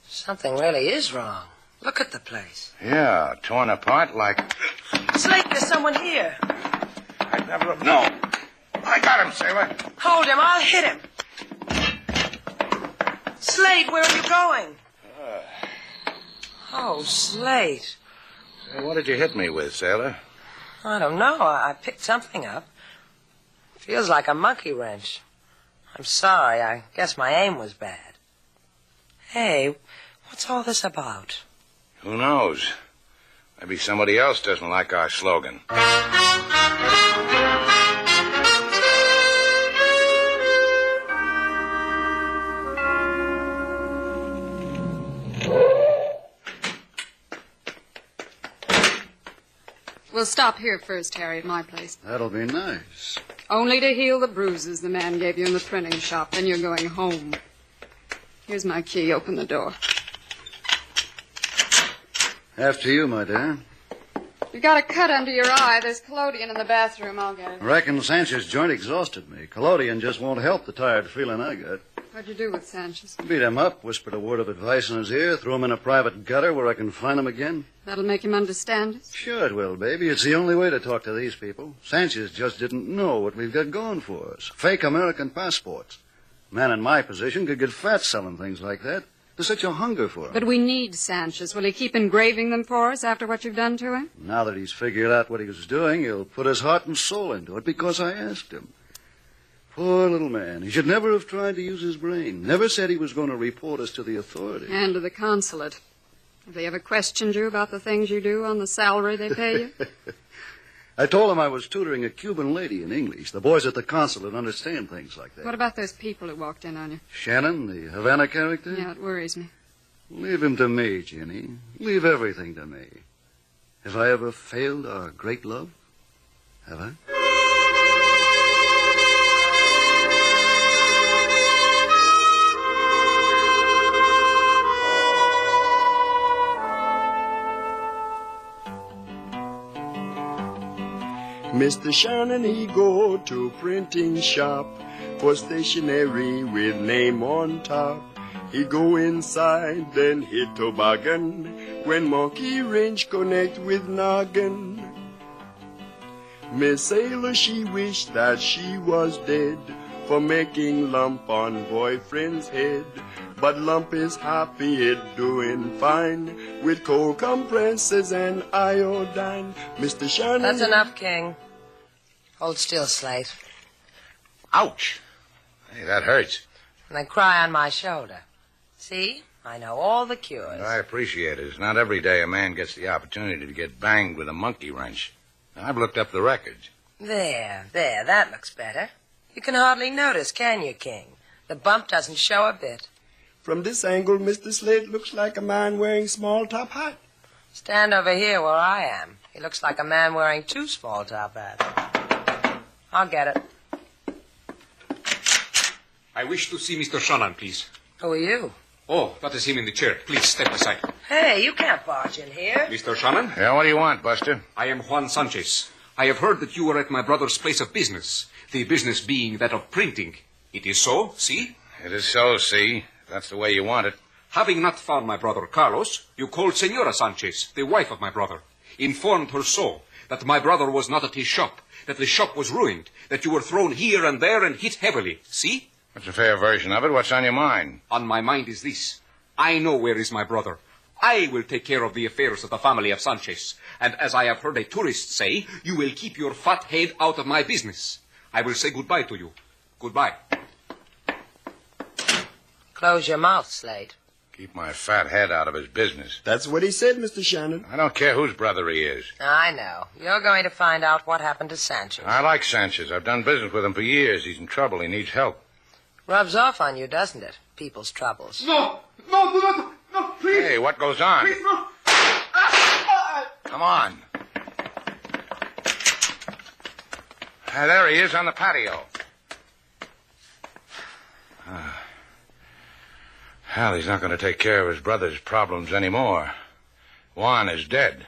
Something really is wrong. Look at the place. Yeah, torn apart like... Slate, there's someone here. I'd never have... No. I got him, sailor. Hold him. I'll hit him. Slate, where are you going? Oh, Slate. Hey, what did you hit me with, sailor? I don't know. I picked something up. Feels like a monkey wrench. I'm sorry. I guess my aim was bad. Hey, what's all this about? Who knows? Maybe somebody else doesn't like our slogan. We'll stop here first, Harry, at my place. That'll be nice. Only to heal the bruises the man gave you in the printing shop. Then you're going home. Here's my key. Open the door. After you, my dear. You got a cut under your eye. There's collodion in the bathroom. I'll get it. Reckon Sanchez's joint exhausted me. Collodion just won't help the tired feeling I got. What'd you do with Sanchez? Beat him up, whispered a word of advice in his ear, threw him in a private gutter where I can find him again. That'll make him understand us? Sure it will, baby. It's the only way to talk to these people. Sanchez just didn't know what we've got going for us. Fake American passports. A man in my position could get fat selling things like that. There's such a hunger for him. But we need Sanchez. Will he keep engraving them for us after what you've done to him? Now that he's figured out what he was doing, he'll put his heart and soul into it because I asked him. Poor little man. He should never have tried to use his brain. Never said he was going to report us to the authorities. And to the consulate. Have they ever questioned you about the things you do on the salary they pay you? I told him I was tutoring a Cuban lady in English. The boys at the consulate understand things like that. What about those people who walked in on you? Shannon, the Havana character? Yeah, it worries me. Leave him to me, Jenny. Leave everything to me. Have I ever failed our great love? Have I? Mr. Shannon, he go to printing shop for stationery with name on top. He go inside, then hit toboggan when monkey wrench connect with noggin. Miss Sailor, she wished that she was dead for making lump on boyfriend's head. But Lump is happy, it doing fine with cold compresses and iodine. Mr. Shannon... That's enough, King. Hold still, Slate. Ouch. Hey, that hurts. And then cry on my shoulder. See? I know all the cures. I appreciate it. It's not every day a man gets the opportunity to get banged with a monkey wrench. I've looked up the records. There, that looks better. You can hardly notice, can you, King? The bump doesn't show a bit. From this angle, Mr. Slate looks like a man wearing small top hat. Stand over here where I am. He looks like a man wearing 2 small top hats. I'll get it. I wish to see Mr. Shannon, please. Who are you? Oh, that is him in the chair. Please step aside. Hey, you can't barge in here. Mr. Shannon? Yeah, what do you want, Buster? I am Juan Sanchez. I have heard that you were at my brother's place of business, the business being that of printing. It is so, see? It is so, see. That's the way you want it. Having not found my brother Carlos, you called Senora Sanchez, the wife of my brother, informed her so, that my brother was not at his shop, that the shop was ruined, that you were thrown here and there and hit heavily. See? That's a fair version of it. What's on your mind? On my mind is this. I know where is my brother. I will take care of the affairs of the family of Sanchez. And as I have heard a tourist say, you will keep your fat head out of my business. I will say goodbye to you. Goodbye. Close your mouth, Slate. Keep my fat head out of his business. That's what he said, Mr. Shannon. I don't care whose brother he is. I know. You're going to find out what happened to Sanchez. I like Sanchez. I've done business with him for years. He's in trouble. He needs help. Rubs off on you, doesn't it? People's troubles. No, do not. No, please. Hey, what goes on? Please, no. Come on. There he is on the patio. Hell, he's not going to take care of his brother's problems anymore. Juan is dead.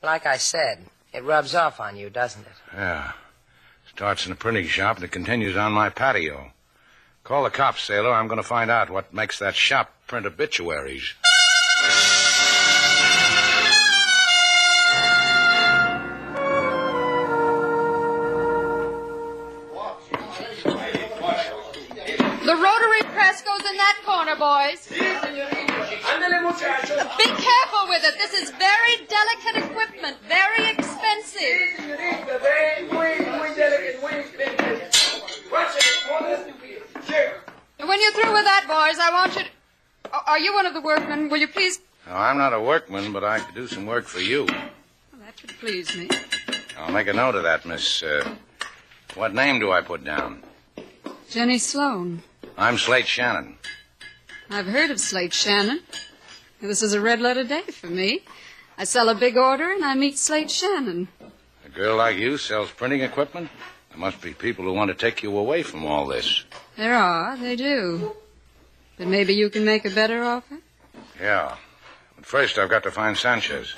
Like I said, it rubs off on you, doesn't it? Yeah. Starts in a printing shop and it continues on my patio. Call the cops, sailor. I'm going to find out what makes that shop print obituaries. The rotary press goes in that corner, boys. Be careful with it. This is very delicate equipment, very expensive. When you're through with that, boys, I want you to... Are you one of the workmen? Will you please... No, I'm not a workman, but I could do some work for you. Well, that would please me. I'll make a note of that, miss. What name do I put down? Jenny Sloan. I'm Slate Shannon. I've heard of Slate Shannon. This is a red-letter day for me. I sell a big order, and I meet Slate Shannon. A girl like you sells printing equipment? There must be people who want to take you away from all this. There are, they do. But maybe you can make a better offer? Yeah. But first I've got to find Sanchez.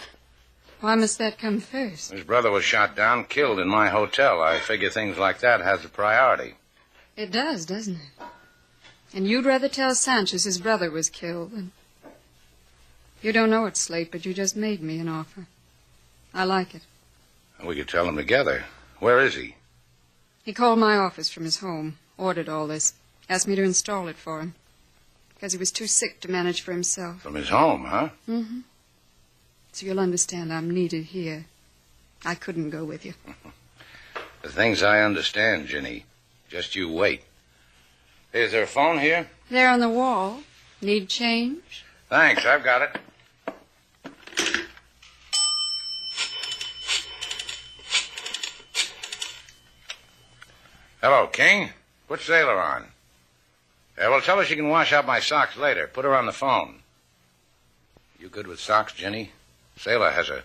Why must that come first? His brother was shot down, killed in my hotel. I figure things like that has a priority. It does, doesn't it? And you'd rather tell Sanchez his brother was killed than... You don't know it, Slate, but you just made me an offer. I like it. We could tell him together. Where is he? He called my office from his home, ordered all this, asked me to install it for him, because he was too sick to manage for himself. From his home, huh? Mm-hmm. So you'll understand I'm needed here. I couldn't go with you. The things I understand, Ginny. Just you wait. Hey, is there a phone here? There on the wall. Need change? Thanks, I've got it. Hello, King. Put Sailor on. Well, tell her she can wash out my socks later. Put her on the phone. You good with socks, Ginny? Sailor has a...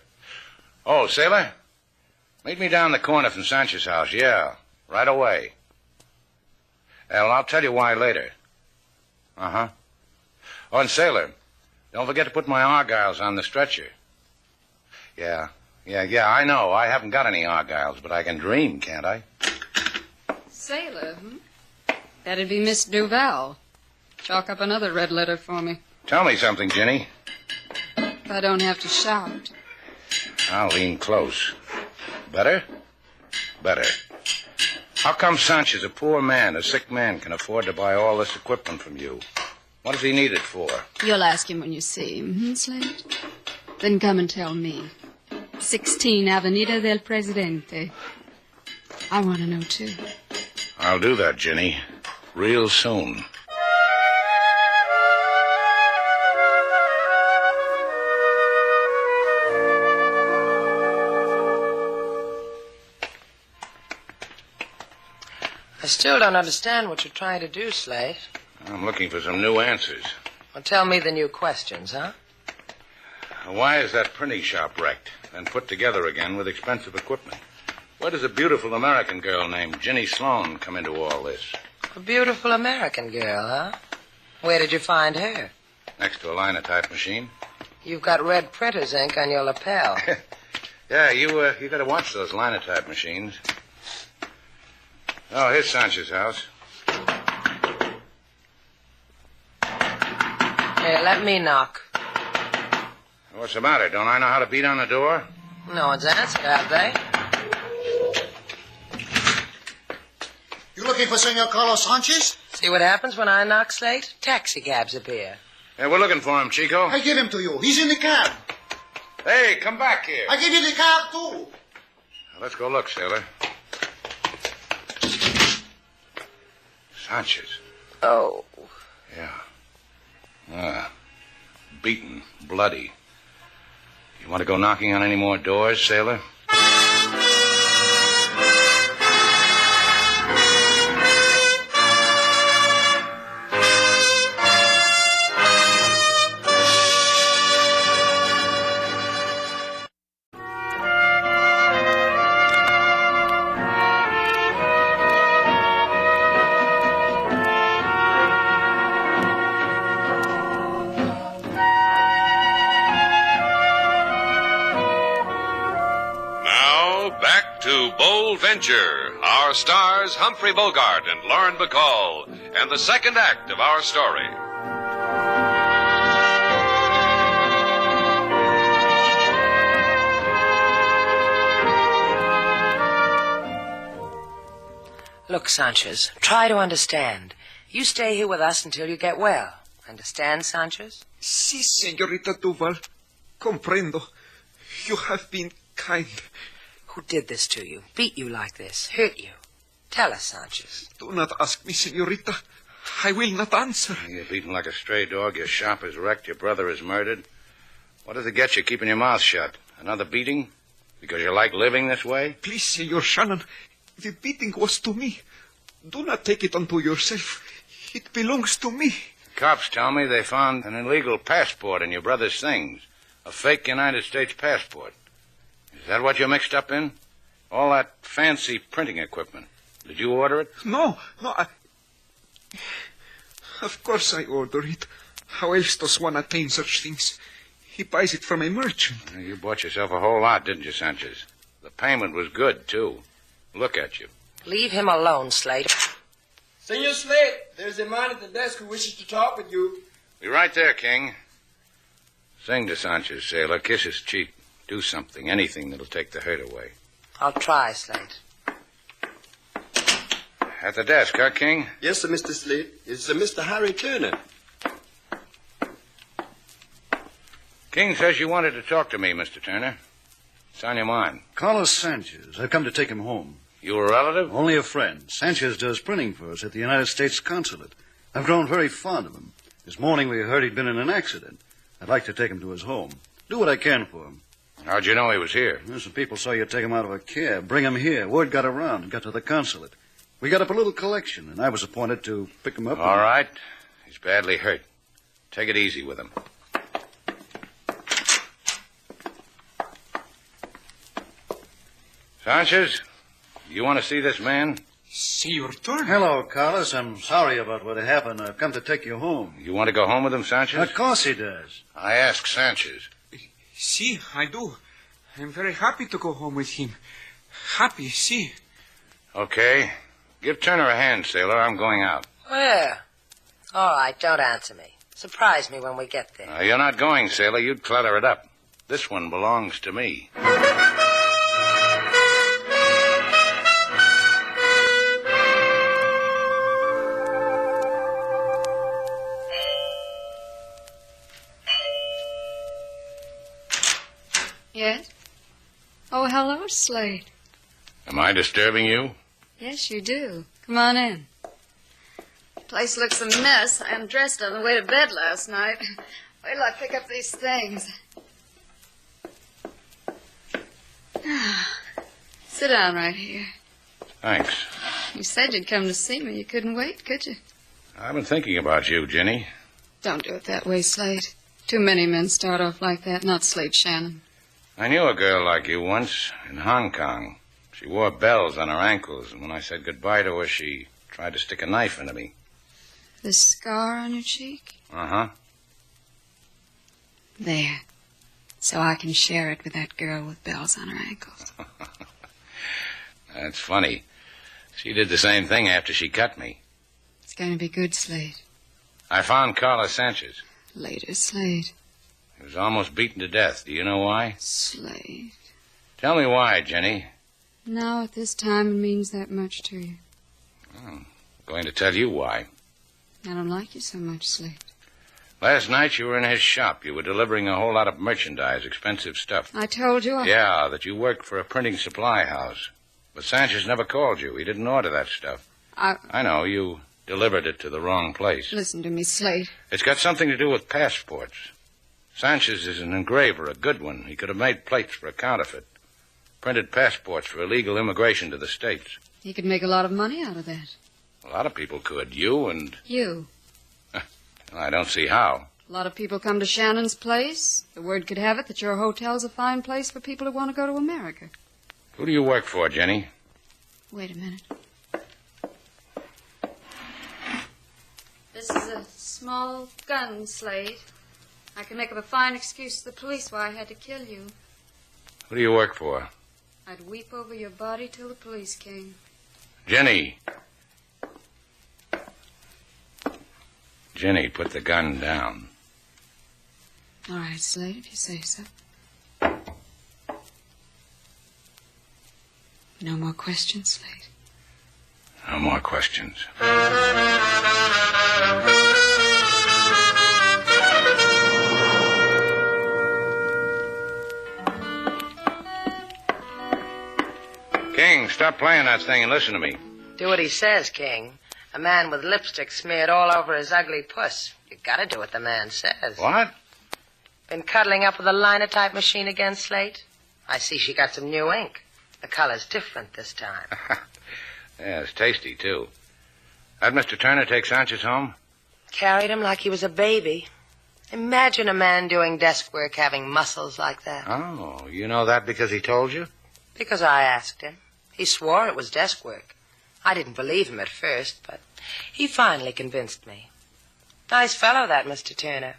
Oh, Sailor? Meet me down the corner from Sanchez's house. Yeah, right away. Well, I'll tell you why later. Uh-huh. Oh, and Sailor, don't forget to put my Argyles on the stretcher. Yeah, I know. I haven't got any Argyles, but I can dream, can't I? Sailor, That'd be Miss Duval. Chalk up another red letter for me. Tell me something, Ginny. If I don't have to shout. I'll lean close. Better? Better. How come Sanchez, a poor man, a sick man, can afford to buy all this equipment from you? What does he need it for? You'll ask him when you see him, Slate? Then come and tell me. 16 Avenida del Presidente. I want to know, too. I'll do that, Ginny. Real soon. I still don't understand what you're trying to do, Slate. I'm looking for some new answers. Well, tell me the new questions, huh? Why is that printing shop wrecked and put together again with expensive equipment? Where does a beautiful American girl named Ginny Sloan come into all this? A beautiful American girl, huh? Where did you find her? Next to a linotype machine. You've got red printer's ink on your lapel. Yeah, you got to watch those linotype machines. Oh, here's Sanchez's house. Here, let me knock. What's the matter? Don't I know how to beat on the door? No one's answered, have they? You looking for Senor Carlos Sanchez? See what happens when I knock, Slate? Taxi cabs appear. Yeah, we're looking for him, Chico. I give him to you. He's in the cab. Hey, come back here. I give you the cab, too. Now, let's go look, sailor. Sanchez. Oh. Yeah. Beaten, bloody. You want to go knocking on any more doors, sailor? Venture, our stars Humphrey Bogart and Lauren Bacall, and the second act of our story. Look, Sanchez, try to understand. You stay here with us until you get well. Understand, Sanchez? Si, señorita Duval. Comprendo. You have been kind. Who did this to you? Beat you like this? Hurt you? Tell us, Sanchez. Do not ask me, señorita. I will not answer. You're beaten like a stray dog. Your shop is wrecked. Your brother is murdered. What does it get you keeping your mouth shut? Another beating? Because you like living this way? Please, Senor Shannon. The beating was to me. Do not take it unto yourself. It belongs to me. Cops tell me they found an illegal passport in your brother's things. A fake United States passport. Is that what you're mixed up in? All that fancy printing equipment. Did you order it? No. Of course I order it. How else does one attain such things? He buys it from a merchant. You bought yourself a whole lot, didn't you, Sanchez? The payment was good, too. Look at you. Leave him alone, Slate. Senor Slate, there's a man at the desk who wishes to talk with you. Be right there, King. Sing to Sanchez, sailor. Kiss his cheek. Do something, anything that'll take the hurt away. I'll try, Slate. At the desk, huh, King? Yes, sir, Mr. Slate. It's Mr. Harry Turner. King says you wanted to talk to me, Mr. Turner. It's on your mind. Carlos Sanchez. I've come to take him home. You a relative? Only a friend. Sanchez does printing for us at the United States Consulate. I've grown very fond of him. This morning we heard he'd been in an accident. I'd like to take him to his home. Do what I can for him. How'd you know he was here? Well, some people saw you take him out of a cab, bring him here. Word got around and got to the consulate. We got up a little collection, and I was appointed to pick him up. All right. He's badly hurt. Take it easy with him. Sanchez, you want to see this man? Senor Turner. Hello, Carlos. I'm sorry about what happened. I've come to take you home. You want to go home with him, Sanchez? Of course he does. I asked Sanchez. Si, I do. I'm very happy to go home with him. Happy, si. Okay. Give Turner a hand, sailor. I'm going out. Where? All right, don't answer me. Surprise me when we get there. You're not going, sailor. You'd clutter it up. This one belongs to me. Yes? Oh, hello, Slade. Am I disturbing you? Yes, you do. Come on in. Place looks a mess. I undressed on the way to bed last night. Wait till I pick up these things. Sit down right here. Thanks. You said you'd come to see me. You couldn't wait, could you? I've been thinking about you, Jenny. Don't do it that way, Slade. Too many men start off like that, not Slade Shannon. I knew a girl like you once in Hong Kong. She wore bells on her ankles, and when I said goodbye to her, she tried to stick a knife into me. This scar on your cheek? Uh-huh. There. So I can share it with that girl with bells on her ankles. That's funny. She did the same thing after she cut me. It's going to be good, Slade. I found Carlos Sanchez. Later, Slade. He was almost beaten to death. Do you know why? Slade. Tell me why, Jenny. Now, at this time, it means that much to you. I'm going to tell you why. I don't like you so much, Slade. Last night you were in his shop. You were delivering a whole lot of merchandise, expensive stuff. I told you Yeah, that you worked for a printing supply house. But Sanchez never called you. He didn't order that stuff. I know. You delivered it to the wrong place. Listen to me, Slade. It's got something to do with passports. Sanchez is an engraver, a good one. He could have made plates for a counterfeit. Printed passports for illegal immigration to the States. He could make a lot of money out of that. A lot of people could. You and... You. I don't see how. A lot of people come to Shannon's place. The word could have it that your hotel's a fine place for people who want to go to America. Who do you work for, Jenny? Wait a minute. This is a small gun, Slade. I can make up a fine excuse to the police why I had to kill you. Who do you work for? I'd weep over your body till the police came. Jenny. Jenny, put the gun down. All right, Slade, if you say so. No more questions, Slade? No more questions. King, stop playing that thing and listen to me. Do what he says, King. A man with lipstick smeared all over his ugly puss. You gotta do what the man says. What? Been cuddling up with a linotype machine again, Slate? I see she got some new ink. The color's different this time. Yeah, it's tasty, too. Had Mr. Turner take Sanchez home? Carried him like he was a baby. Imagine a man doing desk work having muscles like that. Oh, you know that because he told you? Because I asked him. He swore it was desk work. I didn't believe him at first, but he finally convinced me. Nice fellow, that Mr. Turner.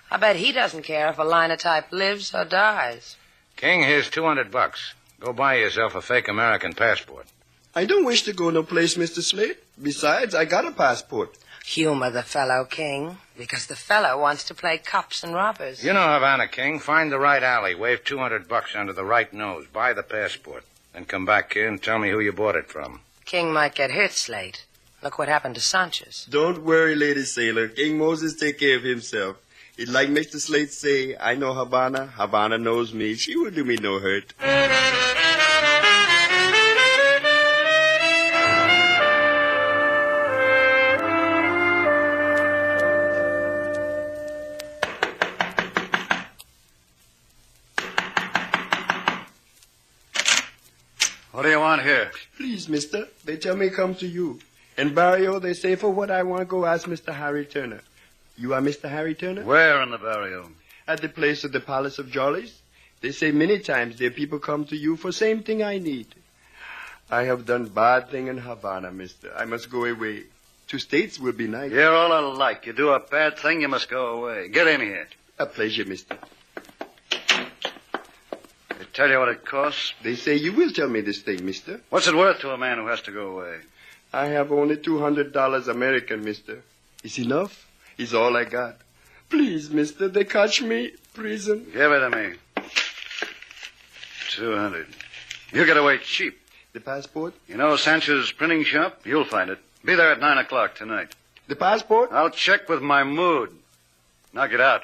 I bet he doesn't care if a linotype lives or dies. King, here's $200. Go buy yourself a fake American passport. I don't wish to go no place, Mr. Slade. Besides, I got a passport. Humor the fellow, King, because the fellow wants to play cops and robbers. You know Havana, King. Find the right alley, wave $200 under the right nose, buy the passport. Then come back here and tell me who you bought it from. King might get hurt, Slate. Look what happened to Sanchez. Don't worry, Lady Sailor. King Moses take care of himself. It's like Mr. Slate say, I know Havana, Havana knows me. She will do me no hurt. What do you want here? Please, mister, they tell me come to you. In Barrio, they say for what I want to go ask Mr. Harry Turner. You are Mr. Harry Turner? Where in the barrio? At the place of the Palace of Jollies. They say many times their people come to you for same thing I need. I have done bad thing in Havana, mister. I must go away. 2 states will be nice. You're all alike. You do a bad thing, you must go away. Get in here. A pleasure, mister. They tell you what it costs? They say you will tell me this thing, mister. What's it worth to a man who has to go away? I have only $200 American, mister. Is enough? Is all I got. Please, mister, they catch me. Prison. Give it to me. 200. You get away cheap. The passport? You know Sanchez's printing shop? You'll find it. Be there at 9 o'clock tonight. The passport? I'll check with my mood. Now get out.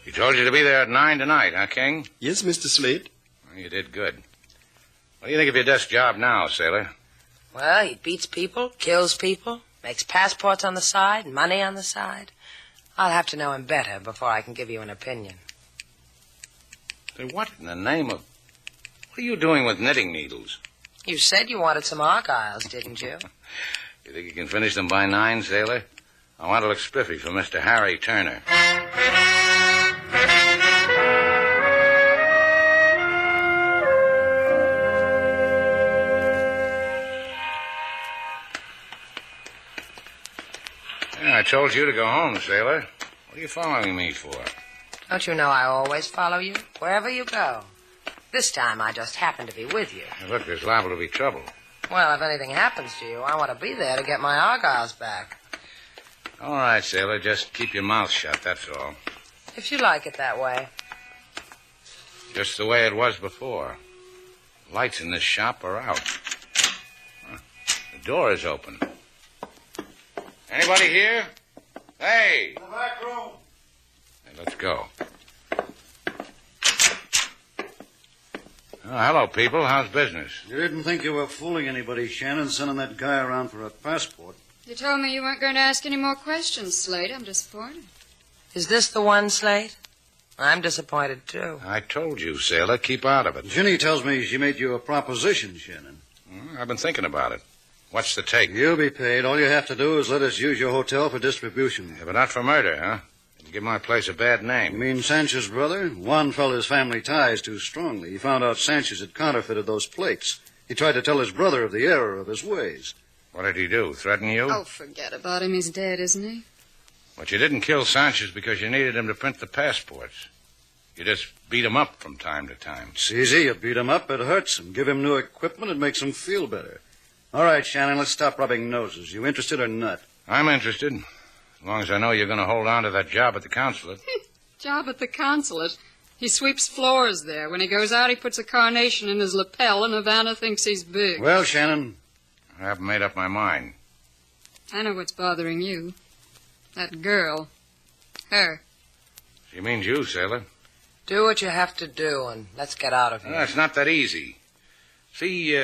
He told you to be there at 9 tonight, huh, King? Yes, Mr. Slade. Well, you did good. What do you think of your desk job now, sailor? Well, he beats people, kills people, makes passports on the side, money on the side. I'll have to know him better before I can give you an opinion. Say, what in the name of... What are you doing with knitting needles? You said you wanted some argyles, didn't you? You think you can finish them by 9, sailor? I want to look spiffy for Mr. Harry Turner. told you to go home, sailor. What are you following me for? Don't you know I always follow you, wherever you go? This time I just happen to be with you. Hey, look, there's liable to be trouble. Well, if anything happens to you, I want to be there to get my Argyles back. All right, sailor, just keep your mouth shut, that's all. If you like it that way. Just the way it was before. Lights in this shop are out. The door is open. Anybody here? Hey! In the back room. Hey, let's go. Oh, hello, people. How's business? You didn't think you were fooling anybody, Shannon, sending that guy around for a passport. You told me you weren't going to ask any more questions, Slate. I'm disappointed. Is this the one, Slate? I'm disappointed, too. I told you, sailor, keep out of it. Ginny tells me she made you a proposition, Shannon. I've been thinking about it. What's the take? You'll be paid. All you have to do is let us use your hotel for distribution. Yeah, but not for murder, huh? It'll give my place a bad name. You mean Sanchez's brother? Juan felt his family ties too strongly. He found out Sanchez had counterfeited those plates. He tried to tell his brother of the error of his ways. What did he do, threaten you? Oh, forget about him. He's dead, isn't he? But you didn't kill Sanchez because you needed him to print the passports. You just beat him up from time to time. It's easy. You beat him up, it hurts him. Give him new equipment, it makes him feel better. All right, Shannon, let's stop rubbing noses. You interested or not? I'm interested. As long as I know you're going to hold on to that job at the consulate. Job at the consulate? He sweeps floors there. When he goes out, he puts a carnation in his lapel, and Havana thinks he's big. Well, Shannon. I haven't made up my mind. I know what's bothering you. That girl. Her. She means you, sailor. Do what you have to do, and let's get out of here. It's not that easy. See,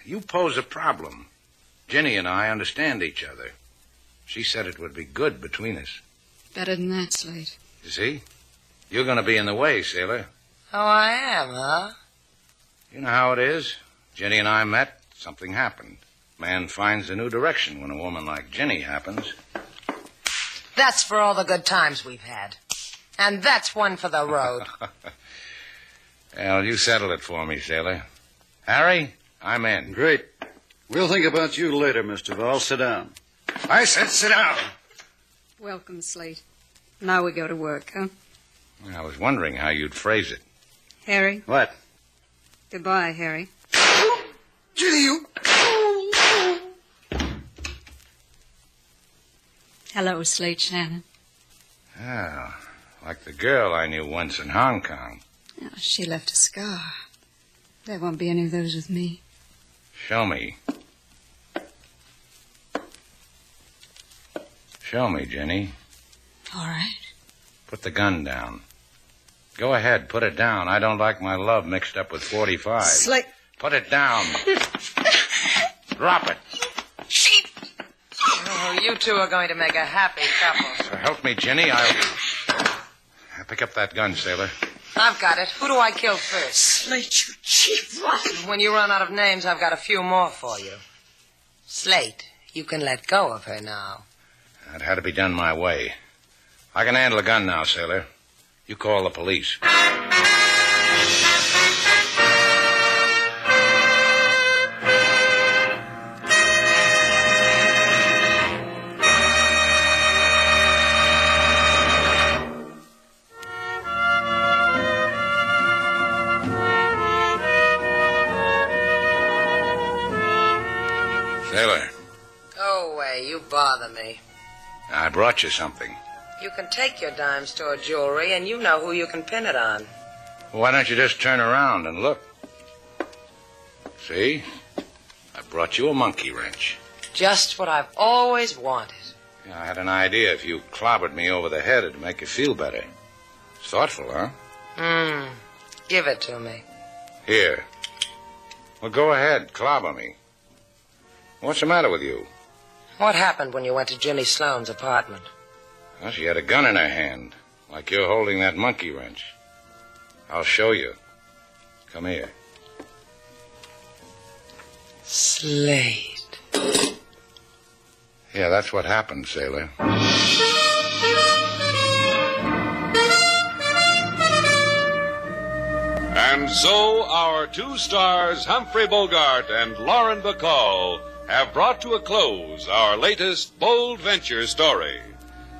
you pose a problem. Ginny and I understand each other. She said it would be good between us. Better than that, Slate. You see? You're going to be in the way, sailor. Oh, I am, huh? You know how it is. Ginny and I met. Something happened. Man finds a new direction when a woman like Ginny happens. That's for all the good times we've had. And that's one for the road. Well, you settle it for me, sailor. Harry, I'm in. Great. We'll think about you later, Mr. Vall. Sit down. I said sit down. Welcome, Slate. Now we go to work, huh? I was wondering how you'd phrase it. Harry? What? Goodbye, Harry. Ginny, you... Hello, Slate Shannon. Oh, like the girl I knew once in Hong Kong. Oh, she left a scar. There won't be any of those with me. Show me. Show me, Jenny. All right. Put the gun down. Go ahead, put it down. I don't like my love mixed up with 45. Slate. Put it down. Drop it. Sheep. Oh, you two are going to make a happy couple. So help me, Jenny. I'll pick up that gun, sailor. I've got it. Who do I kill first? Slate, you cheap rotten. When you run out of names, I've got a few more for you. Slate, you can let go of her now. That had to be done my way. I can handle a gun now, sailor. You call the police. Sailor. Go away. You bother me. I brought you something. You can take your dime store jewelry, and you know who you can pin it on. Well, why don't you just turn around and look? See? I brought you a monkey wrench. Just what I've always wanted. Yeah, I had an idea if you clobbered me over the head, it'd make you feel better. It's thoughtful, huh? Give it to me. Here. Well, go ahead. Clobber me. What's the matter with you? What happened when you went to Ginny Sloane's apartment? Well, she had a gun in her hand, like you're holding that monkey wrench. I'll show you. Come here. Slate. Yeah, that's what happened, sailor. And so our two stars, Humphrey Bogart and Lauren Bacall, have brought to a close our latest bold venture story.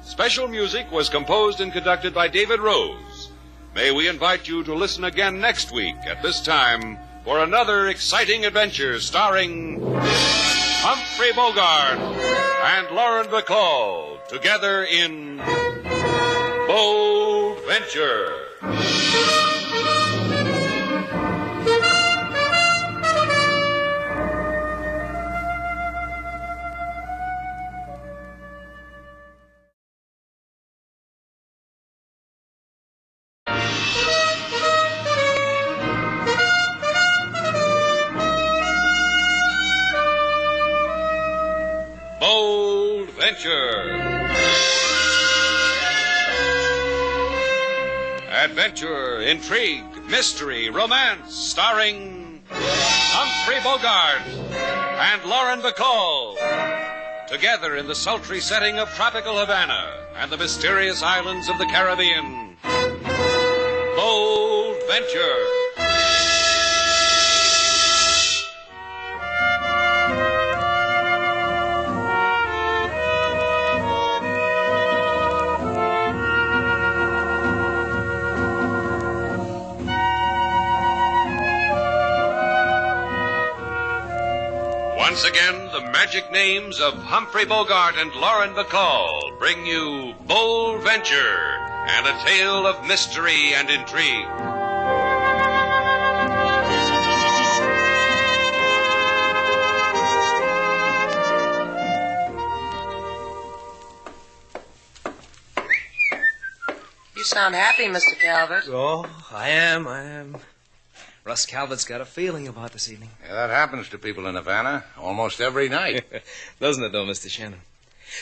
Special music was composed and conducted by David Rose. May we invite you to listen again next week at this time for another exciting adventure starring Humphrey Bogart and Lauren Bacall together in Bold Venture. Bold Venture. Adventure, intrigue, mystery, romance, starring Humphrey Bogart and Lauren Bacall. Together in the sultry setting of tropical Havana and the mysterious islands of the Caribbean. Bold Venture. Once again, the magic names of Humphrey Bogart and Lauren Bacall bring you Bold Venture and a tale of mystery and intrigue. You sound happy, Mr. Calvert. Oh, I am. Russ Calvert's got a feeling about this evening. Yeah, that happens to people in Havana almost every night. Doesn't it, though, Mr. Shannon?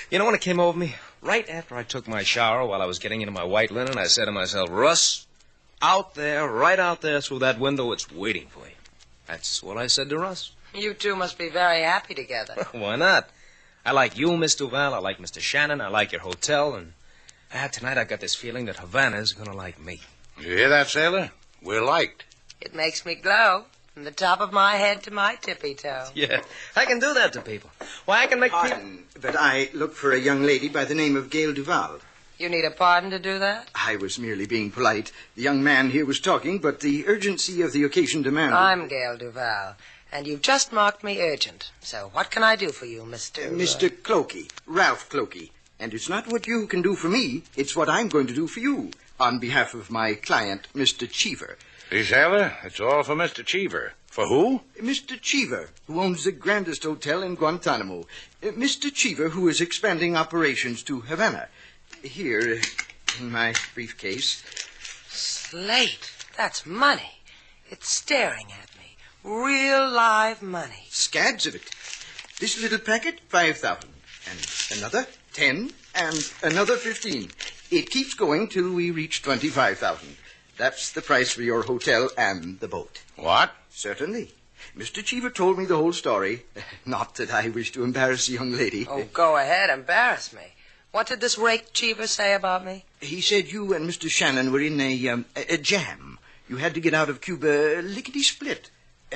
You know when it came over me? Right after I took my shower while I was getting into my white linen, I said to myself, Russ, out there, right out there through that window, it's waiting for you. That's what I said to Russ. You two must be very happy together. Why not? I like you, Miss Duval. I like Mr. Shannon. I like your hotel. And tonight I got this feeling that Havana's going to like me. You hear that, sailor? We're liked. It makes me glow from the top of my head to my tippy toe. Yeah, I can do that to people. Why, I can make Pardon, but I look for a young lady by the name of Gail Duval. You need a pardon to do that? I was merely being polite. The young man here was talking, but the urgency of the occasion demanded... I'm Gail Duval, and you've just marked me urgent. So what can I do for you, Mr... Mr. Clokey, Ralph Clokey. And it's not what you can do for me, it's what I'm going to do for you, on behalf of my client, Mr. Cheever. See, sailor, it's all for Mr. Cheever. For who? Mr. Cheever, who owns the grandest hotel in Guantanamo. Mr. Cheever, who is expanding operations to Havana. Here, in my briefcase. Slate, that's money. It's staring at me. Real live money. Scads of it. This little packet, 5,000. And another, 10. And another 15. It keeps going till we reach 25,000. That's the price for your hotel and the boat. What? Certainly. Mr. Cheever told me the whole story. Not that I wish to embarrass the young lady. Oh, go ahead, embarrass me. What did this rake Cheever say about me? He said you and Mr. Shannon were in a jam. You had to get out of Cuba lickety-split.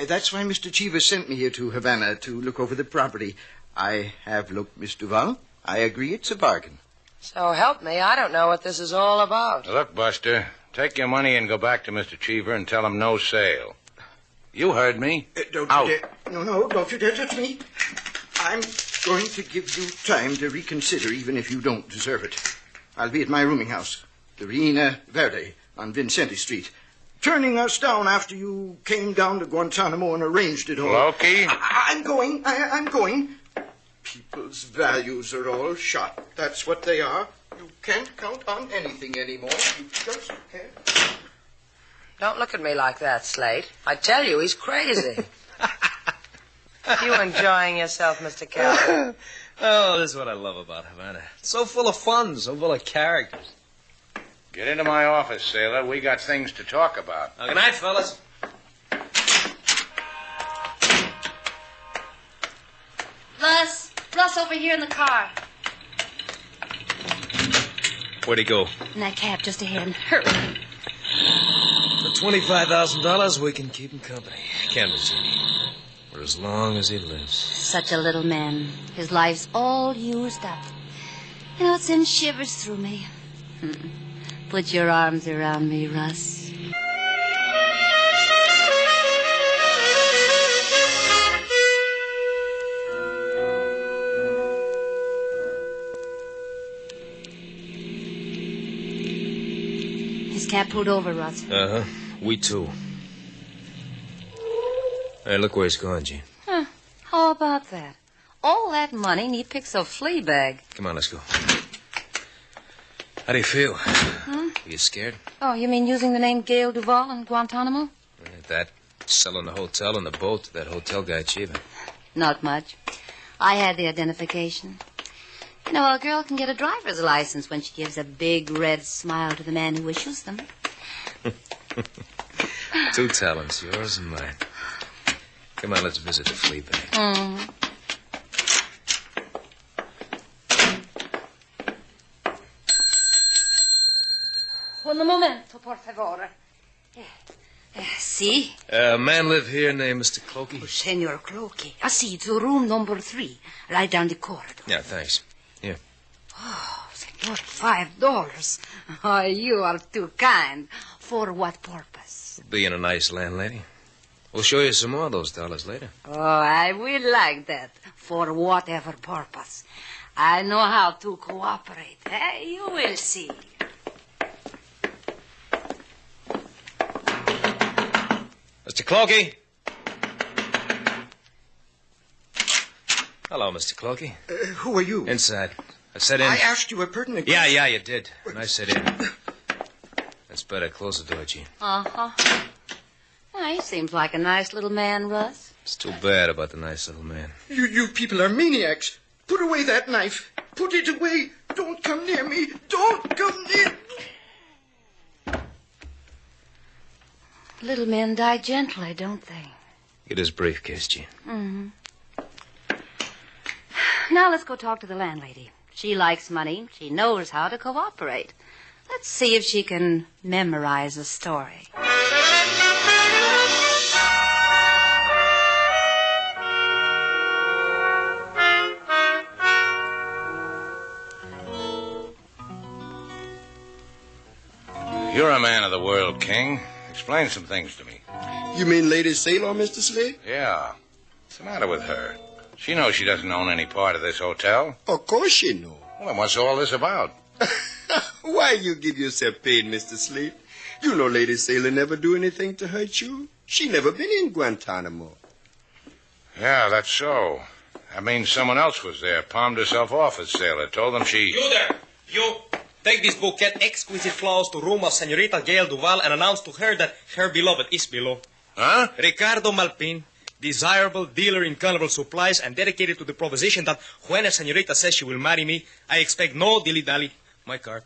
That's why Mr. Cheever sent me here to Havana to look over the property. I have looked, Miss Duval. I agree it's a bargain. So help me, I don't know what this is all about. Look, Buster, take your money and go back to Mr. Cheever and tell him no sale. You heard me. Don't Out. you dare. No, don't you dare touch me. I'm going to give you time to reconsider, even if you don't deserve it. I'll be at my rooming house, the Reina Verde, on Vincenti Street. Turning us down after you came down to Guantanamo and arranged it all. Loki? I'm going. I'm going. People's values are all shot. That's what they are. You can't count on anything anymore. You just can't. Don't look at me like that, Slate. I tell you, he's crazy. You enjoying yourself, Mr. Calvert? Oh, this is what I love about Havana. It's so full of fun, so full of characters. Get into my office, sailor. We got things to talk about. Good night, fellas. Russ over here in the car. Where'd he go? In that cab just ahead. Hurry. For $25,000, we can keep him company. Can't we, Jeannie? For as long as he lives. Such a little man. His life's all used up. You know, it sends shivers through me. Put your arms around me, Russ. His cab pulled over, Russ. Uh-huh. We too. Hey, look where he's going, Jean. Huh. How about that? All that money and he picks a flea bag. Come on, let's go. How do you feel? Huh? Are you scared? Oh, you mean using the name Gail Duval in Guantanamo? That, selling the hotel and the boat to that hotel guy, Cheever. Not much. I had the identification. You know, a girl can get a driver's license when she gives a big red smile to the man who issues them. 2 talents, yours and mine. Come on, let's visit the flea bag. Un momento, por favor. See? A man live here named Mr. Clokey? Oh, Senor Clokey. I see, it's room number 3, right down the corridor. Yeah, thanks. Here. Oh, Senor, $5. Oh, you are too kind. For what purpose? Being a nice landlady. We'll show you some more of those dollars later. Oh, I will like that. For whatever purpose. I know how to cooperate. You will see. Mr. Clokey? Hello, Mr. Clokey. Who are you? Inside. I said in. I asked you a pertinent question. Yeah, you did. And I said in. That's better. Close the door, Jean. Uh-huh. He seems like a nice little man, Russ. It's too bad about the nice little man. You people are maniacs. Put away that knife. Put it away. Don't come near me. Don't come near me. Little men die gently, don't they? Get his briefcase, Jean. Mm-hmm. Now let's go talk to the landlady. She likes money. She knows how to cooperate. Let's see if she can memorize a story. You're a man of the world, King. Explain some things to me. You mean Lady Sailor, Mr. Slade? Yeah. What's the matter with her? She knows she doesn't own any part of this hotel. Of course she knows. Well, then what's all this about? Why you give yourself pain, Mr. Slade? You know Lady Sailor never do anything to hurt you. She never been in Guantanamo. Yeah, that's so. That means someone else was there, palmed herself off at Sailor, told them she... You there! You! Take this bouquet exquisite flowers to room of Senorita Gail Duval and announce to her that her beloved is below. Huh? Ricardo Malpin, desirable dealer in carnival supplies and dedicated to the proposition that when a senorita says she will marry me, I expect no dilly-dally. My card.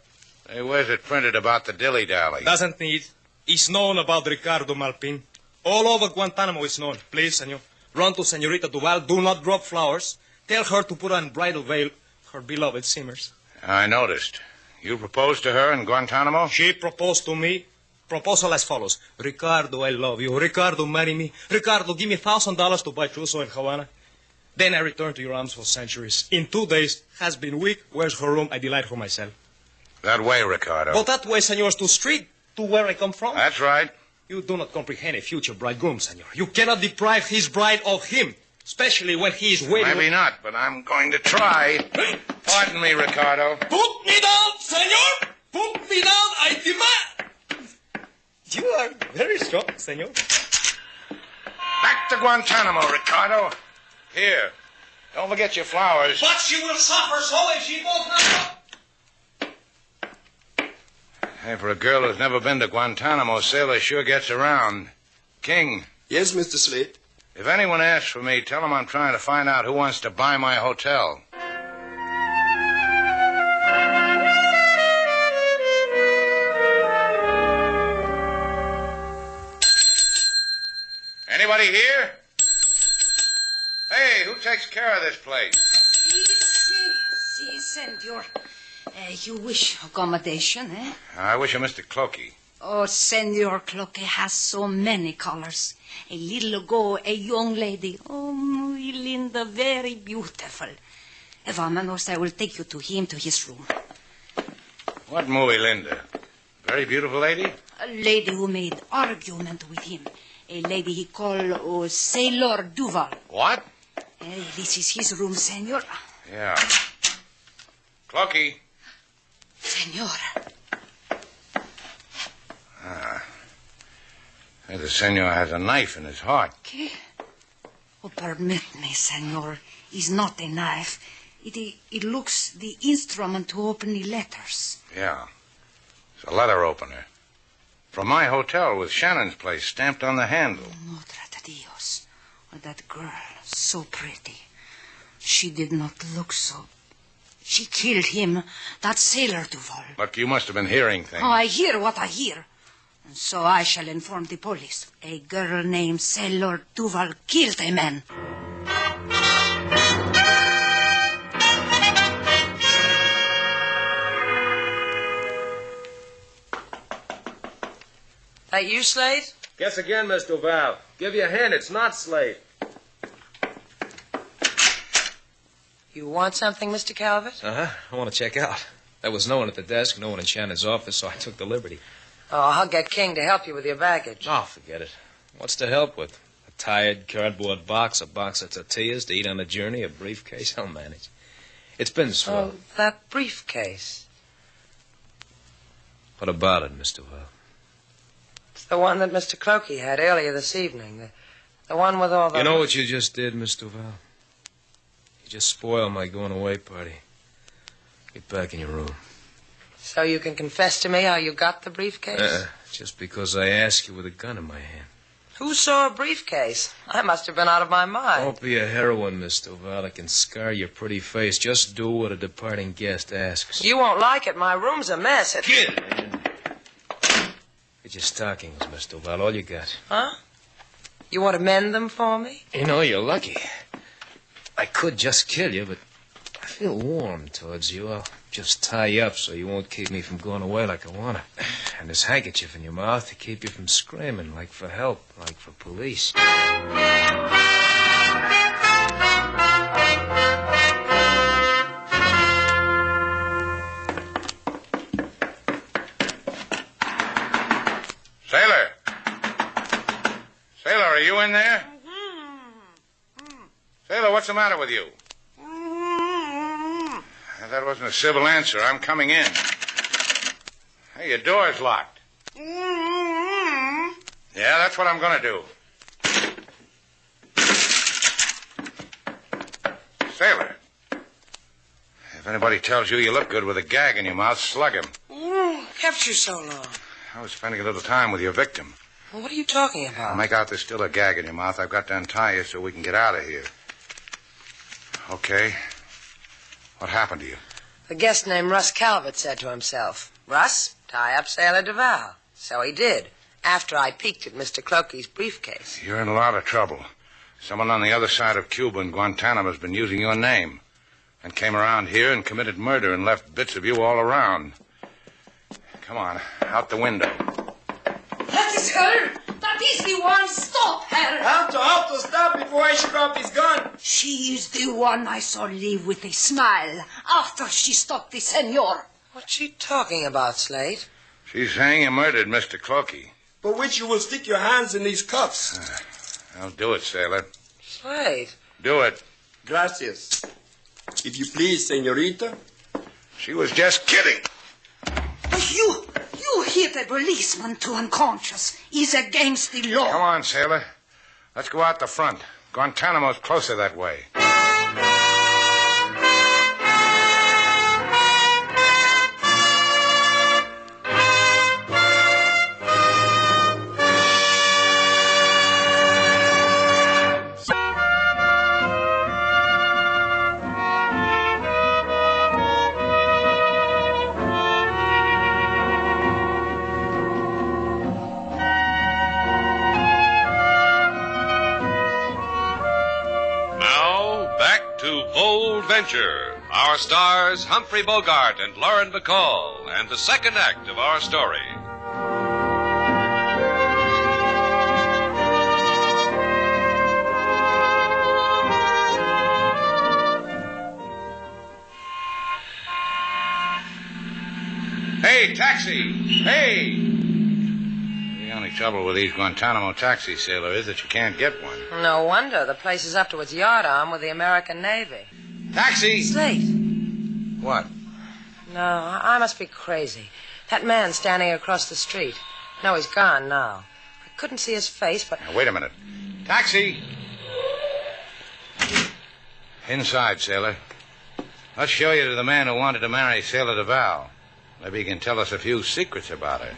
Hey, where's it printed about the dilly-dally? Doesn't need. It's known about Ricardo Malpin. All over Guantanamo it's known. Please, senor. Run to Senorita Duval. Do not drop flowers. Tell her to put on bridal veil. Her beloved simmers. I noticed. You proposed to her in Guantanamo? She proposed to me. Proposal as follows. Ricardo, I love you. Ricardo, marry me. Ricardo, give me $1,000 to buy trousseau in Havana. Then I return to your arms for centuries. In 2 days, has been weak. Where's her room? I delight her myself. That way, Ricardo. But that way, senors, to street, to where I come from. That's right. You do not comprehend a future bridegroom, senor. You cannot deprive his bride of him, especially when he is waiting. Maybe not, but I'm going to try. Pardon me, Ricardo. Put me down, senor! Put me down, I demand! You are very strong, senor. Back to Guantanamo, Ricardo. Here. Don't forget your flowers. But she will suffer so if she does not. Hey, for a girl who's never been to Guantanamo, Sailor sure gets around. King. Yes, Mr. Slade? If anyone asks for me, tell them I'm trying to find out who wants to buy my hotel. Anybody here? Hey, who takes care of this place? Si, senor. You wish accommodation, eh? I wish you Mr. Clokey. Oh, Senor Clokey has so many colors. A little ago, a young lady. Oh, muy linda, very beautiful. Vamanos, I will take you to him, to his room. What movie, Linda? Very beautiful lady? A lady who made argument with him. A lady he called Sailor Duval. What? This is his room, senor. Yeah. Cloaky. Senor. Hey, the senor has a knife in his heart. ¿Qué? Oh, permit me, senor. It's not a knife. It looks the instrument to open the letters. Yeah. It's a letter opener. From my hotel with Shannon's place stamped on the handle. Madre de Dios. Oh, that girl, so pretty. She did not look so... She killed him, that Sailor Duval. Look, you must have been hearing things. Oh, I hear what I hear. And so I shall inform the police. A girl named Sailor Duval killed a man. That you, Slade? Guess again, Miss Duval. Give you a hint, it's not Slade. You want something, Mr. Calvert? Uh-huh. I want to check out. There was no one at the desk, no one in Shannon's office, so I took the liberty. Oh, I'll get King to help you with your baggage. Oh, forget it. What's to help with? A tired cardboard box, a box of tortillas to eat on the journey, a briefcase? I'll manage. It's been swell. Oh, that briefcase. What about it, Miss Duval? It's the one that Mr. Clokey had earlier this evening. The one with all the... You know what you just did, Miss Duval? You just spoiled my going-away party. Get back in your room. So you can confess to me how you got the briefcase? Just because I asked you with a gun in my hand. Who saw a briefcase? I must have been out of my mind. Don't be a heroine, Miss Duval. It can scar your pretty face. Just do what a departing guest asks. You won't like it. My room's a mess. Get your stockings, Miss Duval. All you got. Huh? You want to mend them for me? You know, you're lucky. I could just kill you, but I feel warm towards you. I'll just tie you up so you won't keep me from going away like I want to. And this handkerchief in your mouth to keep you from screaming, like for help, like for police. Sailor! Sailor, are you in there? Sailor, what's the matter with you? That wasn't a civil answer. I'm coming in. Hey, your door's locked. Yeah, that's what I'm going to do. Sailor, if anybody tells you you look good with a gag in your mouth, slug him. Kept you so long. I was spending a little time with your victim. Well, what are you talking about? I'll make out there's still a gag in your mouth. I've got to untie you so we can get out of here. Okay. What happened to you? The guest named Russ Calvert said to himself, Russ, tie up Sailor Duval. So he did, after I peeked at Mr. Clokey's briefcase. You're in a lot of trouble. Someone on the other side of Cuba in Guantanamo's been using your name and came around here and committed murder and left bits of you all around. Come on, out the window. That is her. That is the one. Stop her. Have to stop before I shoot off his gun. She is the one I saw leave with a smile after she stopped the senor. What's she talking about, Slade? She's saying you murdered Mr. Clokey. For which you will stick your hands in these cuffs. I'll do it, Sailor. Slade. Do it. Gracias. If you please, senorita. She was just kidding. You hit a policeman to unconscious. Is against the law. Come on, Sailor. Let's go out the front. Guantanamo's closer that way. Our stars, Humphrey Bogart and Lauren Bacall, and the second act of our story. Hey, taxi! Hey! The only trouble with these Guantanamo taxis, sailor, is that you can't get one. No wonder. The place is up to its yardarm with the American Navy. Taxi! Slate. What? No, I must be crazy. That man standing across the street. No, he's gone now. I couldn't see his face, but... Now, wait a minute. Taxi! Inside, sailor. Let's show you to the man who wanted to marry Sailor DeVal. Maybe he can tell us a few secrets about her.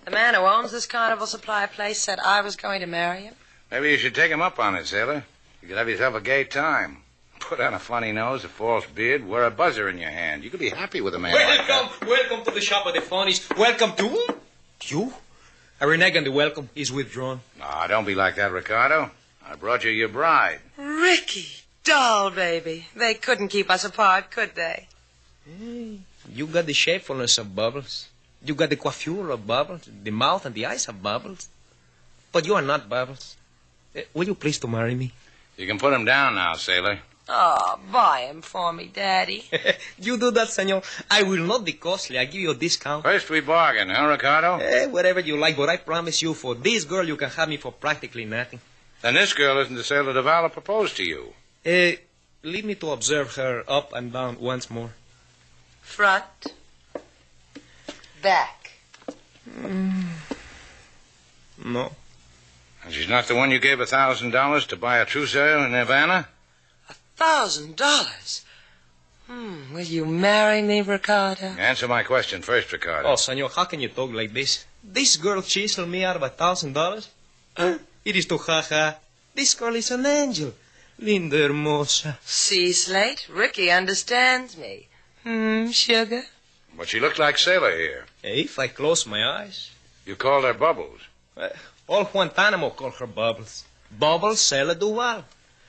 The man who owns this carnival supply place said I was going to marry him. Maybe you should take him up on it, sailor. You could have yourself a gay time. Put on a funny nose, a false beard, wear a buzzer in your hand. You could be happy with a man like that. Welcome to the shop of the funnies. Welcome to... You? I renege on the welcome. He's withdrawn. Ah, don't be like that, Ricardo. I brought you your bride. Ricky, doll baby. They couldn't keep us apart, could they? Hey, you got the shapefulness of Bubbles. You got the coiffure of Bubbles, the mouth and the eyes of Bubbles. But you are not Bubbles. Will you please to marry me? You can put him down now, sailor. Oh, buy him for me, Daddy. You do that, senor. I will not be costly. I give you a discount. First we bargain, huh, Ricardo? Whatever you like, but I promise you, for this girl, you can have me for practically nothing. Then this girl isn't the Sailor DeVal who proposed to you. Leave me to observe her up and down once more. Front. Back. No. And she's not the one you gave $1,000 to buy a trousseau in Havana? $1,000? Will you marry me, Ricardo? Answer my question first, Ricardo. Oh, senor, how can you talk like this? This girl chiseled me out of $1,000? It is to ha-ha. This girl is an angel. Linda hermosa. See, Slate? Ricky understands me. Sugar? But she looked like Sailor here. If I close my eyes. You called her Bubbles. All Guantanamo call her Bubbles. Bubbles Sailor DeVal.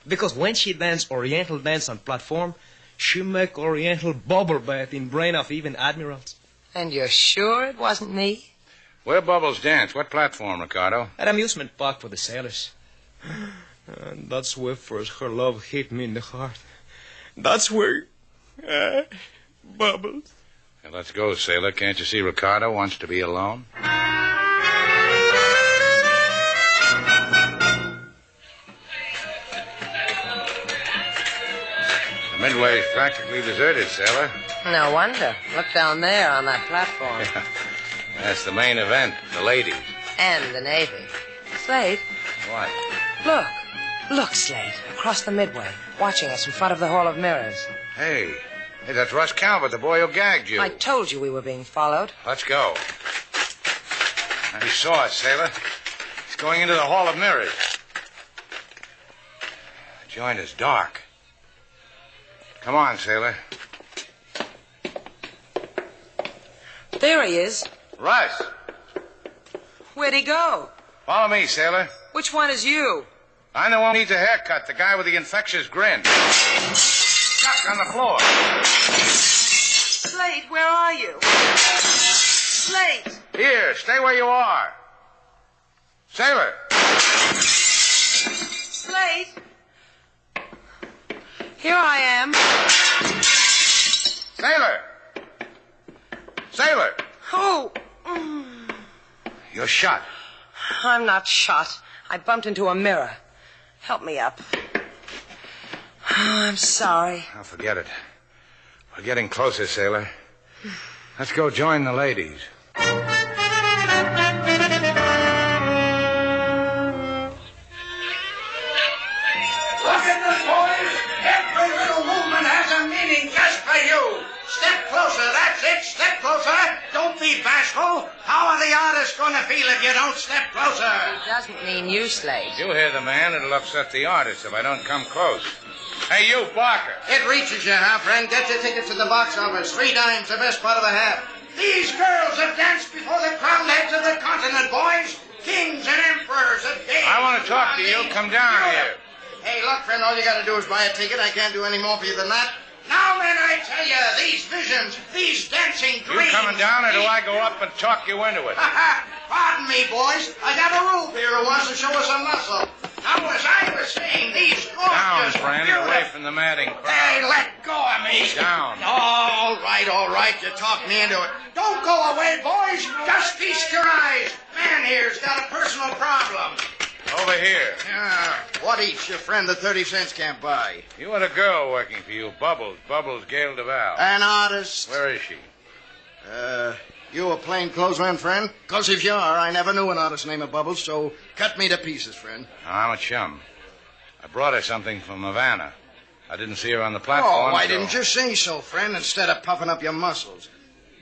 Because when she dance Oriental dance on platform, she make Oriental bubble bath in brain of even admirals. And you're sure it wasn't me? Where Bubbles dance? What platform, Ricardo? At amusement park for the sailors. And that's where first her love hit me in the heart. That's where... Bubbles. Hey, let's go, sailor. Can't you see Ricardo wants to be alone? The Midway's practically deserted, sailor. No wonder. Look down there on that platform. That's the main event, the ladies. And the Navy. Slate. What? Look. Look, Slate. Across the Midway. Watching us in front of the Hall of Mirrors. Hey, that's Russ Calvert, the boy who gagged you. I told you we were being followed. Let's go. Now, he saw us, sailor. He's going into the Hall of Mirrors. The joint is dark. Come on, sailor. There he is. Russ. Where'd he go? Follow me, sailor. Which one is you? I'm the one who needs a haircut, the guy with the infectious grin. Stuck on the floor. Slate, where are you? Slate! Here, stay where you are. Sailor! Slate! Here I am. Sailor! Sailor! Oh! You're shot. I'm not shot. I bumped into a mirror. Help me up. Oh, I'm sorry. Oh, forget it. We're getting closer, sailor. Let's go join the ladies. Look at this, boys. Every little movement has a meaning just for you. Step closer, that's it. Step closer. Don't be bashful. How are the artists going to feel if you don't step closer? He doesn't mean you, Slate. You'll hear the man. It'll upset the artist if I don't come close. Hey, you, Barker. It reaches you, huh, friend? Get your ticket to the box office. 3 dimes, the best part of a hat. These girls have danced before the crowned heads of the continent, boys. Kings and emperors of days. I want to talk to you. Come down here. Hey, look, friend, all you got to do is buy a ticket. I can't do any more for you than that. Now, men, I tell you, these visions, these dancing dreams... You coming down, or do I go up and talk you into it? Pardon me, boys. I got a rube here who wants to show us a muscle. Now, as I was saying, these gorgeous... Down, friend, away from the madding crowd. Hey, let go of me. Down. All right. You talked me into it. Don't go away, boys. Just feast your eyes. Man here's got a personal problem. Over here. What eats your friend the 30 cents can't buy? You had a girl working for you, Bubbles. Bubbles Gail Duval. An artist. Where is she? You a plainclothesman, friend? Because if you are, I never knew an artist named Bubbles, so cut me to pieces, friend. I'm a chum. I brought her something from Havana. I didn't see her on the platform. Oh, why didn't you say so, friend, instead of puffing up your muscles?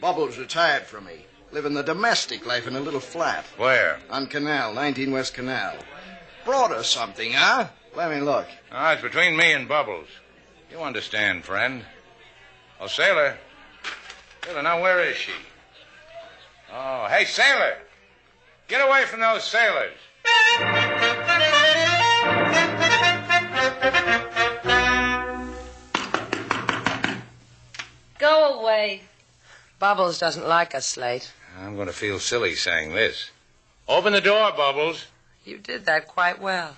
Bubbles retired from me. Living the domestic life in a little flat. Where? On Canal, 19 West Canal. Brought her something, huh? Let me look. Oh, it's between me and Bubbles. You understand, friend. Oh, Sailor. Sailor, now where is she? Oh, hey, Sailor. Get away from those sailors. Go away. Bubbles doesn't like us, Slate. I'm going to feel silly saying this. Open the door, Bubbles. You did that quite well.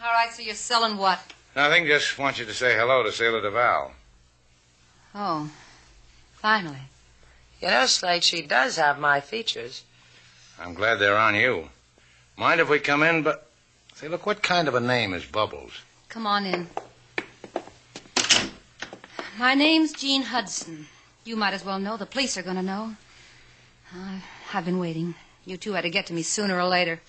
All right, so you're selling what? Nothing, just want you to say hello to Sailor Duval. Oh, finally. You know, Slate, she does have my features. I'm glad they're on you. Mind if we come in, but... Say, look, what kind of a name is Bubbles? Come on in. My name's Jean Hudson. You might as well know. The police are going to know. I've been waiting. You two had to get to me sooner or later.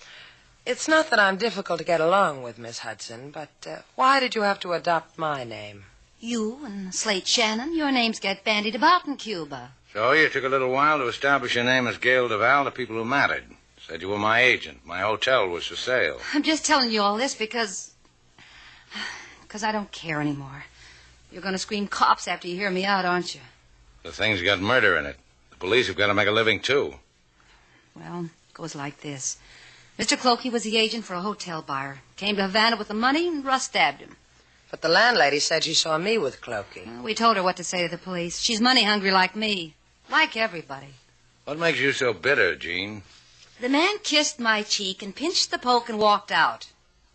It's not that I'm difficult to get along with, Miss Hudson, but why did you have to adopt my name? You and Slate Shannon, your names get bandied about in Cuba. So you took a little while to establish your name as Gail Duval to people who mattered. Said you were my agent. My hotel was for sale. I'm just telling you all this because I don't care anymore. You're going to scream cops after you hear me out, aren't you? The thing's got murder in it. The police have got to make a living, too. Well, it goes like this. Mr. Clokey was the agent for a hotel buyer. Came to Havana with the money, and Russ stabbed him. But the landlady said she saw me with Clokey. Well, we told her what to say to the police. She's money hungry like me. Like everybody. What makes you so bitter, Jean? The man kissed my cheek and pinched the poke and walked out.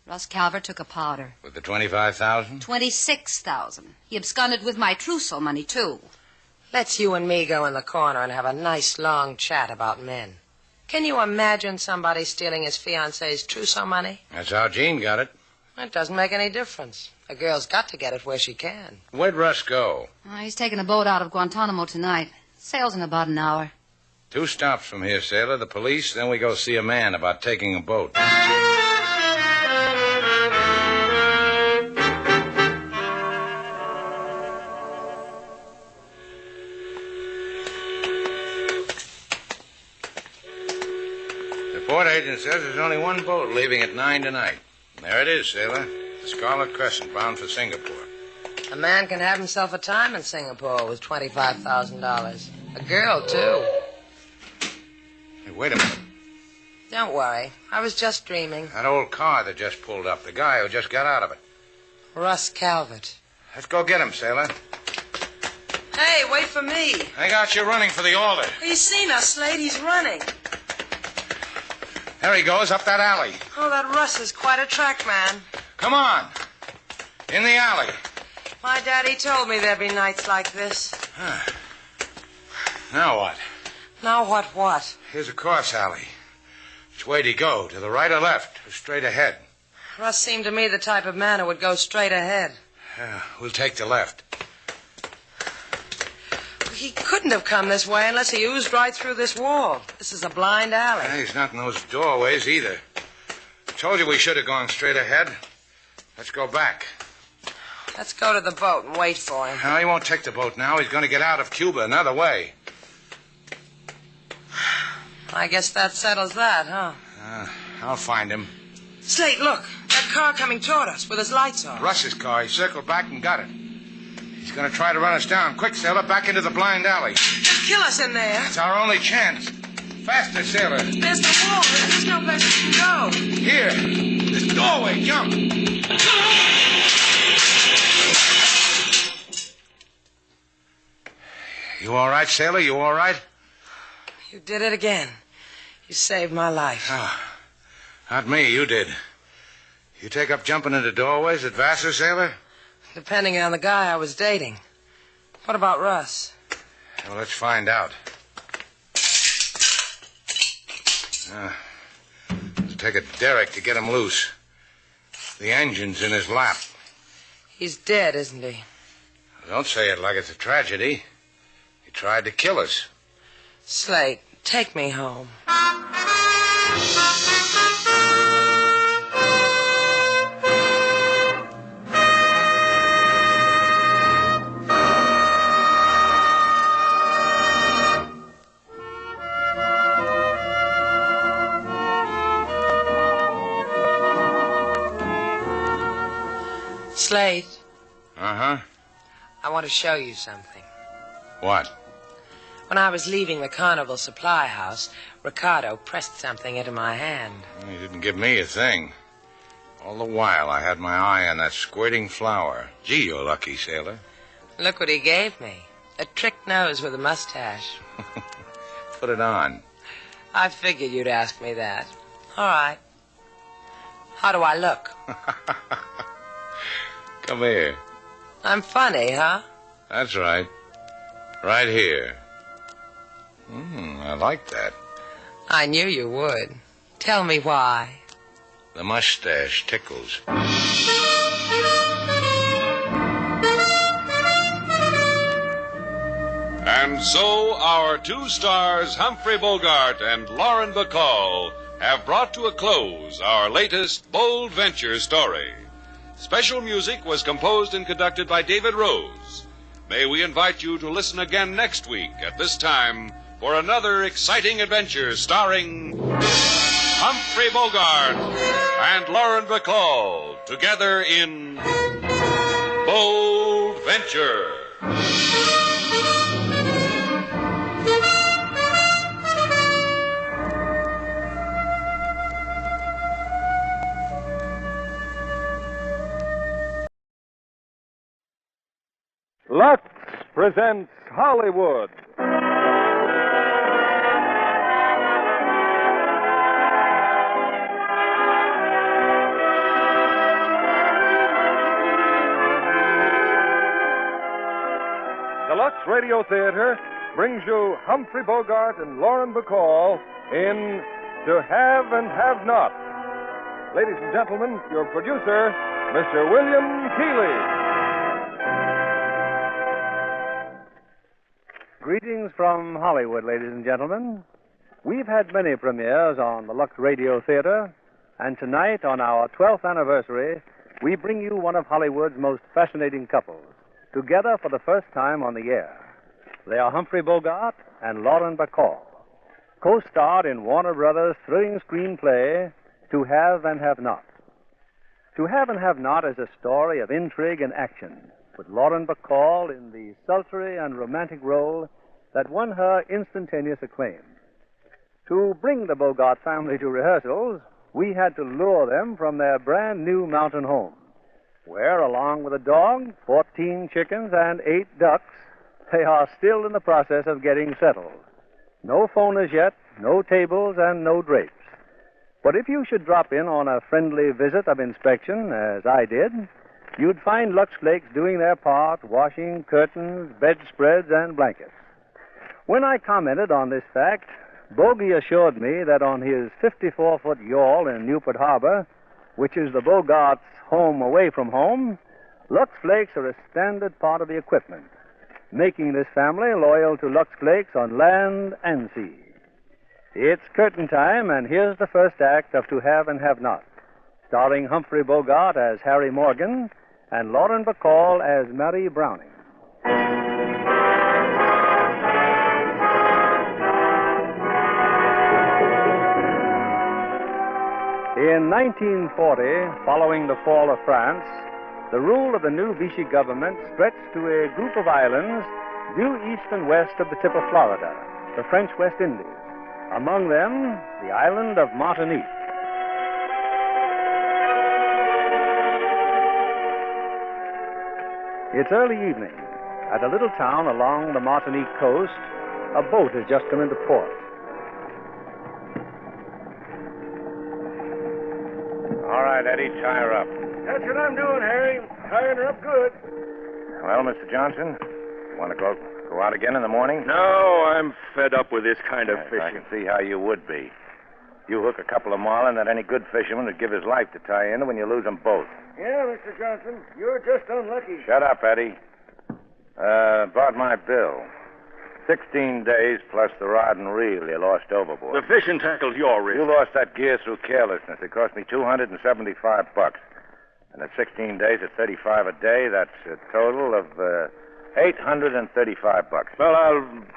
Russ Calvert took a powder. With the $25,000? $26,000. He absconded with my trousseau money, too. Let's you and me go in the corner and have a nice long chat about men. Can you imagine somebody stealing his fiancée's trousseau money? That's how Jean got it. It doesn't make any difference. A girl's got to get it where she can. Where'd Russ go? He's taking a boat out of Guantanamo tonight. Sails in about an hour. 2 stops from here, Sailor. The police, then we go see a man about taking a boat. The port agent says there's only one boat leaving at 9 tonight. There it is, Sailor. The Scarlet Crescent, bound for Singapore. A man can have himself a time in Singapore with $25,000. A girl, too. Hey, wait a minute. Don't worry. I was just dreaming. That old car that just pulled up. The guy who just got out of it. Russ Calvert. Let's go get him, Sailor. Hey, wait for me. I got you running for the altar. He's seen us, Slade. He's running. There he goes, up that alley. Oh, that Russ is quite a track man. Come on. In the alley. My daddy told me there'd be nights like this. Now what? Now what? Here's a cross alley. Which way do you go? To the right or left? Or straight ahead? Russ seemed to me the type of man who would go straight ahead. We'll take the left. He couldn't have come this way unless he oozed right through this wall. This is a blind alley. He's not in those doorways either. I told you we should have gone straight ahead. Let's go back. Let's go to the boat and wait for him. No, he won't take the boat now. He's going to get out of Cuba another way. I guess that settles that, huh? I'll find him. Slate, look. That car coming toward us with his lights on. Russ's car. He circled back and got it. He's going to try to run us down. Quick, Sailor, back into the blind alley. Just kill us in there. It's our only chance. Faster, Sailor. There's the wall. There's no place we can go. Here. This doorway. Jump. You all right, sailor? You all right? You did it again. You saved my life. Oh, not me. You did. You take up jumping into doorways at Vassar, sailor? Depending on the guy I was dating. What about Russ? Well, let's find out. It'll take a derrick to get him loose. The engine's in his lap. He's dead, isn't he? Don't say it like it's a tragedy. He tried to kill us. Slate, take me home. Slate. Uh-huh. I want to show you something. What? When I was leaving the carnival supply house, Ricardo pressed something into my hand. He didn't give me a thing. All the while, I had my eye on that squirting flower. Gee, you're lucky, sailor. Look what he gave me. A trick nose with a mustache. Put it on. I figured you'd ask me that. All right. How do I look? Come here. I'm funny, huh? That's right. Right here. I like that. I knew you would. Tell me why. The mustache tickles. And so our two stars, Humphrey Bogart and Lauren Bacall, have brought to a close our latest bold venture story. Special music was composed and conducted by David Rose. May we invite you to listen again next week at this time for another exciting adventure starring Humphrey Bogart and Lauren Bacall together in Bold Venture. Lux presents Hollywood. The Lux Radio Theater brings you Humphrey Bogart and Lauren Bacall in To Have and Have Not. Ladies and gentlemen, your producer, Mr. William Keighley. Greetings from Hollywood, ladies and gentlemen. We've had many premieres on the Lux Radio Theater, and tonight, on our 12th anniversary, we bring you one of Hollywood's most fascinating couples, together for the first time on the air. They are Humphrey Bogart and Lauren Bacall, co-starred in Warner Brothers' thrilling screenplay, To Have and Have Not. To Have and Have Not is a story of intrigue and action, with Lauren Bacall in the sultry and romantic role that won her instantaneous acclaim. To bring the Bogart family to rehearsals, we had to lure them from their brand new mountain home, where, along with a dog, 14 chickens, and 8 ducks, they are still in the process of getting settled. No phone as yet, no tables, and no drapes. But if you should drop in on a friendly visit of inspection, as I did, you'd find Lux Flakes doing their part, washing curtains, bedspreads, and blankets. When I commented on this fact, Bogey assured me that on his 54-foot yawl in Newport Harbor, which is the Bogarts' home away from home, Lux Flakes are a standard part of the equipment, making this family loyal to Lux Flakes on land and sea. It's curtain time, and here's the first act of To Have and Have Not, starring Humphrey Bogart as Harry Morgan and Lauren Bacall as Mary Browning. In 1940, following the fall of France, the rule of the new Vichy government stretched to a group of islands due east and west of the tip of Florida, the French West Indies. Among them, the island of Martinique. It's early evening, At a little town along the Martinique coast, a boat has just come into port. All right, Eddie, tie her up. That's what I'm doing, Harry. Tying her up good. Well, Mr. Johnson, you want to go out again in the morning? No, I'm fed up with this kind of Yes, fishing. I can see how you would be. You hook a couple of marlin that any good fisherman would give his life to tie in when you lose them both. Yeah, Mr. Johnson, you're just unlucky. Shut up, Eddie. About my bill. 16 days plus the rod and reel you lost overboard. The fishing tackle's your risk. You lost that gear through carelessness. It cost me $275. And at 16 days at 35 a day, that's a total of $835. Well,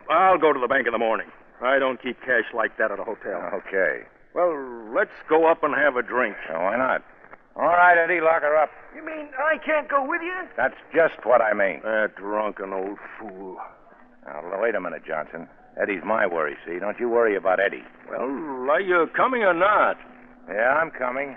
I'll go to the bank in the morning. I don't keep cash like that at a hotel. Okay. Well, let's go up and have a drink. Why not? All right, Eddie, lock her up. You mean I can't go with you? That's just what I mean. That drunken old fool. Now, wait a minute, Johnson. Eddie's my worry, see? Don't you worry about Eddie. Well, are you coming or not? Yeah, I'm coming.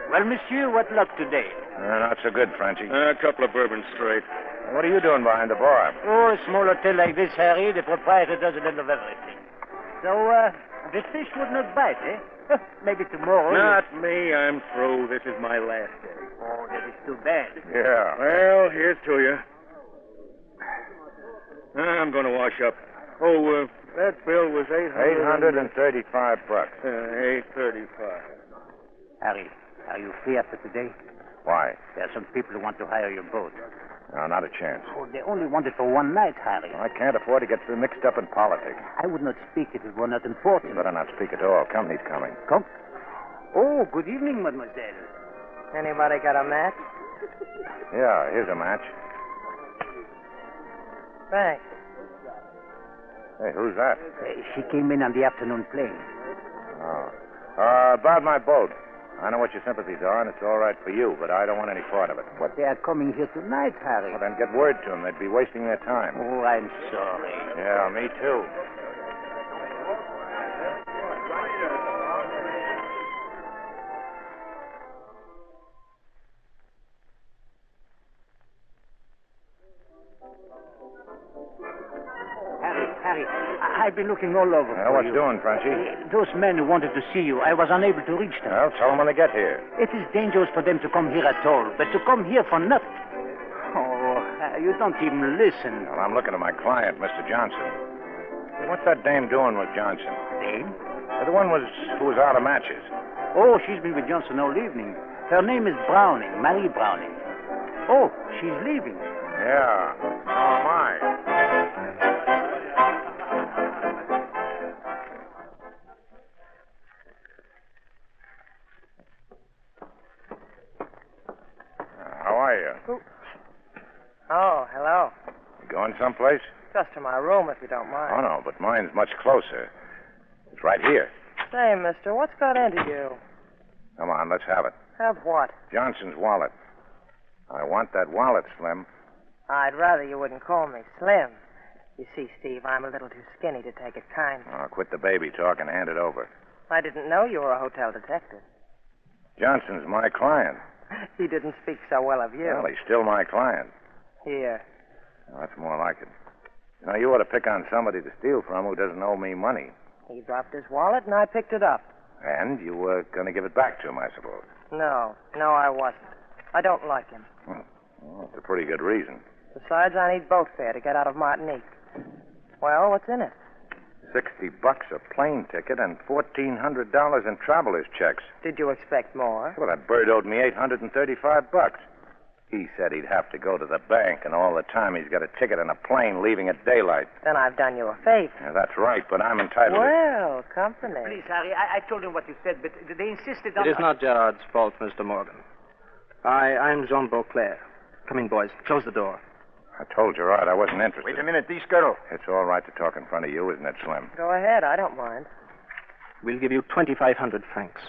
Well, monsieur, what luck today? Not so good, Frenchy. A couple of bourbons straight. What are you doing behind the bar? Oh, a small hotel like this, Harry, the proprietor does a little of everything. So, the fish would not bite, eh? Maybe tomorrow. Not me. I'm through. This is my last day. Oh, that is too bad. Yeah. Well, here's to you. I'm going to wash up. Oh, that bill was $835. $835. Harry, are you free after today? Why? There are some people who want to hire your boat. No, not a chance. Oh, they only want it for one night, Harry. I can't afford to get mixed up in politics. I would not speak if it were not important. You better not speak at all. Company's coming. Come. Oh, good evening, mademoiselle. Anybody got a match? Yeah, here's a match. Thanks. Hey, who's that? She came in on the afternoon plane. Oh. About my boat. I know what your sympathies are, and it's all right for you, but I don't want any part of it. But they are coming here tonight, Harry. Well, then get word to them. They'd be wasting their time. Oh, I'm sorry. Yeah, me too. Harry, I've been looking all over for What's you. doing, Frenchy? Those men who wanted to see you, I was unable to reach them. Well, tell them when they get here. It is dangerous for them to come here at all, but to come here for nothing. Oh, you don't even listen. Well, I'm looking at my client, Mr. Johnson. What's that dame doing with Johnson? Dame? The one who was out of matches. Oh, she's been with Johnson all evening. Her name is Browning, Marie Browning. Oh, she's leaving. Yeah, so am I. How are you? Oh, hello. You going someplace? Just to my room, if you don't mind. Oh, no, but mine's much closer. It's right here. Say, mister, what's got into you? Come on, let's have it. Have what? Johnson's wallet. I want that wallet, Slim. I'd rather you wouldn't call me Slim. You see, Steve, I'm a little too skinny to take it kindly. Oh, quit the baby talk and hand it over. I didn't know you were a hotel detective. Johnson's my client. He didn't speak so well of you. Well, he's still my client. Here. Well, that's more like it. You know, you ought to pick on somebody to steal from who doesn't owe me money. He dropped his wallet, and I picked it up. And you were going to give it back to him, I suppose. No, I wasn't. I don't like him. Well, that's a pretty good reason. Besides, I need boat fare to get out of Martinique. Well, what's in it? $60 a plane ticket and $1,400 in traveler's checks. Did you expect more? Well, that bird owed me $835. He said he'd have to go to the bank, and all the time he's got a ticket and a plane leaving at daylight. Then I've done you a favor. Yeah, that's right, but I'm entitled Well, company. Please, Harry, I told him what you said, but they insisted on... It is not Gerard's fault, Mr. Morgan. I'm Jean Beauclair. Come in, boys. Close the door. I told Gerard I wasn't interested. Wait a minute, these scuttle. It's all right to talk in front of you, isn't it, Slim? Go ahead, I don't mind. We'll give you 2,500 francs.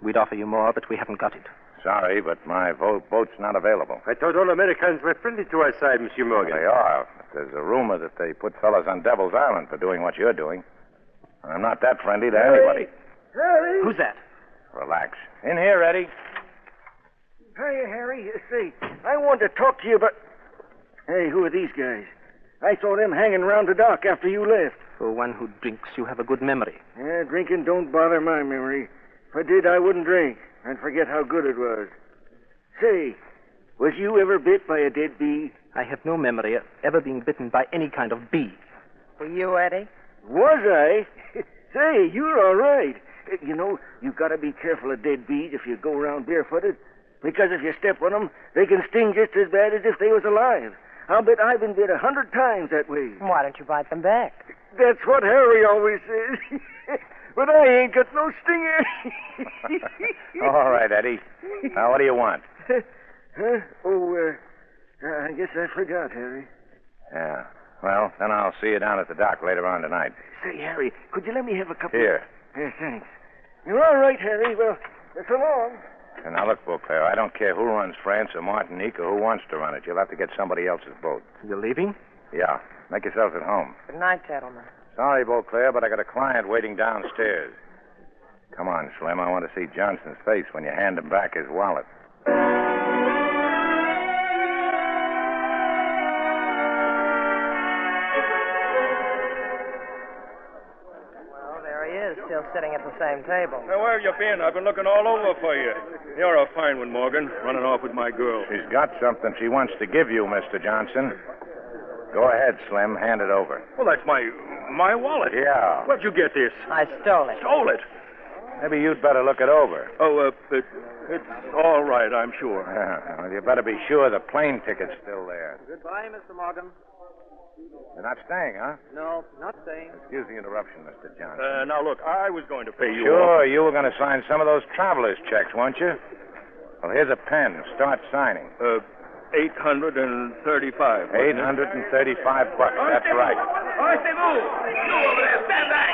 We'd offer you more, but we haven't got it. Sorry, but my boat's not available. I thought all Americans were friendly to our side, Monsieur Morgan. They are. But there's a rumor that they put fellas on Devil's Island for doing what you're doing. I'm not that friendly to anybody. Harry! Who's that? Relax. In here, Eddie. Hey, Harry. See, I wanted to talk to you, but... Hey, who are these guys? I saw them hanging around the dock after you left. For one who drinks, you have a good memory. Yeah, drinking don't bother my memory. If I did, I wouldn't drink. I'd forget how good it was. Say, was you ever bit by a dead bee? I have no memory of ever being bitten by any kind of bee. Were you, Eddie? Was I? Say, you're all right. You know, you've got to be careful of dead bees if you go around barefooted. Because if you step on them, they can sting just as bad as if they was alive. I'll bet I've been bit 100 times that way. Why don't you bite them back? That's what Harry always says. But I ain't got no stinger. All right, Eddie. Now, what do you want? Huh? Oh, I guess I forgot, Harry. Yeah. Well, then I'll see you down at the dock later on tonight. Say, Harry, could you let me have a couple Here. Thanks. You're all right, Harry. Well, so long. And now, look, Beauclair, I don't care who runs France or Martinique or who wants to run it. You'll have to get somebody else's boat. You're leaving? Yeah. Make yourselves at home. Good night, gentlemen. Sorry, Beauclair, but I got a client waiting downstairs. Come on, Slim. I want to see Johnson's face when you hand him back his wallet. Still sitting at the same table. Now, where have you been? I've been looking all over for you. You're a fine one, Morgan, running off with my girl. She's got something she wants to give you, Mr. Johnson. Go ahead, Slim. Hand it over. Well, that's my wallet. Yeah. Where'd you get this? I stole it. Stole it? Maybe you'd better look it over. Oh, it's all right, I'm sure. Well, you better be sure the plane ticket's still there. Goodbye, Mr. Morgan. You're not staying, huh? No, not staying. Excuse the interruption, Mr. Johnson. Now, look, I was going to pay you Sure, off. you were going to sign some of those traveler's checks, weren't you? Well, here's a pen. Start signing. $835. $835. That's right. Stand back.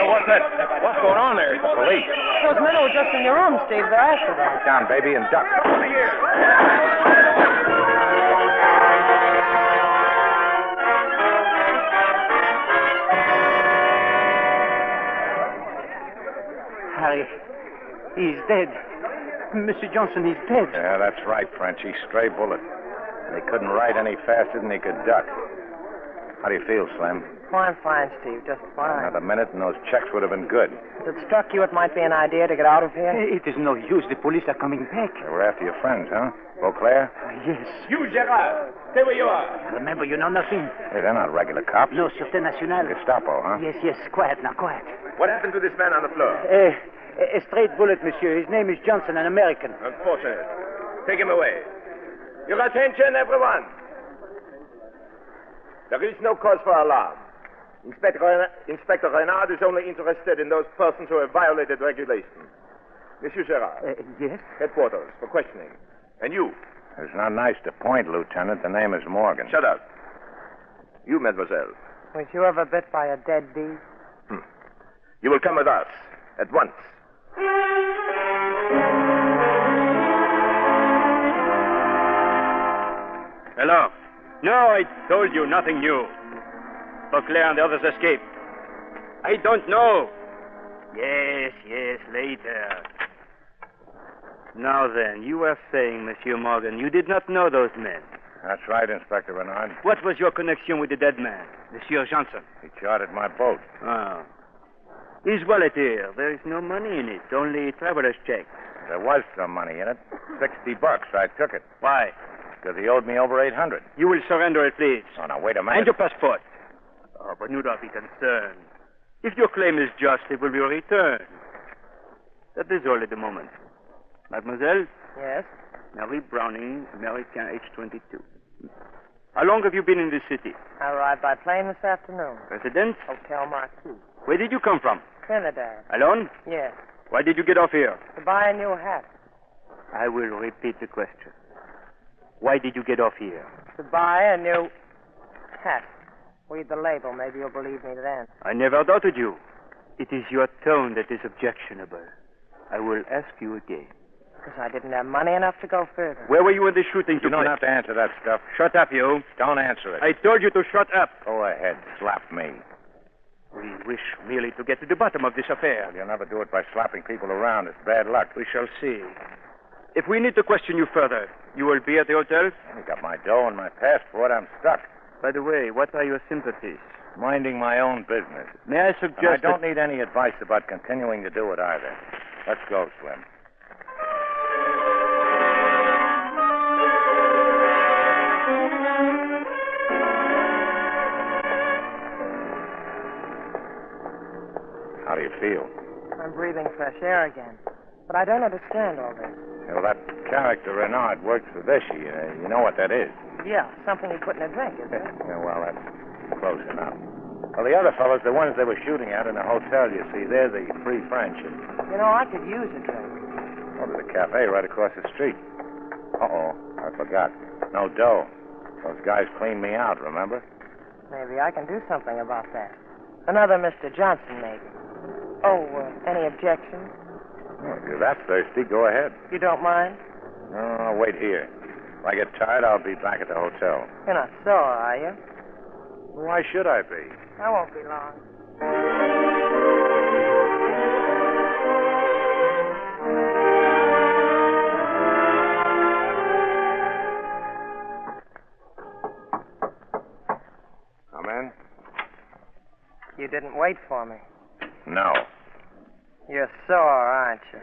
What's that? What's going on there? The police. Those men were just in your room, Steve. They're after them. Sit down, baby, and duck. Harry, he's dead. Mr. Johnson, he's dead. Yeah, that's right, Frenchy. Stray bullet. They couldn't ride any faster than he could duck. How do you feel, Slim? Fine, Steve. Just fine. Another minute and those checks would have been good. Has it struck you it might be an idea to get out of here? It is no use. The police are coming back. They were after your friends, huh? Beauclair? Yes. You, Gerard, stay where you are. Remember, you know nothing. Hey, they're not regular cops. No, Sûreté Nationale. Gestapo, huh? Yes. Quiet now, quiet. What happened to this man on the floor? A straight bullet, monsieur. His name is Johnson, an American. Unfortunate. Take him away. Your attention, everyone. There is no cause for alarm. Inspector Renard is only interested in those persons who have violated regulations. Monsieur Gerard. Yes? Headquarters for questioning. And you? It's not nice to point, Lieutenant. The name is Morgan. Shut up. You, mademoiselle. Was you ever bit by a dead bee? You will come with us at once. Hello. No, I told you nothing new. Beauclair and the others escaped. I don't know. Yes, later. Now then, you were saying, Monsieur Morgan, you did not know those men. That's right, Inspector Renard. What was your connection with the dead man, Monsieur Johnson? He chartered my boat. Oh. His wallet here. There is no money in it, only traveler's checks. There was some money in it. $60. I took it. Why? Because he owed me over $800. You will surrender it, please. Oh, now, wait a minute. And your passport. Oh, but do not be concerned. If your claim is just, it will be returned. That is all at the moment. Mademoiselle? Yes? Mary Browning, American, age 22. How long have you been in this city? I arrived by plane this afternoon. Residence? Hotel Marquis. Where did you come from? Trinidad. Alone? Yes. Why did you get off here? To buy a new hat. I will repeat the question. Why did you get off here? To buy a new hat. Read the label. Maybe you'll believe me then. I never doubted you. It is your tone that is objectionable. I will ask you again. Because I didn't have money enough to go further. Where were you when the shooting took You don't place? have to answer that stuff. Shut up, you. Don't answer it. I told you to shut up. Go ahead. Slap me. We wish merely to get to the bottom of this affair. Well, you'll never do it by slapping people around. It's bad luck. We shall see. If we need to question you further, you will be at the hotel? I got my dough and my passport. I'm stuck. By the way, what are your sympathies? Minding my own business. May I suggest And I don't need any advice about continuing to do it either. Let's go, Slim. How do you feel? I'm breathing fresh air again. But I don't understand all this. Well, that character Renard works for this. You know what that is? Yeah, something you put in a drink, isn't it? Yeah, well, that's close enough. Well, the other fellows, the ones they were shooting at in the hotel, you see, they're the Free French. You know, I could use a drink. Oh, there's a cafe right across the street. Uh-oh, I forgot. No dough. Those guys cleaned me out, remember? Maybe I can do something about that. Another Mr. Johnson, maybe. Oh, any objections? Oh, if you're that thirsty, go ahead. You don't mind? No, I'll wait here. If I get tired, I'll be back at the hotel. You're not sore, are you? Why should I be? I won't be long. Come in? You didn't wait for me. No. You're sore, aren't you?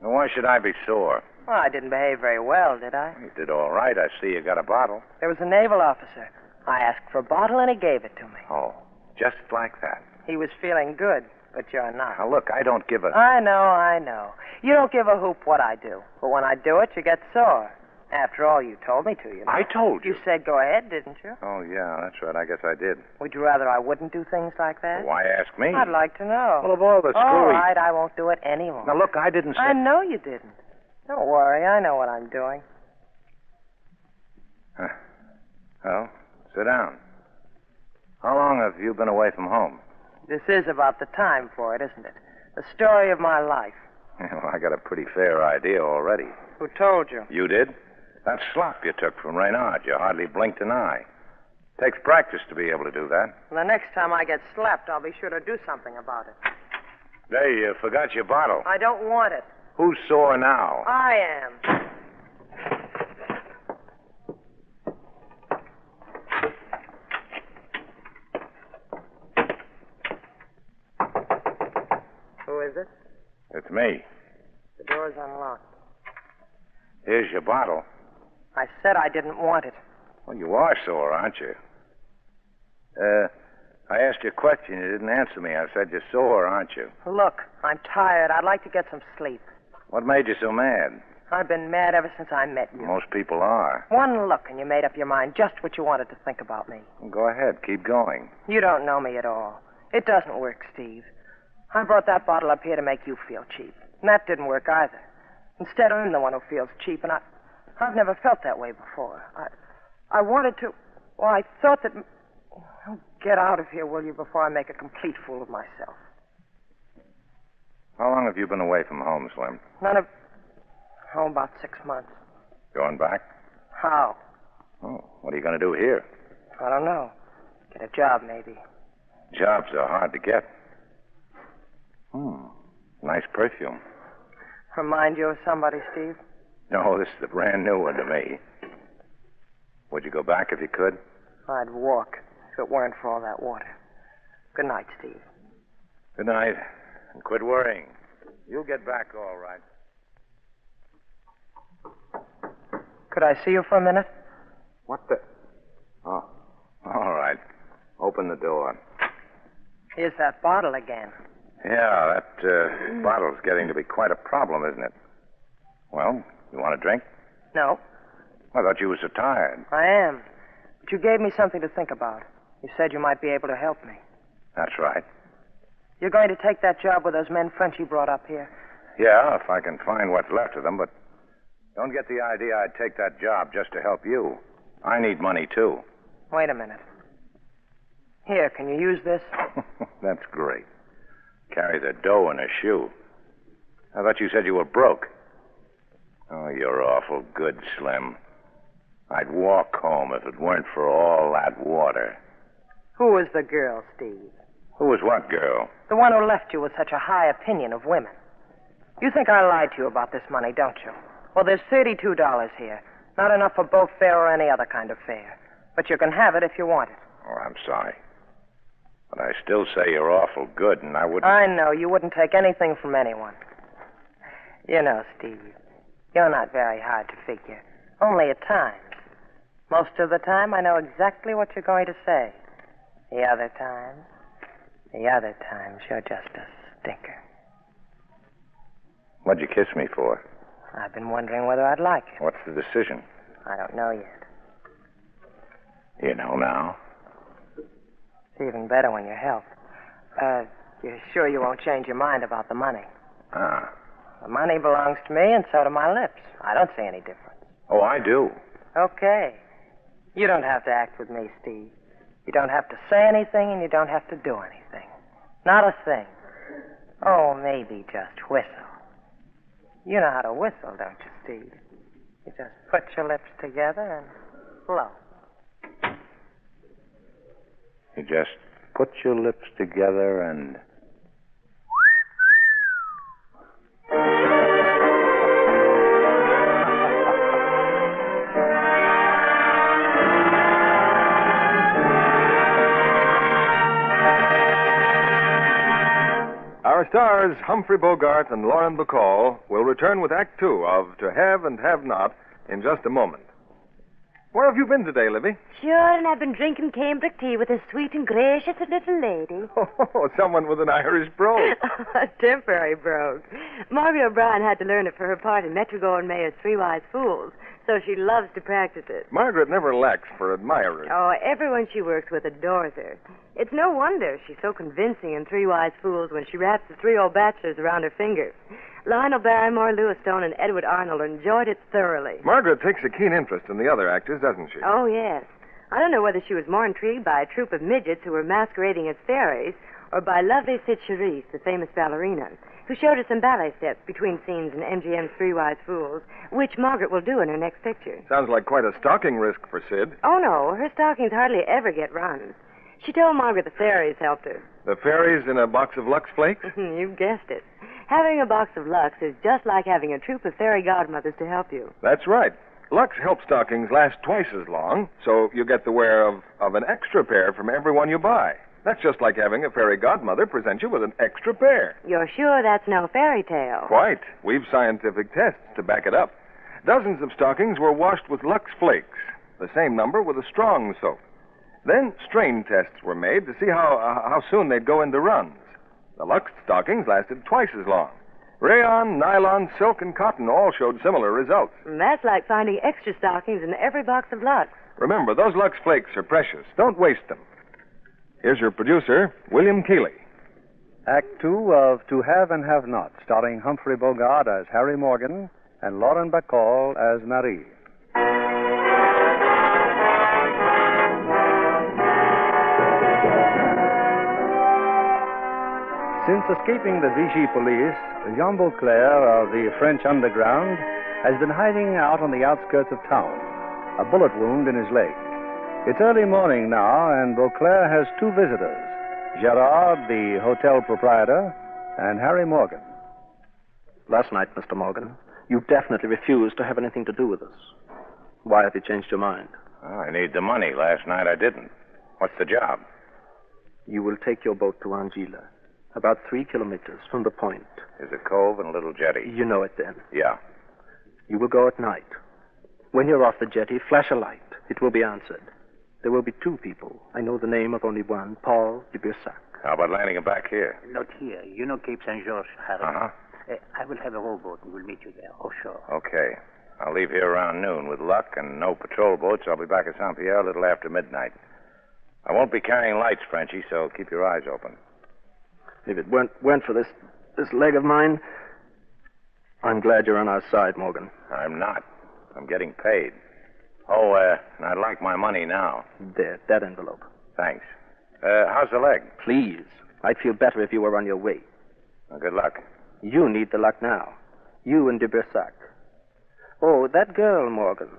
Well, why should I be sore? Well, I didn't behave very well, did I? You did all right. I see you got a bottle. There was a naval officer. I asked for a bottle, and he gave it to me. Oh, just like that. He was feeling good, but you're not. Now, look, I don't give a... I know. You don't give a hoop what I do. But when I do it, you get sore. After all, you told me to, you know. I told you. You said go ahead, didn't you? Oh, yeah, that's right. I guess I did. Would you rather I wouldn't do things like that? Why ask me? I'd like to know. Well, of all the screwy... All right, I won't do it anymore. Now, look, I didn't say... I know you didn't. Don't worry, I know what I'm doing. Well, sit down. How long have you been away from home? This is about the time for it, isn't it? The story of my life. Well, I got a pretty fair idea already. Who told you? You did? That slop you took from Reynard, you hardly blinked an eye. Takes practice to be able to do that. Well, the next time I get slapped, I'll be sure to do something about it. Hey, you forgot your bottle. I don't want it. Who's sore now? I am. Who is it? It's me. The door's unlocked. Here's your bottle. I said I didn't want it. Well, you are sore, aren't you? I asked you a question. You didn't answer me. I said you're sore, aren't you? Look, I'm tired. I'd like to get some sleep. What made you so mad? I've been mad ever since I met you. Most people are. One look and you made up your mind just what you wanted to think about me. Well, go ahead. Keep going. You don't know me at all. It doesn't work, Steve. I brought that bottle up here to make you feel cheap. And that didn't work either. Instead, I'm the one who feels cheap, and I've never felt that way before. I wanted to... Well, I thought that... Oh, get out of here, will you, before I make a complete fool of myself. How long have you been away from home, Slim? About 6 months. Going back? How? Oh, what are you going to do here? I don't know. Get a job, maybe. Jobs are hard to get. Nice perfume. Remind you of somebody, Steve? No, this is a brand new one to me. Would you go back if you could? I'd walk if it weren't for all that water. Good night, Steve. Good night. And quit worrying. You'll get back all right. Could I see you for a minute? What the... Oh, all right. Open the door. Here's that bottle again. Yeah, that bottle's getting to be quite a problem, isn't it? Well, you want a drink? No. I thought you were so tired. I am. But you gave me something to think about. You said you might be able to help me. That's right. You're going to take that job with those men Frenchy brought up here? Yeah, if I can find what's left of them, but don't get the idea I'd take that job just to help you. I need money, too. Wait a minute. Here, can you use this? That's great. Carry the dough in a shoe. I thought you said you were broke. Oh, you're awful good, Slim. I'd walk home if it weren't for all that water. Who was the girl, Steve? Who was what girl? The one who left you with such a high opinion of women. You think I lied to you about this money, don't you? Well, there's $32 here. Not enough for boat fare or any other kind of fare. But you can have it if you want it. Oh, I'm sorry. But I still say you're awful good, and I wouldn't... I know. You wouldn't take anything from anyone. You know, Steve, you're not very hard to figure. Only at times. Most of the time, I know exactly what you're going to say. The other times, you're just a stinker. What'd you kiss me for? I've been wondering whether I'd like it. What's the decision? I don't know yet. You know now. It's even better when you help. You're sure you won't change your mind about the money? Ah. The money belongs to me, and so do my lips. I don't see any difference. Oh, I do. Okay. You don't have to act with me, Steve. You don't have to say anything, and you don't have to do anything. Not a thing. Oh, maybe just whistle. You know how to whistle, don't you, Steve? You just put your lips together and blow. You just put your lips together and... Our stars, Humphrey Bogart and Lauren Bacall, will return with Act Two of To Have and Have Not in just a moment. Where have you been today, Libby? Sure, and I've been drinking cambric tea with a sweet and gracious little lady. Oh, someone with an Irish brogue. A temporary brogue. Margaret O'Brien had to learn it for her part in Metro-Goldwyn-Mayer's Three Wise Fools, so she loves to practice it. Margaret never lacks for admirers. Oh, everyone she works with adores her. It's no wonder she's so convincing in Three Wise Fools when she wraps the three old bachelors around her finger. Lionel Barrymore, Louis Stone, and Edward Arnold enjoyed it thoroughly. Margaret takes a keen interest in the other actors, doesn't she? Oh, yes. I don't know whether she was more intrigued by a troupe of midgets who were masquerading as fairies or by lovely Sid Charisse, the famous ballerina, who showed us some ballet steps between scenes in MGM's Three Wise Fools, which Margaret will do in her next picture. Sounds like quite a stalking risk for Sid. Oh, no. Her stockings hardly ever get runs. She told Margaret the fairies helped her. The fairies in a box of Lux Flakes? You guessed it. Having a box of Lux is just like having a troupe of fairy godmothers to help you. That's right. Lux Help stockings last twice as long, so you get the wear of an extra pair from every one you buy. That's just like having a fairy godmother present you with an extra pair. You're sure that's no fairy tale? Quite. We've scientific tests to back it up. Dozens of stockings were washed with Lux Flakes, the same number with a strong soap. Then strain tests were made to see how soon they'd go into runs. The Lux stockings lasted twice as long. Rayon, nylon, silk, and cotton all showed similar results. That's like finding extra stockings in every box of Lux. Remember, those Lux Flakes are precious. Don't waste them. Here's your producer, William Keeley. Act Two of To Have and Have Not, starring Humphrey Bogart as Harry Morgan and Lauren Bacall as Marie. Since escaping the Vichy police, Jean Beauclair of the French underground has been hiding out on the outskirts of town, a bullet wound in his leg. It's early morning now, and Beauclair has two visitors, Gerard, the hotel proprietor, and Harry Morgan. Last night, Mr. Morgan, you definitely refused to have anything to do with us. Why have you changed your mind? Oh, I need the money. Last night I didn't. What's the job? You will take your boat to Anguilla, about 3 kilometers from the point. There's a cove and a little jetty. You know it then. Yeah. You will go at night. When you're off the jetty, flash a light. It will be answered. There will be two people. I know the name of only one, Paul de Bursac. How about landing it back here? Not here. You know Cape St. George, Harry. Uh-huh. I will have a rowboat and we'll meet you there. Oh, sure. Okay. I'll leave here around noon. With luck and no patrol boats, I'll be back at St. Pierre a little after midnight. I won't be carrying lights, Frenchie, so keep your eyes open. If it weren't for this leg of mine, I'm glad you're on our side, Morgan. I'm not. I'm getting paid. Oh, and I'd like my money now. There, that envelope. Thanks. How's the leg? Please. I'd feel better if you were on your way. Well, good luck. You need the luck now. You and de Bursac. Oh, that girl, Morgan.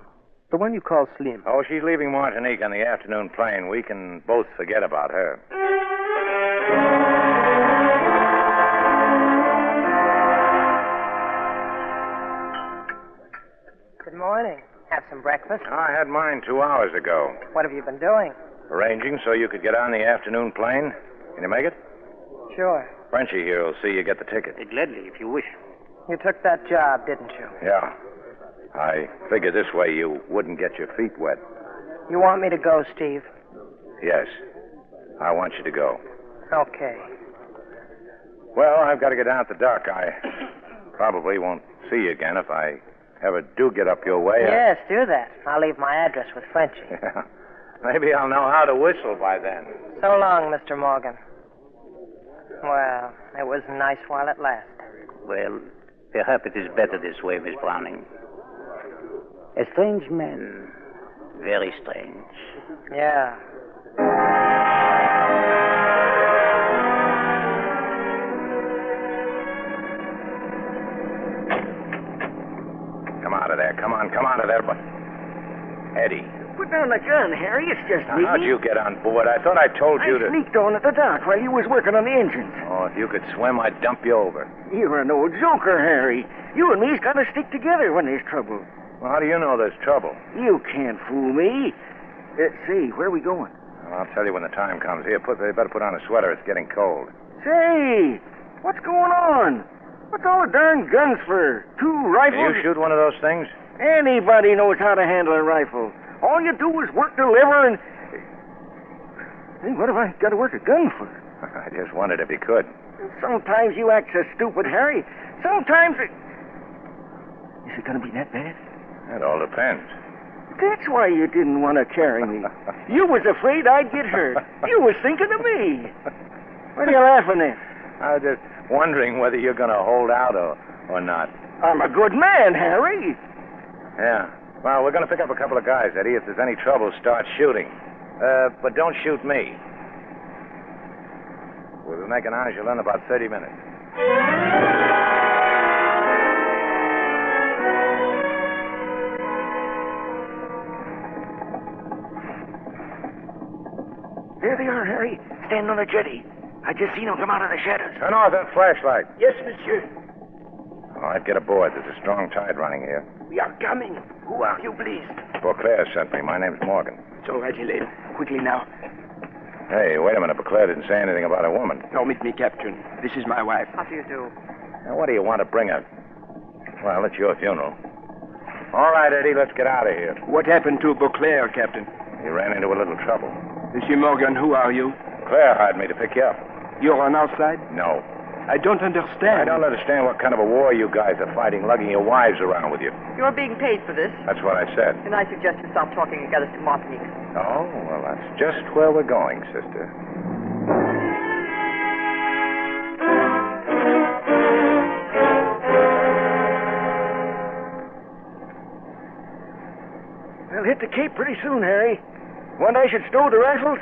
The one you call Slim. Oh, she's leaving Martinique on the afternoon plane. We can both forget about her. Good morning. Have some breakfast? I had mine 2 hours ago. What have you been doing? Arranging so you could get on the afternoon plane. Can you make it? Sure. Frenchie here will see you get the ticket. Gladly, if you wish. You took that job, didn't you? Yeah. I figured this way you wouldn't get your feet wet. You want me to go, Steve? Yes. I want you to go. Okay. Well, I've got to get down at the dock. I probably won't see you again if I ever do get up your way. Yes, do that. I'll leave my address with Frenchie. Yeah. Maybe I'll know how to whistle by then. So long, Mr. Morgan. Well, it was nice while it lasted. Well, perhaps it is better this way, Miss Browning. A strange man. Very strange. Yeah. Come out of there. Come out of there. But Eddie. Put down the gun, Harry. It's just Now, me. how'd you get on board? I thought I told you to... I sneaked on at the dock while you was working on the engines. Oh, if you could swim, I'd dump you over. You're an old joker, Harry. You and me's got to stick together when there's trouble. Well, how do you know there's trouble? You can't fool me. Say, where are we going? Well, I'll tell you when the time comes. Here, you better put on a sweater. It's getting cold. Say, what's going on? What's all the darn guns for? 2 rifles? Can you shoot one of those things? Anybody knows how to handle a rifle. All you do is work the lever and... Hey, what have I got to work a gun for? I just wondered if you could. Sometimes you act so stupid, Harry. Sometimes it... Is it going to be that bad? It all depends. That's why you didn't want to carry me. You was afraid I'd get hurt. You was thinking of me. What are you laughing at? I was just wondering whether you're going to hold out or not. I'm a good man, Harry. Yeah. Well, we're going to pick up a couple of guys, Eddie. If there's any trouble, start shooting. But don't shoot me. We'll be making Angela in about 30 minutes. There they are, Harry. Standing on the jetty. I just seen them come out of the shadows. Turn off that flashlight. Yes, monsieur. All right, get aboard. There's a strong tide running here. We are coming. Who are you, please? Beauclair sent me. My name's Morgan. It's all right, Helene. Quickly now. Hey, wait a minute. Beauclair didn't say anything about a woman. No, meet me, Captain. This is my wife. How do you do? Now, what do you want to bring her? Well, it's your funeral. All right, Eddie, let's get out of here. What happened to Beauclair, Captain? He ran into a little trouble. Monsieur Morgan, who are you? Claire hired me to pick you up. You're on our side? No. I don't understand. I don't understand what kind of a war you guys are fighting, lugging your wives around with you. You're being paid for this, That's what I said. and I suggest you stop talking and get us to Martinique. Oh, well, that's just where we're going, sister. We'll hit the Cape pretty soon, Harry. Want I should stow the rifles?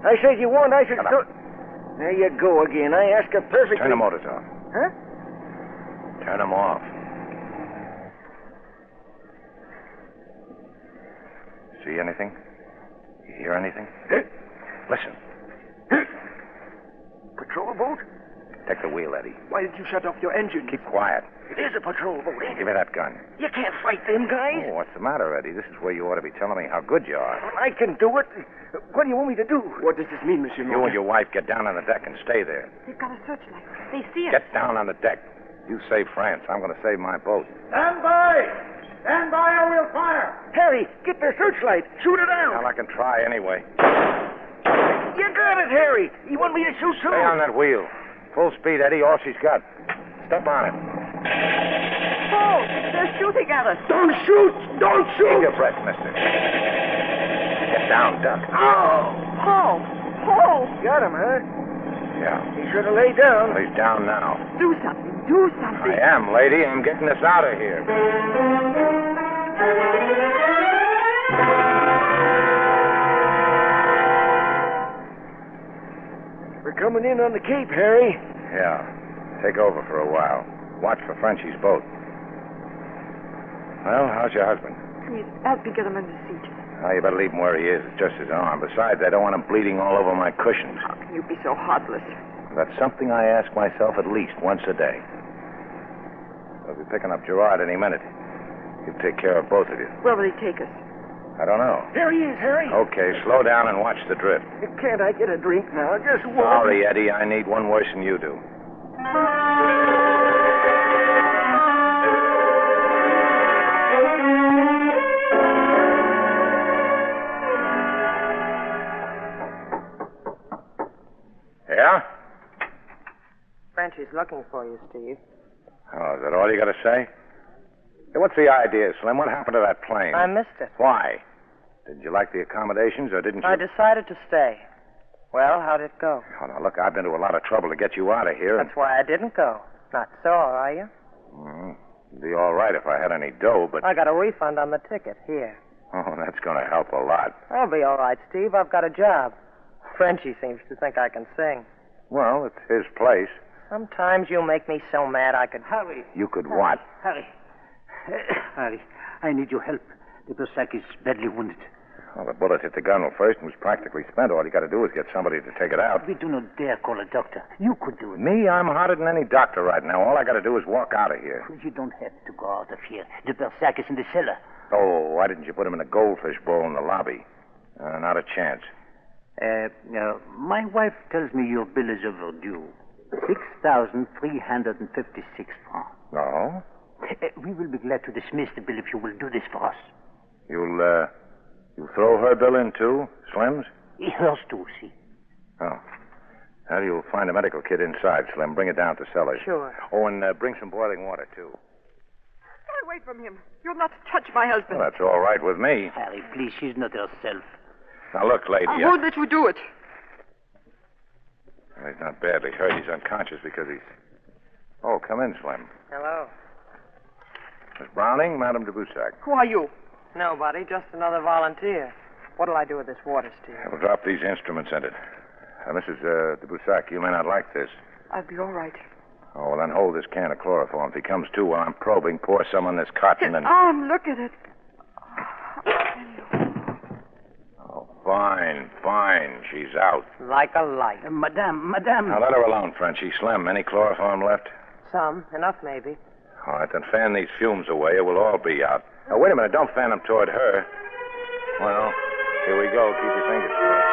I said you want I should stow... There you go again. I ask a perfectly... Turn the motors off. Huh? Turn them off. See anything? You hear anything? Listen. Patrol boat? Take the wheel, Eddie. Why did you shut off your engine? Keep quiet. It is a patrol boat, ain't Give it? me that gun. You can't fight them guys. Oh, what's the matter, Eddie? This is where you ought to be telling me how good you are. I can do it. What do you want me to do? What does this mean, Monsieur You and your wife get down on the deck and stay there. They've got a searchlight. They see us. Get down on the deck. You save France. I'm going to save my boat. Stand by! Stand by or we'll fire! Harry, get their searchlight. Shoot it down. Well, I can try anyway. You got it, Harry. You want me to shoot too? Stay on that wheel. Full speed, Eddie. All she's got. Step on it. Oh, they're shooting at us. Don't shoot! Don't shoot! Take your breath, mister. Get down, Duck. Oh! Paul! Paul! Got him, huh? Yeah. He should have laid down. Well, he's down now. Do something. Do something. I am, lady. I'm getting us out of here. We're coming in on the Cape, Harry. Yeah. Take over for a while. Watch for Frenchie's boat. Well, how's your husband? Please, help me get him in the seat. Oh, you better leave him where he is. It's just his arm. Besides, I don't want him bleeding all over my cushions. How can you be so heartless? That's something I ask myself at least once a day. We'll be picking up Gerard any minute. He'll take care of both of you. Where will he take us? I don't know. There he is, Harry. Okay, slow down and watch the drift. Can't I get a drink now? Just one. Sorry, Eddie. I need one worse than you do. Yeah? Frenchie's looking for you, Steve. Oh, is that all you got to say? Hey, what's the idea, Slim? What happened to that plane? I missed it. Why? Did you like the accommodations, or didn't you? I decided to stay. Well, how'd it go? Oh, now, look, I've been to a lot of trouble to get you out of here. That's why I didn't go. Not sore, are you? It'd be all right if I had any dough, but... I got a refund on the ticket. Here. Oh, that's going to help a lot. I'll be all right, Steve. I've got a job. Frenchie seems to think I can sing. Well, it's his place. Sometimes you make me so mad I could... Harry. You could what? Harry. Harry, I need your help. The Berserk is badly wounded. Well, the bullet hit the gunwale first and was practically spent. All you got to do is get somebody to take it out. We do not dare call a doctor. You could do it. Me? I'm hotter than any doctor right now. All I got to do is walk out of here. You don't have to go out of here. The Berserk is in the cellar. Oh, why didn't you put him in a goldfish bowl in the lobby? Not a chance. My wife tells me your bill is overdue. 6,356 francs. No? We will be glad to dismiss the bill if you will do this for us. You'll throw her bill in, too, Slim's? Hers, too, see. Oh. Well, you'll find a medical kit inside, Slim. Bring it down to cellars. Sure. Oh, and bring some boiling water, too. Stay away from him. You'll not touch my husband. Well, that's all right with me. Harry, please, she's not herself. Now, look, lady. I won't let you do it. Well, he's not badly hurt. He's unconscious because he's... Oh, come in, Slim. Hello. Miss Browning, Madame de Boussac. Who are you? Nobody, just another volunteer. What'll I do with this water, Steve? We'll drop these instruments in it. Mrs. de Boussac, you may not like this. I'll be all right. Oh, well, then hold this can of chloroform. If he comes to while I'm probing, pour some on this cotton and... Look at it. Oh, fine, fine. She's out. Like a light. Madame. Now, let her alone, Frenchie. Slim, any chloroform left? Some. Enough, maybe. All right, then fan these fumes away or we'll all be out. Now, wait a minute. Don't fan them toward her. Well, here we go. Keep your fingers crossed.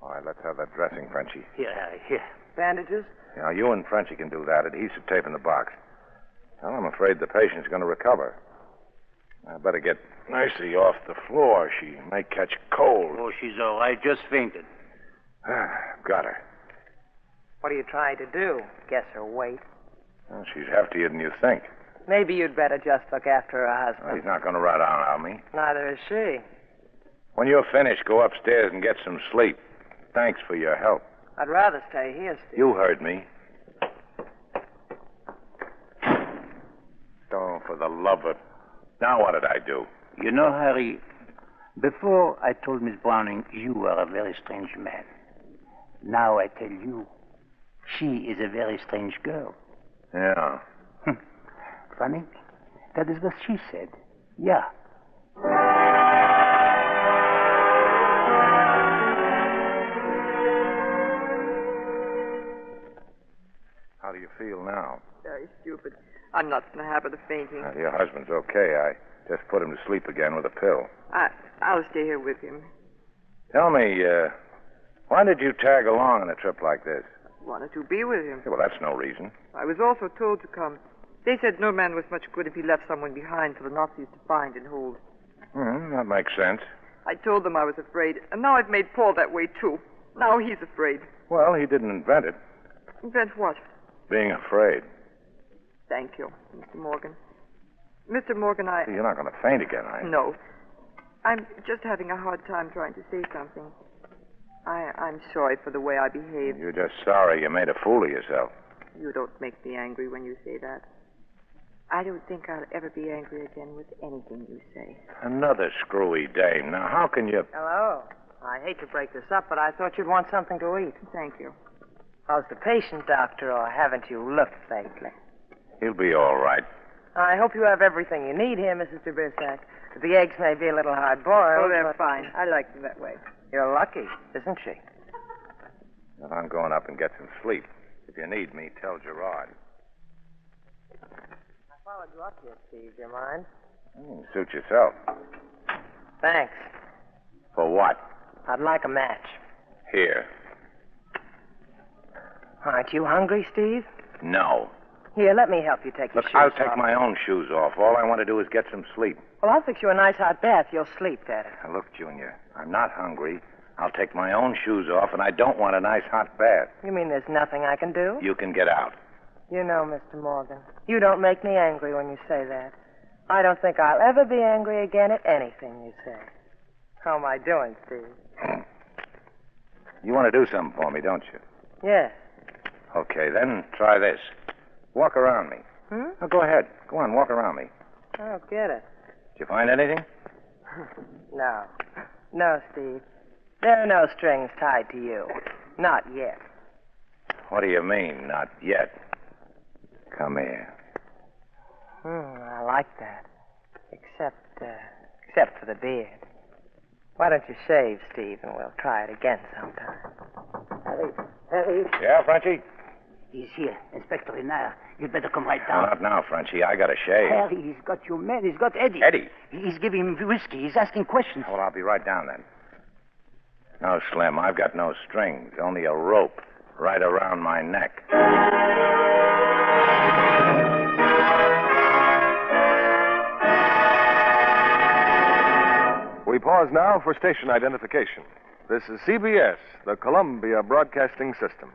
All right, let's have that dressing, Frenchie. Here, Harry, here. Bandages? Now, you and Frenchie can do that. Adhesive tape in the box. Well, I'm afraid the patient's going to recover. I better get Mercy off the floor. She may catch cold. Oh, she's all right. Just fainted. Got her. What are you trying to do? Guess her weight? Well, she's heftier than you think. Maybe you'd better just look after her husband. Well, he's not going to run out on me. Neither is she. When you're finished, go upstairs and get some sleep. Thanks for your help. I'd rather stay here, Steve. You heard me. Oh, for the love of... Now what did I do? You know, Harry, before I told Miss Browning you are a very strange man. Now I tell you, she is a very strange girl. Yeah. Funny? That is what she said. Yeah. How do you feel now? Very stupid. I'm not in the habit of fainting. Your husband's okay. I just put him to sleep again with a pill. I'll stay here with him. Tell me, why did you tag along on a trip like this? Wanted to be with him. Yeah, well, that's no reason. I was also told to come. They said no man was much good if he left someone behind for the Nazis to find and hold. That makes sense. I told them I was afraid, and now I've made Paul that way, too. Now he's afraid. Well, he didn't invent it. Invent what? Being afraid. Thank you, Mr. Morgan. Mr. Morgan, You're not going to faint again, are you? No. I'm just having a hard time trying to say something. I'm sorry for the way I behaved. You're just sorry you made a fool of yourself. You don't make me angry when you say that. I don't think I'll ever be angry again with anything you say. Another screwy dame. Now, how can you... Hello. I hate to break this up, but I thought you'd want something to eat. Thank you. How's the patient, doctor, or haven't you looked lately? He'll be all right. I hope you have everything you need here, Mrs. de Brissac. The eggs may be a little hard-boiled. Oh, they're but fine. I like them that way. You're lucky, isn't she? Well, I'm going up and get some sleep. If you need me, tell Gerard. I followed you up here, Steve. Do you mind? Suit yourself. Thanks. For what? I'd like a match. Here. Aren't you hungry, Steve? No. Here, let me help you take your Look, shoes I'll off. take my own shoes off. All I want to do is get some sleep. Well, I'll fix you a nice hot bath. You'll sleep better. Now, look, Junior, I'm not hungry. I'll take my own shoes off, and I don't want a nice hot bath. You mean there's nothing I can do? You can get out. You know, Mr. Morgan, you don't make me angry when you say that. I don't think I'll ever be angry again at anything you say. How am I doing, Steve? You want to do something for me, don't you? Yes. Okay, then try this. Walk around me. Oh, go ahead. Go on, walk around me. I don't get it. Did you find anything? No. No, Steve. There are no strings tied to you. Not yet. What do you mean, not yet? Come here. I like that. Except for the beard. Why don't you shave, Steve, and we'll try it again sometime. Harry. Yeah, Frenchie? He's here. Inspector Renard. You'd better come right No, down. not now, Frenchie. I got to shave. Harry, he's got your man. He's got Eddie. Eddie? He's giving him whiskey. He's asking questions. Well, I'll be right down then. No, Slim, I've got no strings, only a rope right around my neck. We pause now for station identification. This is CBS, the Columbia Broadcasting System.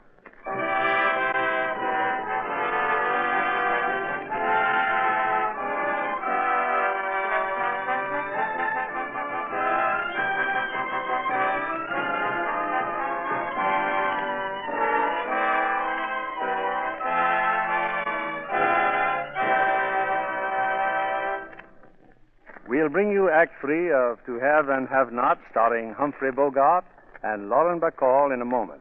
We'll bring you Act 3 of To Have and Have Not, starring Humphrey Bogart and Lauren Bacall in a moment.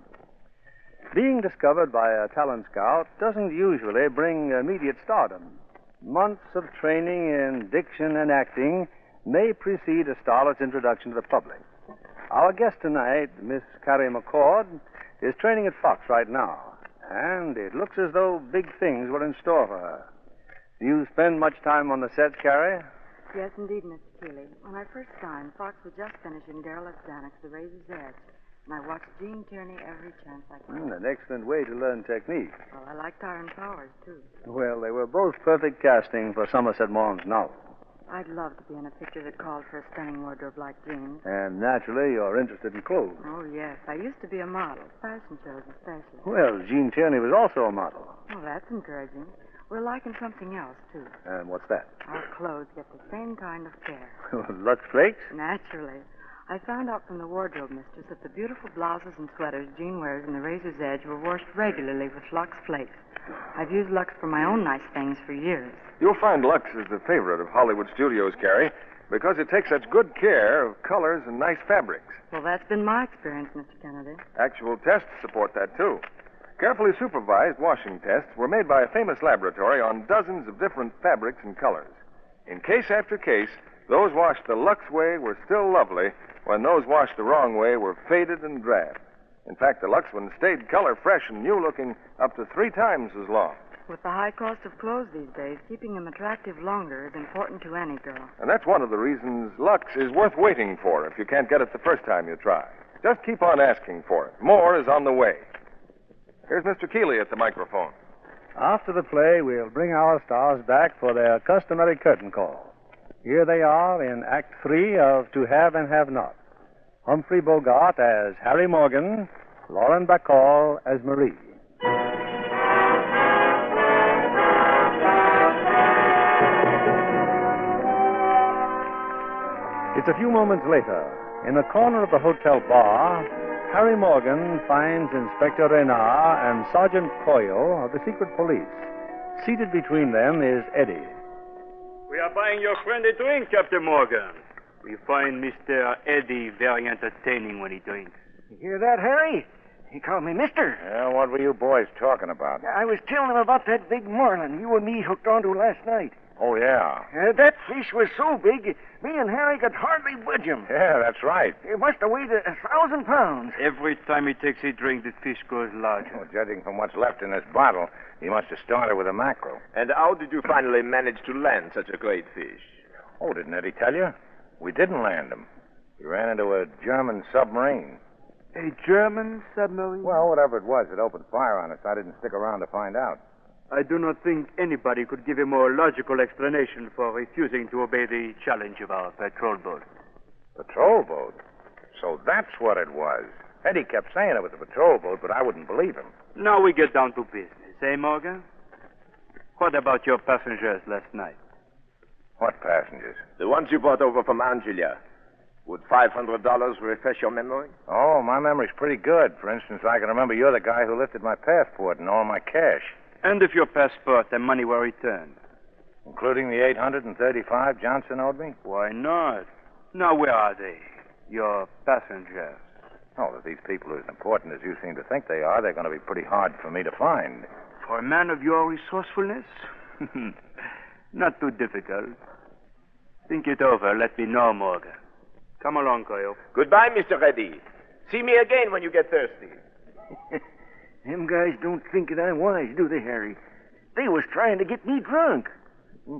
Being discovered by a talent scout doesn't usually bring immediate stardom. Months of training in diction and acting may precede a starlet's introduction to the public. Our guest tonight, Miss Carrie McCord, is training at Fox right now, and it looks as though big things were in store for her. Do you spend much time on the sets, Carrie? Yes, indeed, Mr. Keeley. When I first signed, Fox was just finishing Darrell Zanuck's The Razor's Edge, and I watched Gene Tierney every chance I could. An excellent way to learn technique. Well, I liked Iron Powers, too. Well, they were both perfect casting for Somerset Maugham's novel. I'd love to be in a picture that called for a stunning wardrobe like Gene's. And naturally, you're interested in clothes. Oh, yes. I used to be a model, fashion shows especially. Well, Gene Tierney was also a model. Oh, that's encouraging. We're liking something else, too. And what's that? Our clothes get the same kind of care. Lux Flakes? Naturally. I found out from the wardrobe mistress that the beautiful blouses and sweaters Jean wears in The Razor's Edge were washed regularly with Lux Flakes. I've used Lux for my own nice things for years. You'll find Lux is the favorite of Hollywood studios, Carrie, because it takes such good care of colors and nice fabrics. Well, that's been my experience, Mr. Kennedy. Actual tests support that, too. Carefully supervised washing tests were made by a famous laboratory on dozens of different fabrics and colors. In case after case, those washed the Lux way were still lovely, when those washed the wrong way were faded and drab. In fact, the Lux ones stayed color fresh and new-looking up to 3 times as long. With the high cost of clothes these days, keeping them attractive longer is important to any girl. And that's one of the reasons Lux is worth waiting for if you can't get it the first time you try. Just keep on asking for it. More is on the way. Here's Mr. Keeley at the microphone. After the play, we'll bring our stars back for their customary curtain call. Here they are in Act 3 of To Have and Have Not. Humphrey Bogart as Harry Morgan, Lauren Bacall as Marie. It's a few moments later. In a corner of the hotel bar, Harry Morgan finds Inspector Renard and Sergeant Coyle of the secret police. Seated between them is Eddie. We are buying your friend a drink, Captain Morgan. We find Mr. Eddie very entertaining when he drinks. You hear that, Harry? He called me mister. Yeah, what were you boys talking about? I was telling him about that big marlin you and me hooked onto last night. Oh, yeah. That fish was so big, me and Harry could hardly budge him. Yeah, that's right. It must have weighed 1,000 pounds. Every time he takes a drink, the fish grows larger. Well, judging from what's left in this bottle, he must have started with a mackerel. And how did you finally manage to land such a great fish? Oh, didn't Eddie tell you? We didn't land him. We ran into a German submarine. A German submarine? Well, whatever it was, it opened fire on us. I didn't stick around to find out. I do not think anybody could give a more logical explanation for refusing to obey the challenge of our patrol boat. Patrol boat? So that's what it was. Eddie kept saying it was a patrol boat, but I wouldn't believe him. Now we get down to business, eh, Morgan? What about your passengers last night? What passengers? The ones you brought over from Angelia. Would $500 refresh your memory? Oh, my memory's pretty good. For instance, I can remember you're the guy who lifted my passport and all my cash. And if your passport and money were returned? Including the $835 Johnson owed me? Why not? Now, where are they? Your passengers? Oh, if these people are as important as you seem to think they are, they're going to be pretty hard for me to find. For a man of your resourcefulness? Not too difficult. Think it over. Let me know, Morgan. Come along, Coyo. Goodbye, Mr. Reddy. See me again when you get thirsty. Them guys don't think that I'm wise, do they, Harry? They was trying to get me drunk.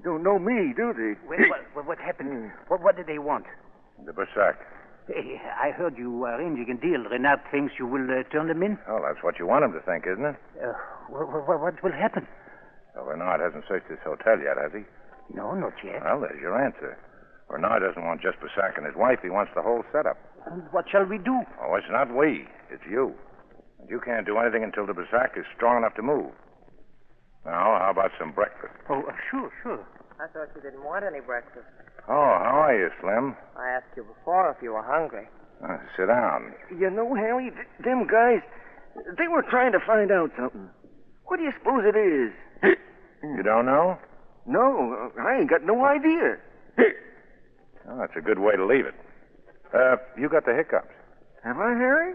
Don't know me, do they? Well, what happened? What did they want? The Berserk. Hey, I heard you arranging a deal. Renard thinks you will turn them in. Oh, that's what you want him to think, isn't it? What will happen? Well, Renard hasn't searched this hotel yet, has he? No, not yet. Well, there's your answer. Renard doesn't want just Berserk and his wife. He wants the whole setup. And what shall we do? Oh, it's not we. It's you. And you can't do anything until the Berserk is strong enough to move. Now, how about some breakfast? Oh, sure. I thought you didn't want any breakfast. Oh, how are you, Slim? I asked you before if you were hungry. Sit down. You know, Harry, them guys, they were trying to find out something. What do you suppose it is? You don't know? No, I ain't got no idea. Oh, that's a good way to leave it. You got the hiccups. Have I, Harry?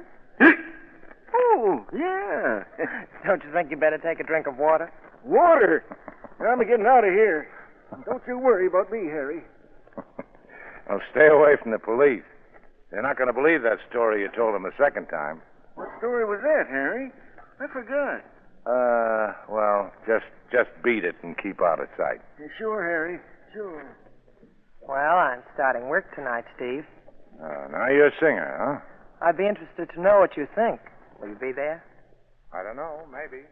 Oh, yeah. Don't you think you better take a drink of water? Water? I'm getting out of here. Don't you worry about me, Harry. Well, stay away from the police. They're not going to believe that story you told them the second time. What story was that, Harry? I forgot. Well, just beat it and keep out of sight. Sure, Harry. Sure. Well, I'm starting work tonight, Steve. Now you're a singer, huh? I'd be interested to know what you think. Will you be there? I don't know. Maybe.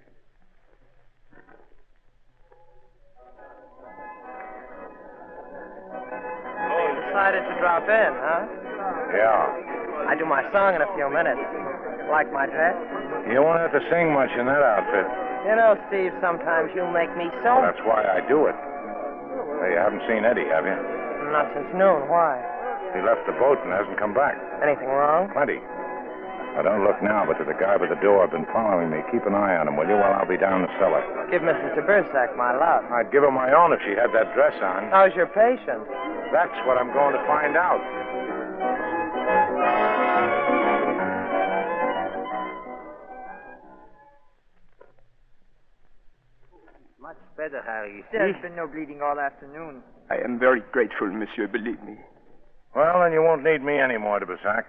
Oh, you decided to drop in, huh? Yeah. I do my song in a few minutes. Like my dress? You won't have to sing much in that outfit. You know, Steve, sometimes you make me so... Well, that's why I do it. Hey, you haven't seen Eddie, have you? Not since noon. Why? He left the boat and hasn't come back. Anything wrong? Plenty. Now, don't look now, but there's a guy by the door been following me. Keep an eye on him, will you, while I'll be down the cellar. Give Mrs. de Bersac my love. I'd give her my own if she had that dress on. How's your patient? That's what I'm going to find out. Much better, Harry. There's been no bleeding all afternoon. I am very grateful, monsieur, believe me. Well, then you won't need me anymore, de Bersac.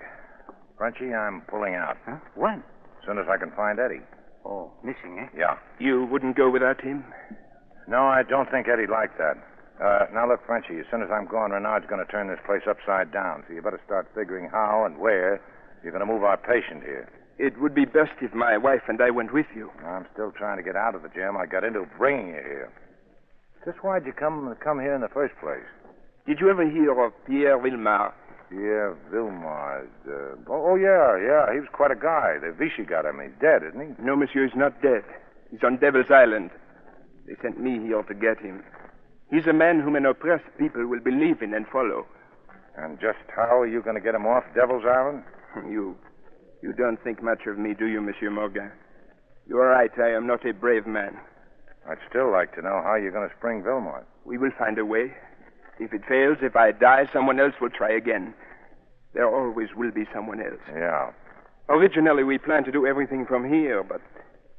Frenchy, I'm pulling out. Huh? When? As soon as I can find Eddie. Oh, missing, eh? Yeah. You wouldn't go without him? No, I don't think Eddie'd like that. Now, look, Frenchy, as soon as I'm gone, Renard's going to turn this place upside down, so you better start figuring how and where you're going to move our patient here. It would be best if my wife and I went with you. I'm still trying to get out of the jam I got into bringing you here. Just why'd you come here in the first place? Did you ever hear of Pierre Villemar? Pierre Villemar. Yeah. He was quite a guy. The Vichy got him. He's dead, isn't he? No, monsieur, he's not dead. He's on Devil's Island. They sent me here to get him. He's a man whom an oppressed people will believe in and follow. And just how are you going to get him off Devil's Island? You don't think much of me, do you, Monsieur Morgan? You're right, I am not a brave man. I'd still like to know how you're going to spring Villemar. We will find a way. If it fails, if I die, someone else will try again. There always will be someone else. Yeah. Originally, we planned to do everything from here, but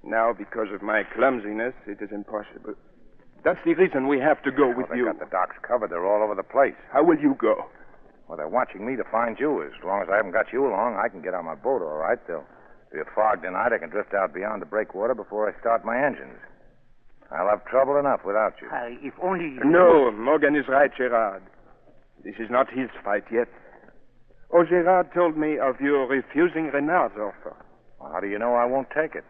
now, because of my clumsiness, it is impossible. That's the reason we have to go with they you. got the docks covered. They're all over the place. How will you go? Well, they're watching me to find you. As long as I haven't got you along, I can get on my boat, all right. There'll be a fog tonight. I can drift out beyond the breakwater before I start my engines. I'll have trouble enough without you. Harry, if only you... No, Morgan is right, Gerard. This is not his fight yet. Oh, Gerard told me of your refusing Renard's offer. Well, how do you know I won't take it?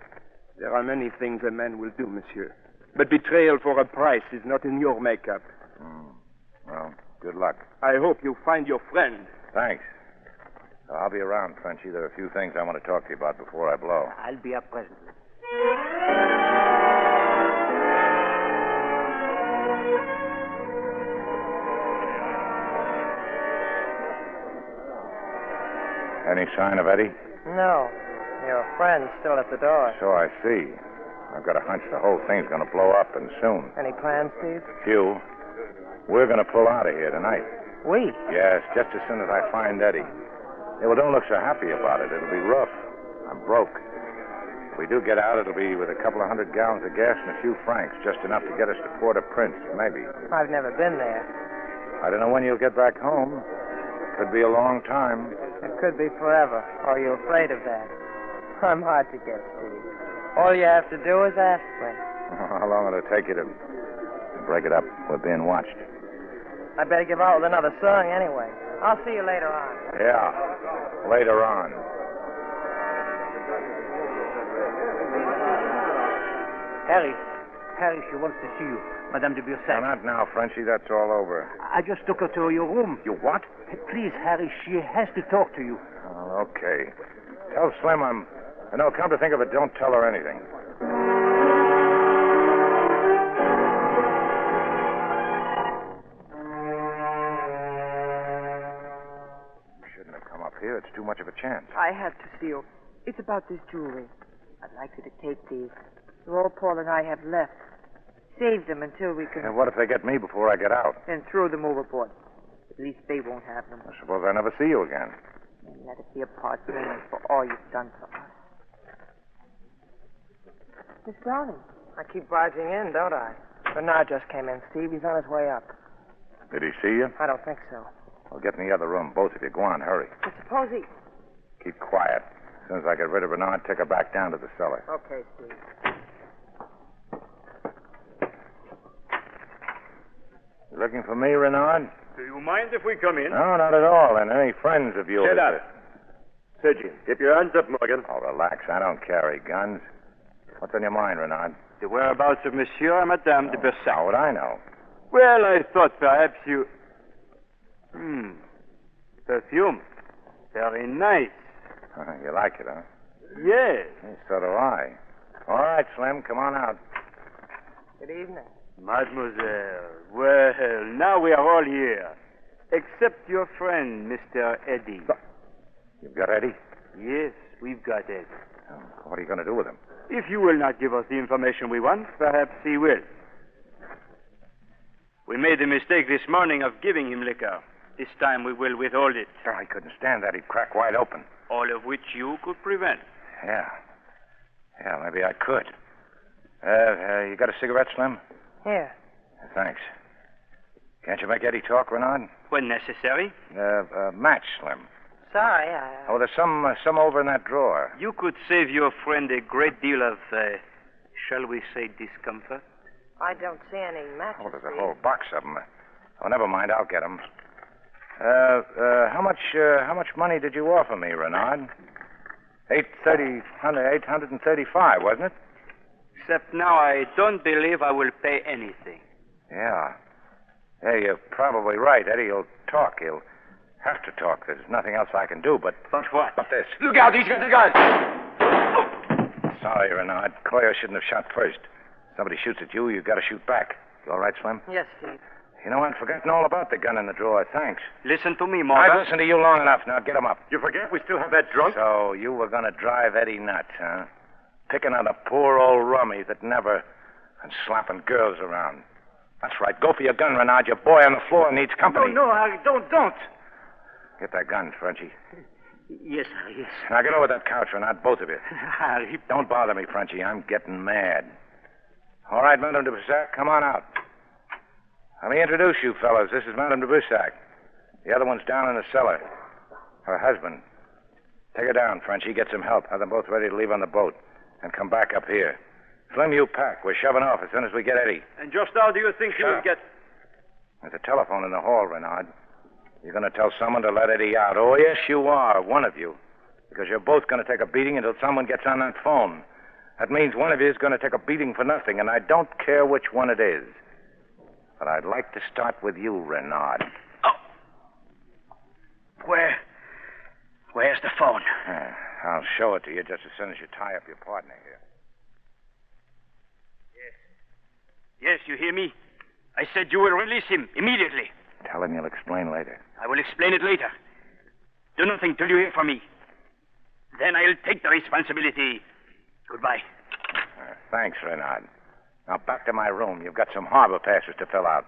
There are many things a man will do, monsieur. But betrayal for a price is not in your makeup. Well, good luck. I hope you find your friend. Thanks. I'll be around, Frenchy. There are a few things I want to talk to you about before I blow. I'll be up presently. Any sign of Eddie? No. Your friend's still at the door. So I see. I've got a hunch the whole thing's going to blow up, and soon. Any plans, Steve? Few. We're going to pull out of here tonight. We? Yes, just as soon as I find Eddie. Yeah, well, don't look so happy about it. It'll be rough. I'm broke. If we do get out, it'll be with a couple of 100 gallons of gas and a few francs, just enough to get us to Port-au-Prince, maybe. I've never been there. I don't know when you'll get back home. Could be a long time. It could be forever. Are you afraid of that? I'm hard to get, Steve. All you have to do is ask me. How long will it take you to break it up? We're being watched. I better give out with another song anyway. I'll see you later on. Yeah, later on. Harry, she wants to see you. Madame de Bursac. Not now, Frenchy. That's all over. I just took her to your room. You what? Please, Harry, she has to talk to you. Oh, okay. Tell Slim I'm... No, come to think of it, don't tell her anything. Shouldn't have come up here. It's too much of a chance. I have to see you. It's about this jewelry. I'd like you to take these. They're all Paul and I have left. Save them until we can... And what if they get me before I get out? Then throw them overboard. At least they won't have them. I suppose I never see you again. And let it be a part payment for all you've done for us. Miss Browning. I keep barging in, don't I? Bernard just came in, Steve. He's on his way up. Did he see you? I don't think so. Well, get in the other room, both of you. Go on, hurry. But suppose he... Keep quiet. As soon as I get rid of Bernard, take her back down to the cellar. Okay, Steve. You looking for me, Renard? Do you mind if we come in? No, not at all. And any friends of yours... Shut up. Surgeon, keep your hands up, Morgan. Oh, relax. I don't carry guns. What's on your mind, Renard? The whereabouts of Monsieur and Madame de Bursac. How would I know? Well, I thought perhaps you... Perfume. Very nice. You like it, huh? Yes. So do I. All right, Slim, come on out. Good evening. Mademoiselle, well, now we are all here. Except your friend, Mr. Eddie. You've got Eddie? Yes, we've got Eddie. What are you going to do with him? If you will not give us the information we want, perhaps he will. We made the mistake this morning of giving him liquor. This time we will withhold it. I couldn't stand that. He'd crack wide open. All of which you could prevent. Yeah, maybe I could. You got a cigarette, Slim? Here. Thanks. Can't you make Eddie talk, Renard? When necessary. Match, Slim. Sorry, Oh, there's some over in that drawer. You could save your friend a great deal of, shall we say, discomfort. I don't see any matches. Oh, there's a whole box of them. Oh, never mind. I'll get them. How much money did you offer me, Renard? $835, wasn't it? Except now I don't believe I will pay anything. Yeah. Yeah, you're probably right. Eddie will talk. He'll have to talk. There's nothing else I can do but... But what? But this. Look out, he's got the gun! Sorry, Renard. Coyer shouldn't have shot first. Somebody shoots at you, you've got to shoot back. You all right, Slim? Yes, Steve. You know, I'd forgotten all about the gun in the drawer. Thanks. Listen to me, Morgan. I've listened to you long enough. Now, get him up. You forget we still have that drunk? So, you were going to drive Eddie nuts, huh? Picking on a poor old rummy that never... and slapping girls around. That's right. Go for your gun, Renard. Your boy on the floor needs company. No, Harry, don't. Get that gun, Frenchy. Yes, Harry, yes. Now get over that couch, Renard, both of you. Harry. Don't bother me, Frenchie. I'm getting mad. All right, Madame de Brissac, come on out. Let me introduce you, fellas. This is Madame de Brissac. The other one's down in the cellar. Her husband. Take her down, Frenchie. Get some help. Have them both ready to leave on the boat. And come back up here. Slim, you pack. We're shoving off as soon as we get Eddie. And just how do you think you will get... There's a telephone in the hall, Renard. You're going to tell someone to let Eddie out. Oh, yes, you are. One of you. Because you're both going to take a beating until someone gets on that phone. That means one of you is going to take a beating for nothing, and I don't care which one it is. But I'd like to start with you, Renard. Where's the phone? I'll show it to you just as soon as you tie up your partner here. Yes, you hear me? I said you will release him immediately. Tell him you'll explain later. I will explain it later. Do nothing till you hear from me. Then I'll take the responsibility. Goodbye. Thanks, Renard. Now back to my room. You've got some harbor passes to fill out.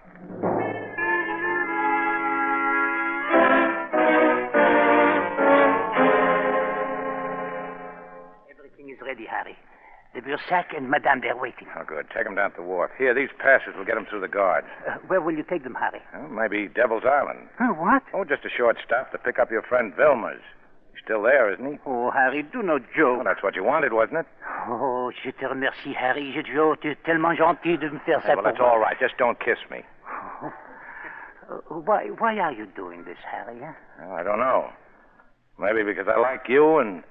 Everything is ready, Harry. The Bursac and Madame, they're waiting. Oh, good. Take them down to the wharf. Here, these passes will get them through the guards. Where will you take them, Harry? Well, maybe Devil's Island. What? Oh, just a short stop to pick up your friend Vilmers. He's still there, isn't he? Oh, Harry, do not joke. Well, that's what you wanted, wasn't it? Oh, je te remercie, Harry. Tu es tellement gentil de me faire ça Well, that's all right. Just don't kiss me. Why are you doing this, Harry? Huh? Well, I don't know. Maybe because I like you, and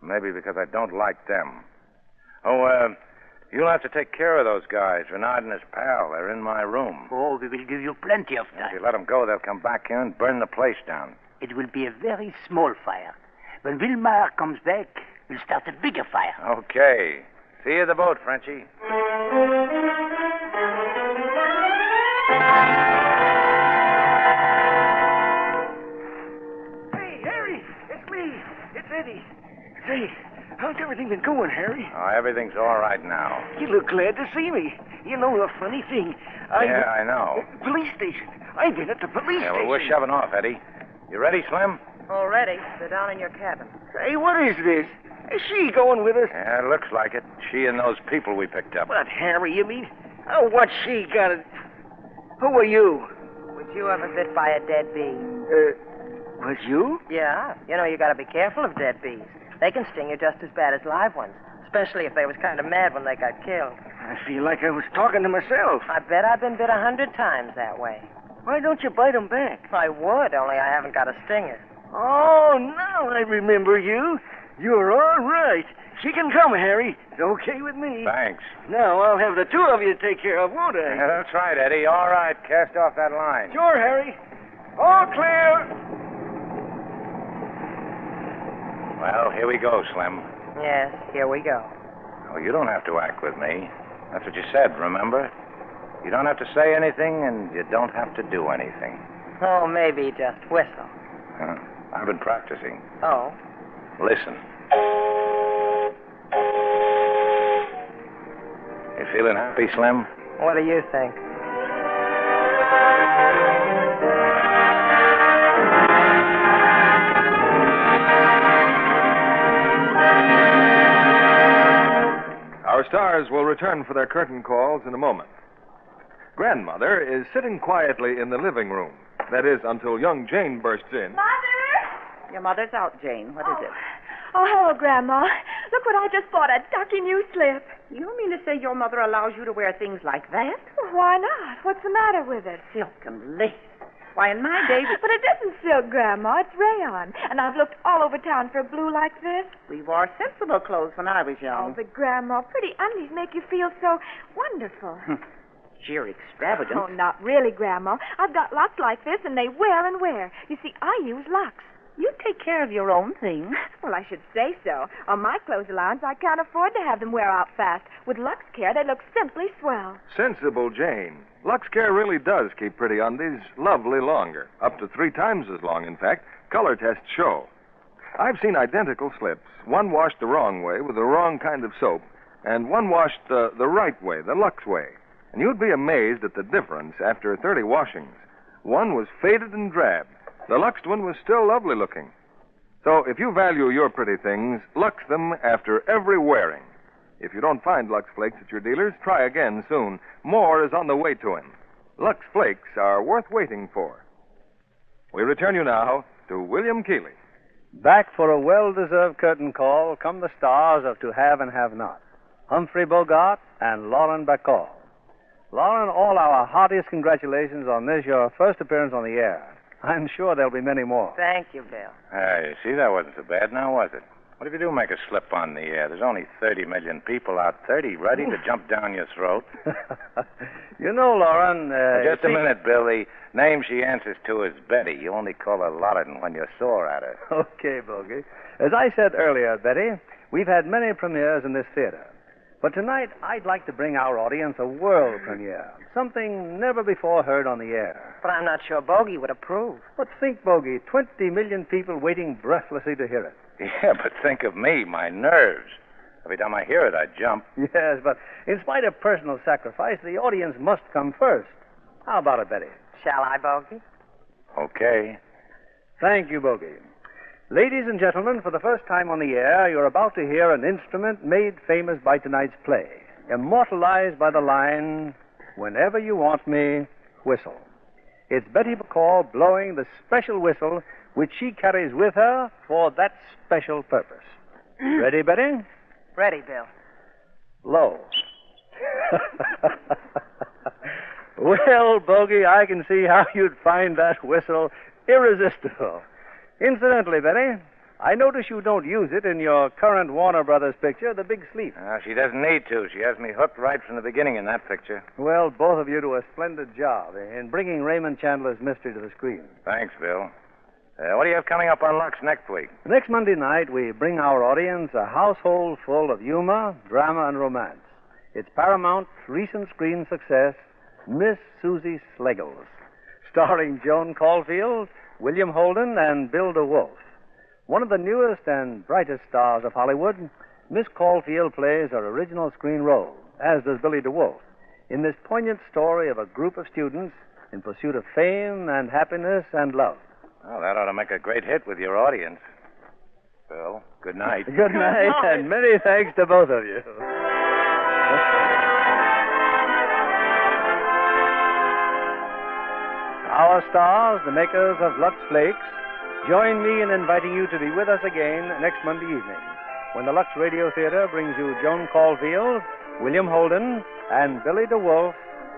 maybe because I don't like them. Oh, you'll have to take care of those guys, Renard and his pal. They're in my room. Oh, we will give you plenty of time. If you let them go, they'll come back here and burn the place down. It will be a very small fire. When Wilmar comes back, we'll start a bigger fire. Okay. See you at the boat, Frenchie. Hey, Harry, it's me. It's Eddie. Say, how's everything been going, Harry? Oh, everything's all right now. You look glad to see me. You know, a funny thing. Yeah, I know. Police station. I've been at the police Yeah, station. well, we're shoving off, Eddie. You ready, Slim? Already. They're down in your cabin. Hey, what is this? Is she going with us? Yeah, it looks like it. She and those people we picked up. What, Harry, you mean? Oh, what's she got to... Who are you? Was you ever bit by a dead bee? Was you? Yeah. You know, you got to be careful of dead bees. They can sting you just as bad as live ones, especially if they was kind of mad when they got killed. I feel like I was talking to myself. I bet I've been bit 100 times that way. Why don't you bite them back? I would, only I haven't got a stinger. Oh, now I remember you. You're all right. She can come, Harry. It's okay with me. Thanks. Now I'll have the two of you take care of, won't I? Yeah, that's right, Eddie. All right, cast off that line. Sure, Harry. All clear. Well, here we go, Slim. Yes, here we go. Oh, you don't have to act with me. That's what you said, remember? You don't have to say anything, and you don't have to do anything. Oh, maybe just whistle. I've been practicing. Oh? Listen. You feeling happy, Slim? What do you think? Our stars will return for their curtain calls in a moment. Grandmother is sitting quietly in the living room. That is, until young Jane bursts in. Mother! Your mother's out, Jane. What is it? Oh, hello, Grandma. Look what I just bought, a ducky new slip. You mean to say your mother allows you to wear things like that? Well, why not? What's the matter with it? Silk and lace. Why, in my day... But it isn't silk, Grandma. It's rayon. And I've looked all over town for blue like this. We wore sensible clothes when I was young. Oh, but Grandma, pretty undies make you feel so wonderful. Sheer extravagance. Oh, not really, Grandma. I've got lots like this, and they wear and wear. You see, I use Lux. You take care of your own things. Well, I should say so. On my clothes allowance, I can't afford to have them wear out fast. With Lux Care, they look simply swell. Sensible Jane. Lux Care really does keep pretty undies lovely longer. Up to 3 times as long, in fact. Color tests show. I've seen identical slips. One washed the wrong way with the wrong kind of soap, and one washed the right way, the Lux way. And you'd be amazed at the difference after 30 washings. One was faded and drab. The Luxed one was still lovely looking. So if you value your pretty things, Lux them after every wearing. If you don't find Lux Flakes at your dealer's, try again soon. More is on the way to him. Lux Flakes are worth waiting for. We return you now to William Keighley. Back for a well-deserved curtain call come the stars of To Have and Have Not, Humphrey Bogart and Lauren Bacall. Lauren, all our heartiest congratulations on this, your first appearance on the air. I'm sure there'll be many more. Thank you, Bill. You see, that wasn't so bad now, was it? What if you do make a slip on the air? There's only 30 million people out, 30 ready to jump down your throat. You know, Lauren... Just a minute, Bill. The name she answers to is Betty. You only call her Loredan when you're sore at her. Okay, Bogey. As I said earlier, Betty, we've had many premieres in this theater. But tonight, I'd like to bring our audience a world premiere. Something never before heard on the air. But I'm not sure Bogey would approve. But think, Bogey, 20 million people waiting breathlessly to hear it. Yeah, but think of me, my nerves. Every time I hear it, I jump. Yes, but in spite of personal sacrifice, the audience must come first. How about it, Betty? Shall I, Bogey? Okay. Thank you, Bogey. Ladies and gentlemen, for the first time on the air, you're about to hear an instrument made famous by tonight's play, immortalized by the line, "Whenever you want me, whistle." It's Betty Bacall blowing the special whistle which she carries with her for that special purpose. Ready, Betty? Ready, Bill. Low. Well, Bogey, I can see how you'd find that whistle irresistible. Incidentally, Betty, I notice you don't use it in your current Warner Brothers picture, The Big Sleep. She doesn't need to. She has me hooked right from the beginning in that picture. Well, both of you do a splendid job in bringing Raymond Chandler's mystery to the screen. Thanks, Bill. What do you have coming up on Lux next week? Next Monday night, we bring our audience a household full of humor, drama, and romance. It's Paramount's recent screen success, Miss Susie Sliggles, starring Joan Caulfield, William Holden, and Bill DeWolf. One of the newest and brightest stars of Hollywood, Miss Caulfield plays her original screen role, as does Billy DeWolf, in this poignant story of a group of students in pursuit of fame and happiness and love. Oh, that ought to make a great hit with your audience. Bill, good night. Good night, and many thanks to both of you. Our stars, the makers of Lux Flakes, join me in inviting you to be with us again next Monday evening, when the Lux Radio Theater brings you Joan Caulfield, William Holden, and Billy DeWolf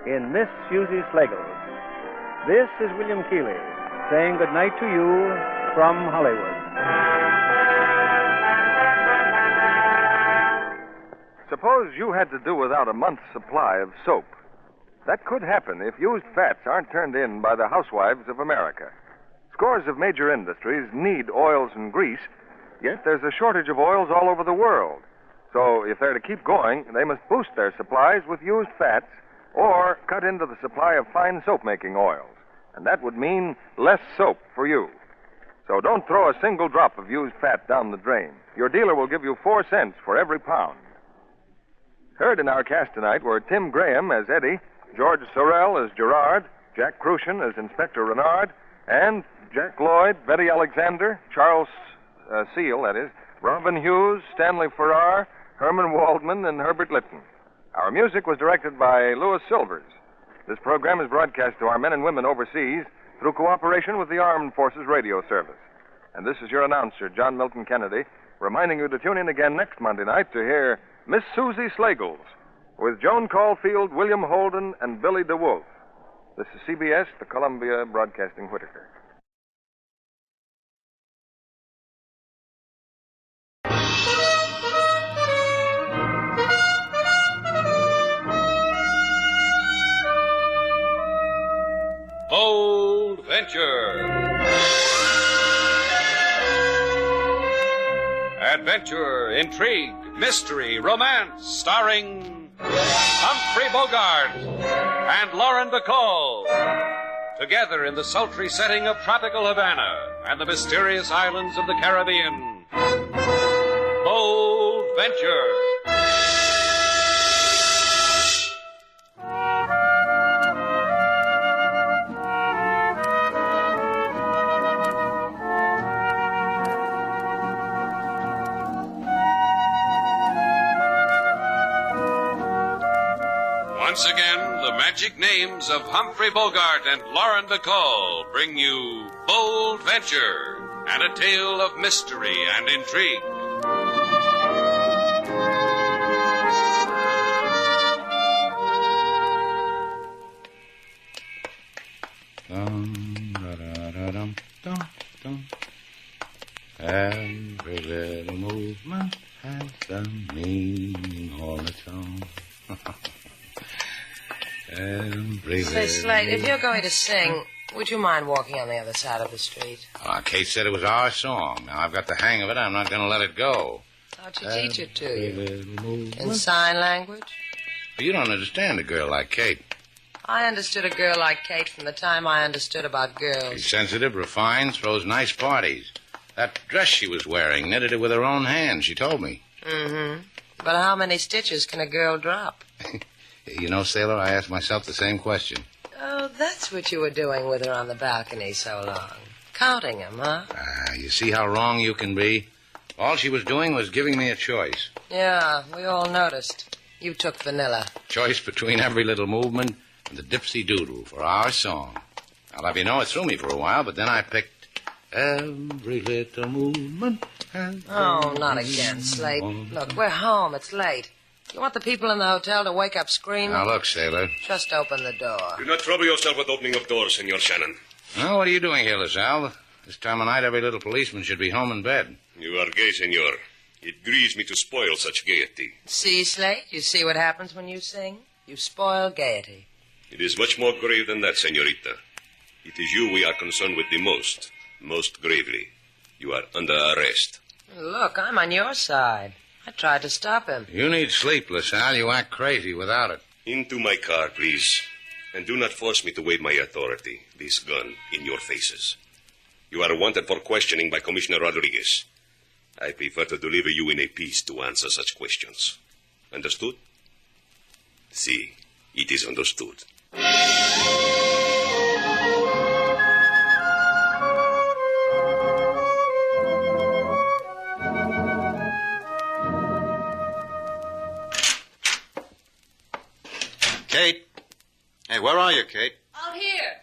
in Miss Susie Sliggles. This is William Keighley, saying good night to you from Hollywood. Suppose you had to do without a month's supply of soap. That could happen if used fats aren't turned in by the housewives of America. Scores of major industries need oils and grease, yet there's a shortage of oils all over the world. So if they're to keep going, they must boost their supplies with used fats or cut into the supply of fine soap-making oils. And that would mean less soap for you. So don't throw a single drop of used fat down the drain. Your dealer will give you 4 cents for every pound. Heard in our cast tonight were Tim Graham as Eddie, George Sorrell as Gerard, Jack Crucian as Inspector Renard, and Jack Lloyd, Betty Alexander, Charles Seal, that is, Robin Hughes, Stanley Farrar, Herman Waldman, and Herbert Lipton. Our music was directed by Louis Silvers. This program is broadcast to our men and women overseas through cooperation with the Armed Forces Radio Service. And this is your announcer, John Milton Kennedy, reminding you to tune in again next Monday night to hear Miss Susie Sliggles with Joan Caulfield, William Holden, and Billy DeWolf. This is CBS, the Columbia Broadcasting Whitaker. Bold Venture. Adventure, intrigue, mystery, romance, starring Humphrey Bogart and Lauren Bacall. Together in the sultry setting of tropical Havana and the mysterious islands of the Caribbean. Bold Venture. Once again, the magic names of Humphrey Bogart and Lauren Bacall bring you Bold Venture and a tale of mystery and intrigue. Every little movement has a meaning all its own. Say, Slate, if you're going to sing, would you mind walking on the other side of the street? Kate said it was our song. Now I've got the hang of it. I'm not going to let it go. How'd she teach it to you? In sign language? But you don't understand a girl like Kate. I understood a girl like Kate from the time I understood about girls. She's sensitive, refined, throws nice parties. That dress she was wearing, knitted it with her own hands, she told me. Mm-hmm. But how many stitches can a girl drop? You know, Sailor, I asked myself the same question. Oh, that's what you were doing with her on the balcony so long. Counting them, huh? You see how wrong you can be? All she was doing was giving me a choice. Yeah, we all noticed. You took vanilla. Choice between every little movement and the dipsy-doodle for our song. I'll have you know it threw me for a while, but then I picked every little movement. Oh, not again, Slate. Look, we're home. It's late. You want the people in the hotel to wake up screaming? Now, look, Sailor. Just open the door. Do not trouble yourself with opening of doors, Senor Shannon. Well, what are you doing here, LaSalle? This time of night, every little policeman should be home in bed. You are gay, senor. It grieves me to spoil such gaiety. See, Slate? You see what happens when you sing? You spoil gaiety. It is much more grave than that, senorita. It is you we are concerned with the most gravely. You are under arrest. Look, I'm on your side. I tried to stop him. You need sleep, LaSalle. You act crazy without it. Into my car, please. And do not force me to wave my authority, this gun, in your faces. You are wanted for questioning by Commissioner Rodriguez. I prefer to deliver you in a piece to answer such questions. Understood? Si, it is understood. Kate? Hey, where are you, Kate? Out here.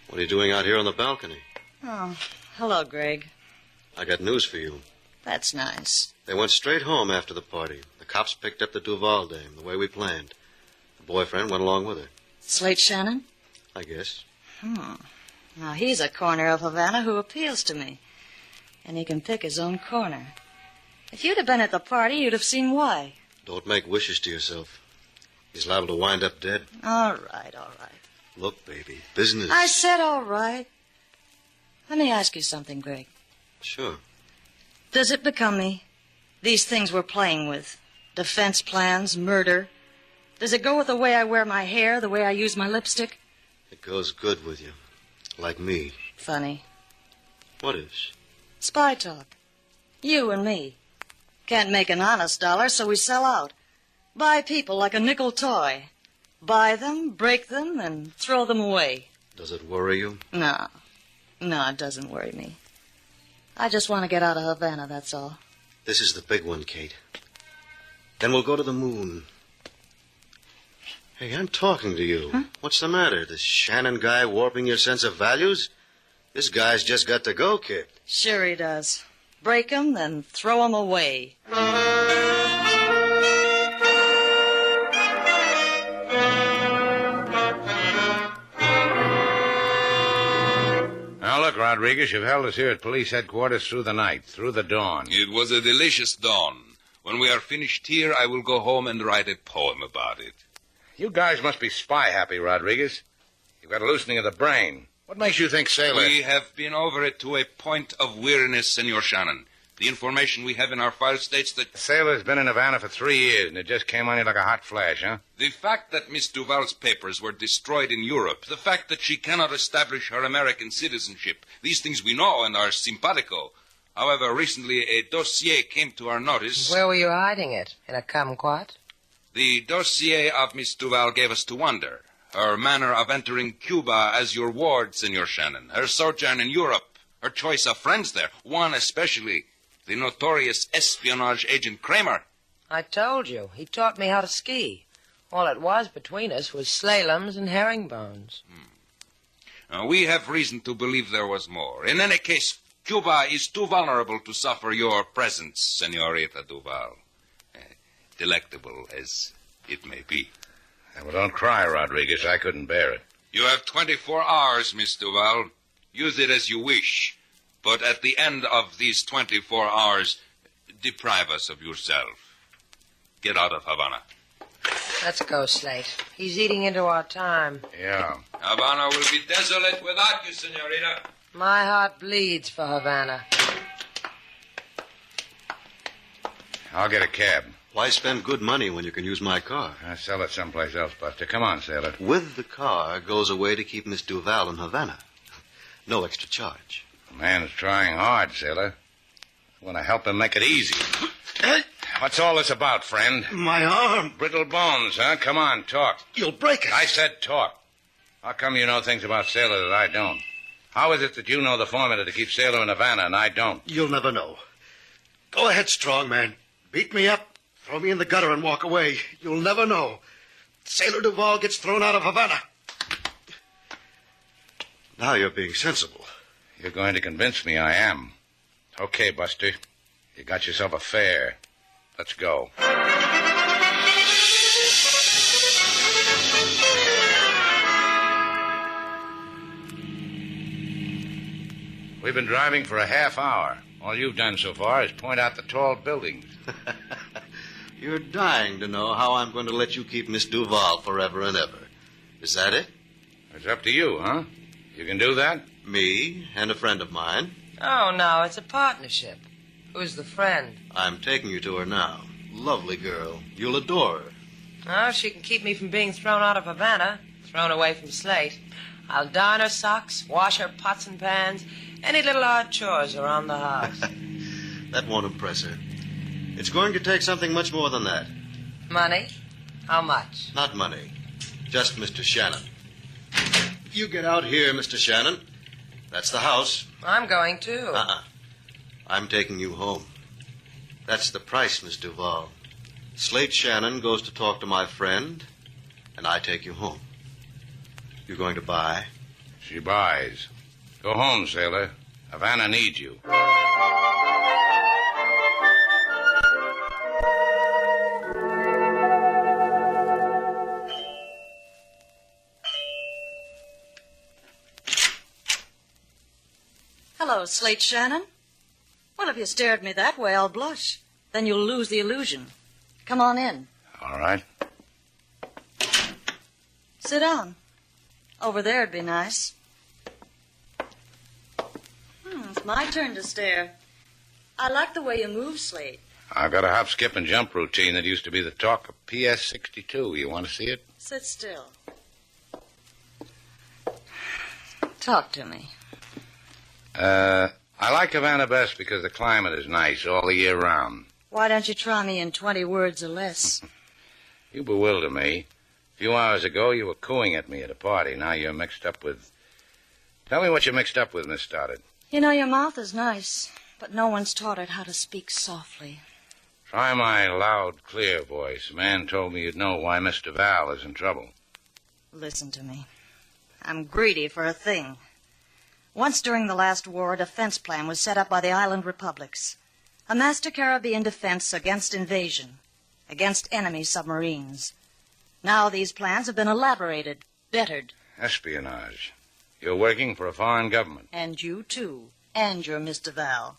What are you doing out here on the balcony? Oh, hello, Greg. I got news for you. That's nice. They went straight home after the party. The cops picked up the Duval dame, the way we planned. The boyfriend went along with her. Slate Shannon? I guess. Now, he's a corner of Havana who appeals to me. And he can pick his own corner. If you'd have been at the party, you'd have seen why. Don't make wishes to yourself. He's liable to wind up dead. All right, all right. Look, baby, business. I said all right. Let me ask you something, Greg. Sure. Does it become me? These things we're playing with. Defense plans, murder. Does it go with the way I wear my hair, the way I use my lipstick? It goes good with you. Like me. Funny. What is? Spy talk. You and me. Can't make an honest dollar, so we sell out. Buy people like a nickel toy. Buy them, break them, and throw them away. Does it worry you? No. No, it doesn't worry me. I just want to get out of Havana, that's all. This is the big one, Kate. Then we'll go to the moon. Hey, I'm talking to you. Huh? What's the matter? This Shannon guy warping your sense of values? This guy's just got to go, kid. Sure he does. Break 'em, then throw 'em away. Now, look, Rodriguez, you've held us here at police headquarters through the night, through the dawn. It was a delicious dawn. When we are finished here, I will go home and write a poem about it. You guys must be spy-happy, Rodriguez. You've got a loosening of the brain. What makes you think Sailor... We have been over it to a point of weariness, Senor Shannon. The information we have in our file states that... Sailor's been in Havana for 3 years, and it just came on you like a hot flash, huh? The fact that Miss Duval's papers were destroyed in Europe, the fact that she cannot establish her American citizenship, these things we know and are simpatico. However, recently a dossier came to our notice... Where were you hiding it? In a kumquat? The dossier of Miss Duval gave us to wonder. Her manner of entering Cuba as your ward, Senor Shannon. Her sojourn in Europe. Her choice of friends there. One especially, the notorious espionage agent Kramer. I told you. He taught me how to ski. All it was between us was slaloms and herringbones. We have reason to believe there was more. In any case, Cuba is too vulnerable to suffer your presence, Senorita Duval. Delectable as it may be. Well, don't cry, Rodriguez. I couldn't bear it. You have 24 hours, Miss Duval. Use it as you wish. But at the end of these 24 hours, deprive us of yourself. Get out of Havana. Let's go, Slate. He's eating into our time. Yeah. Havana will be desolate without you, Senorita. My heart bleeds for Havana. I'll get a cab. Why spend good money when you can use my car? I'll sell it someplace else, Buster. Come on, sailor. With the car goes a way to keep Miss Duval in Havana. No extra charge. The man's trying hard, sailor. I want to help him make it easy. What's all this about, friend? My arm. Brittle bones, huh? Come on, talk. You'll break it. I said talk. How come you know things about sailor that I don't? How is it that you know the formula to keep sailor in Havana and I don't? You'll never know. Go ahead, strong man. Beat me up, throw me in the gutter, and walk away. You'll never know. Sailor Duval gets thrown out of Havana. Now you're being sensible. You're going to convince me I am. Okay, Buster. You got yourself a fare. Let's go. We've been driving for a half hour. All you've done so far is point out the tall buildings. You're dying to know how I'm going to let you keep Miss Duval forever and ever. Is that it? It's up to you, huh? You can do that? Me and a friend of mine. Oh, no, it's a partnership. Who's the friend? I'm taking you to her now. Lovely girl. You'll adore her. Oh, she can keep me from being thrown out of Havana, thrown away from Slate. I'll darn her socks, wash her pots and pans, any little odd chores around the house. That won't impress her. It's going to take something much more than that. Money? How much? Not money. Just Mr. Shannon. You get out here, Mr. Shannon. That's the house. I'm going too. I'm taking you home. That's the price, Miss Duval. Slate Shannon goes to talk to my friend, and I take you home. You going to buy? She buys. Go home, sailor. Havana needs you. Hello, Slate Shannon. Well, if you stare at me that way, I'll blush. Then you'll lose the illusion. Come on in. All right. Sit down. Over there'd be nice. It's my turn to stare. I like the way you move, Slate. I've got a hop, skip, and jump routine that used to be the talk of PS 62. You want to see it? Sit still. Talk to me. I like Havana best because the climate is nice all the year round. Why don't you try me in 20 words or less? You bewilder me. A few hours ago, you were cooing at me at a party. Now you're mixed up with... Tell me what you're mixed up with, Miss Stoddard. You know, your mouth is nice, but no one's taught it how to speak softly. Try my loud, clear voice. A man told me you'd know why Mr. Val is in trouble. Listen to me. I'm greedy for a thing. Once during the last war, a defense plan was set up by the island republics. A master Caribbean defense against invasion, against enemy submarines. Now these plans have been elaborated, bettered. Espionage. You're working for a foreign government. And you, too. And you're Mr. Val.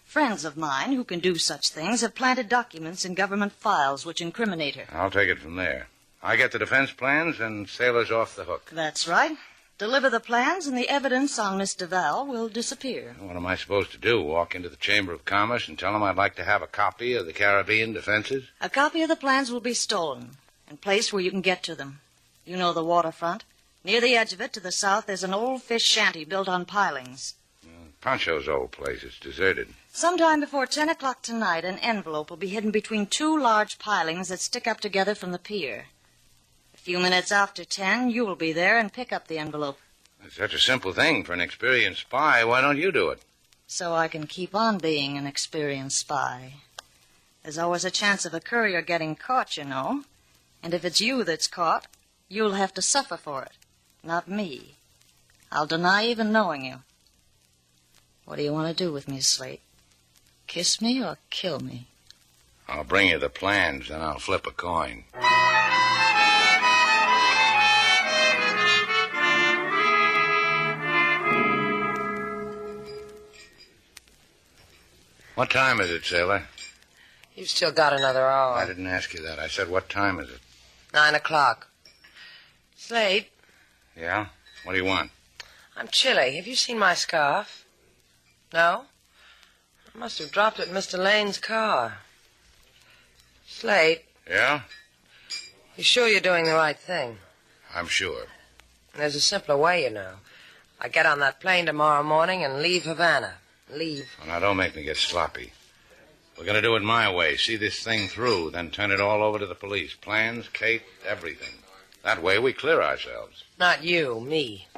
Friends of mine who can do such things have planted documents in government files which incriminate her. I'll take it from there. I get the defense plans and sailor's off the hook. That's right. Deliver the plans and the evidence on Mr. Val will disappear. What am I supposed to do? Walk into the Chamber of Commerce and tell them I'd like to have a copy of the Caribbean defenses? A copy of the plans will be stolen and placed where you can get to them. You know the waterfront. Near the edge of it, to the south, there's an old fish shanty built on pilings. Pancho's old place. It's deserted. Sometime before 10 o'clock tonight, an envelope will be hidden between two large pilings that stick up together from the pier. A few minutes after 10, you will be there and pick up the envelope. It's such a simple thing for an experienced spy. Why don't you do it? So I can keep on being an experienced spy. There's always a chance of a courier getting caught, you know. And if it's you that's caught, you'll have to suffer for it, not me. I'll deny even knowing you. What do you want to do with me, Slate? Kiss me or kill me? I'll bring you the plans, then I'll flip a coin. What time is it, sailor? You've still got another hour. I didn't ask you that. I said, what time is it? 9 o'clock. Slate, Yeah? What do you want? I'm chilly. Have you seen my scarf? No? I must have dropped it in Mr. Lane's car. Slate, Yeah? you sure you're doing the right thing? I'm sure. There's a simpler way, you know. I get on that plane tomorrow morning and leave Havana. Leave. Well, now, don't make me get sloppy. We're going to do it my way. See this thing through, then turn it all over to the police. Plans, Kate, everything. That way we clear ourselves. Not you, me.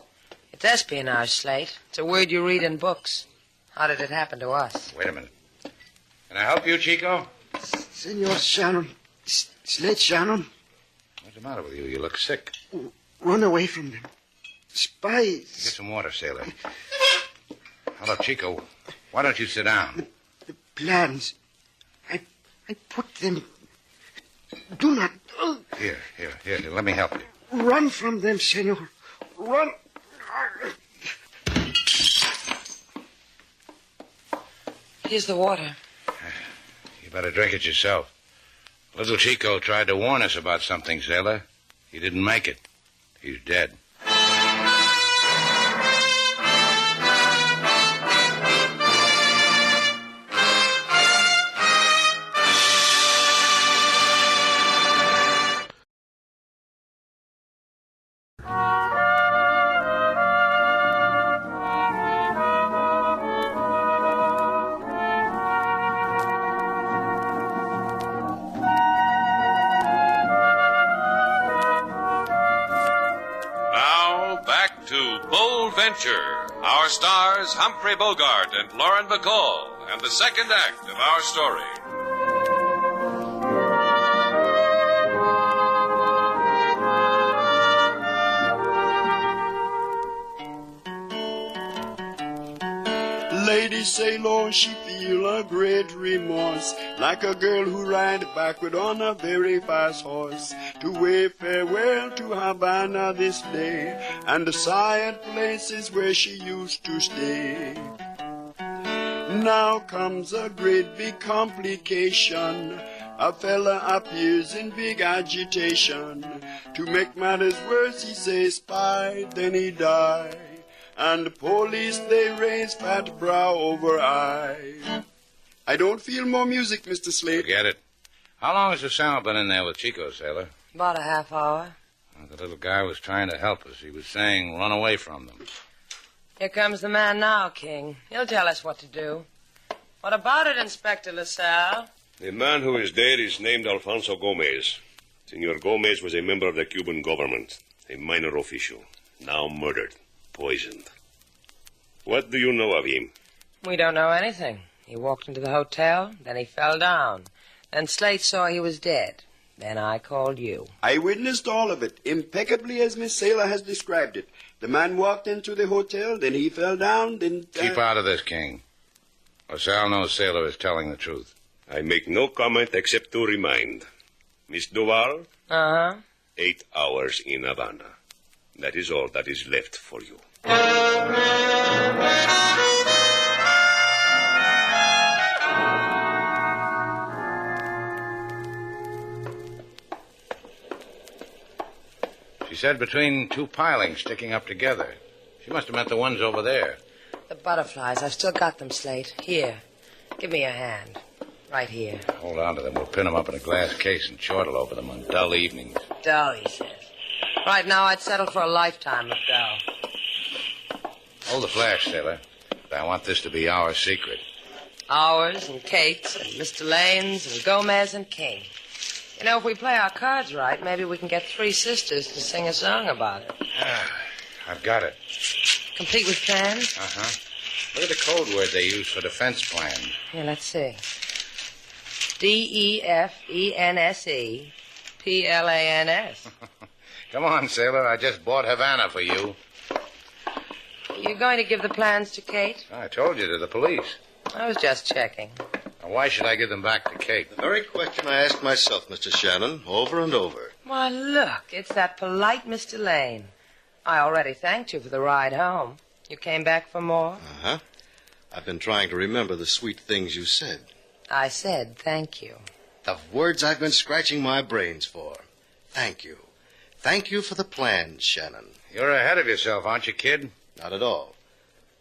It's espionage, Slate. It's a word you read in books. How did it happen to us? Wait a minute. Can I help you, Chico? Senor Shannon. Slate Shannon. What's the matter with you? You look sick. Run away from them. Spies. Get some water, sailor. Hello, Chico. Why don't you sit down? The plans. I put them... Do not... Here. Let me help you. Run from them, senor. Run. Here's the water. You better drink it yourself. Little Chico tried to warn us about something, sailor. He didn't make it. He's dead. Our stars, Humphrey Bogart and Lauren Bacall, and the second act of our story. Lady Sailor, she feel a great remorse, like a girl who ride backward on a very fast horse, to wave farewell to Havana this day, and the sigh at places where she used to stay. Now comes a great big complication. A fella appears in big agitation. To make matters worse, he says spy, then he die. And the police, they raise fat brow over eye. I don't feel more music, Mr. Slate. Forget it. How long has the sound been in there with Chico, sailor? About a half hour. Well, the little guy was trying to help us. He was saying, run away from them. Here comes the man now, King. He'll tell us what to do. What about it, Inspector LaSalle? The man who is dead is named Alfonso Gomez. Senor Gomez was a member of the Cuban government, a minor official, now murdered. Poisoned. What do you know of him? We don't know anything. He walked into the hotel, then he fell down. Then Slate saw he was dead. Then I called you. I witnessed all of it, impeccably as Miss Sailor has described it. The man walked into the hotel, then he fell down, then... Keep out of this, King. LaSalle knows Sailor is telling the truth. I make no comment except to remind. Miss Duval? 8 hours in Havana. That is all that is left for you. She said between two pilings sticking up together. She must have meant the ones over there. The butterflies. I've still got them, Slate. Here. Give me a hand. Right here. Hold on to them. We'll pin them up in a glass case and chortle over them on dull evenings. Dull, he says. Right now, I'd settle for a lifetime of dull. Hold the flash, sailor. But I want this to be our secret. Ours and Kate's and Mr. Lane's and Gomez and King. You know, if we play our cards right, maybe we can get 3 sisters to sing a song about it. I've got it. Complete with plans? Uh-huh. Look at the code word they use for defense plans. Here, let's see. DEFENSE Come on, sailor. I just bought Havana for you. You going to give the plans to Kate? I told you, to the police. I was just checking. Now, why should I give them back to Kate? The very question I asked myself, Mr. Shannon, over and over. Why, look, it's that polite Mr. Lane. I already thanked you for the ride home. You came back for more? Uh-huh. I've been trying to remember the sweet things you said. I said thank you. The words I've been scratching my brains for. Thank you. Thank you for the plans, Shannon. You're ahead of yourself, aren't you, kid? Not at all.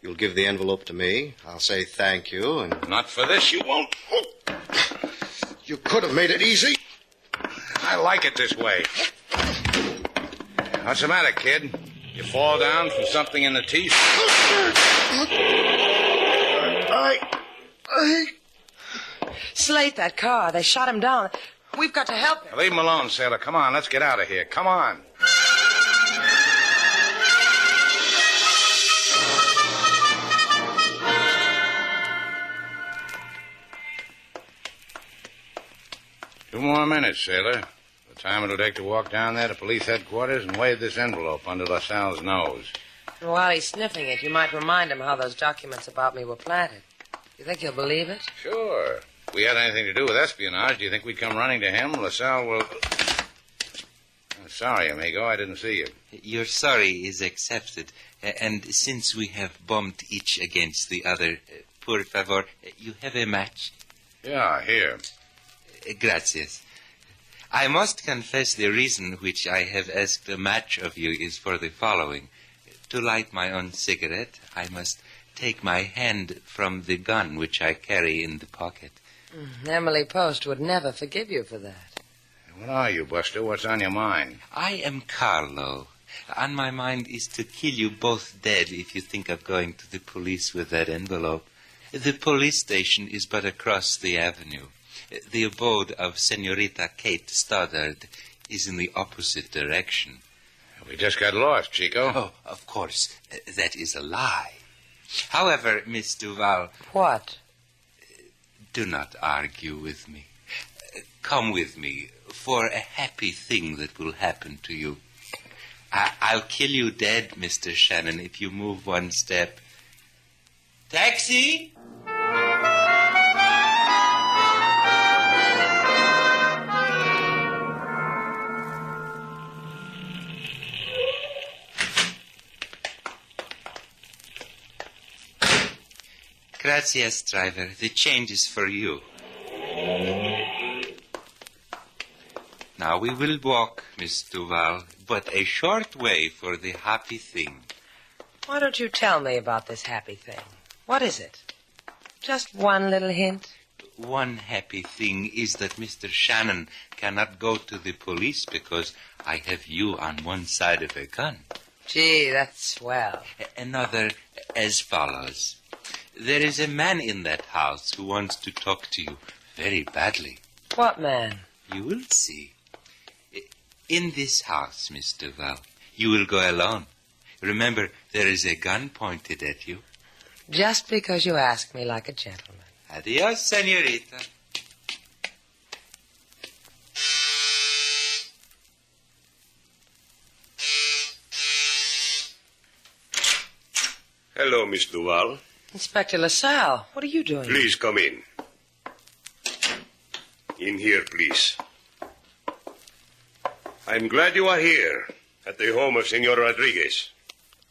You'll give the envelope to me. I'll say thank you, and... Not for this, you won't. Oh. You could have made it easy. I like it this way. What's the matter, kid? You fall down from something in the teeth? Slate, that car. They shot him down. We've got to help him. Leave him alone, sailor. Come on, let's get out of here. Come on. 2 more minutes, sailor. The time it'll take to walk down there to police headquarters and wave this envelope under LaSalle's nose. And while he's sniffing it, you might remind him how those documents about me were planted. You think he'll believe it? Sure. If we had anything to do with espionage, do you think we'd come running to him? LaSalle will... Sorry, amigo, I didn't see you. Your sorry is accepted. And since we have bumped each against the other, por favor, you have a match? Yeah, here. Gracias. I must confess the reason which I have asked a match of you is for the following. To light my own cigarette, I must take my hand from the gun which I carry in the pocket. Emily Post would never forgive you for that. What are you, Buster? What's on your mind? I am Carlo. On my mind is to kill you both dead if you think of going to the police with that envelope. The police station is but across the avenue. The abode of Senorita Kate Stoddard is in the opposite direction. We just got lost, Chico. Oh, of course. That is a lie. However, Miss Duval... What? Do not argue with me. Come with me for a happy thing that will happen to you. I'll kill you dead, Mr. Shannon, if you move one step. Taxi! Gracias, driver. The change is for you. Now we will walk, Miss Duval, but a short way for the happy thing. Why don't you tell me about this happy thing? What is it? Just one little hint? One happy thing is that Mr. Shannon cannot go to the police because I have you on one side of a gun. Gee, that's swell. Another as follows. There is a man in that house who wants to talk to you very badly. What man? You will see. In this house, Miss Duval, you will go alone. Remember, there is a gun pointed at you. Just because you ask me like a gentleman. Adios, senorita. Hello, Miss Duval. Inspector LaSalle, what are you doing? Please come in. In here, please. I'm glad you are here, at the home of Senor Rodriguez.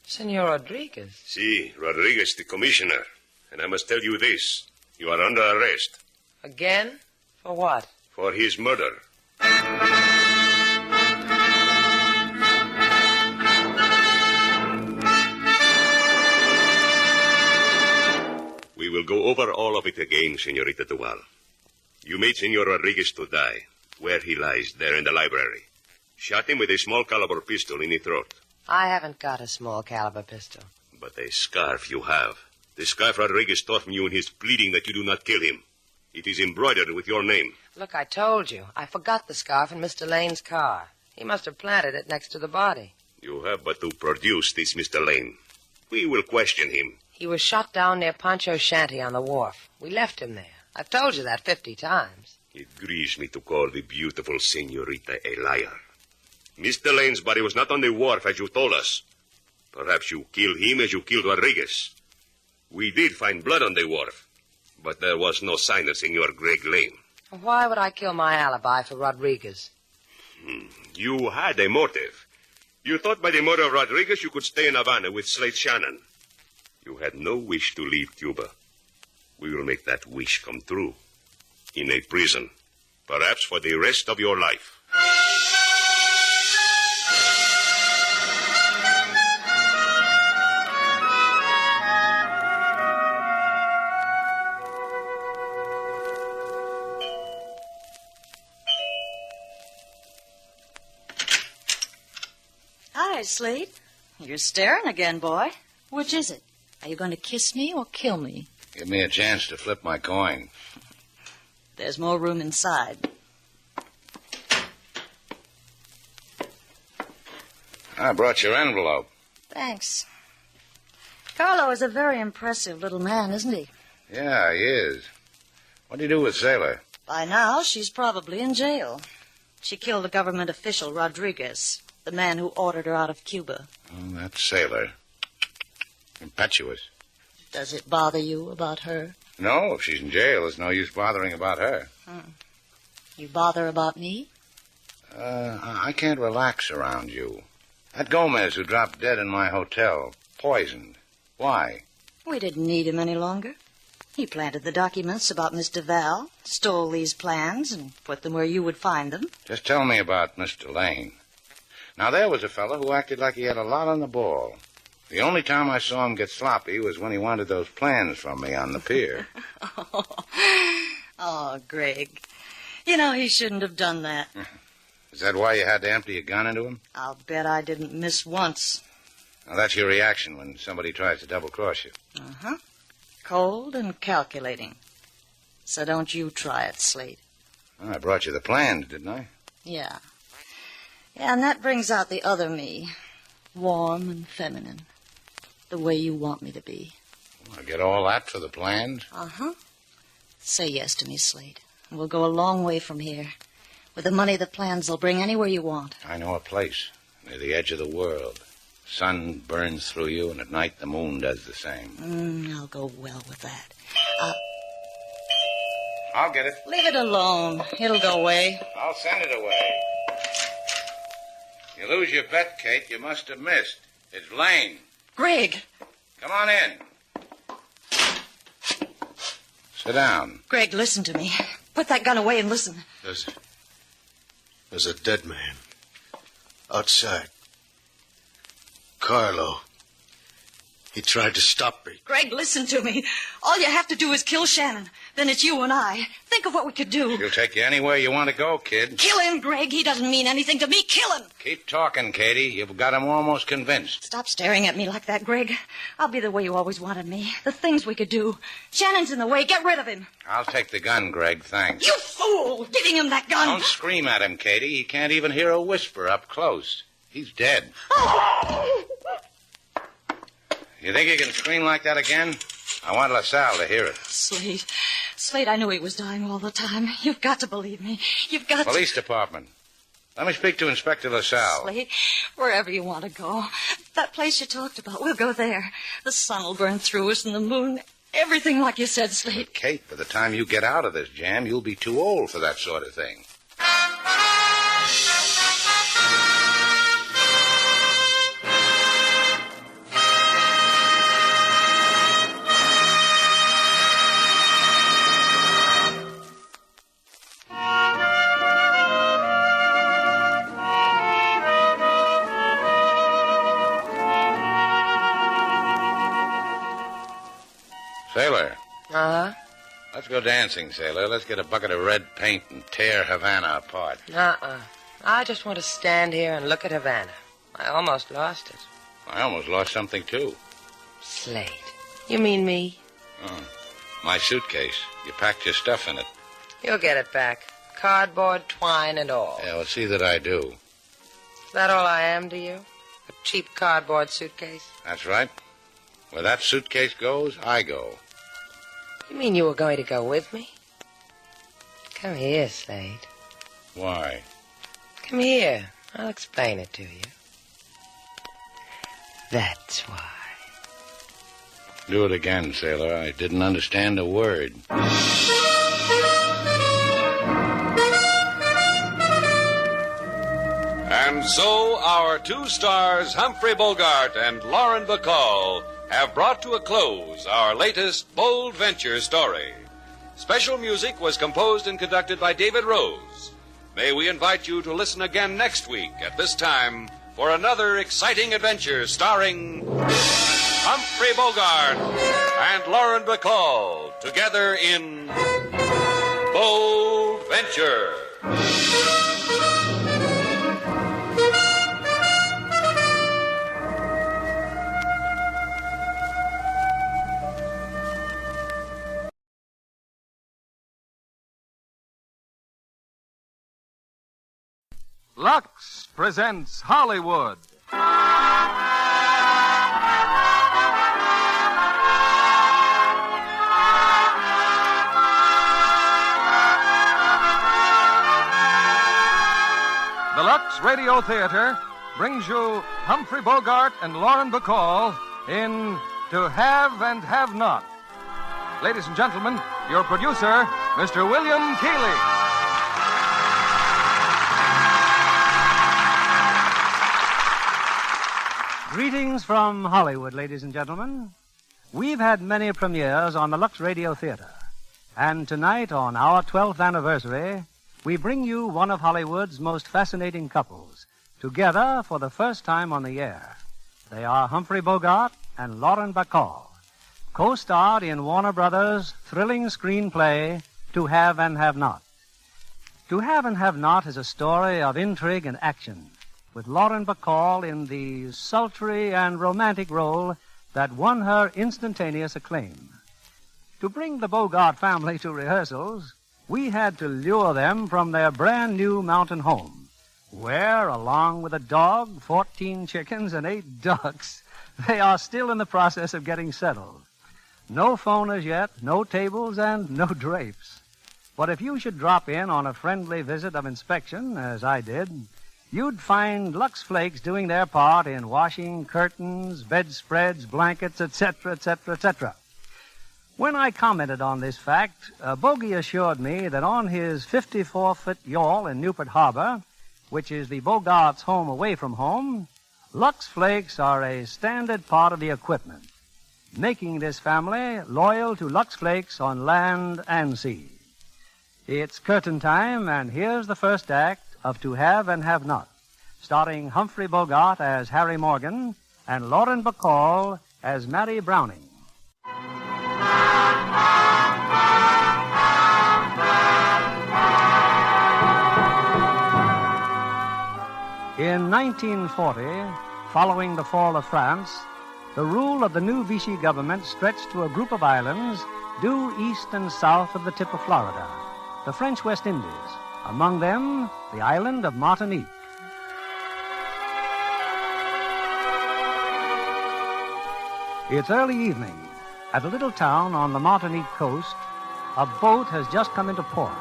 Senor Rodriguez? Si, Rodriguez, the commissioner. And I must tell you this. You are under arrest. Again? For what? For his murder. We will go over all of it again, Senorita Duval. You made Senor Rodriguez to die, where he lies, there in the library. Shot him with a small caliber pistol in the throat. I haven't got a small caliber pistol. But a scarf you have. The scarf Rodriguez tore from you in his pleading that you do not kill him. It is embroidered with your name. Look, I told you. I forgot the scarf in Mr. Lane's car. He must have planted it next to the body. You have but to produce this Mr. Lane. We will question him. He was shot down near Pancho's shanty on the wharf. We left him there. I've told you that 50 times. It grieves me to call the beautiful senorita a liar. Mr. Lane's body was not on the wharf, as you told us. Perhaps you killed him as you killed Rodriguez. We did find blood on the wharf, but there was no sign of Senor Greg Lane. Why would I kill my alibi for Rodriguez? You had a motive. You thought by the murder of Rodriguez you could stay in Havana with Slate Shannon. You had no wish to leave Cuba. We will make that wish come true. In a prison. Perhaps for the rest of your life. Hi, Slate. You're staring again, boy. Which is it? Are you going to kiss me or kill me? Give me a chance to flip my coin. There's more room inside. I brought your envelope. Thanks. Carlo is a very impressive little man, isn't he? Yeah, he is. What do you do with Sailor? By now, she's probably in jail. She killed a government official, Rodriguez, the man who ordered her out of Cuba. Oh, that Sailor. Impetuous. Does it bother you about her? No, if she's in jail, there's no use bothering about her. You bother about me? I can't relax around you. That Gomez who dropped dead in my hotel, poisoned. Why? We didn't need him any longer. He planted the documents about Miss Duval, stole these plans, and put them where you would find them. Just tell me about Mr. Lane. Now, there was a fellow who acted like he had a lot on the ball. The only time I saw him get sloppy was when he wanted those plans from me on the pier. Oh, Greg. You know, he shouldn't have done that. Is that why you had to empty a gun into him? I'll bet I didn't miss once. Now, that's your reaction when somebody tries to double-cross you. Uh-huh. Cold and calculating. So don't you try it, Slate. Well, I brought you the plans, didn't I? Yeah. Yeah, and that brings out the other me. Warm and feminine. The way you want me to be. I get all that for the plans? Uh-huh. Say yes to me, Slate. And we'll go a long way from here. With the money the plans will bring anywhere you want. I know a place near the edge of the world. Sun burns through you, and at night the moon does the same. I'll go well with that. I'll get it. Leave it alone. It'll go away. I'll send it away. You lose your bet, Kate. You must have missed. It's Lane. Greg! Come on in. Sit down. Greg, listen to me. Put that gun away and listen. There's a dead man. Outside. Carlo. He tried to stop me. Greg, listen to me. All you have to do is kill Shannon. Then it's you and I. Think of what we could do. He'll take you anywhere you want to go, kid. Kill him, Greg. He doesn't mean anything to me. Kill him. Keep talking, Katie. You've got him almost convinced. Stop staring at me like that, Greg. I'll be the way you always wanted me. The things we could do. Shannon's in the way. Get rid of him. I'll take the gun, Greg. Thanks. You fool! Giving him that gun. Don't scream at him, Katie. He can't even hear a whisper up close. He's dead. You think you can scream like that again? I want LaSalle to hear it. Slate, I knew he was dying all the time. You've got to believe me. You've got Police Department. Let me speak to Inspector LaSalle. Slate, wherever you want to go. That place you talked about, we'll go there. The sun will burn through us and the moon. Everything like you said, Slate. But Kate, by the time you get out of this jam, you'll be too old for that sort of thing. Sailor. Uh-huh. Let's go dancing, Sailor. Let's get a bucket of red paint and tear Havana apart. I just want to stand here and look at Havana. I almost lost it. I almost lost something, too. Slate. You mean me? My suitcase. You packed your stuff in it. You'll get it back. Cardboard, twine, and all. Yeah, well, see that I do. Is that all I am to you? A cheap cardboard suitcase? That's right. Where that suitcase goes, I go. You mean you were going to go with me? Come here, Slade. Why? Come here. I'll explain it to you. That's why. Do it again, sailor. I didn't understand a word. And so our two stars, Humphrey Bogart and Lauren Bacall, have brought to a close our latest bold venture story. Special music was composed and conducted by David Rose. May we invite you to listen again next week at this time for another exciting adventure starring Humphrey Bogart and Lauren Bacall together in Bold Venture. Lux presents Hollywood. The Lux Radio Theater brings you Humphrey Bogart and Lauren Bacall in To Have and Have Not. Ladies and gentlemen, your producer, Mr. William Keighley. Greetings from Hollywood, ladies and gentlemen. We've had many premieres on the Lux Radio Theater. And tonight, on our 12th anniversary, we bring you one of Hollywood's most fascinating couples, together for the first time on the air. They are Humphrey Bogart and Lauren Bacall, co-starred in Warner Brothers' thrilling screenplay, To Have and Have Not. To Have and Have Not is a story of intrigue and action, with Lauren Bacall in the sultry and romantic role that won her instantaneous acclaim. To bring the Bogart family to rehearsals, we had to lure them from their brand-new mountain home, where, along with a dog, 14 chickens, and 8 ducks, they are still in the process of getting settled. No phone as yet, no tables, and no drapes. But if you should drop in on a friendly visit of inspection, as I did, you'd find Lux Flakes doing their part in washing curtains, bedspreads, blankets, etc., etc., etc. When I commented on this fact, Bogey assured me that on his 54-foot yawl in Newport Harbor, which is the Bogarts' home away from home, Lux Flakes are a standard part of the equipment, making this family loyal to Lux Flakes on land and sea. It's curtain time, and here's the first act of To Have and Have Not, starring Humphrey Bogart as Harry Morgan and Lauren Bacall as Mary Browning. In 1940, following the fall of France, the rule of the new Vichy government stretched to a group of islands due east and south of the tip of Florida, the French West Indies. Among them, the island of Martinique. It's early evening. At a little town on the Martinique coast, a boat has just come into port.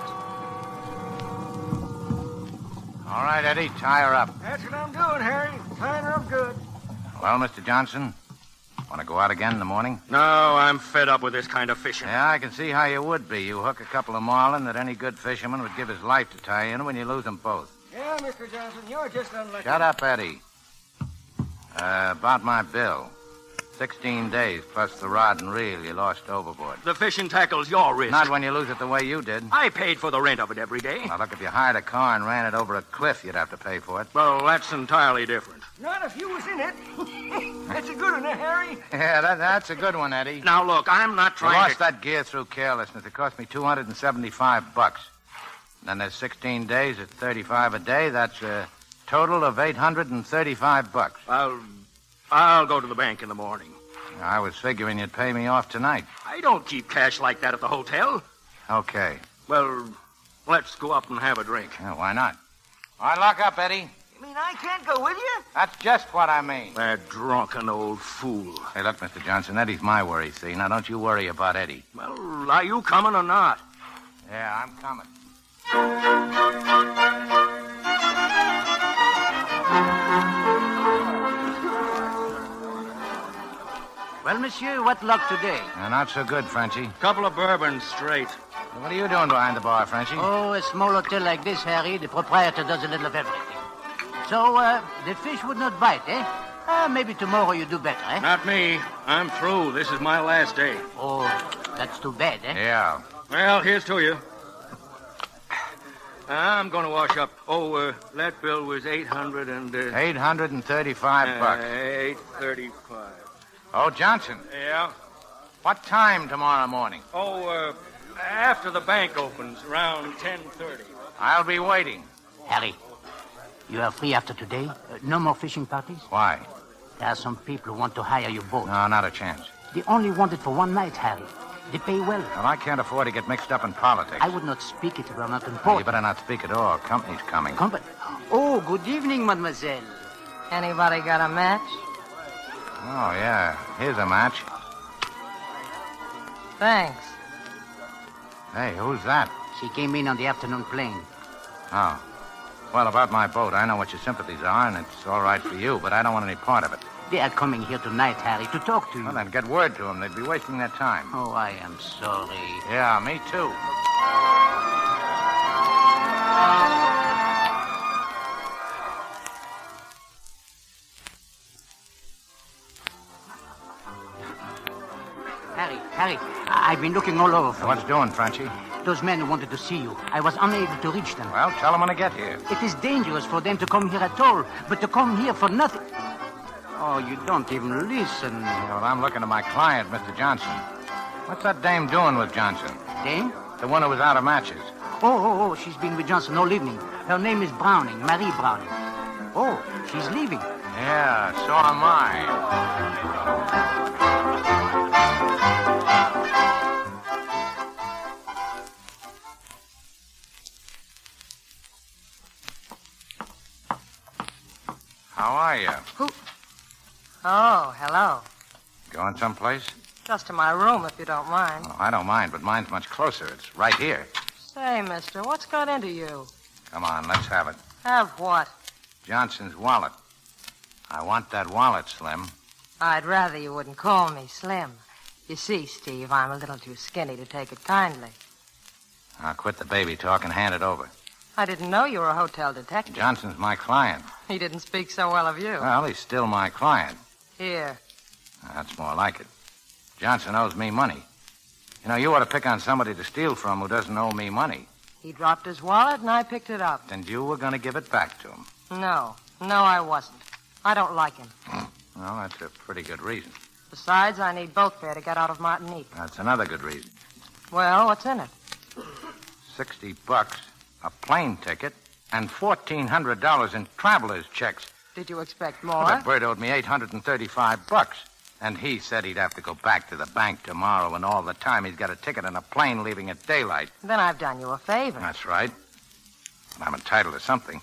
All right, Eddie, tie her up. That's what I'm doing, Harry. Tying her up good. Well, Mr. Johnson, want to go out again in the morning? No, I'm fed up with this kind of fishing. Yeah, I can see how you would be. You hook a couple of marlin that any good fisherman would give his life to tie in when you lose them both. Yeah, Mr. Johnson, you're just unlucky. Shut up, Eddie. About my bill. 16 days plus the rod and reel you lost overboard. The fishing tackle's your risk. Not when you lose it the way you did. I paid for the rent of it every day. Now, look, if you hired a car and ran it over a cliff, you'd have to pay for it. Well, that's entirely different. Not if you was in it. That's a good one, Harry. Yeah, that's a good one, Eddie. Now, look, I'm not trying to... You lost that gear through carelessness. It cost me $275. Then there's 16 days at $35 a day. That's a total of $835. I'll go to the bank in the morning. I was figuring you'd pay me off tonight. I don't keep cash like that at the hotel. Okay. Well, let's go up and have a drink. Yeah, why not? All right, lock up, Eddie. You mean I can't go with you? That's just what I mean. That drunken old fool. Hey, look, Mr. Johnson, Eddie's my worry, see? Now, don't you worry about Eddie. Well, are you coming or not? Yeah, I'm coming. Well, monsieur, what luck today? Not so good, Frenchie. Couple of bourbons straight. What are you doing behind the bar, Frenchie? Oh, a small hotel like this, Harry, the proprietor does a little of everything. So, the fish would not bite, eh? Maybe tomorrow you do better, eh? Not me. I'm through. This is my last day. Oh, that's too bad, eh? Yeah. Well, here's to you. I'm going to wash up. Oh, that bill was $835. $835. Oh, Johnson. Yeah? What time tomorrow morning? Oh, after the bank opens, around 10:30. I'll be waiting. Harry, you are free after today? No more fishing parties? Why? There are some people who want to hire your boat. No, not a chance. They only want it for one night, Harry. They pay well. Well, I can't afford to get mixed up in politics. I would not speak it if it were not Well, important. you better not speak at all. Company's coming. Company? Oh, good evening, mademoiselle. Anybody got a match? Oh, yeah. Here's a match. Thanks. Hey, who's that? She came in on the afternoon plane. Oh. Well, about my boat, I know what your sympathies are, and it's all right for you, but I don't want any part of it. They are coming here tonight, Harry, to talk to you. Well, then get word to them. They'd be wasting their time. Oh, I am sorry. Yeah, me too. Harry, I've been looking all over for What's doing, Frenchie? those men who wanted to see you. I was unable to reach them. Well, tell them when I get here. It is dangerous for them to come here at all, but to come here for nothing. Oh, you don't even listen. Yeah, well, I'm looking at my client, Mr. Johnson. What's that dame doing with Johnson? Dame? The one who was out of matches. Oh, she's been with Johnson all evening. Her name is Browning, Marie Browning. Oh, she's leaving. Yeah, so am I. How are you? Who? Oh, hello. Going someplace? Just to my room, if you don't mind. Oh, I don't mind, but mine's much closer. It's right here. Say, mister, what's got into you? Come on, let's have it. Have what? Johnson's wallet. I want that wallet, Slim. I'd rather you wouldn't call me Slim. You see, Steve, I'm a little too skinny to take it kindly. Now quit the baby talk and hand it over. I didn't know you were a hotel detective. Johnson's my client. He didn't speak so well of you. Well, he's still my client. Here. That's more like it. Johnson owes me money. You know, you ought to pick on somebody to steal from who doesn't owe me money. He dropped his wallet and I picked it up. And you were going to give it back to him. No, I wasn't. I don't like him. Well, that's a pretty good reason. Besides, I need boat fare to get out of Martinique. That's another good reason. Well, what's in it? $60, a plane ticket, and $1,400 in traveler's checks. Did you expect more? That bird owed me $835. And he said he'd have to go back to the bank tomorrow, and all the time he's got a ticket on a plane leaving at daylight. Then I've done you a favor. That's right. But I'm entitled to something.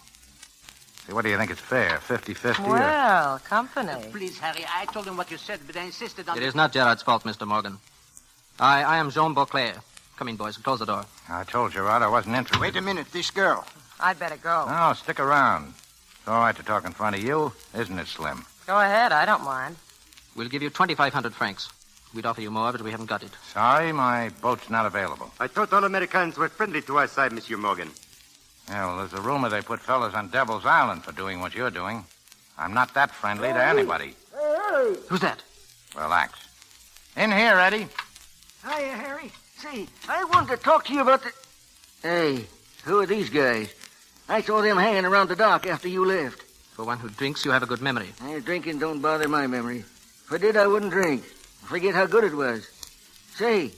See, what do you think is fair? 50-50? Well, company. Please, Harry, I told him what you said, but I insisted on... It is not Gerard's fault, Mr. Morgan. I am Jean Beauclair. Come in, boys. Close the door. I told Gerard I wasn't interested. Wait a minute. This girl. I'd better go. No, stick around. It's all right to talk in front of you, isn't it, Slim? Go ahead. I don't mind. We'll give you 2,500 francs. We'd offer you more, but we haven't got it. Sorry, my boat's not available. I thought all Americans were friendly to our side, Monsieur Morgan. Yeah, well, there's a rumor they put fellas on Devil's Island for doing what you're doing. I'm not that friendly to anybody. Hey! Who's that? Relax. In here, Eddie. Hiya, Harry. Say, I wanted to talk to you about the... Hey, who are these guys? I saw them hanging around the dock after you left. For one who drinks, you have a good memory. Drinking don't bother my memory. If I did, I wouldn't drink. Forget how good it was. Say,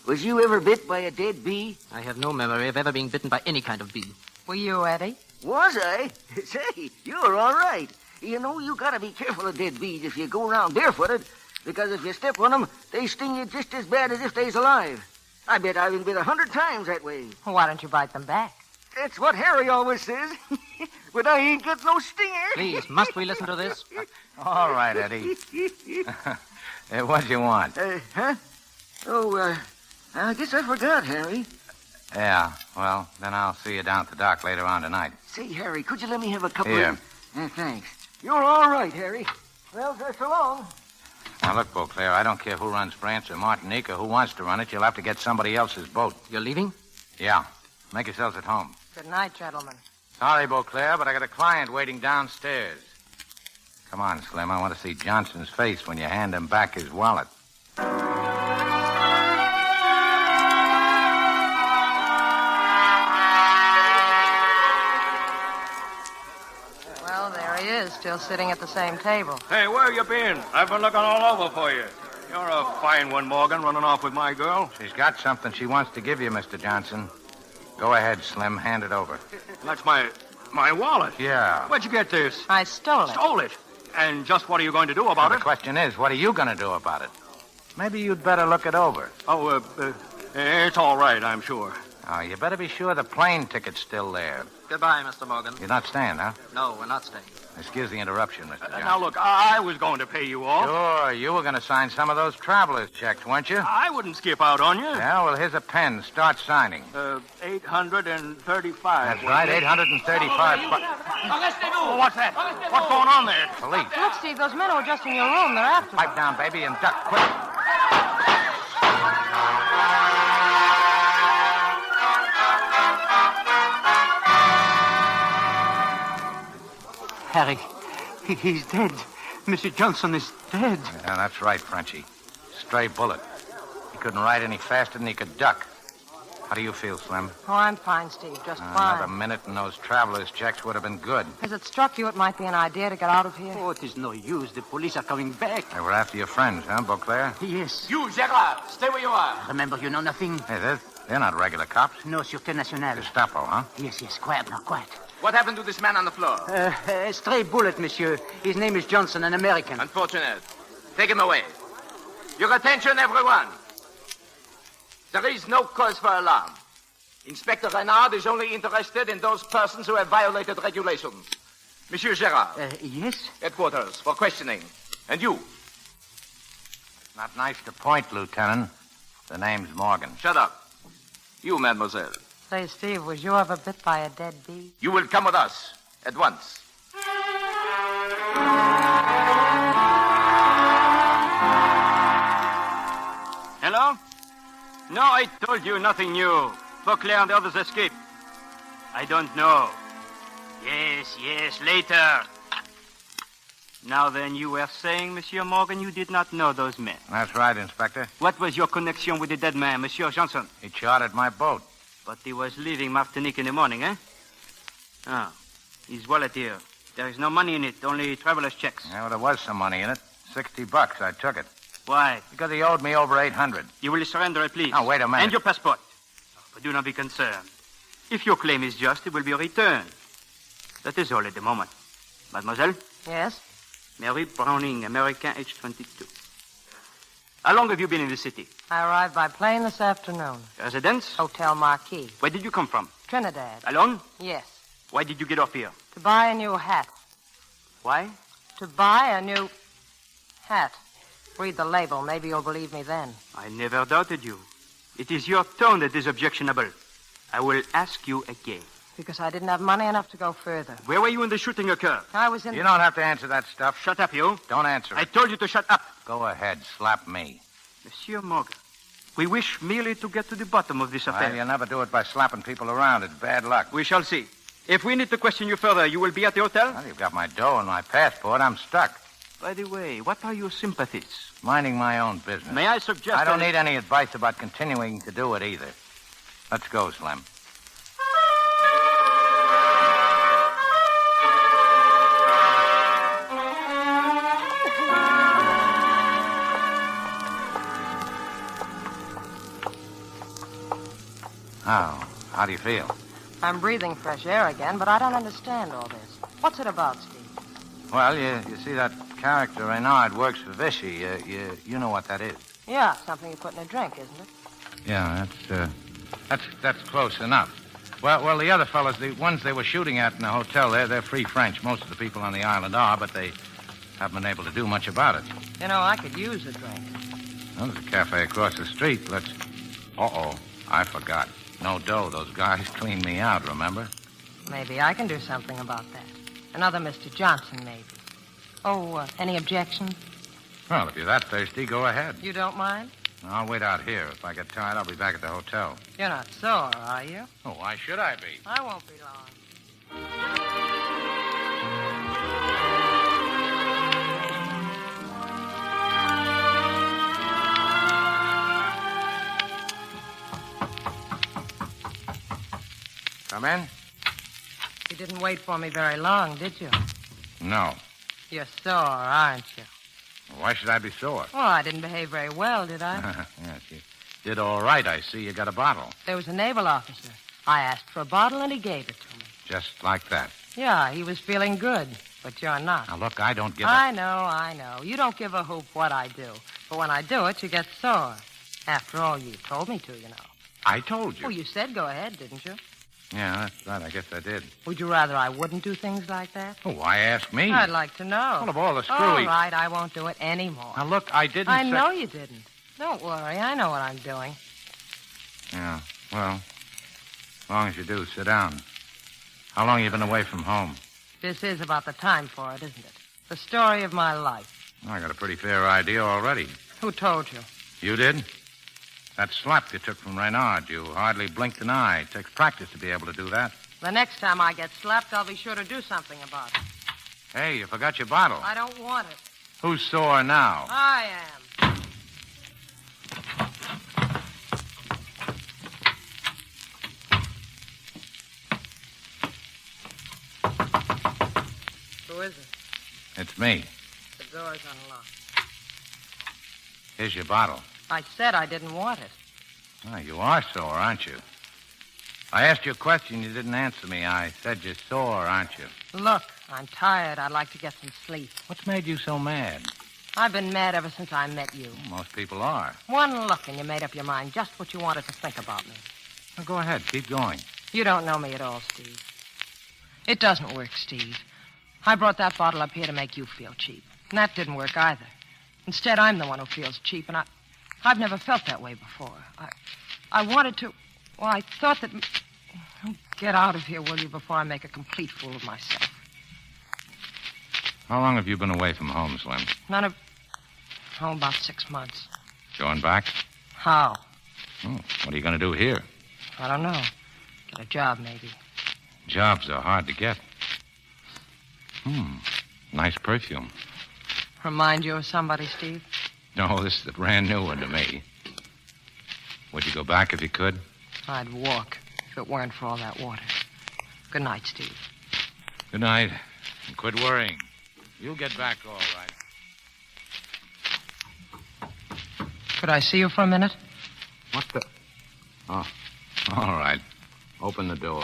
was you ever bit by a dead bee? I have no memory of ever being bitten by any kind of bee. Were you, Eddie? Was I? Say, you're all right. You know, you gotta be careful of dead bees if you go around barefooted, because if you step on them, they sting you just as bad as if they's alive. I bet I've been bit 100 times that way. Why don't you bite them back? That's what Harry always says. But I ain't got no stinger. Please, must we listen to this? All right, Eddie. What do you want? Huh? Oh, I guess I forgot, Harry. Yeah, well, then I'll see you down at the dock later on tonight. Say, Harry, could you let me have a couple Here. of... thanks. You're all right, Harry. Well, so long. Now, look, Beauclair, I don't care who runs France or Martinique or who wants to run it. You'll have to get somebody else's boat. You're leaving? Yeah. Make yourselves at home. Good night, gentlemen. Sorry, Beauclair, but I got a client waiting downstairs. Come on, Slim. I want to see Johnson's face when you hand him back his wallet. Well, there he is, still sitting at the same table. Hey, where you been? I've been looking all over for you. You're a fine one, Morgan, running off with my girl. She's got something she wants to give you, Mr. Johnson. Go ahead, Slim. Hand it over. That's my wallet. Yeah. Where'd you get this? I stole it. Stole it? And just what are you going to do about The it? question is, what are you going to do about it? Maybe you'd better look it over. Oh, it's all right, I'm sure. Oh, you better be sure the plane ticket's still there. Goodbye, Mr. Morgan. You're not staying, huh? No, we're not staying. Excuse the interruption, Mr. Johnson. Now, look, I was going to pay you off. Sure, you were going to sign some of those traveler's checks, weren't you? I wouldn't skip out on you. Yeah, well, here's a pen. Start signing. 835. That's right, 835. Oh, what's that? What's going on there? Police. Look, Steve, those men who were just in your room, they're after Pipe down, baby, and duck quick. Harry, he's dead. Mr. Johnson is dead. Yeah, that's right, Frenchie. Stray bullet. He couldn't ride any faster than he could duck. How do you feel, Slim? Oh, I'm fine, Steve, just Another fine. minute and those traveler's checks would have been good. Has it struck you it might be an idea to get out of here? Oh, it is no use. The police are coming back. They were after your friends, huh, Beauclair? Yes. You, Gerard, stay where you are. Remember, you know nothing? Hey, they're not regular cops. No, Sûreté Nationale. Gestapo, huh? Yes, quiet now, quiet. What happened to this man on the floor? A stray bullet, monsieur. His name is Johnson, an American. Unfortunate. Take him away. Your attention, everyone. There is no cause for alarm. Inspector Renard is only interested in those persons who have violated regulations. Monsieur Gerard. Yes? Headquarters for questioning. And you. Not nice to point, Lieutenant. The name's Morgan. Shut up. You, mademoiselle. Say, Steve, was you ever bit by a dead bee? You will come with us at once. Hello? No, I told you nothing new. Beauclair and the others escaped. I don't know. Yes, later. Now then, you were saying, Monsieur Morgan, you did not know those men. That's right, Inspector. What was your connection with the dead man, Monsieur Johnson? He chartered my boat. But he was leaving Martinique in the morning, eh? Ah, his wallet here. There is no money in it, only traveler's checks. Yeah, well, there was some money in it. $60. I took it. Why? Because he owed me over $800. You will surrender it, please. Now, wait a minute. And your passport. But do not be concerned. If your claim is just, it will be returned. That is all at the moment. Mademoiselle? Yes? Mary Browning, American, age 22. How long have you been in the city? I arrived by plane this afternoon. Residence? Hotel Marquis. Where did you come from? Trinidad. Alone? Yes. Why did you get off here? To buy a new hat. Why? To buy a new hat. Read the label. Maybe you'll believe me then. I never doubted you. It is your tone that is objectionable. I will ask you again. Because I didn't have money enough to go further. Where were you when the shooting occurred? I was in... You don't have to answer that stuff. Shut up, you. Don't answer it. I told you to shut up. Go ahead. Slap me. Monsieur Morgan, we wish merely to get to the bottom of this affair. Well, you'll never do it by slapping people around. It's bad luck. We shall see. If we need to question you further, you will be at the hotel? Well, you've got my dough and my passport. I'm stuck. By the way, what are your sympathies? Minding my own business. May I suggest I don't need any advice about continuing to do it either. Let's go, Slim. How do you feel? I'm breathing fresh air again, but I don't understand all this. What's it about, Steve? Well, you see that character Renard works for Vichy. You know what that is. Yeah, something you put in a drink, isn't it? Yeah, that's close enough. Well, the other fellas, the ones they were shooting at in the hotel, they're free French. Most of the people on the island are, but they haven't been able to do much about it. You know, I could use a drink. Well, there's a cafe across the street. Let's... Uh-oh, I forgot. No dough. Those guys cleaned me out, remember? Maybe I can do something about that. Another Mr. Johnson, maybe. Oh, any objections? Well, if you're that thirsty, go ahead. You don't mind? I'll wait out here. If I get tired, I'll be back at the hotel. You're not sore, are you? Oh, why should I be? I won't be long. Come in? You didn't wait for me very long, did you? No. You're sore, aren't you? Why should I be sore? Well, I didn't behave very well, did I? Yes, you did all right. I see you got a bottle. There was a naval officer. I asked for a bottle, and he gave it to me. Just like that. Yeah, he was feeling good, but you're not. Now, look, I don't give I know. You don't give a hoop what I do. But when I do it, you get sore. After all, you told me to, you know. I told you. Well, you said go ahead, didn't you? Yeah, that's right. I guess I did. Would you rather I wouldn't do things like that? Oh, why ask me? I'd like to know. Well, of all the screwy... All right, I won't do it anymore. Now, look, I didn't I know you didn't. Don't worry. I know what I'm doing. Yeah, well, as long as you do, sit down. How long have you been away from home? This is about the time for it, isn't it? The story of my life. I got a pretty fair idea already. Who told you? You did? That slap you took from Reynard, you hardly blinked an eye. It takes practice to be able to do that. The next time I get slapped, I'll be sure to do something about it. Hey, you forgot your bottle. I don't want it. Who's sore now? I am. Who is it? It's me. The door's unlocked. Here's your bottle. I said I didn't want it. Oh, you are sore, aren't you? I asked you a question. You didn't answer me. I said you're sore, aren't you? Look, I'm tired. I'd like to get some sleep. What's made you so mad? I've been mad ever since I met you. Most people are. One look and you made up your mind just what you wanted to think about me. Well, go ahead. Keep going. You don't know me at all, Steve. It doesn't work, Steve. I brought that bottle up here to make you feel cheap. And that didn't work either. Instead, I'm the one who feels cheap, and I've never felt that way before. I wanted to... Well, I thought that... Oh, get out of here, will you, before I make a complete fool of myself. How long have you been away from home, Slim? About 6 months. Going back? How? Oh, what are you going to do here? I don't know. Get a job, maybe. Jobs are hard to get. Nice perfume. Remind you of somebody, Steve? No, this is a brand new one to me. Would you go back if you could? I'd walk if it weren't for all that water. Good night, Steve. Good night. And quit worrying. You'll get back all right. Could I see you for a minute? What the... Oh, all right. Open the door.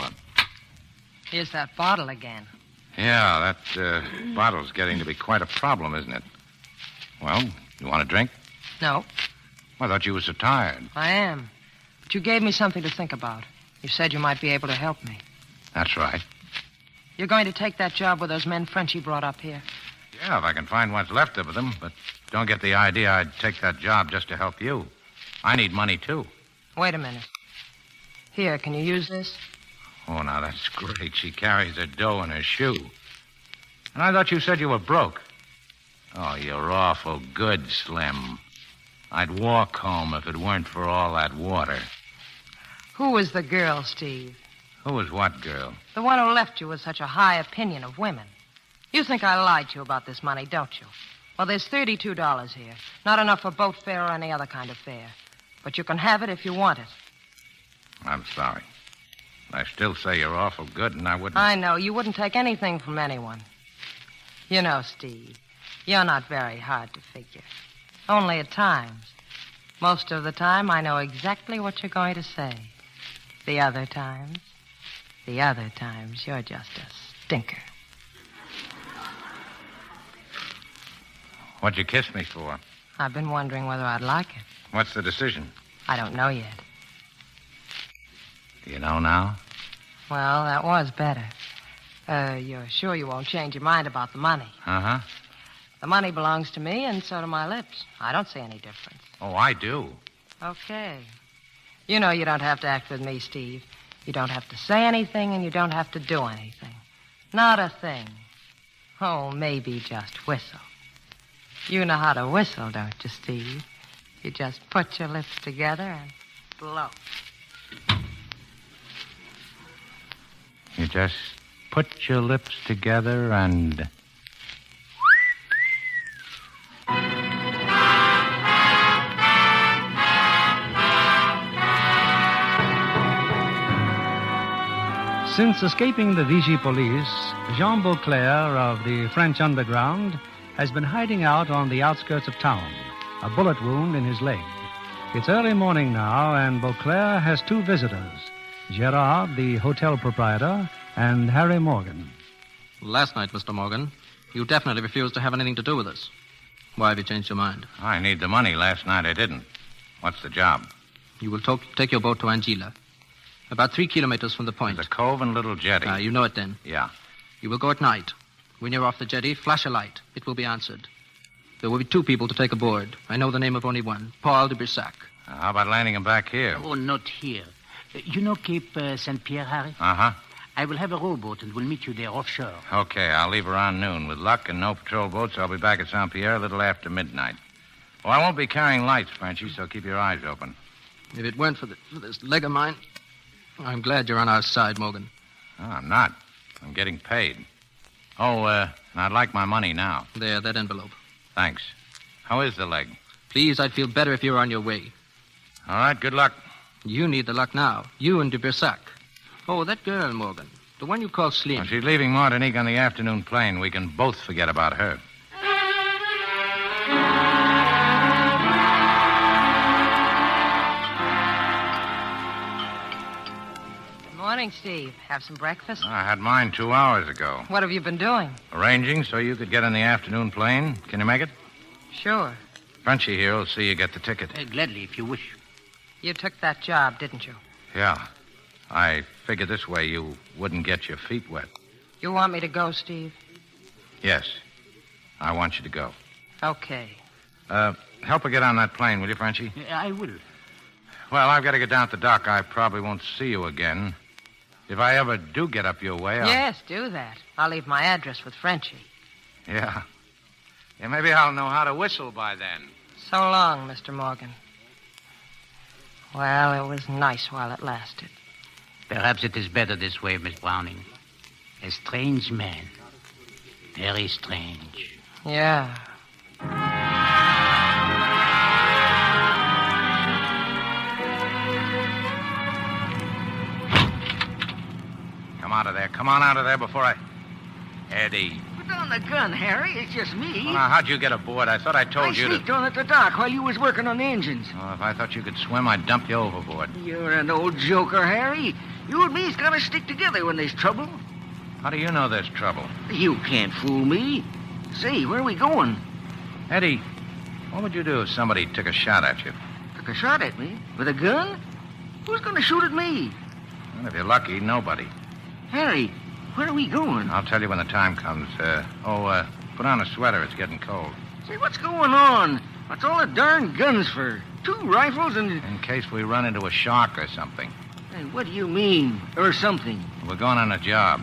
Here's that bottle again. Yeah, that bottle's getting to be quite a problem, isn't it? Well, you want a drink? No. I thought you were so tired. I am. But you gave me something to think about. You said you might be able to help me. That's right. You're going to take that job with those men Frenchie brought up here? Yeah, if I can find what's left of them. But don't get the idea I'd take that job just to help you. I need money, too. Wait a minute. Here, can you use this? Oh, now, that's great. She carries her dough in her shoe. And I thought you said you were broke. Oh, you're awful good, Slim. I'd walk home if it weren't for all that water. Who was the girl, Steve? Who was what girl? The one who left you with such a high opinion of women. You think I lied to you about this money, don't you? Well, there's $32 here. Not enough for boat fare or any other kind of fare. But you can have it if you want it. I'm sorry. I still say you're awful good, and I wouldn't... I know. You wouldn't take anything from anyone. You know, Steve, you're not very hard to figure. Only at times. Most of the time, I know exactly what you're going to say. The other times, you're just a stinker. What'd you kiss me for? I've been wondering whether I'd like it. What's the decision? I don't know yet. Do you know now? Well, that was better. You're sure you won't change your mind about the money? Uh-huh. The money belongs to me, and so do my lips. I don't see any difference. Oh, I do. Okay. You know you don't have to act with me, Steve. You don't have to say anything, and you don't have to do anything. Not a thing. Oh, maybe just whistle. You know how to whistle, don't you, Steve? You just put your lips together and blow. You just put your lips together and... Since escaping the Vichy police, Jean Beauclair of the French underground has been hiding out on the outskirts of town, a bullet wound in his leg. It's early morning now, and Beauclair has two visitors, Gerard, the hotel proprietor, and Harry Morgan. Last night, Mr. Morgan, you definitely refused to have anything to do with us. Why have you changed your mind? I need the money. Last night I didn't. What's the job? You will take your boat to Anguilla, about 3 kilometers from the point. The cove and little jetty. You know it then. Yeah. You will go at night. When you're off the jetty, flash a light. It will be answered. There will be 2 people to take aboard. I know the name of only one, Paul de Brissac. How about landing him back here? Oh, not here. You know Cape St. Pierre, Harry? Uh-huh. I will have a rowboat and will meet you there offshore. Okay, I'll leave around noon. With luck and no patrol boats, I'll be back at St. Pierre a little after midnight. Oh, I won't be carrying lights, Frenchy, so keep your eyes open. If it weren't for this leg of mine, I'm glad you're on our side, Morgan. Oh, I'm not. I'm getting paid. Oh, I'd like my money now. There, that envelope. Thanks. How is the leg? Please, I'd feel better if you were on your way. All right, good luck. You need the luck now. You and de Brissac. Oh, that girl, Morgan. The one you call Slim. Well, she's leaving Martinique on the afternoon plane. We can both forget about her. Morning, Steve. Have some breakfast? I had mine 2 hours ago. What have you been doing? Arranging so you could get in the afternoon plane. Can you make it? Sure. Frenchie here will see you get the ticket. Gladly, if you wish. You took that job, didn't you? Yeah. I figured this way you wouldn't get your feet wet. You want me to go, Steve? Yes. I want you to go. Okay. Help her get on that plane, will you, Frenchie? I will. Well, I've got to get down at the dock. I probably won't see you again. If I ever do get up your way, Yes, do that. I'll leave my address with Frenchie. Yeah. Yeah, maybe I'll know how to whistle by then. So long, Mr. Morgan. Well, it was nice while it lasted. Perhaps it is better this way, Miss Browning. A strange man. Very strange. Yeah. Come out of there. Come on out of there before I... Eddie. Put down the gun, Harry. It's just me. Well, now, how'd you get aboard? I thought I told you to... I sneaked on at the dock while you was working on the engines. Oh, if I thought you could swim, I'd dump you overboard. You're an old joker, Harry. You and me's got to stick together when there's trouble. How do you know there's trouble? You can't fool me. Say, where are we going? Eddie, what would you do if somebody took a shot at you? Took a shot at me? With a gun? Who's going to shoot at me? Well, if you're lucky, nobody. Harry, where are we going? I'll tell you when the time comes. Put on a sweater. It's getting cold. Say, what's going on? What's all the darn guns for? 2 rifles and... In case we run into a shark or something. Hey, what do you mean, or something? We're going on a job.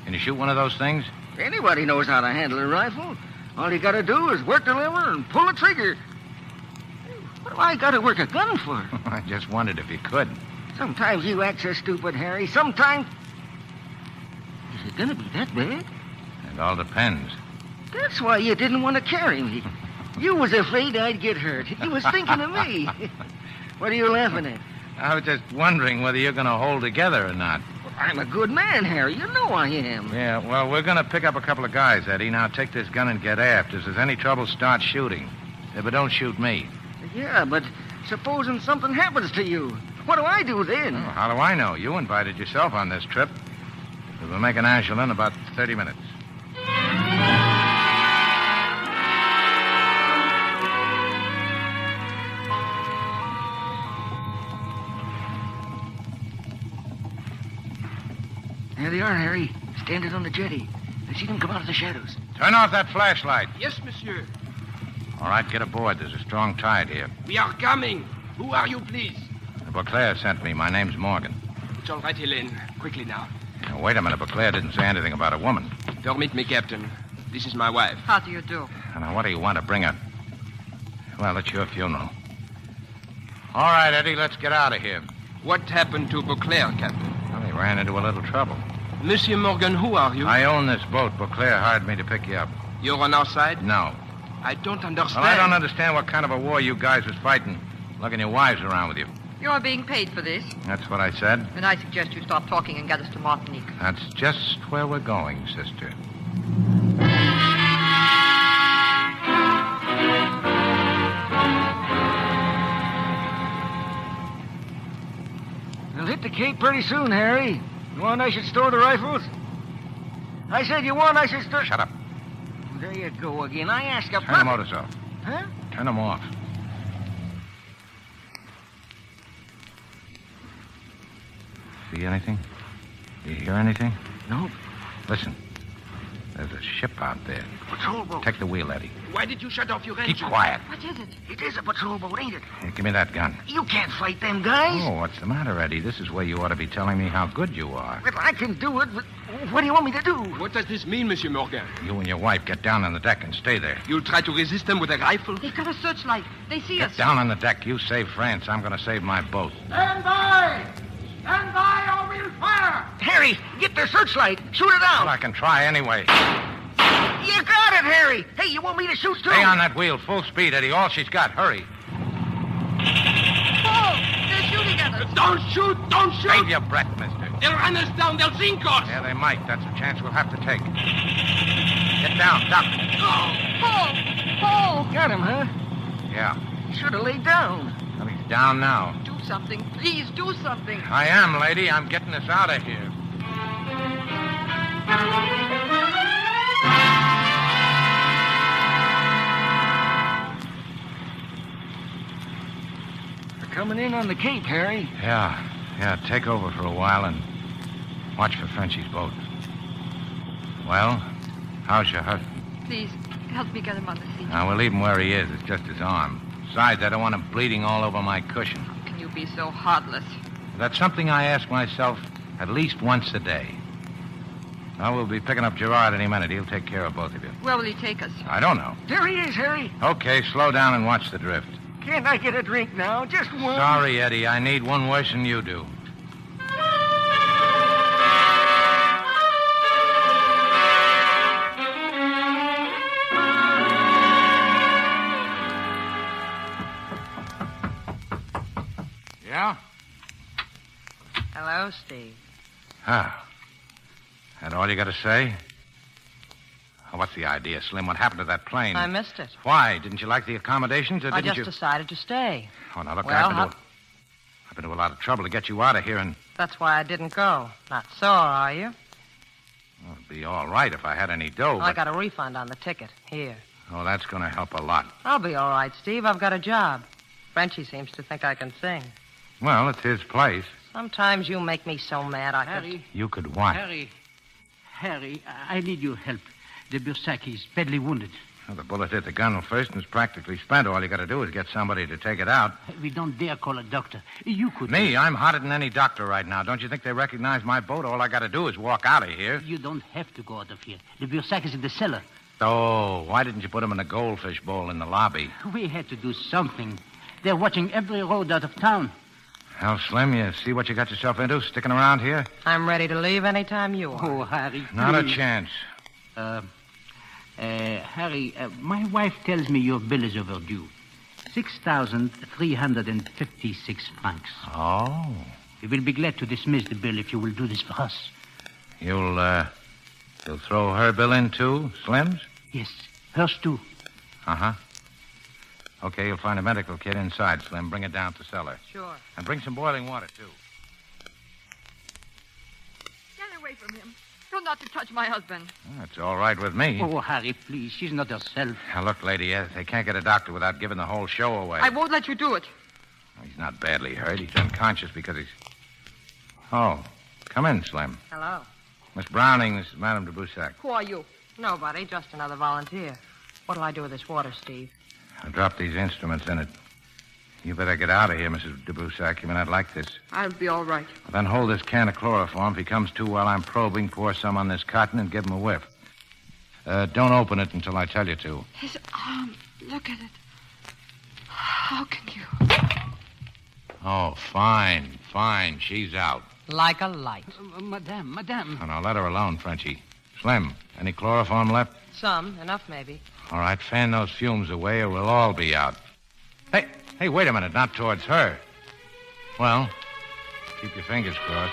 Can you shoot one of those things? Anybody knows how to handle a rifle. All you got to do is work the lever and pull the trigger. What do I got to work a gun for? I just wondered if you could. Sometimes you act so stupid, Harry. Sometimes... Is it going to be that bad? It all depends. That's why you didn't want to carry me. You was afraid I'd get hurt. You was thinking of me. What are you laughing at? I was just wondering whether you're going to hold together or not. Well, I'm a good man, Harry. You know I am. Yeah, well, we're going to pick up a couple of guys, Eddie. Now take this gun and get aft. If there's any trouble, start shooting. But don't shoot me. Yeah, but supposing something happens to you, what do I do then? Oh, how do I know? You invited yourself on this trip. We'll make an Angela in about 30 minutes. There they are, Harry. Standing on the jetty. I see them come out of the shadows. Turn off that flashlight. Yes, monsieur. All right, get aboard. There's a strong tide here. We are coming. Who are you, please? Beauclair sent me. My name's Morgan. It's all right, Helene. Quickly now. Now, wait a minute. Beauclair didn't say anything about a woman. Permit me, Captain. This is my wife. How do you do? Now, what do you want to bring her? Well, it's your funeral. All right, Eddie, let's get out of here. What happened to Beauclair, Captain? Well, he ran into a little trouble. Monsieur Morgan, who are you? I own this boat. Beauclair hired me to pick you up. You're on our side? No. I don't understand. Well, I don't understand what kind of a war you guys was fighting. Lugging your wives around with you. You're being paid for this. That's what I said. Then I suggest you stop talking and get us to Martinique. That's just where we're going, sister. We'll hit the Cape pretty soon, Harry. You want I should store the rifles? I said you want I should store... Shut up. There you go again. I ask a... Turn the motors off. Huh? Turn them off. See anything? Do you hear anything? No. Listen. There's a ship out there. Patrol boat. Take the wheel, Eddie. Why did you shut off your engine? Keep quiet. What is it? It is a patrol boat, ain't it? Here, give me that gun. You can't fight them guys. Oh, what's the matter, Eddie? This is where you ought to be telling me how good you are. Well, I can do it, but what do you want me to do? What does this mean, Monsieur Morgan? You and your wife get down on the deck and stay there. You'll try to resist them with a rifle? They've got a searchlight. They see us. Get down on the deck. You save France. I'm going to save my boat. Stand by! Stand by or we'll fire! Harry, get the searchlight. Shoot it out. Well, I can try anyway. You got it, Harry. Hey, you want me to shoot too? Stay on that wheel. Full speed, Eddie. All she's got. Hurry. Oh, they're shooting at us. Don't shoot! Don't shoot! Save your breath, mister. They'll run us down. They'll sink us. Yeah, they might. That's a chance we'll have to take. Get down. Duck. Paul! Got him, huh? Yeah. Should have laid down. Well, he's down now. Do something. Please, do something. I am, lady. I'm getting us out of here. Coming in on the Cape, Harry. Yeah, take over for a while and watch for Frenchie's boat. Well, how's your husband? Please, help me get him on the seat. Now, we'll leave him where he is. It's just his arm. Besides, I don't want him bleeding all over my cushion. How can you be so heartless? That's something I ask myself at least once a day. Now, we'll be picking up Gerard any minute. He'll take care of both of you. Where will he take us? I don't know. There he is, Harry. Okay, slow down and watch the drift. Can't I get a drink now? Just one. Sorry, Eddie. I need one worse than you do. Yeah? Hello, Steve. Ah. That all you got to say? Oh, what's the idea, Slim? What happened to that plane? I missed it. Why? Didn't you like the accommodations, or I didn't just you... decided to stay. Oh, now, look, Well, I've been to a lot of trouble to get you out of here, and... That's why I didn't go. Not sore, are you? Well, it'd be all right if I had any dough, I but... got a refund on the ticket. Here. Oh, that's going to help a lot. I'll be all right, Steve. I've got a job. Frenchie seems to think I can sing. Well, it's his place. Sometimes you make me so mad I could... You could what? Harry, I need your help. De Bursac is badly wounded. Well, the bullet hit the gun first and is practically spent. All you got to do is get somebody to take it out. We don't dare call a doctor. You could... Me? I'm hotter than any doctor right now. Don't you think they recognize my boat? All I got to do is walk out of here. You don't have to go out of here. De Bursac is in the cellar. Oh, why didn't you put him in a goldfish bowl in the lobby? We had to do something. They're watching every road out of town. Well, Slim, you see what you got yourself into, sticking around here? I'm ready to leave any time you are. Oh, Harry, Not please. a chance. Harry, my wife tells me your bill is overdue. 6,356 francs. Oh. We will be glad to dismiss the bill if you will do this for us. You'll throw her bill in, too, Slim's? Yes, hers, too. Uh-huh. Okay, you'll find a medical kit inside, Slim. Bring it down to cellar. Sure. And bring some boiling water, too. Get away from him. You're not to touch my husband. That's all right with me. Oh, Harry, please. She's not herself. Now, look, lady, they can't get a doctor without giving the whole show away. I won't let you do it. He's not badly hurt. He's unconscious because he's... Oh, come in, Slim. Hello. Miss Browning, this is Madame de Boussac. Who are you? Nobody, just another volunteer. What'll I do with this water, Steve? I dropped these instruments in it. You better get out of here, Mrs. de Broussac. You may not like this. I'll be all right. Well, then hold this can of chloroform. If he comes to while I'm probing, pour some on this cotton and give him a whiff. Don't open it until I tell you to. His arm. Look at it. How can you? Oh, fine. She's out. Like a light. Madame. Oh, now, let her alone, Frenchie. Slim, any chloroform left? Some. Enough, maybe. All right, fan those fumes away or we'll all be out. Hey, wait a minute. Not towards her. Well, keep your fingers crossed.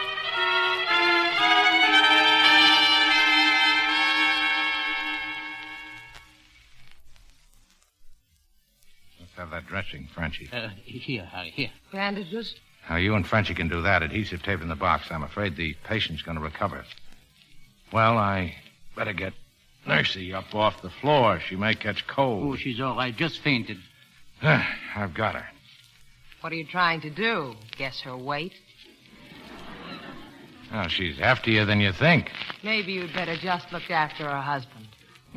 Let's have that dressing, Frenchie. Here, Harry, here. Bandages? Now, you and Frenchie can do that. Adhesive tape in the box. I'm afraid the patient's going to recover. Well, I better get Nursey up off the floor. She may catch cold. Oh, she's all right. Just fainted. I've got her. What are you trying to do? Guess her weight? Oh, she's heftier than you think. Maybe you'd better just look after her husband.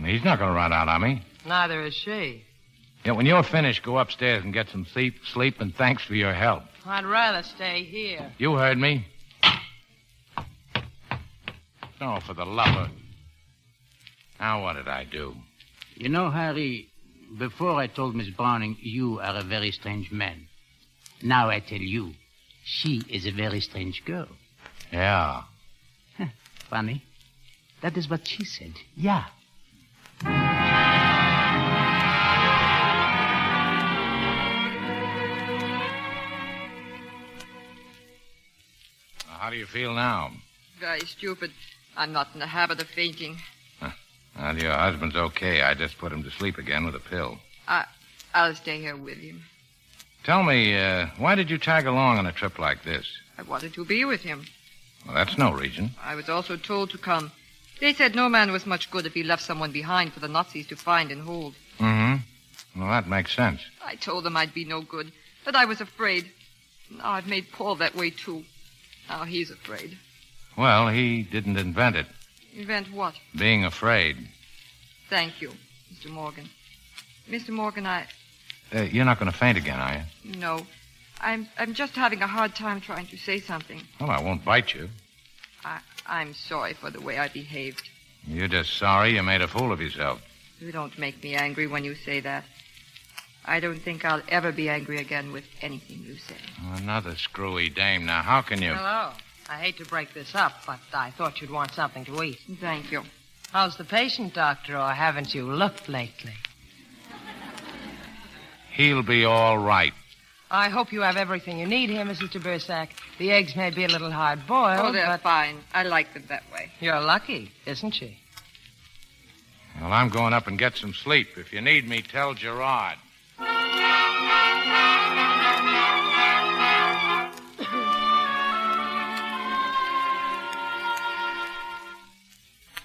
He's not going to run out on me. Neither is she. Yeah, when you're finished, go upstairs and get some sleep, and thanks for your help. I'd rather stay here. You heard me. Oh, for the love of... Now, what did I do? You know, Harry, before I told Miss Browning you are a very strange man. Now I tell you, she is a very strange girl. Yeah. Funny. That is what she said. Yeah. How do you feel now? Very stupid. I'm not in the habit of fainting. Well, your husband's okay. I just put him to sleep again with a pill. I'll stay here with him. Tell me, why did you tag along on a trip like this? I wanted to be with him. Well, that's no reason. I was also told to come. They said no man was much good if he left someone behind for the Nazis to find and hold. Mm-hmm. Well, that makes sense. I told them I'd be no good, but I was afraid. Now I've made Paul that way, too. Now he's afraid. Well, he didn't invent it. Invent what? Being afraid. Thank you, Mr. Morgan. Mr. Morgan, You're not going to faint again, are you? No. I'm just having a hard time trying to say something. Well, I won't bite you. I'm sorry for the way I behaved. You're just sorry you made a fool of yourself. You don't make me angry when you say that. I don't think I'll ever be angry again with anything you say. Another screwy dame. Now, how can you... Hello. I hate to break this up, but I thought you'd want something to eat. Thank you. How's the patient, Doctor, or haven't you looked lately? He'll be all right. I hope you have everything you need here, Mrs. de Broussac. The eggs may be a little hard-boiled, Oh, they're fine. I like them that way. You're lucky, isn't she? Well, I'm going up and get some sleep. If you need me, tell Gerard.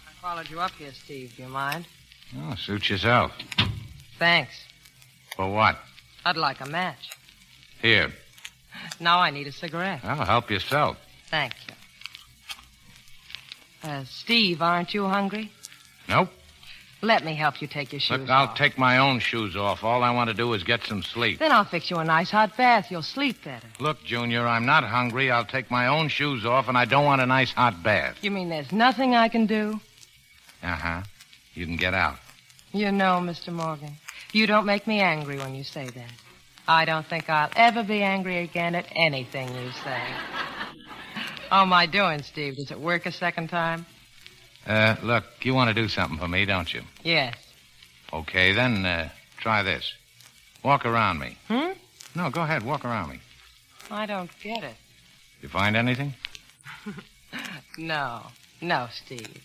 I followed you up here, Steve. Do you mind? Oh, suit yourself. Thanks. For what? I'd like a match. Here. Now I need a cigarette. Well, help yourself. Thank you. Steve, aren't you hungry? Nope. Let me help you take your shoes Look, off. I'll take my own shoes off. All I want to do is get some sleep. Then I'll fix you a nice hot bath. You'll sleep better. Look, Junior, I'm not hungry. I'll take my own shoes off, and I don't want a nice hot bath. You mean there's nothing I can do? Uh-huh. You can get out. You know, Mr. Morgan, you don't make me angry when you say that. I don't think I'll ever be angry again at anything you say. How am I doing, Steve? Does it work a second time? Look, you want to do something for me, don't you? Yes. Okay, then, try this. Walk around me. No, go ahead, walk around me. I don't get it. You find anything? No, Steve.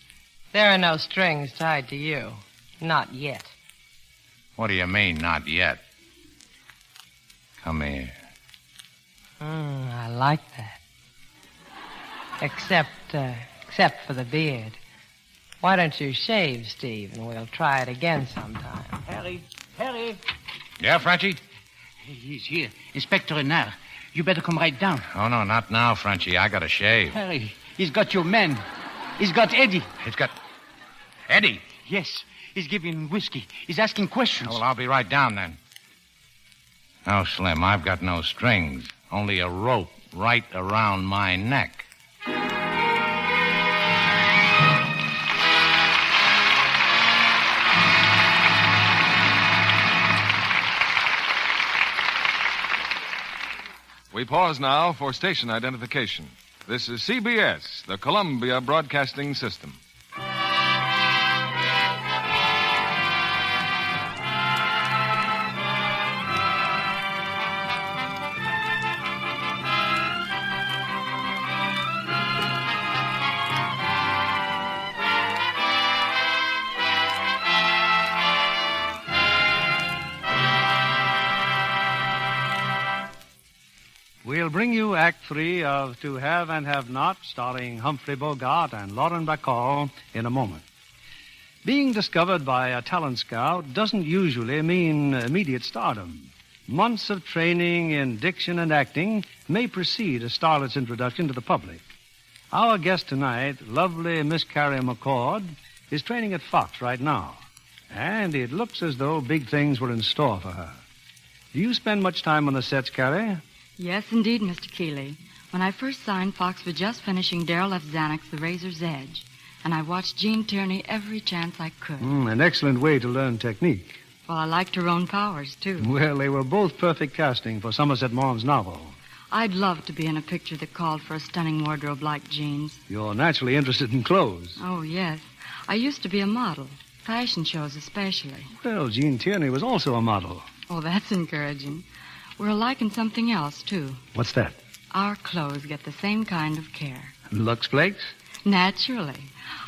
There are no strings tied to you. Not yet. What do you mean, not yet? Come here. I like that. Except for the beard. Why don't you shave, Steve, and we'll try it again sometime. Harry. Yeah, Frenchie? He's here. Inspector Renard. You better come right down. Oh, no, not now, Frenchie. I gotta shave. Harry, he's got your men. He's got Eddie. He's got... Eddie? Yes. He's giving whiskey. He's asking questions. Oh, well, I'll be right down then. No, Slim, I've got no strings. Only a rope right around my neck. We pause now for station identification. This is CBS, the Columbia Broadcasting System. We'll bring you Act 3 of To Have and Have Not, starring Humphrey Bogart and Lauren Bacall, in a moment. Being discovered by a talent scout doesn't usually mean immediate stardom. Months of training in diction and acting may precede a starlet's introduction to the public. Our guest tonight, lovely Miss Carrie McCord, is training at Fox right now, and it looks as though big things were in store for her. Do you spend much time on the sets, Carrie? Yes, indeed, Mr. Keeley. When I first signed, Fox was just finishing Darrell F. Zanuck's The Razor's Edge, and I watched Gene Tierney every chance I could. An excellent way to learn technique. Well, I liked Tyrone Powers, too. Well, they were both perfect casting for Somerset Maugham's novel. I'd love to be in a picture that called for a stunning wardrobe like Gene's. You're naturally interested in clothes. Oh, yes. I used to be a model, fashion shows especially. Well, Gene Tierney was also a model. Oh, that's encouraging. We're alike in something else, too. What's that? Our clothes get the same kind of care. Lux Flakes? Naturally.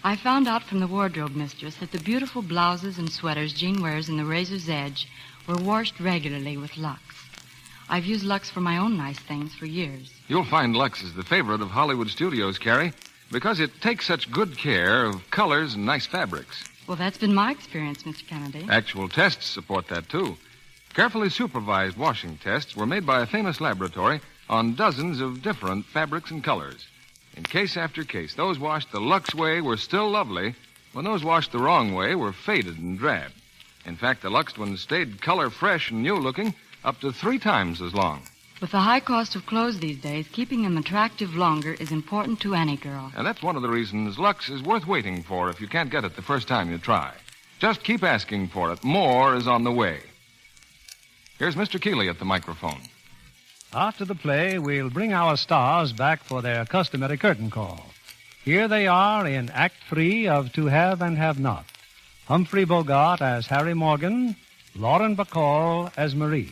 I found out from the wardrobe mistress that the beautiful blouses and sweaters Jean wears in The Razor's Edge were washed regularly with Lux. I've used Lux for my own nice things for years. You'll find Lux is the favorite of Hollywood studios, Carrie, because it takes such good care of colors and nice fabrics. Well, that's been my experience, Mr. Kennedy. Actual tests support that, too. Carefully supervised washing tests were made by a famous laboratory on dozens of different fabrics and colors. In case after case, those washed the Lux way were still lovely, when those washed the wrong way were faded and drab. In fact, the Luxed ones stayed color fresh and new-looking up to 3 times as long. With the high cost of clothes these days, keeping them attractive longer is important to any girl. And that's one of the reasons Lux is worth waiting for if you can't get it the first time you try. Just keep asking for it. More is on the way. Here's Mr. Keeley at the microphone. After the play, we'll bring our stars back for their customary curtain call. Here they are in Act 3 of To Have and Have Not. Humphrey Bogart as Harry Morgan, Lauren Bacall as Marie.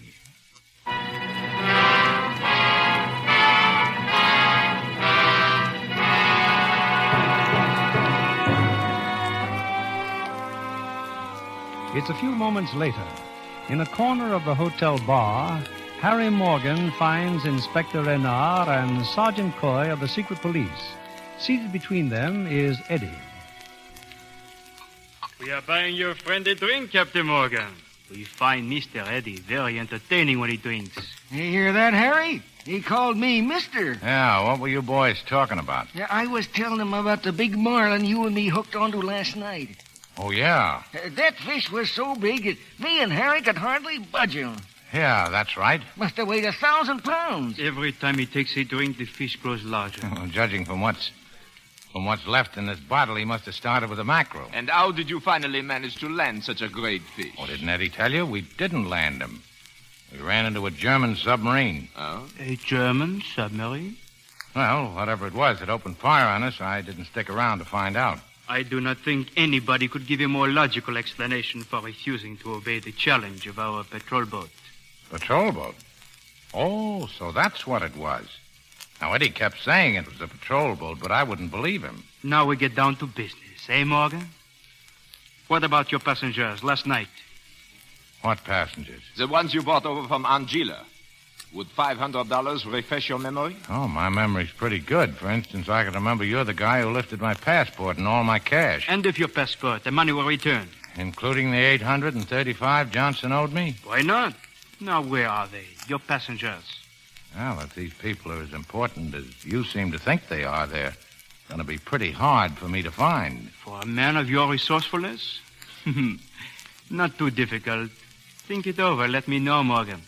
It's a few moments later. In a corner of the hotel bar, Harry Morgan finds Inspector Renard and Sergeant Coy of the Secret Police. Seated between them is Eddie. We are buying your friend a drink, Captain Morgan. We find Mr. Eddie very entertaining when he drinks. You hear that, Harry? He called me Mister. Yeah, what were you boys talking about? Yeah, I was telling him about the big marlin you and me hooked onto last night. Oh, yeah. That fish was so big, me and Harry could hardly budge him. Yeah, that's right. Must have weighed 1,000 pounds. Every time he takes a drink, the fish grows larger. Judging from what's left in this bottle, he must have started with a mackerel. And how did you finally manage to land such a great fish? Oh, didn't Eddie tell you? We didn't land him. We ran into a German submarine. Oh? A German submarine? Well, whatever it was that opened fire on us, I didn't stick around to find out. I do not think anybody could give a more logical explanation for refusing to obey the challenge of our patrol boat. Patrol boat? Oh, so that's what it was. Now, Eddie kept saying it was a patrol boat, but I wouldn't believe him. Now we get down to business, eh, Morgan? What about your passengers last night? What passengers? The ones you brought over from Angela. Would $500 refresh your memory? Oh, my memory's pretty good. For instance, I can remember you're the guy who lifted my passport and all my cash. And if your passport, the money will return. Including the $835 Johnson owed me? Why not? Now, where are they, your passengers? Well, if these people are as important as you seem to think they are, they're going to be pretty hard for me to find. For a man of your resourcefulness? Not too difficult. Think it over. Let me know, Morgan.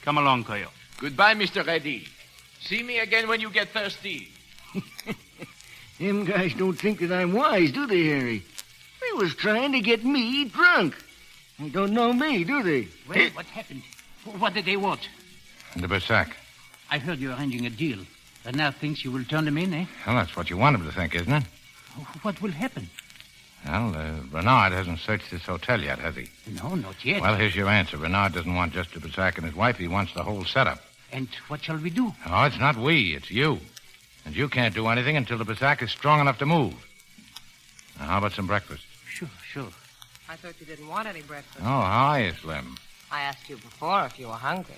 Come along, Coyo. Goodbye, Mr. Reddy. See me again when you get thirsty. Them guys don't think that I'm wise, do they, Harry? They was trying to get me drunk. They don't know me, do they? Well, what happened? What did they want? The Bersac. I heard you're arranging a deal. Renard thinks you will turn them in, eh? Well, that's what you want him to think, isn't it? What will happen? Well, Renard hasn't searched this hotel yet, has he? No, not yet. Well, here's your answer. Renard doesn't want just the Bersac and his wife. He wants the whole setup. And what shall we do? Oh, it's not we. It's you. And you can't do anything until the Bersac is strong enough to move. Now, how about some breakfast? Sure. I thought you didn't want any breakfast. Oh, how are you, Slim? I asked you before if you were hungry.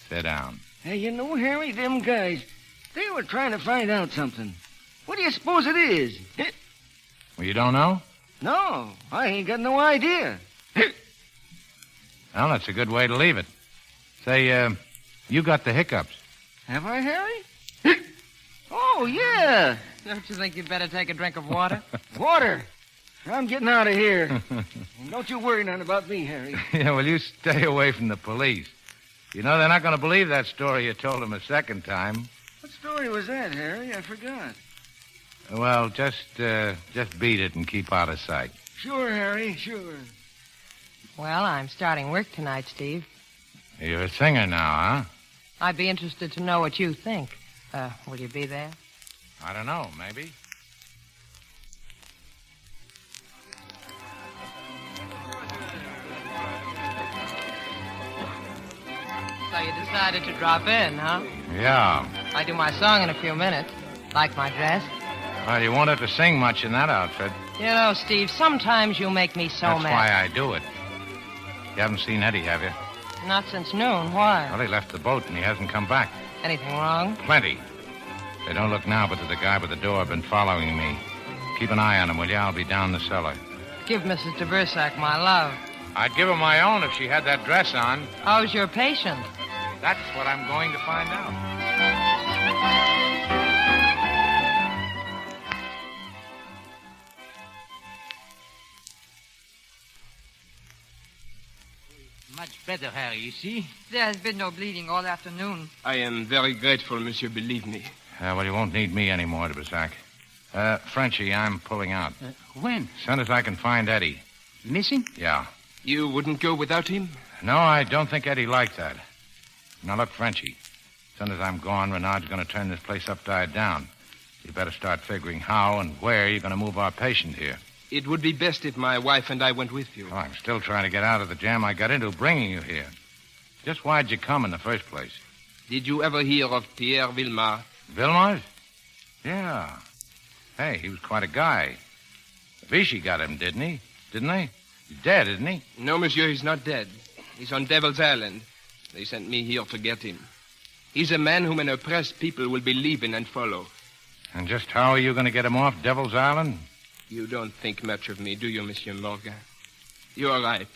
Sit down. Hey, you know, Harry, them guys, they were trying to find out something. What do you suppose it is? Well, you don't know? No, I ain't got no idea. Well, that's a good way to leave it. Say, you got the hiccups. Have I, Harry? Oh, yeah. Don't you think you'd better take a drink of water? Water? I'm getting out of here. And don't you worry none about me, Harry. Yeah, well, you stay away from the police. You know, they're not going to believe that story you told them a second time. What story was that, Harry? I forgot. Well, just beat it and keep out of sight. Sure, Harry, sure. Well, I'm starting work tonight, Steve. You're a singer now, huh? I'd be interested to know what you think. Will you be there? I don't know, maybe. So you decided to drop in, huh? Yeah. I do my song in a few minutes. Like my dress? Well, you won't have to sing much in that outfit. You know, Steve, sometimes you make me so That's mad. why I do it. You haven't seen Eddie, have you? Not since noon. Why? Well, he left the boat and he hasn't come back. Anything wrong? Plenty. They don't look now, but there's a guy by the door been following me. Keep an eye on him, will you? I'll be down the cellar. Give Mrs. de Bersac my love. I'd give her my own if she had that dress on. How's your patient? That's what I'm going to find out. Much better, Harry, you see? There has been no bleeding all afternoon. I am very grateful, monsieur, believe me. Well, you won't need me anymore, de Bersac. Frenchie, I'm pulling out. When? As soon as I can find Eddie. Missing? Yeah. You wouldn't go without him? No, I don't think Eddie liked that. Now, look, Frenchie. As soon as I'm gone, Renard's going to turn this place upside down. You better start figuring how and where you're going to move our patient here. It would be best if my wife and I went with you. Oh, I'm still trying to get out of the jam I got into bringing you here. Just why'd you come in the first place? Did you ever hear of Pierre Villemar? Villemar? Yeah. Hey, he was quite a guy. Vichy got him, didn't he? Didn't they? He's dead, isn't he? No, monsieur, he's not dead. He's on Devil's Island. They sent me here to get him. He's a man whom an oppressed people will believe in and follow. And just how are you going to get him off Devil's Island? You don't think much of me, do you, Monsieur Morgan? You're right.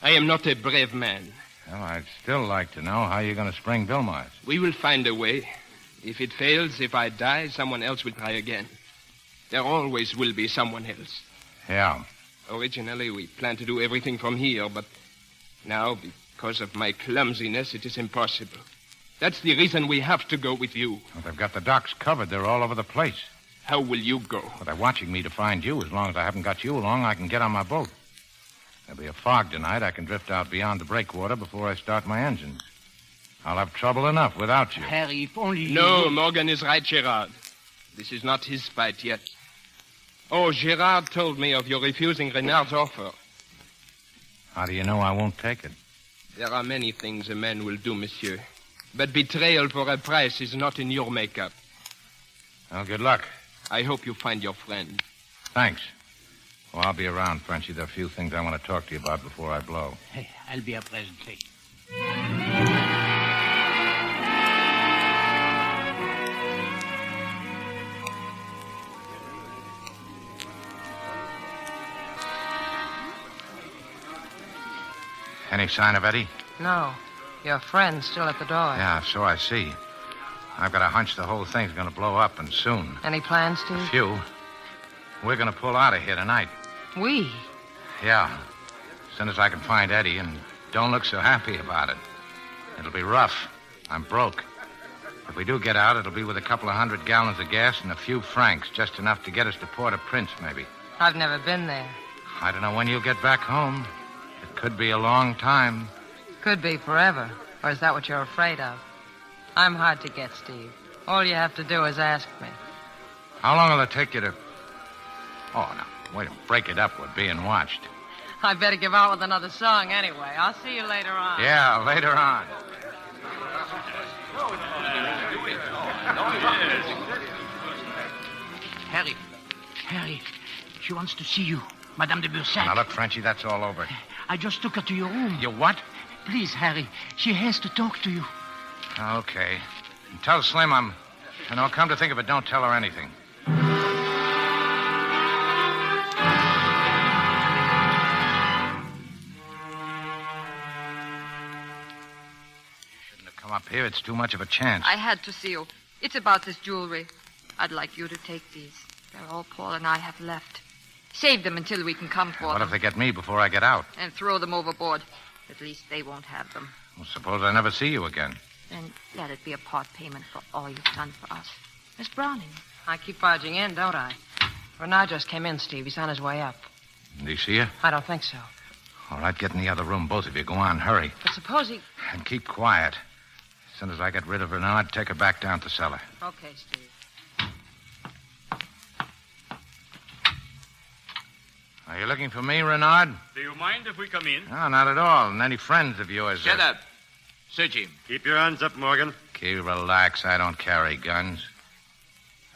I am not a brave man. Well, I'd still like to know how you're going to spring Villemar. We will find a way. If it fails, if I die, someone else will try again. There always will be someone else. Yeah. Originally, we planned to do everything from here, but now, because of my clumsiness, it is impossible. That's the reason we have to go with you. Well, they've got the docks covered. They're all over the place. How will you go? Well, they're watching me to find you. As long as I haven't got you along, I can get on my boat. There'll be a fog tonight. I can drift out beyond the breakwater before I start my engines. I'll have trouble enough without you. Harry, if only you... No, Morgan is right, Gerard. This is not his fight yet. Oh, Gerard told me of your refusing Renard's offer. How do you know I won't take it? There are many things a man will do, monsieur. But betrayal for a price is not in your makeup. Well, good luck. I hope you find your friend. Thanks. Well, I'll be around, Frenchie. There are a few things I want to talk to you about before I blow. Hey, I'll be up presently. Any sign of Eddie? No. Your friend's still at the door. Yeah, so I see. I've got a hunch the whole thing's going to blow up, and soon. Any plans, Steve? A few. We're going to pull out of here tonight. We? Yeah. As soon as I can find Eddie, and don't look so happy about it. It'll be rough. I'm broke. If we do get out, it'll be with a couple of 100 gallons of gas and a few francs, just enough to get us to Port-au-Prince, maybe. I've never been there. I don't know when you'll get back home. It could be a long time. Could be forever. Or is that what you're afraid of? I'm hard to get, Steve. All you have to do is ask me. How long will it take you to... Oh, no. Wait, break it up. We're being watched. I better give out with another song anyway. I'll see you later on. Yeah, later on. Harry, she wants to see you. Madame de Bursac. Now, look, Frenchie, that's all over. I just took her to your room. You what? Please, Harry, she has to talk to you. Okay. And tell Slim I'm... And I'll come to think of it, don't tell her anything. Shouldn't have come up here. It's too much of a chance. I had to see you. It's about this jewelry. I'd like you to take these. They're all Paul and I have left. Save them until we can come for What them. if they get me before I get out? And throw them overboard. At least they won't have them. Well, suppose I never see you again. Then let it be a part payment for all you've done for us. Miss Browning. I keep barging in, don't I? Renard just came in, Steve. He's on his way up. Did he see you? I don't think so. All right, get in the other room, both of you. Go on, hurry. But suppose he... And keep quiet. As soon as I get rid of Renard, take her back down to the cellar. Okay, Steve. Are you looking for me, Renard? Do you mind if we come in? No, not at all. And any friends of yours... Shut up. Search him. Keep your hands up, Morgan. Keep relax. I don't carry guns.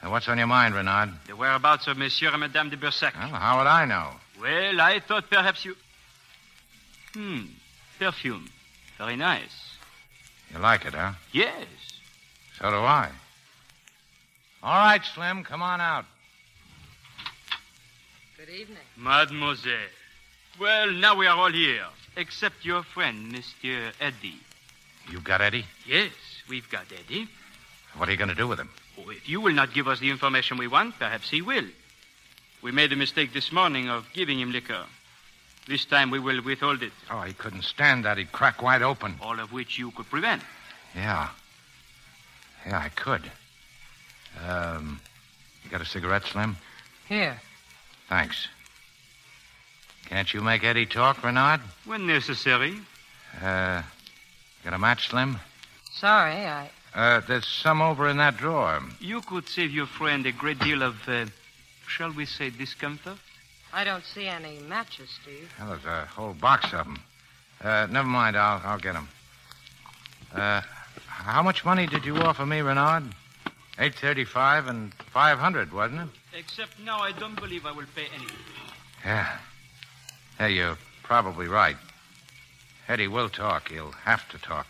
Now, what's on your mind, Renard? The whereabouts of Monsieur and Madame de Bursac. Well, how would I know? Well, I thought perhaps you... Perfume. Very nice. You like it, huh? Yes. So do I. All right, Slim, come on out. Good evening. Mademoiselle. Well, now we are all here, except your friend, Mr. Eddie. You got Eddie? Yes, we've got Eddie. What are you going to do with him? Oh, if you will not give us the information we want, perhaps he will. We made a mistake this morning of giving him liquor. This time we will withhold it. Oh, he couldn't stand that. He'd crack wide open. All of which you could prevent. Yeah. Yeah, I could. You got a cigarette, Slim? Here. Thanks. Can't you make Eddie talk, Renard? When necessary. Got a match, Slim? Sorry, There's some over in that drawer. You could save your friend a great deal of, shall we say, discomfort? I don't see any matches, Steve. Well, there's a whole box of them. Never mind, I'll get them. How much money did you offer me, Renard? $835 and $500, wasn't it? Except now I don't believe I will pay anything. Yeah. Yeah, you're probably right. Eddie will talk. He'll have to talk.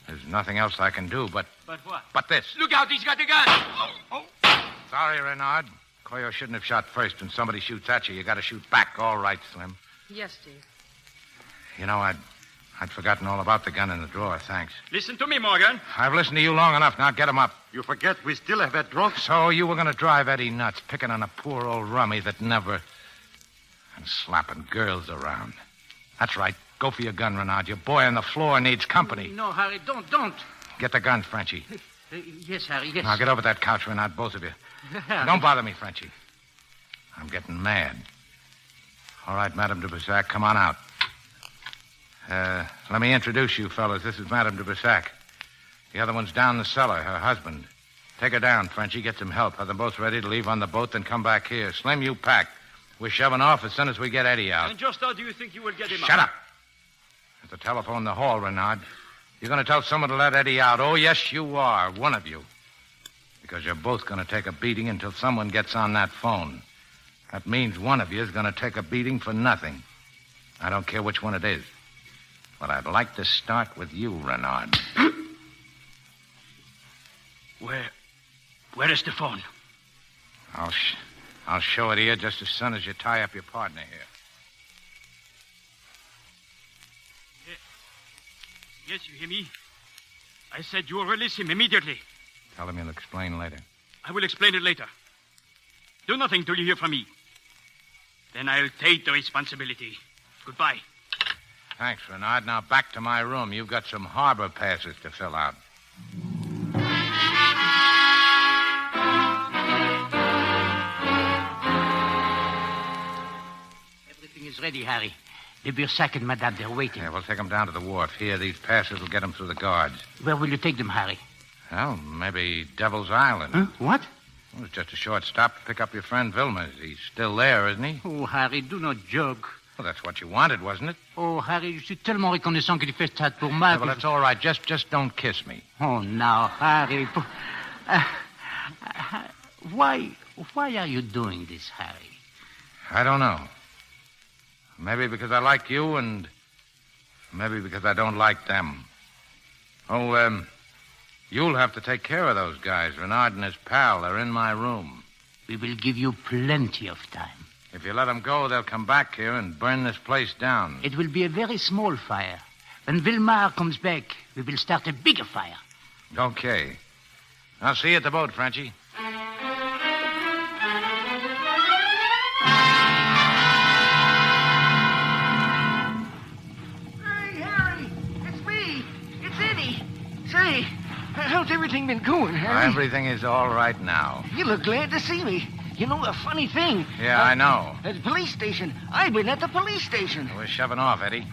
There's nothing else I can do but... But what? But this. Look out, he's got the gun! Oh. Sorry, Renard. Coyo shouldn't have shot first. When somebody shoots at you, you got to shoot back. All right, Slim. Yes, Steve. You know, I'd forgotten all about the gun in the drawer. Thanks. Listen to me, Morgan. I've listened to you long enough. Now get him up. You forget we still have that drunk. So you were going to drive Eddie nuts, picking on a poor old rummy that never... and slapping girls around. That's right. Go for your gun, Renard. Your boy on the floor needs company. No, Harry, don't. Get the gun, Frenchie. Yes, Harry, yes. Now get over that couch, Renard, both of you. Don't bother me, Frenchie. I'm getting mad. All right, Madame de Bursac, come on out. Let me introduce you, fellas. This is Madame de Bursac. The other one's down the cellar, her husband. Take her down, Frenchie. Get some help. Have them both ready to leave on the boat, then come back here. Slim, you pack. We're shoving off as soon as we get Eddie out. And just how do you think you will get him out? Shut up. There's a telephone in the hall, Renard. You're going to tell someone to let Eddie out. Oh, yes, you are. One of you. Because you're both going to take a beating until someone gets on that phone. That means one of you is going to take a beating for nothing. I don't care which one it is. But I'd like to start with you, Renard. Where is the phone? I'll show it here just as soon as you tie up your partner here. Yes, you hear me? I said you will release him immediately. Tell him you'll explain later. I will explain it later. Do nothing till you hear from me. Then I'll take the responsibility. Goodbye. Thanks, Renard. Now back to my room. You've got some harbor passes to fill out. Everything is ready, Harry. De Bursac and Madame, they're waiting. Yeah, we'll take them down to the wharf. Here, these passes will get them through the guards. Where will you take them, Harry? Well, maybe Devil's Island. Huh? What? Well, it's just a short stop to pick up your friend Vilmers. He's still there, isn't he? Oh, Harry, do not joke. Well, that's what you wanted, wasn't it? Oh, Harry, je suis tellement reconnaissant que tu fais ça pour moi. Yeah, well, that's all right. Just don't kiss me. Oh, now, Harry. Why are you doing this, Harry? I don't know. Maybe because I like you, and maybe because I don't like them. Oh, you'll have to take care of those guys. Renard and his pal, they're in my room. We will give you plenty of time. If you let them go, they'll come back here and burn this place down. It will be a very small fire. When Vilmar comes back, we will start a bigger fire. Okay. I'll see you at the boat, Frenchie. Say, how's everything been going, Harry? Everything is all right now. You look glad to see me. You know, a funny thing. Yeah, I know. At the police station. I've been at the police station. We're shoving off, Eddie.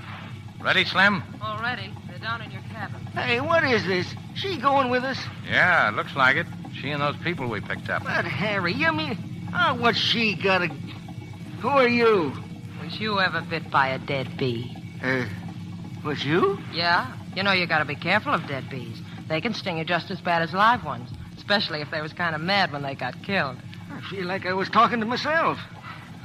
Ready, Slim? All ready. They're down in your cabin. Hey, what is this? She going with us? Yeah, it looks like it. She and those people we picked up. But, Harry, you mean... what's she got to... Who are you? Was you ever bit by a dead bee? Was you? Yeah. You know you got to be careful of dead bees. They can sting you just as bad as live ones, especially if they was kind of mad when they got killed. I feel like I was talking to myself.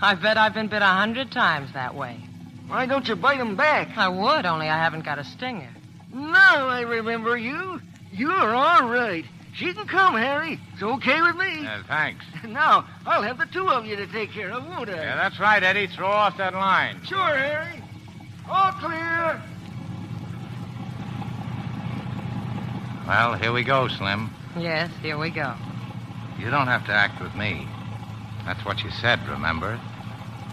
I bet I've been bit 100 times that way. Why don't you bite them back? I would, only I haven't got a stinger. Now I remember you. You're all right. She can come, Harry. It's okay with me. Thanks. Now, I'll have the two of you to take care of, won't I? Yeah, that's right, Eddie. Throw off that line. Sure, Harry. All clear. Well, here we go, Slim. Yes, here we go. You don't have to act with me. That's what you said, remember?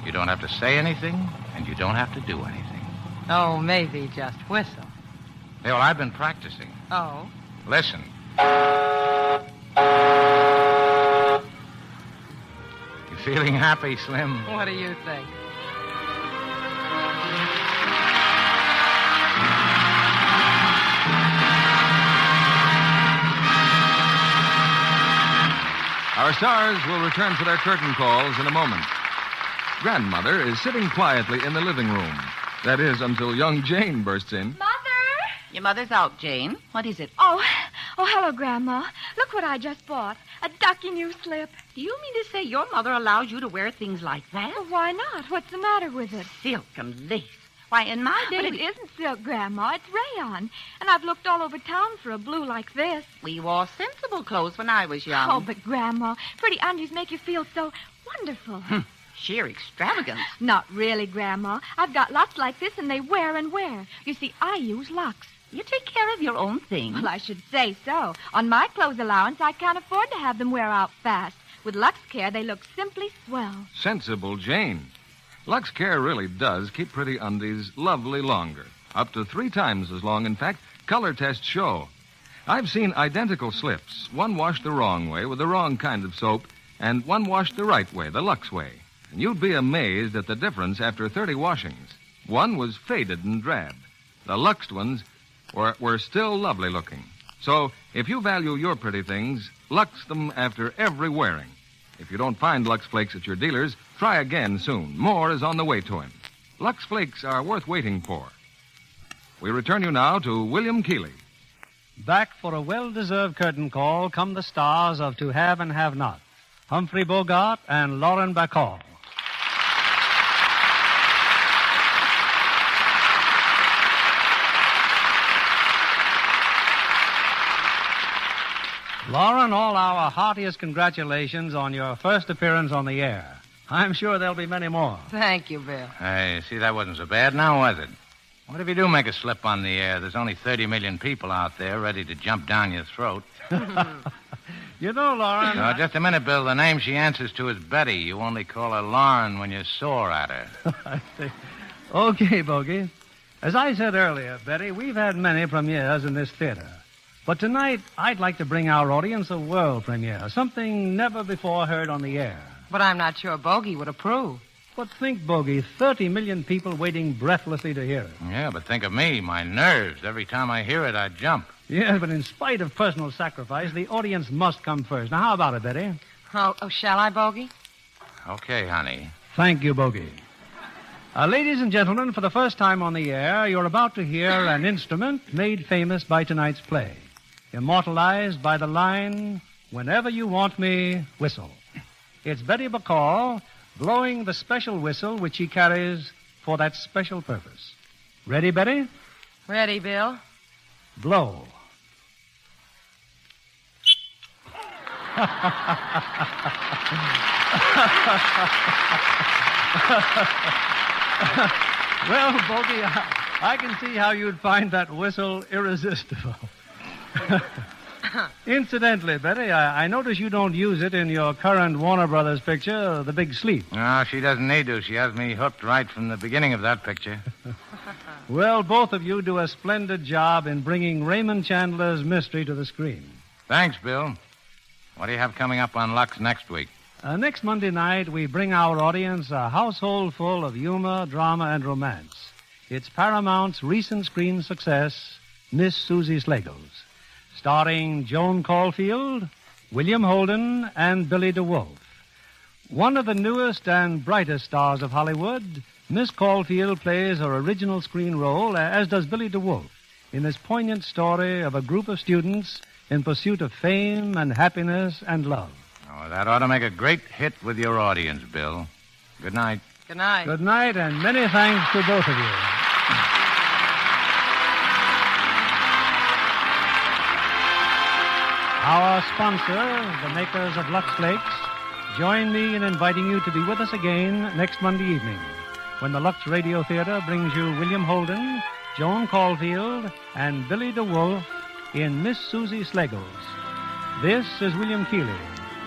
You don't have to say anything, and you don't have to do anything. Oh, maybe just whistle. Yeah, well, I've been practicing. Oh? Listen. You feeling happy, Slim? What do you think? Our stars will return for their curtain calls in a moment. Grandmother is sitting quietly in the living room. That is, until young Jane bursts in. Mother! Your mother's out, Jane. What is it? Oh, hello, Grandma. Look what I just bought. A ducky new slip. Do you mean to say your mother allows you to wear things like that? Well, why not? What's the matter with it? Silk and lace. Why, in my day... But it isn't silk, Grandma. It's rayon. And I've looked all over town for a blue like this. We wore sensible clothes when I was young. Oh, but, Grandma, pretty undies make you feel so wonderful. Sheer extravagance. Not really, Grandma. I've got lots like this, and they wear and wear. You see, I use Lux. You take care of your own things. Well, I should say so. On my clothes allowance, I can't afford to have them wear out fast. With Lux Care, they look simply swell. Sensible Jane. Lux Care really does keep pretty undies lovely longer. Up to 3 times as long, in fact, color tests show. I've seen identical slips. One washed the wrong way with the wrong kind of soap, and one washed the right way, the Lux way. And you'd be amazed at the difference after 30 washings. One was faded and drab. The Luxed ones were still lovely looking. So, if you value your pretty things, Lux them after every wearing. If you don't find Lux Flakes at your dealer's, try again soon. More is on the way to him. Lux Flakes are worth waiting for. We return you now to William Keighley. Back for a well-deserved curtain call come the stars of To Have and Have Not, Humphrey Bogart and Lauren Bacall. Lauren, all our heartiest congratulations on your first appearance on the air. I'm sure there'll be many more. Thank you, Bill. Hey, see, that wasn't so bad now, was it? What if you do make a slip on the air? There's only 30 million people out there ready to jump down your throat. You know, Lauren... No, just a minute, Bill. The name she answers to is Betty. You only call her Lauren when you're sore at her. I see. Okay, Bogey. As I said earlier, Betty, we've had many premieres in this theater. But tonight, I'd like to bring our audience a world premiere, something never before heard on the air. But I'm not sure Bogey would approve. But think, Bogey, 30 million people waiting breathlessly to hear it. Yeah, but think of me, my nerves. Every time I hear it, I jump. Yes, but in spite of personal sacrifice, the audience must come first. Now, how about it, Betty? Oh, shall I, Bogey? Okay, honey. Thank you, Bogey. Ladies and gentlemen, for the first time on the air, you're about to hear an instrument made famous by tonight's play, immortalized by the line, "Whenever you want me, whistle." It's Betty Bacall blowing the special whistle which she carries for that special purpose. Ready, Betty? Ready, Bill. Blow. Well, Bogey, I can see how you'd find that whistle irresistible. Incidentally, Betty, I notice you don't use it in your current Warner Brothers picture, The Big Sleep. No, she doesn't need to. She has me hooked right from the beginning of that picture. Well, both of you do a splendid job in bringing Raymond Chandler's mystery to the screen. Thanks, Bill. What do you have coming up on Lux next week? Next Monday night, we bring our audience a household full of humor, drama, and romance. It's Paramount's recent screen success, Miss Susie Slagles, starring Joan Caulfield, William Holden, and Billy DeWolf. One of the newest and brightest stars of Hollywood, Miss Caulfield plays her original screen role, as does Billy DeWolf, in this poignant story of a group of students in pursuit of fame and happiness and love. Oh, that ought to make a great hit with your audience, Bill. Good night. Good night. Good night, and many thanks to both of you. Our sponsors, the makers of Lux Flakes, join me in inviting you to be with us again next Monday evening, when the Lux Radio Theater brings you William Holden, Joan Caulfield, and Billy DeWolf in Miss Susie Slagles. This is William Keeley,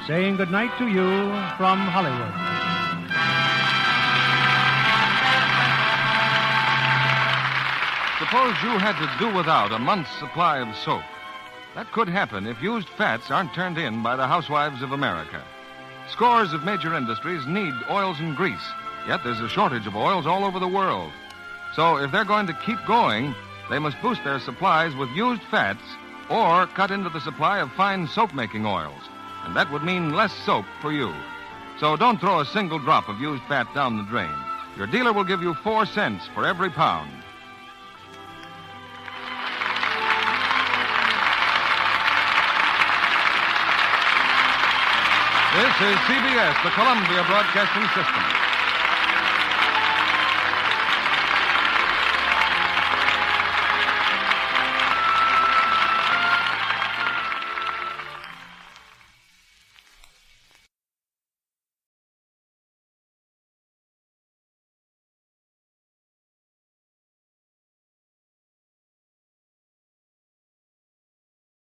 saying good night to you from Hollywood. Suppose you had to do without a month's supply of soap. That could happen if used fats aren't turned in by the housewives of America. Scores of major industries need oils and grease, yet there's a shortage of oils all over the world. So if they're going to keep going, they must boost their supplies with used fats or cut into the supply of fine soap-making oils. And that would mean less soap for you. So don't throw a single drop of used fat down the drain. Your dealer will give you 4 cents for every pound. This is CBS, the Columbia Broadcasting System.